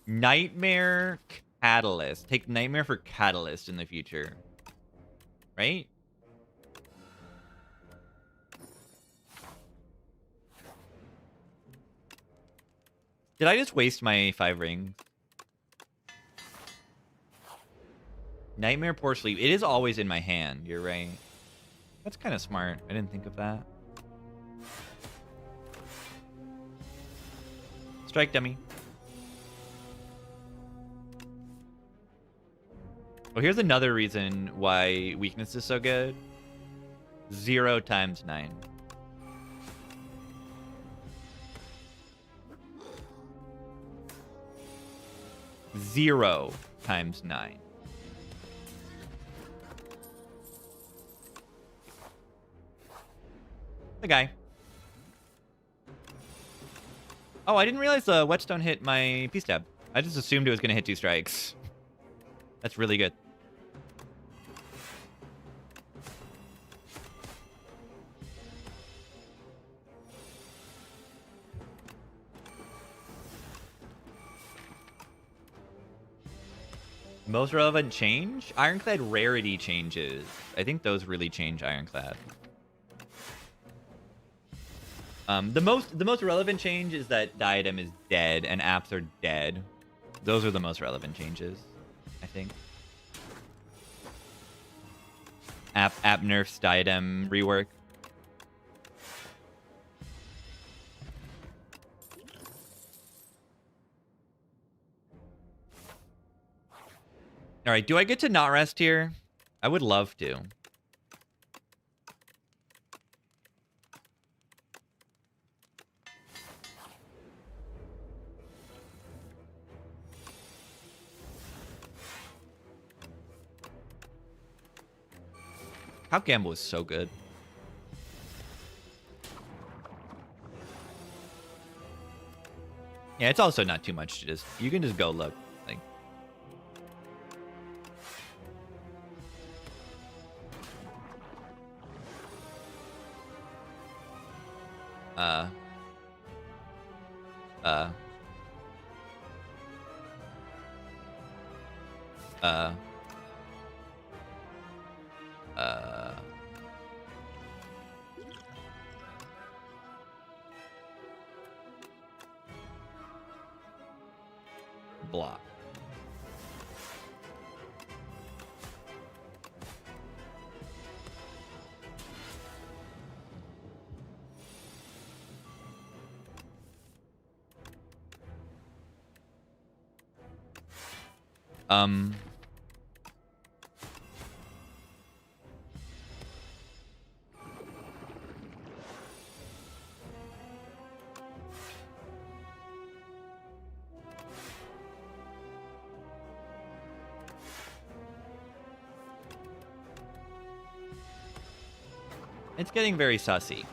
Nightmare Catalyst. Take Nightmare for Catalyst in the future. Right? Did I just waste my 5 rings? Nightmare Poor Sleep. It is always in my hand. You're right. That's kind of smart. I didn't think of that. Strike dummy. Well, here's another reason why weakness is so good. 0 times 9. Zero times 9. The guy. Oh, I didn't realize the whetstone hit my P-stab. I just assumed it was going to hit 2 strikes. That's really good. Most relevant change? Ironclad rarity changes. I think those really change Ironclad. The most relevant change is that Diadem is dead and apps are dead. Those are the most relevant changes, I think. App nerfs Diadem rework. All right, do I get to not rest here? I would love to. Hop Gamble is so good. Yeah, it's also not too much to just... You can just go look. Like... Uh... Block. It's getting very sussy.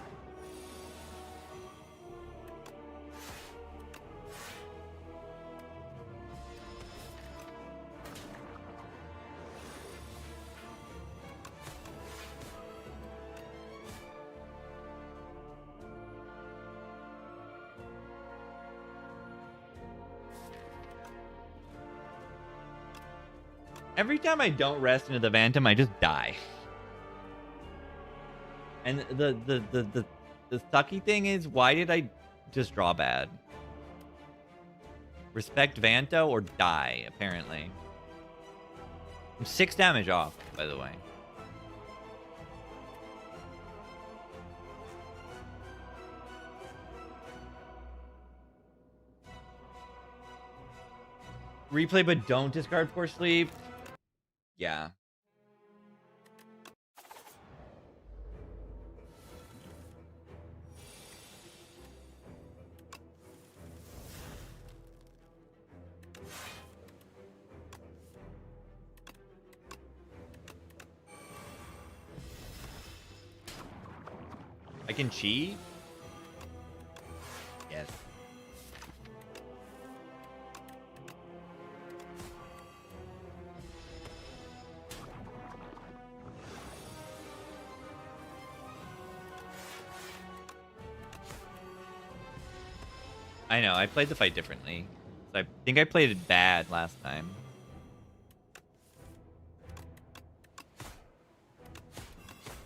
Every time I don't rest into the Phantom, I just die. And the sucky thing is, why did I just draw bad? Respect Vanto or die, apparently. I'm 6 damage off, by the way. Replay, but don't discard for sleep. Yeah. I can cheat? Yes. I know, I played the fight differently. I think I played it bad last time.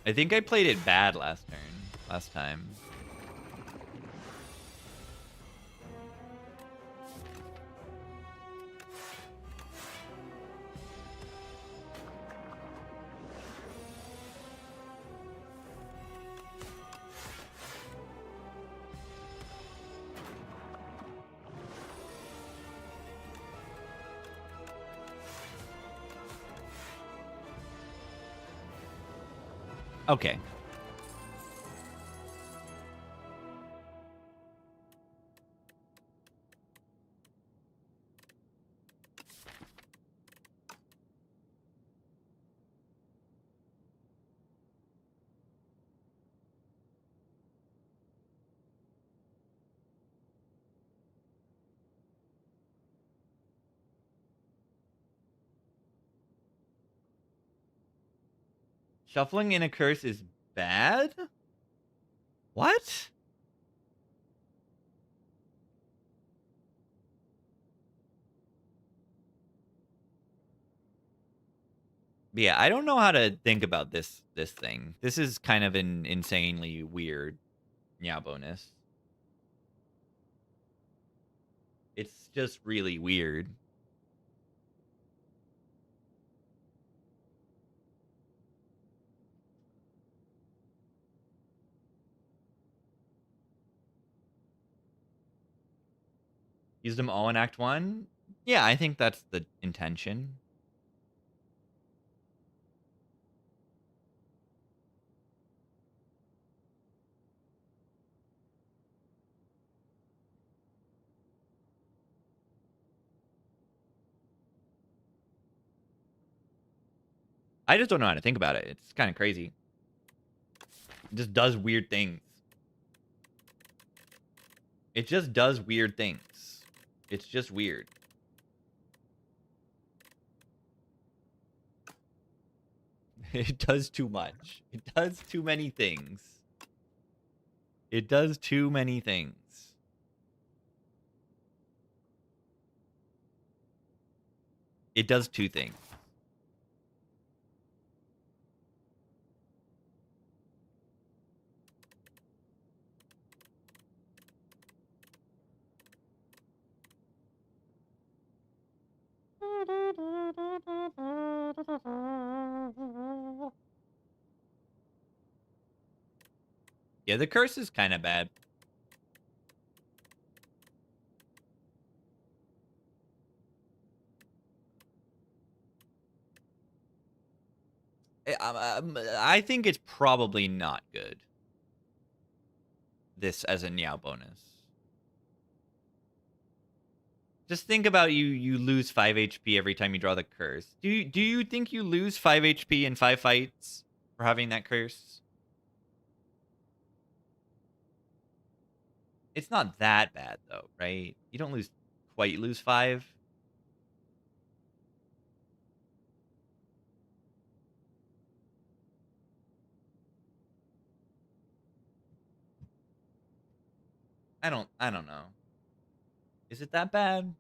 I think I played it bad last time. Okay. Shuffling in a curse is bad? What? Yeah, I don't know how to think about this thing. This is kind of an insanely weird bonus. It's just really weird. Use them all in Act 1? Yeah, I think that's the intention. I just don't know how to think about it. It's kind of crazy. just does weird things. It just does weird things. It's just weird. It does too much. It does too many things. It does too many things. It does two things. Yeah, the curse is kind of bad. I think it's probably not good. This as a Niao bonus. Just think about you lose 5 HP every time you draw the curse. Do you think you lose 5 HP in 5 fights for having that curse? It's not that bad though, right? You don't quite lose 5. I don't know. Is it that bad?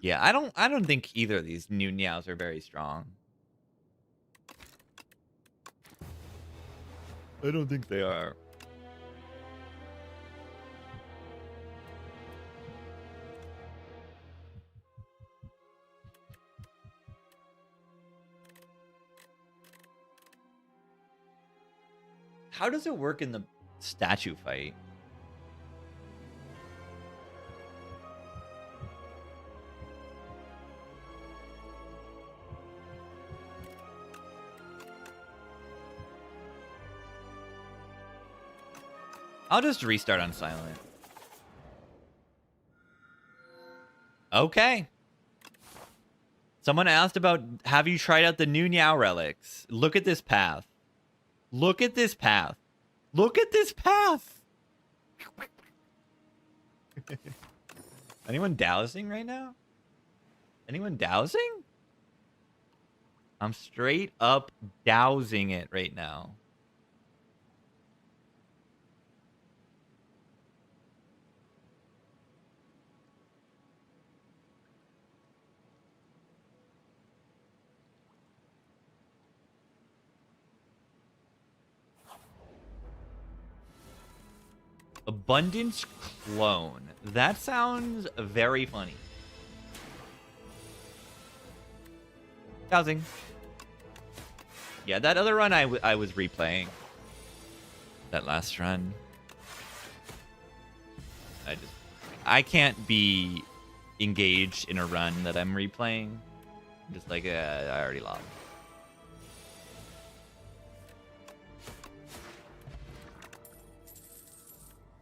Yeah, I don't think either of these new Niaos are very strong. I don't think they are. How does it work in the statue fight? I'll just restart on silent. Okay. Someone asked about, have you tried out the new Niao relics? Look at this path. Look at this path. Look at this path. Anyone dowsing right now? Anyone dowsing? I'm straight up dowsing it right now. Abundance clone. That sounds very funny. Dowsing. Yeah, that other run I was replaying. That last run. I can't be engaged in a run that I'm replaying. I'm just like, I already lost.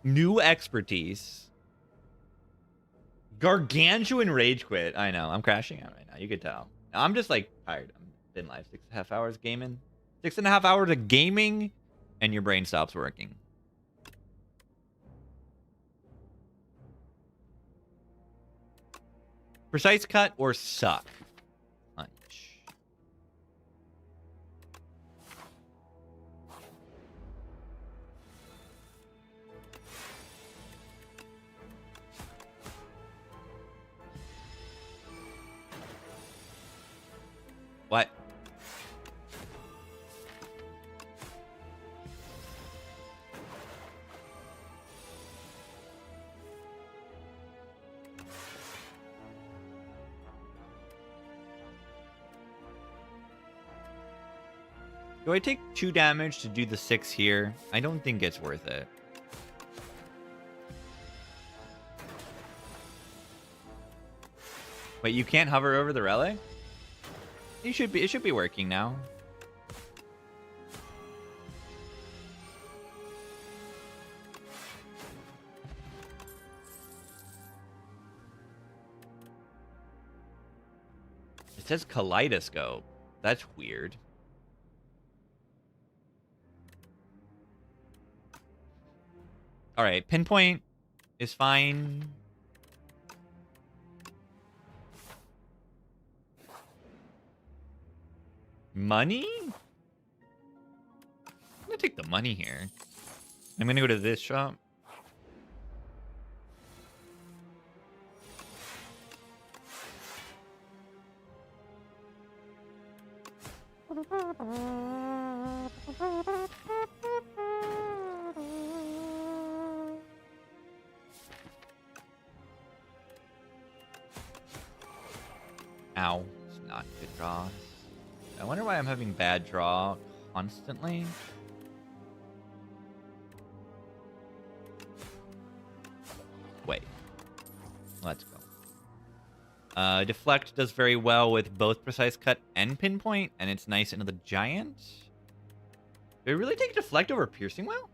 New expertise. Gargantuan rage quit. I know. I'm crashing out right now. You could tell. I'm just like tired. I'm been live 6.5 hours gaming. 6.5 hours of gaming, and your brain stops working. Precise cut or suck? Punch. What? Do I take 2 damage to do the 6 here? I don't think it's worth it. Wait, you can't hover over the relic? It should be working now. says kaleidoscope. That's weird. All right, pinpoint is fine. Money? I'm gonna take the money here. I'm gonna go to this shop. Ow. It's not good draws. I wonder why I'm having bad draw constantly. Wait. Let's go. Deflect does very well with both Precise Cut and Pinpoint, and it's nice into the Giant. Do I really take Deflect over Piercing Well?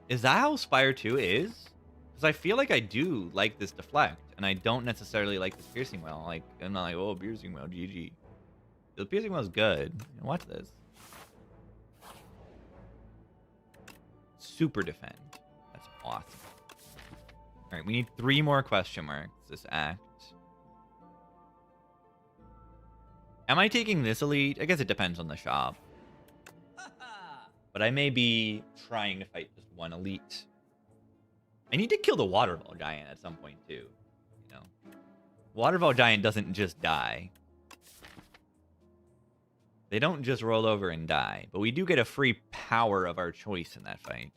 Is that how Spire 2 is? Because I feel like I do like this Deflect, and I don't necessarily like this Piercing Well. Like, I'm not like, oh, Piercing Well, GG. The Piercing Well is good. Watch this. Super Defend. That's awesome. Alright, we need 3 more question marks this act. Am I taking this elite? I guess it depends on the shop. But I may be trying to fight just one elite. I need to kill the Waterfall Giant at some point too. You know, Waterfall Giant doesn't just die. They don't just roll over and die, but we do get a free power of our choice in that fight.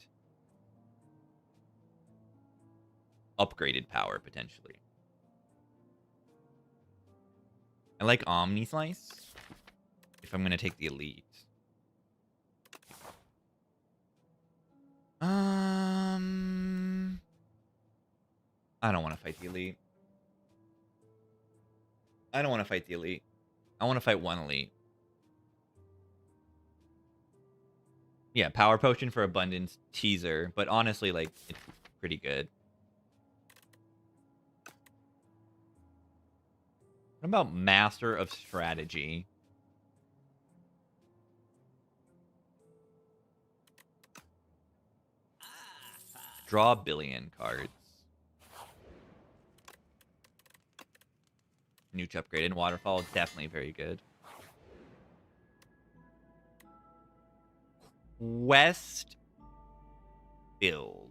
Upgraded power, potentially. I like Omni Slice if I'm going to take the elite. I don't want to fight the elite. I don't want to fight the elite. I want to fight one elite. Yeah, Power Potion for Abundance teaser, but honestly, like, it's pretty good. What about Master of Strategy? Draw a billion cards. Nooch upgraded. Waterfall, definitely very good. West build.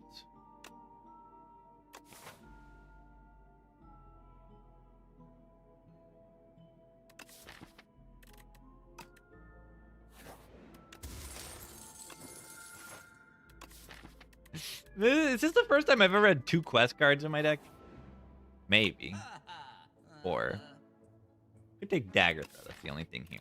Is this the first time I've ever had 2 quest cards in my deck? Maybe. Or could take Dagger Throw. That's the only thing here.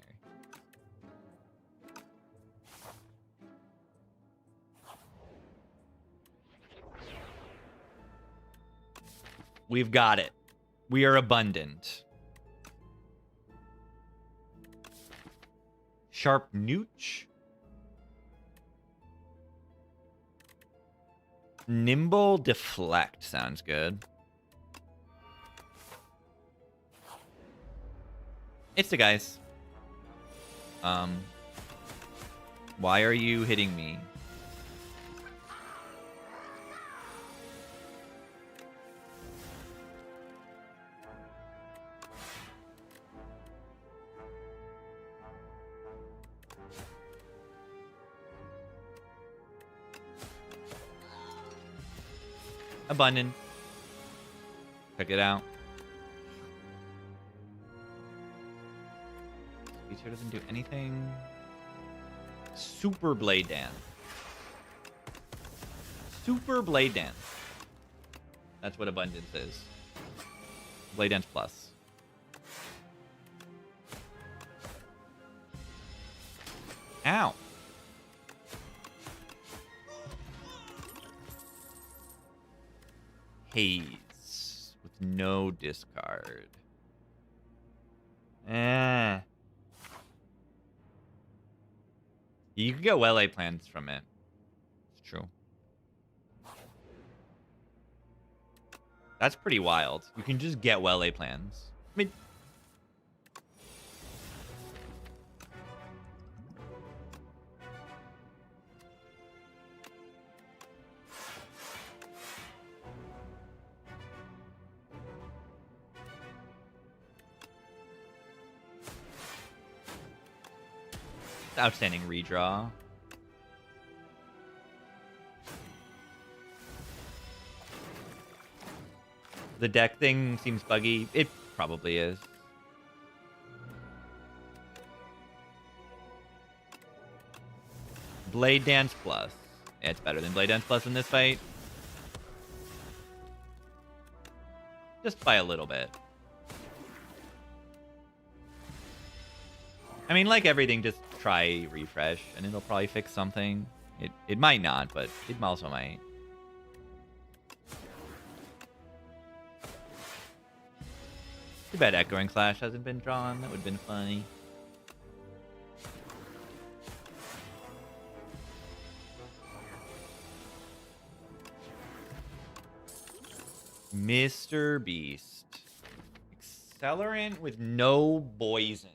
We've got it. We are abundant. Sharp Nooch. Nimble Deflect sounds good. It's the guys. Why are you hitting me? Abundant. Check it out. Speedster doesn't do anything. Super Blade Dance. Super Blade Dance. That's what Abundance is. Blade Dance Plus. Ow. Haze with no discard. You can get well-laid plans from it. It's true. That's pretty wild. You can just get well-laid plans. I mean, outstanding redraw. The deck thing seems buggy. It probably is. Blade Dance Plus. Yeah, it's better than Blade Dance Plus in this fight. Just by a little bit. I mean, like everything, just try refresh, and it'll probably fix something. It might not, but it also might. Too bad Echoing Clash hasn't been drawn. That would have been funny. Mr. Beast. Accelerant with no poison.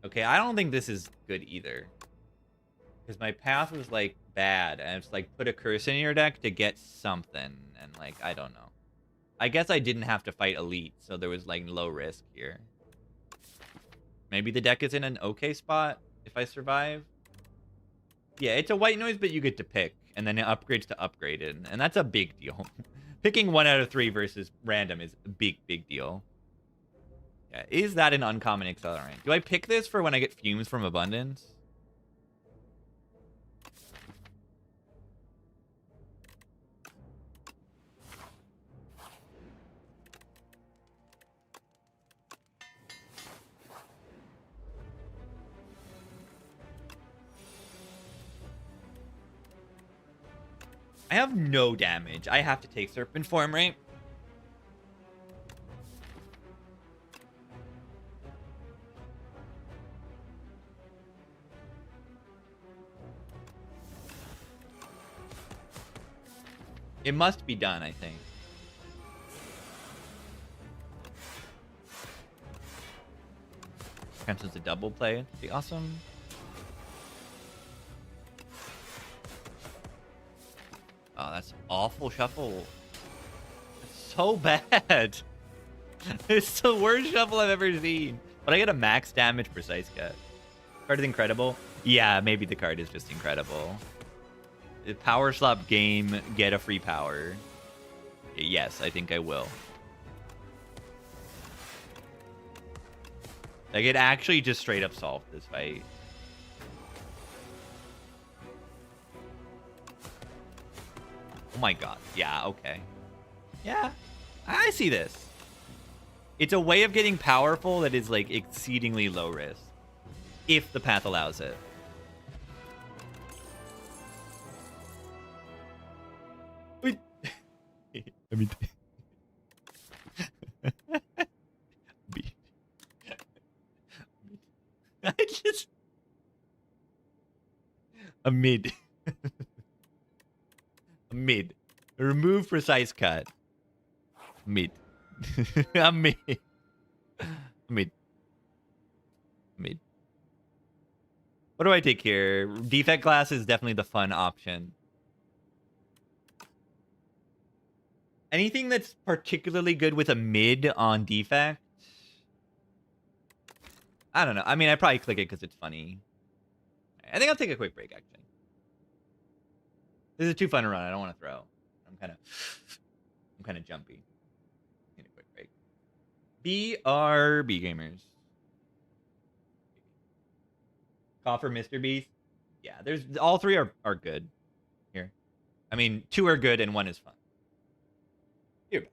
Okay, I don't think this is good either. Because my path was, like, bad. And it's like, put a curse in your deck to get something. And, like, I don't know. I guess I didn't have to fight Elite, so there was, like, low risk here. Maybe the deck is in an okay spot if I survive. Yeah, it's a white noise, but you get to pick. And then it upgrades to upgraded. And that's a big deal. Picking 1 out of 3 versus random is a big, big deal. Yeah, is that an uncommon accelerant? Do I pick this for when I get fumes from Abundance? I have no damage. I have to take Serpent Form, right? It must be done, I think. Cancels a double play. That'd be awesome. Oh, that's awful shuffle. It's so bad. It's the worst shuffle I've ever seen. But I get a max damage precise cut. Card is incredible. Yeah, maybe the card is just incredible. The power slop game, get a free power. Yes, I think I will. Like, it actually just straight up solved this fight. Oh my god. Yeah, okay. Yeah, I see this. It's a way of getting powerful that is, like, exceedingly low risk. If the path allows it. Wait. I mean... I just... A mid. A mid. Remove precise cut. Mid. A mid. Mid. Mid. What do I take here? Defect glass is definitely the fun option. Anything that's particularly good with a mid on defect? I don't know. I mean, I probably click it because it's funny. I think I'll take a quick break, actually. This is too fun to run. I don't want to throw. I'm kind of jumpy. Need a quick break. BRB gamers. Call for Mr. Beast. Yeah, there's all 3 are good here. I mean, 2 are good and 1 is fun. Here.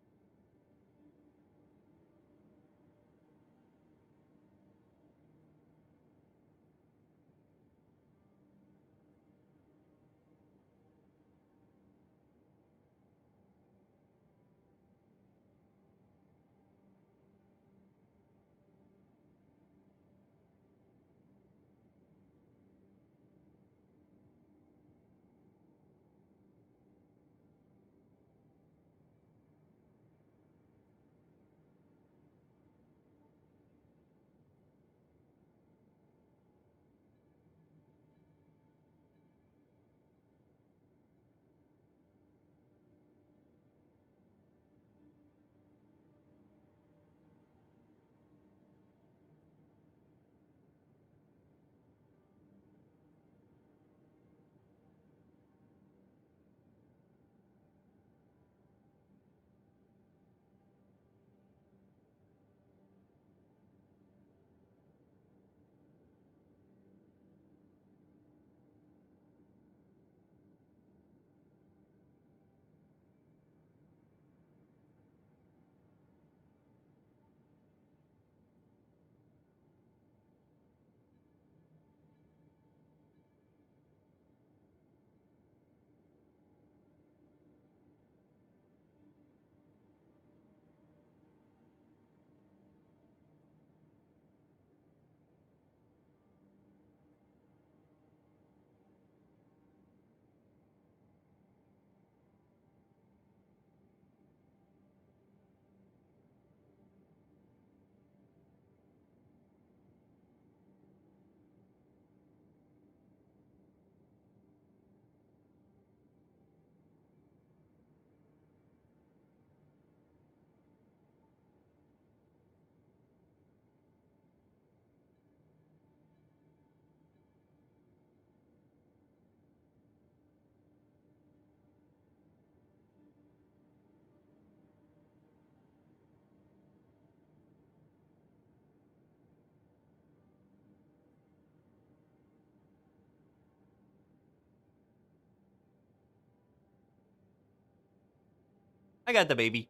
I got the baby.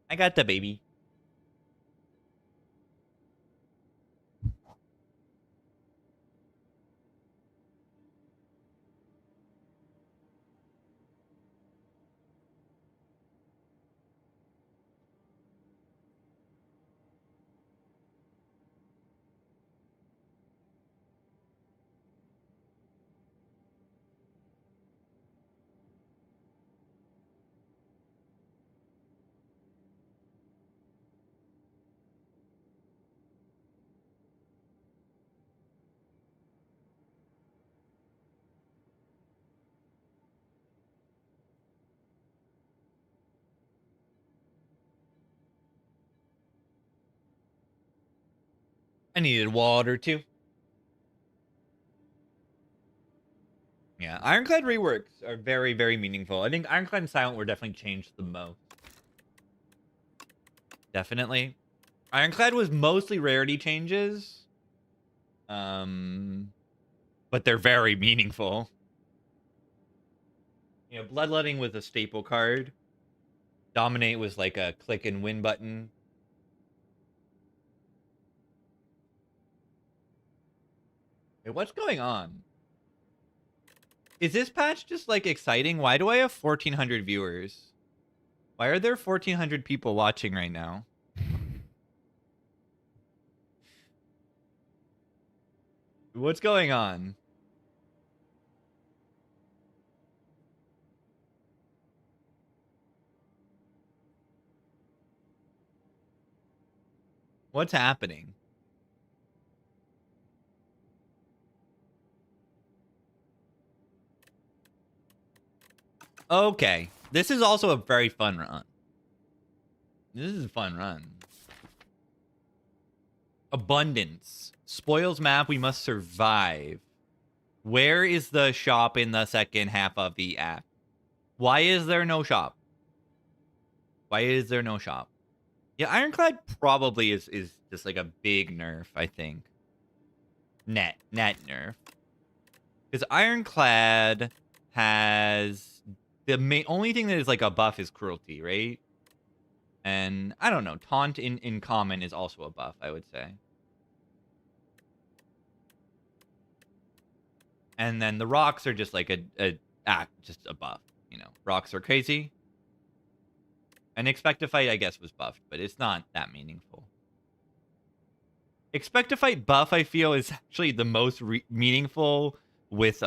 I got the baby. I needed water too. Yeah, Ironclad reworks are very, very meaningful. I think Ironclad and Silent were definitely changed the most. Definitely. Ironclad was mostly rarity changes. But they're very meaningful. You know, Bloodletting was a staple card. Dominate was like a click and win button. Hey, what's going on? Is this patch just like exciting? Why do I have 1,400 viewers? Why are there 1,400 people watching right now? What's going on? What's happening? Okay. This is also a very fun run. This is a fun run. Abundance. Spoils map, we must survive. Where is the shop in the second half of the app? Why is there no shop? Why is there no shop? Yeah, Ironclad probably is just like a big nerf, I think. Net nerf. Because Ironclad has the only thing that is like a buff is cruelty, right? And I don't know, taunt in common is also a buff, I would say. And then the rocks are just like just a buff, you know. Rocks are crazy. And Expect to Fight, I guess, was buffed, but it's not that meaningful. Expect to Fight buff, I feel, is actually the most meaningful with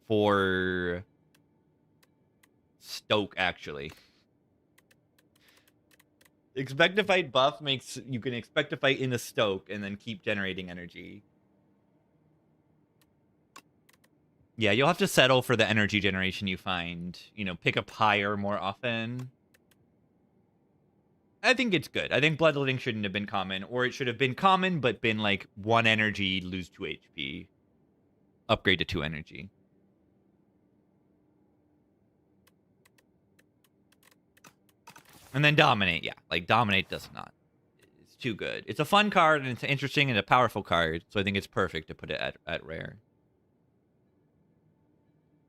for Stoke, actually. Expect to Fight buff makes you can expect to fight in the Stoke and then keep generating energy. Yeah, you'll have to settle for the energy generation you find. You know, pick up higher more often. I think it's good. I think Bloodletting shouldn't have been common, or it should have been common, but been like 1 energy, lose 2 HP. Upgrade to 2 energy. And then Dominate, yeah. Like, Dominate does not. It's too good. It's a fun card, and it's interesting and a powerful card, so I think it's perfect to put it at rare.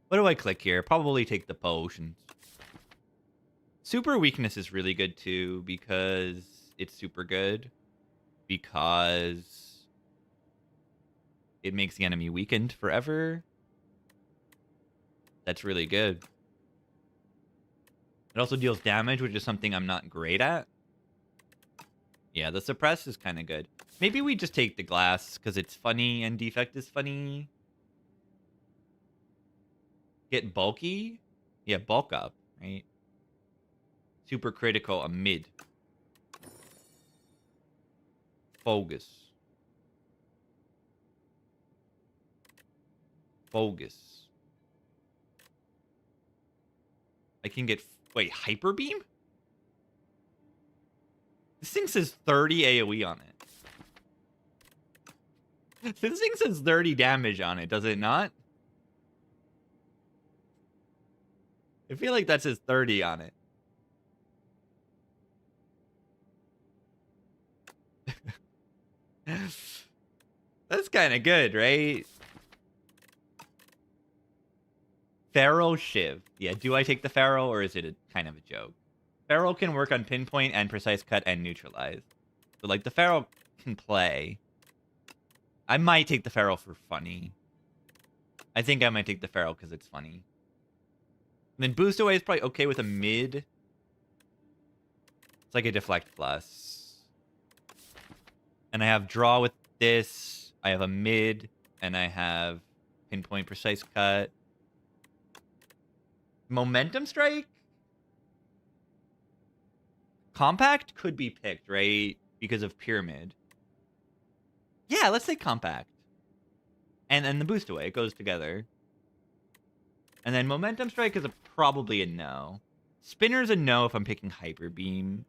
What do I click here? Probably take the potions. Super weakness is really good too because it's super good. Because it makes the enemy weakened forever. That's really good. It also deals damage, which is something I'm not great at. Yeah, the suppress is kind of good. Maybe we just take the glass because it's funny and defect is funny. Get bulky? Yeah, bulk up, right? Super critical, a mid. Focus. Focus. I can get... Wait, Hyper Beam? This thing says 30 AoE on it. This thing says 30 damage on it, does it not? I feel like that says 30 on it. That's kind of good, right? Feral Shiv. Yeah, do I take the Feral, or is it kind of a joke? Feral can work on pinpoint and precise cut and neutralize. So, like, the Feral can play. I might take the Feral for funny. I think I might take the Feral because it's funny. And then Boost Away is probably okay with a mid. It's like a Deflect plus. And I have Draw with this. I have a mid. And I have Pinpoint Precise Cut. Momentum Strike? Compact could be picked, right? Because of Pyramid. Yeah, let's say Compact. And then the Boost Away. It goes together. And then Momentum Strike is probably a no. Spinner's a no if I'm picking Hyper Beam.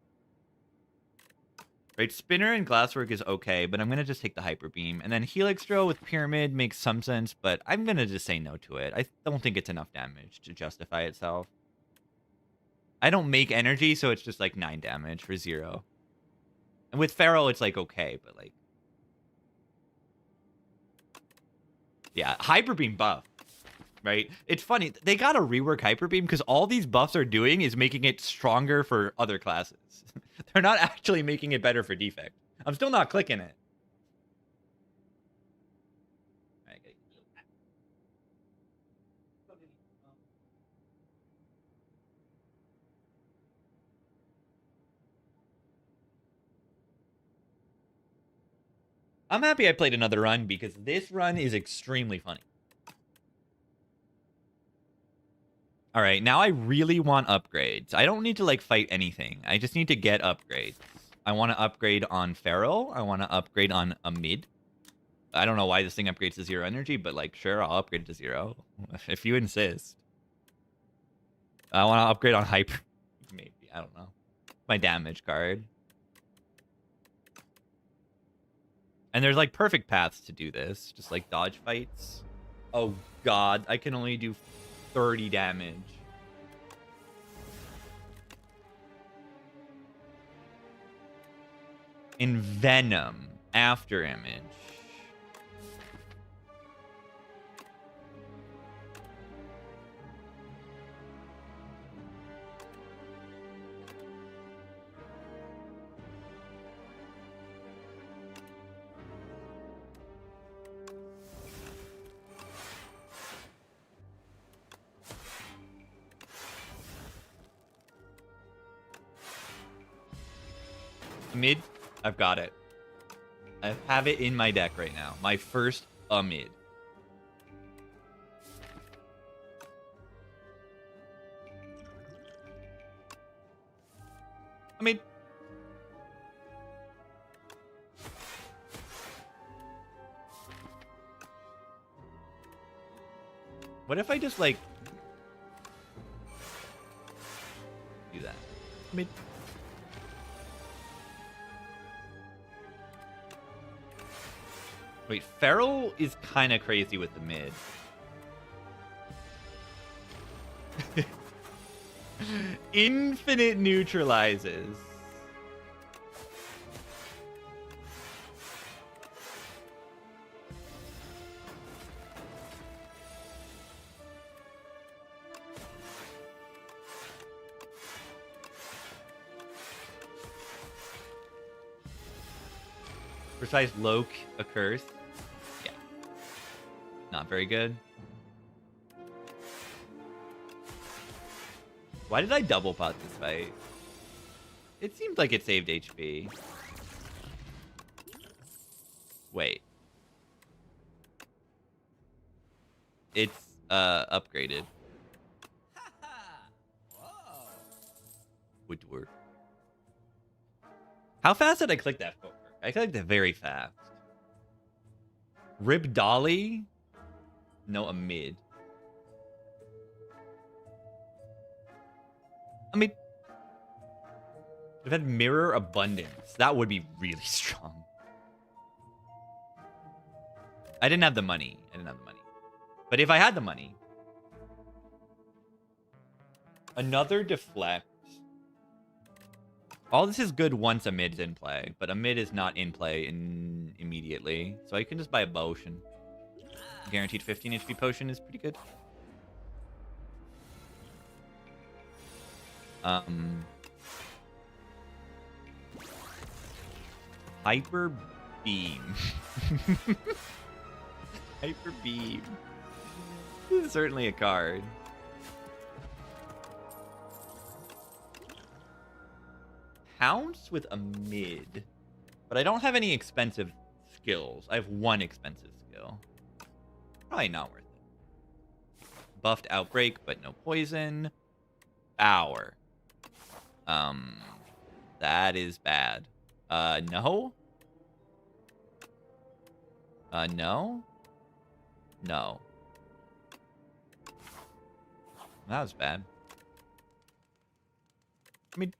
Right, Spinner and Glasswork is okay, but I'm going to just take the Hyper Beam. And then Helix Drill with Pyramid makes some sense, but I'm going to just say no to it. I don't think it's enough damage to justify itself. I don't make energy, so it's just like 9 damage for 0. And with Feral, it's like okay, but like... Yeah, Hyper Beam buff. Right? It's funny. They got to rework Hyper Beam because all these buffs are doing is making it stronger for other classes. They're not actually making it better for Defect. I'm still not clicking it. I'm happy I played another run because this run is extremely funny. All right, now I really want upgrades. I don't need to like fight anything. I just need to get upgrades. I want to upgrade on Feral. I want to upgrade on a mid. I don't know why this thing upgrades to 0 energy, but like, sure, I'll upgrade it to 0 if you insist. I want to upgrade on Hyper. Maybe, I don't know. My damage card. And there's like perfect paths to do this, just like dodge fights. Oh god, I can only do 30 damage. In Venom, after image. Mid, I've got it. I have it in my deck right now. My first mid. I mean, what if I just like do that? I mean, wait, Feral is kind of crazy with the mid. Infinite neutralizes. Precise Loke occurs. Yeah. Not very good. Why did I double pot this fight? It seemed like it saved HP. Wait. It's upgraded. Would work. How fast did I click that poker? I clicked it very fast. Rib Dolly? No, a mid. I mean, if it had Mirror Abundance, that would be really strong. I didn't have the money. But if I had the money, another deflect. All this is good once a mid's in play, but a mid is not in play immediately. So I can just buy a potion. Guaranteed 15 HP potion is pretty good. Hyper beam. Hyper beam. This is certainly a card. Pounce with a mid. But I don't have any expensive skills. I have one expensive skill. Probably not worth it. Buffed Outbreak, but no poison. Hour. That is bad. No? No? No. That was bad. I mean...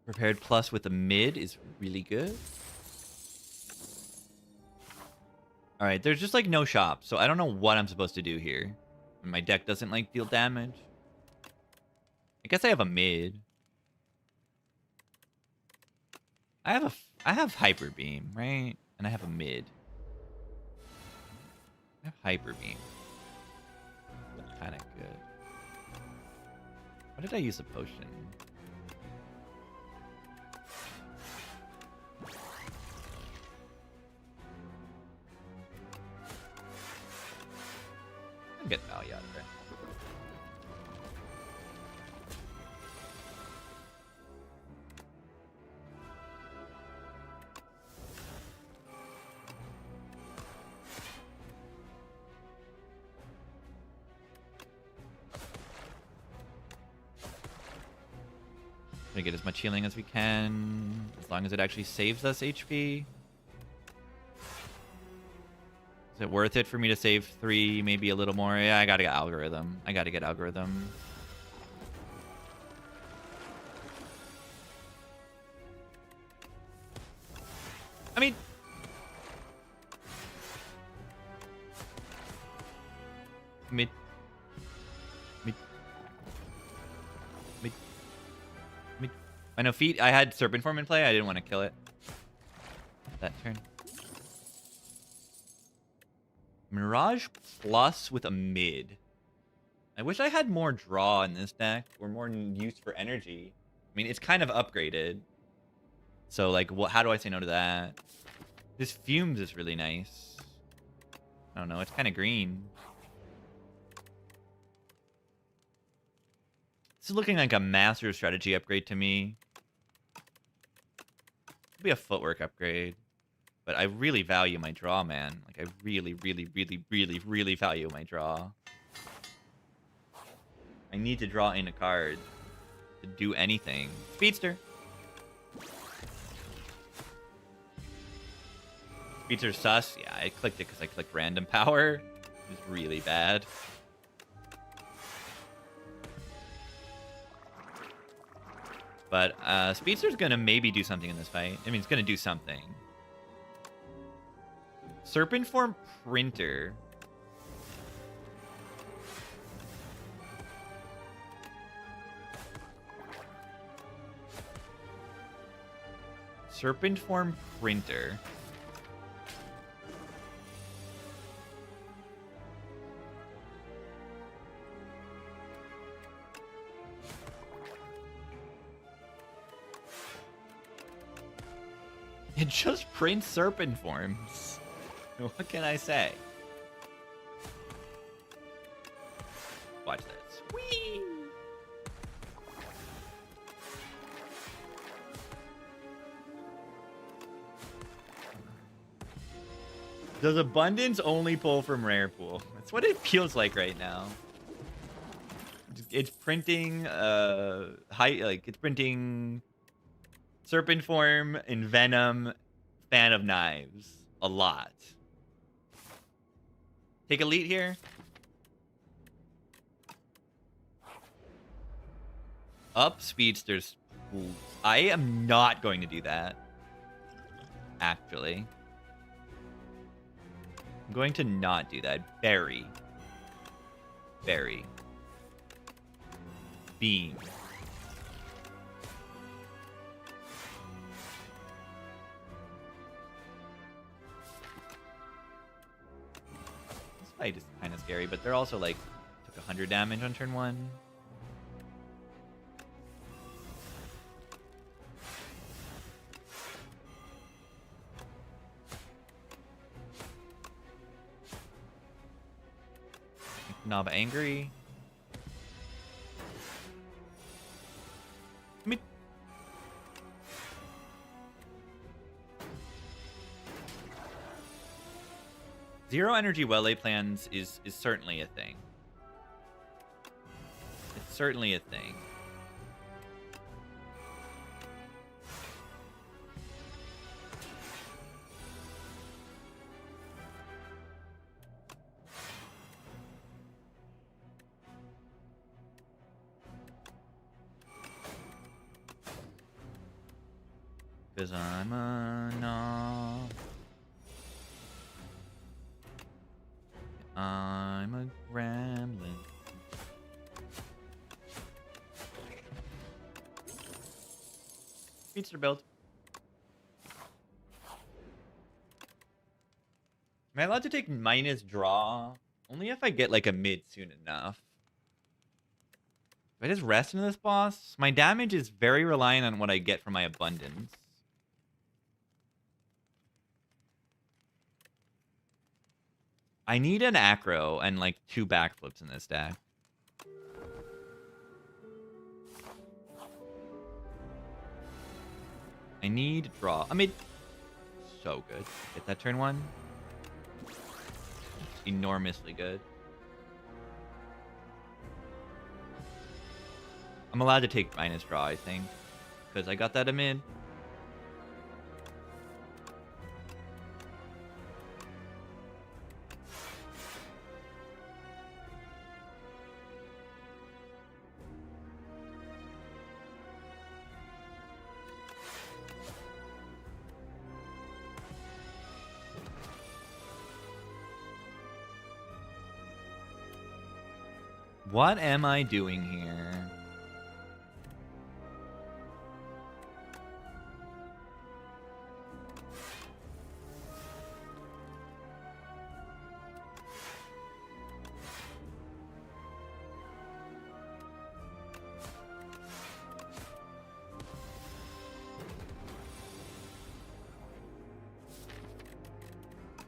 Prepared plus with a mid is really good. Alright, there's just like no shop, so I don't know what I'm supposed to do here. And my deck doesn't like deal damage. I guess I have a mid. I have Hyper Beam, right? And I have a mid. I have Hyper Beam. That's kind of good. Why did I use a potion? Get value out of it. Gonna get as much healing as we can, as long as it actually saves us HP. Is it worth it for me to save 3, maybe a little more? Yeah, I gotta get algorithm. I gotta get algorithm. I mean... Mid. I know feet. I had Serpent Form in play. I didn't want to kill it that turn. Mirage plus with a mid. I wish I had more draw in this deck, or more use for energy. I mean, it's kind of upgraded. So, like, how do I say no to that? This Fumes is really nice. I don't know. It's kind of green. This is looking like a master strategy upgrade to me. Could be a footwork upgrade. But I really value my draw, man. Like, I really, really, really, really, really value my draw. I need to draw in a card to do anything. Speedster. Speedster's sus. Yeah, I clicked it because I clicked random power. It was really bad. But Speedster's gonna maybe do something in this fight. I mean, it's gonna do something. Serpent Form Printer. Serpent Form Printer. It just prints Serpent Forms. What can I say? Watch this. Whee! Does Abundance only pull from Rare Pool? That's what it feels like right now. It's printing it's printing Serpent Form and Venom, Fan of Knives a lot. Take Elite here. Up speedsters. Ooh, I am not going to do that. Actually. I'm going to not do that. Berry. Berry. Beam. This fight is kind of scary, but they're also like took 100 damage on turn 1. Knob angry. I mean, zero energy well lay plans is certainly a thing. It's certainly a thing. Cause I'm a knob. I'm a gremlin. Speedster build. Am I allowed to take minus draw? Only if I get like a mid soon enough. If I just rest into this boss, my damage is very reliant on what I get from my abundance. I need an acro and like 2 backflips in this deck. I need draw. I mean, so good. Get that turn 1. Enormously good. I'm allowed to take minus draw, I think. Because I got that a mid. What am I doing here?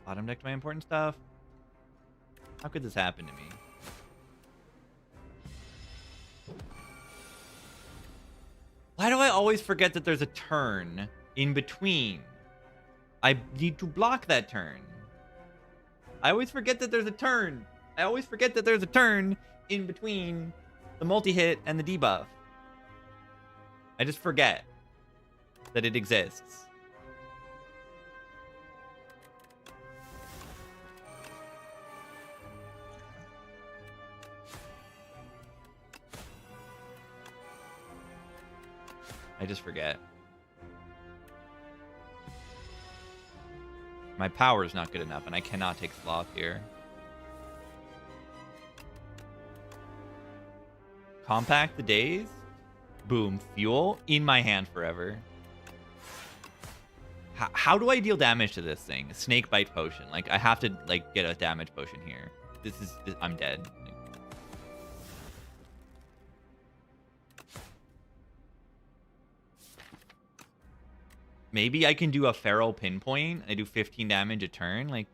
Bottom decked my important stuff. How could this happen to me? Why do I always forget that there's a turn in between? I need to block that turn. I always forget that there's a turn. I always forget that there's a turn in between the multi-hit and the debuff. I just forget that it exists. I just forget. My power is not good enough, and I cannot take Sloth here. Compact the days. Boom. Fuel in my hand forever. How do I deal damage to this thing? Snake bite potion. Like, I have to, like, get a damage potion here. I'm dead. Maybe I can do a feral pinpoint. I do 15 damage a turn. Like,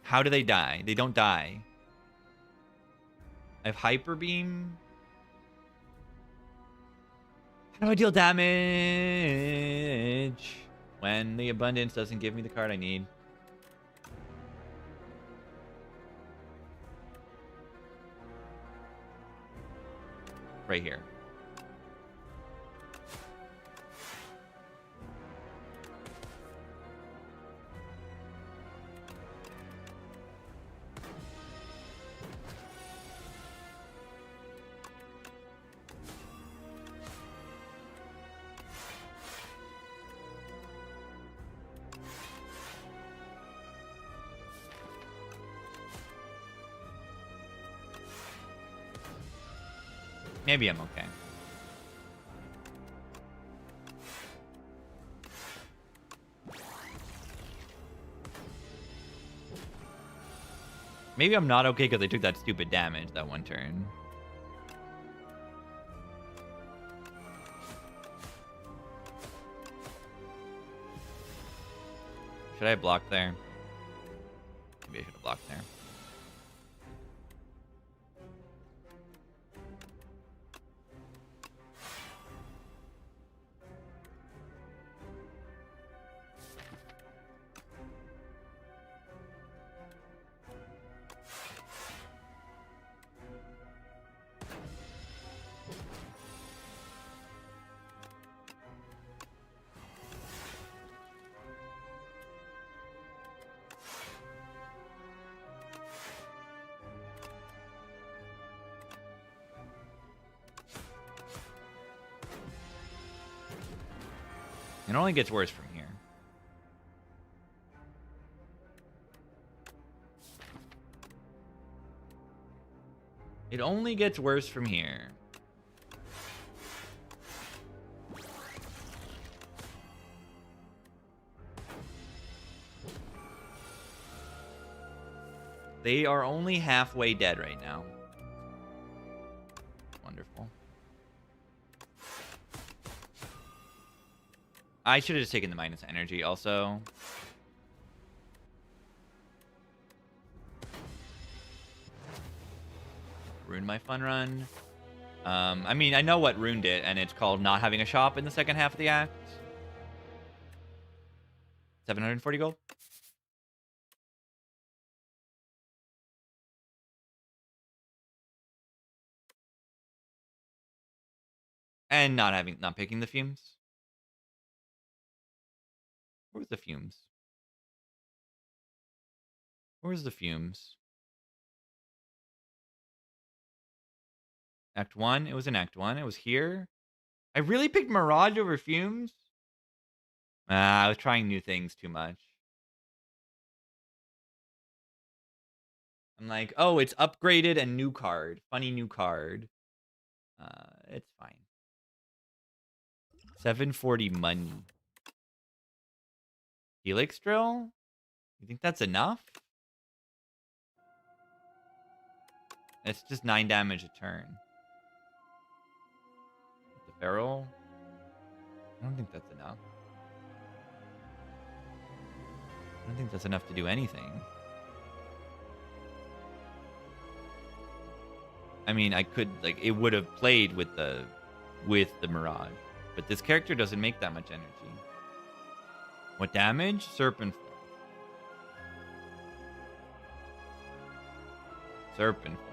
how do they die? They don't die. I have hyper beam. How do I deal damage when the abundance doesn't give me the card I need? Right here. Maybe I'm okay. Maybe I'm not okay because I took that stupid damage that one turn. Should I have blocked there? Maybe I should have blocked there. It only gets worse from here. It only gets worse from here. They are only halfway dead right now. Wonderful. I should have just taken the minus energy also. Ruined my fun run. I mean, I know what ruined it, and it's called not having a shop in the second half of the act. 740 gold. And not picking the fumes. Where's the fumes? Where's the fumes? Act 1. It was in Act 1. It was here. I really picked Mirage over fumes? I was trying new things too much. I'm like, oh, it's upgraded and new card. Funny new card. It's fine. 740 money. Helix drill? You think that's enough? It's just 9 damage a turn. The feral? I don't think that's enough. I don't think that's enough to do anything. I mean, I could, like, it would have played with the Mirage. But this character doesn't make that much energy. What damage? Serpent form. Serpent form.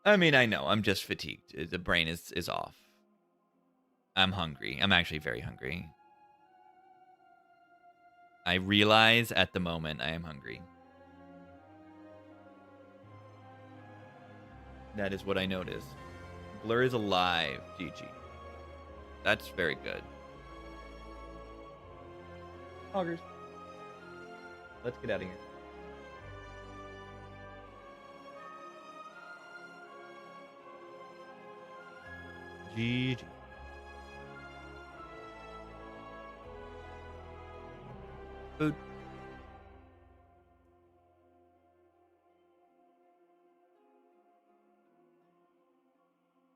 I mean, I know. I'm just fatigued. The brain is off. I'm hungry. I'm actually very hungry. I realize at the moment I am hungry. That is what I noticed. Blur is alive. GG. That's very good. Hoggers. Let's get out of here. GG. Food.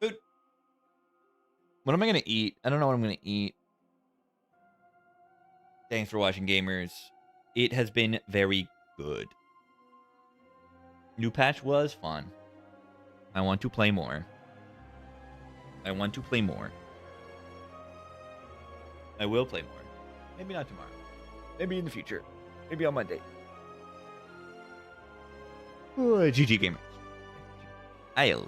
Food. What am I going to eat? I don't know what I'm going to eat. Thanks for watching, gamers. It has been very good. New patch was fun. I want to play more. I want to play more. I will play more. Maybe not tomorrow. Maybe in the future. Maybe on Monday. GG gamers. I'll